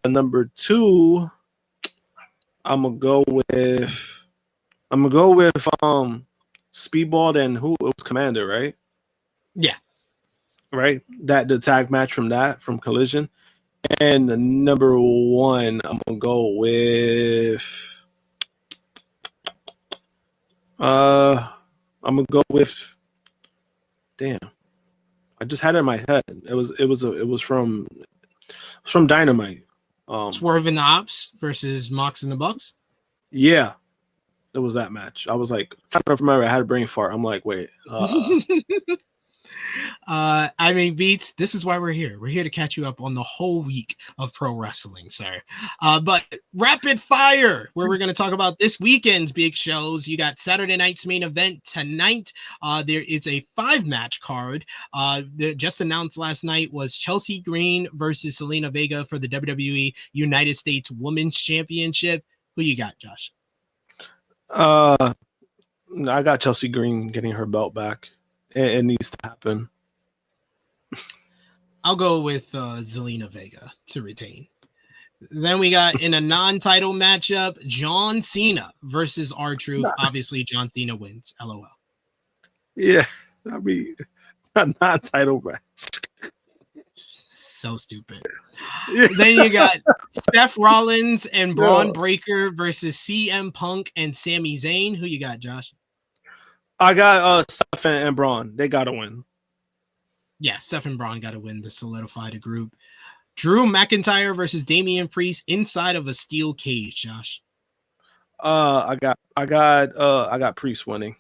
Number 2, I'm gonna go with Speedball and who it was Commander, right? Yeah. Right? That the tag match from Collision. And number 1, I'm gonna go with damn. I just had it in my head. It was from Dynamite. Swerve and the Ops versus Mox and the Bucks. Yeah, it was that match. I was like, I don't remember. I had a brain fart. I'm like, wait. I mean, Beats, this is why we're here. We're here to catch you up on the whole week of pro wrestling, sir. But rapid fire, where we're going to talk about this weekend's big shows. You got Saturday night's main event tonight. There is a 5-match card. That just announced last night was Chelsea Green versus Selena Vega for the WWE United States Women's Championship. Who you got, Josh? I got Chelsea Green getting her belt back. It needs to happen. I'll go with Zelina Vega to retain. Then we got in a non-title matchup, John Cena versus R-Truth. Nice. Obviously, John Cena wins. LOL. Yeah, I mean, a non-title match. So stupid. Yeah. Then you got Seth Rollins and Braun Breaker versus CM Punk and Sami Zayn. Who you got, Josh? I got Seth and Braun. They got to win. Yeah, Seth and Braun got to win to solidify the group. Drew McIntyre versus Damian Priest inside of a steel cage, Josh. I got Priest winning.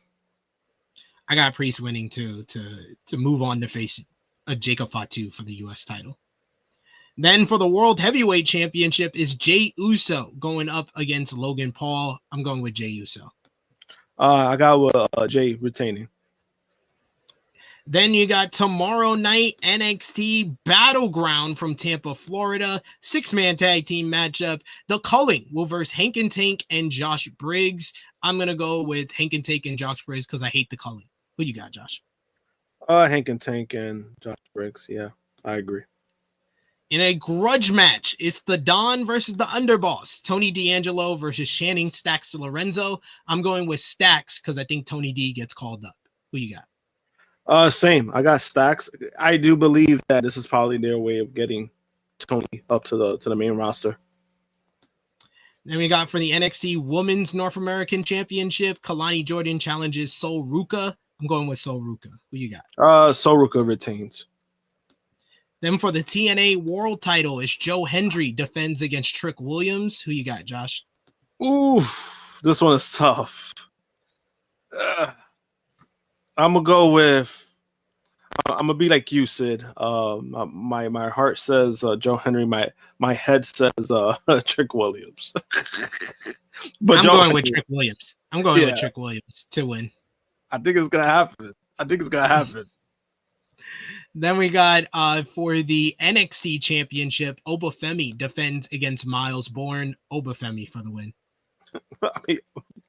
I got Priest winning too to move on to face Jacob Fatu for the US title. Then for the World Heavyweight Championship is Jey Uso going up against Logan Paul. I'm going with Jey Uso. I got Jey retaining. Then you got tomorrow night NXT Battleground from Tampa, Florida. 6-man tag team matchup. The Culling will verse Hank and Tank and Josh Briggs. I'm going to go with Hank and Tank and Josh Briggs because I hate the Culling. Who you got, Josh? Hank and Tank and Josh Briggs. Yeah, I agree. In a grudge match, it's the Don versus the Underboss. Tony D'Angelo versus Channing Stacks Lorenzo. I'm going with Stacks because I think Tony D gets called up. Who you got? Same. I got Stacks. I do believe that this is probably their way of getting Tony up to the main roster. Then we got for the NXT Women's North American Championship, Kalani Jordan challenges Sol Ruka. I'm going with Sol Ruka. Who you got? Sol Ruka retains. Then for the TNA World Title, it's Joe Hendry defends against Trick Williams. Who you got, Josh? Oof, this one is tough. I'm gonna go with. I'm gonna be like you, Sid. My heart says Joe Henry. My head says Trick Williams. But I'm going with Trick Williams. I'm going with Trick Williams to win. I think it's gonna happen. Then we got for the NXT Championship, Obafemi defends against Miles Bourne. Obafemi for the win. I mean,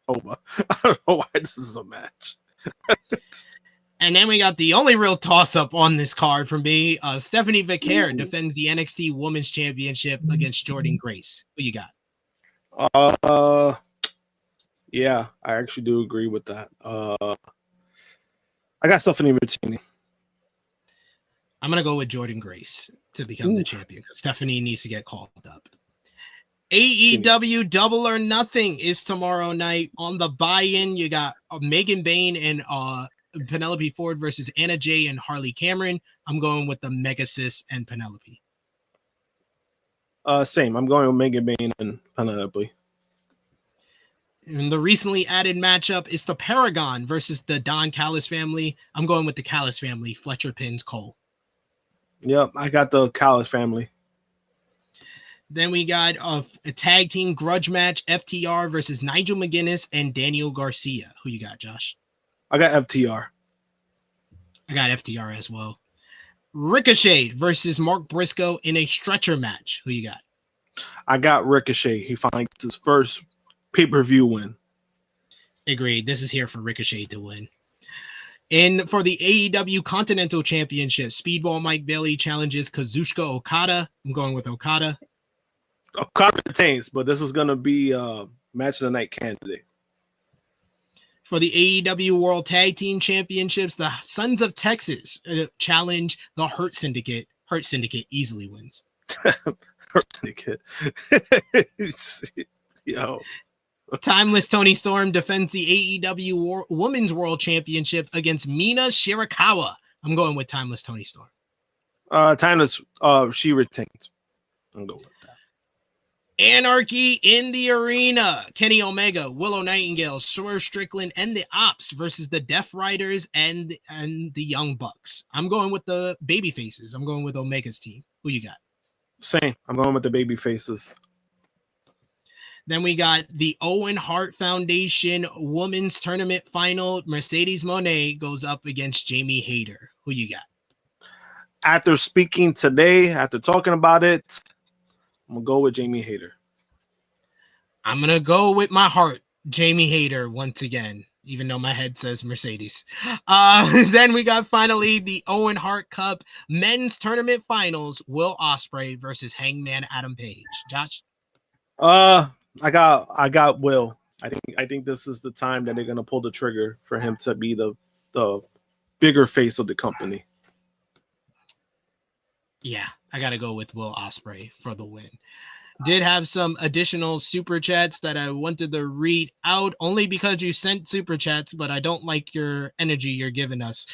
Oba. I don't know why this is a match. And then we got the only real toss-up on this card for me. Stephanie Vicaire defends the NXT Women's Championship against Jordan Grace. Who you got? Yeah, I actually do agree with that. I got Stephanie retaining. I'm going to go with Jordan Grace to become the champion because Stephanie needs to get called up. AEW Double or Nothing is tomorrow night. On the buy-in, you got Megan Bayne and Penelope Ford versus Anna Jay and Harley Cameron. I'm going with the Megasis and Penelope. Same. I'm going with Megan Bayne and Penelope. In the recently added matchup, it's the Paragon versus the Don Callis family. I'm going with the Callis family. Fletcher pins Cole. Yep, I got the Callis family. Then we got a tag team grudge match, FTR versus Nigel McGuinness and Daniel Garcia. Who you got, Josh? I got FTR. I got FTR as well. Ricochet versus Mark Briscoe in a stretcher match. Who you got? I got Ricochet. He finds his first pay-per-view win. Agreed. This is here for Ricochet to win. And for the AEW Continental Championship, Speedball Mike Bailey challenges Kazuchika Okada. I'm going with Okada. Okada retains, but this is going to be a match of the night candidate. For the AEW World Tag Team Championships, the Sons of Texas challenge the Hurt Syndicate. Hurt Syndicate easily wins. Hurt Syndicate. Yo. Timeless Tony Storm defends the AEW Women's World Championship against Mina Shirakawa. I'm going with Timeless Tony Storm. Timeless, she retains. I'm going with that. Anarchy in the Arena. Kenny Omega, Willow Nightingale, Swerve Strickland, and the Ops versus the Death Riders and the Young Bucks. I'm going with the baby faces. I'm going with Omega's team. Who you got? Same. I'm going with the baby faces. Then we got the Owen Hart Foundation Women's Tournament Final. Mercedes Moné goes up against Jamie Hayter. Who you got? After speaking today, after talking about it, I'm going to go with Jamie Hayter. I'm going to go with my heart, Jamie Hayter, once again, even though my head says Mercedes. Then we got finally the Owen Hart Cup Men's Tournament Finals. Will Ospreay versus Hangman Adam Page. Josh? I got Will. I think this is the time that they're going to pull the trigger for him to be the bigger face of the company. Yeah, I got to go with Will Ospreay for the win. Did have some additional super chats that I wanted to read out only because you sent super chats, but I don't like your energy you're giving us.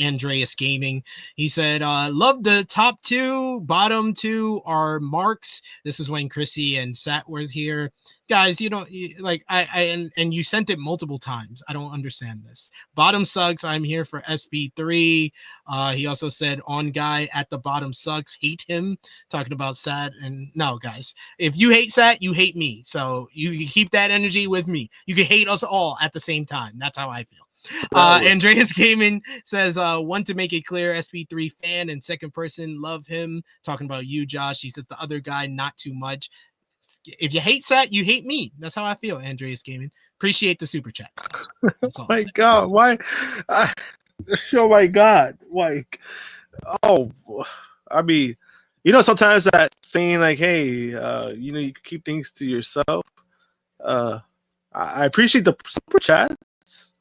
Andreas Gaming, he said, love the top two, bottom two are marks. This is when Krssi and Sat were here. Guys, you don't like and you sent it multiple times. I don't understand this. Bottom sucks. I'm here for SP3. He also said on guy at the bottom sucks. Hate him. Talking about Sat. And no, guys, if you hate Sat, you hate me. So you can keep that energy with me. You can hate us all at the same time. That's how I feel. Andreas Gaiman says, want to make it clear, SP3 fan and second person, love him. Talking about you, Josh. He says the other guy, not too much. If you hate Sat, you hate me. That's how I feel, Andreas Gaming. Appreciate the super chat. My God, why? Oh my God, like, oh, I mean, You know, sometimes that saying like, "Hey, you know, you can keep things to yourself." I appreciate the super chats.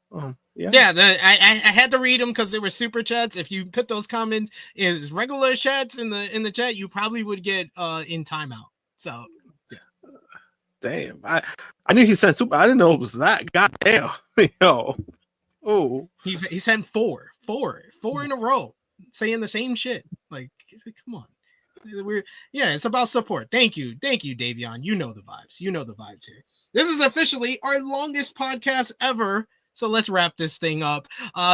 Yeah, I had to read them because they were super chats. If you put those comments as regular chats in the chat, you probably would get in timeout. So, yeah. Damn, I knew he sent super. I didn't know it was that. God damn, yo, oh, he sent four in a row saying the same shit. Like, come on. It's about support. Thank you, Davion. You know the vibes. You know the vibes here. This is officially our longest podcast ever. So let's wrap this thing up.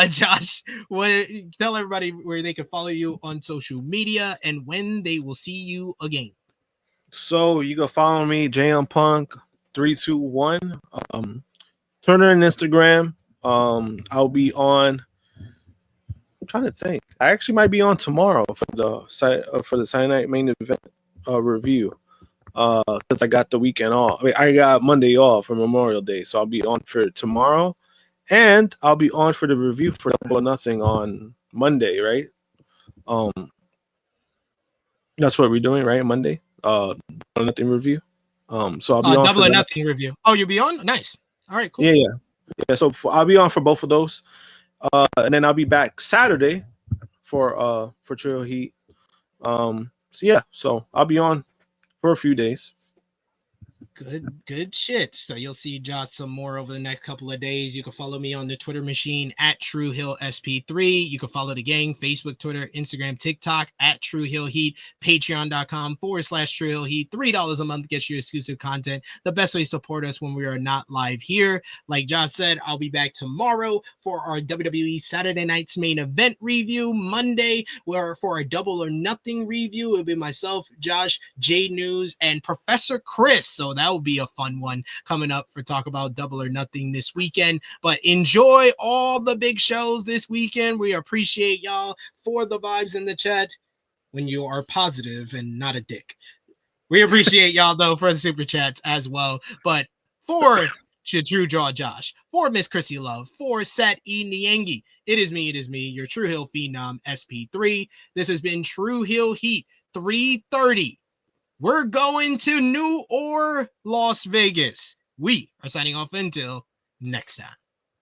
Josh, tell everybody where they can follow you on social media and when they will see you again. So you can follow me, JMPunk321. Twitter and Instagram. I'll be on. I'm trying to think. I actually might be on tomorrow for the Saturday Night Main Event review. Because I got the weekend off. I mean, I got Monday off for Memorial Day, so I'll be on for tomorrow, and I'll be on for the review for Double or Nothing on Monday, right? That's what we're doing, right? Monday, Double or Nothing review. So I'll be on Double or Nothing review. Oh, you'll be on? Nice. All right, cool. Yeah. So I'll be on for both of those, and then I'll be back Saturday for Tru Heel Heat. So I'll be on for a few days. Good shit. So you'll see Josh some more over the next couple of days. You can follow me on the Twitter machine at Tru Heel SP3. You can follow the gang, Facebook, Twitter, Instagram, TikTok at Tru Heel Heat, patreon.com/Tru Heel Heat. $3 a month gets you exclusive content. The best way to support us when we are not live here. Like Josh said, I'll be back tomorrow for our WWE Saturday Night's Main Event review. Monday, where for a Double or Nothing review, it'll be myself, Josh, J News, and Professor Chris. So that will be a fun one coming up for talk about Double or Nothing this weekend. But enjoy all the big shows this weekend. We appreciate y'all for the vibes in the chat when you are positive and not a dick. We appreciate y'all though for the super chats as well. But for Tru Draw Josh, for Miss Krssi Luv, for Set E Niangi, it is me, your Tru Heel Phenom SP3. This has been Tru Heel Heat 330. We're going to New or Las Vegas. We are signing off until next time.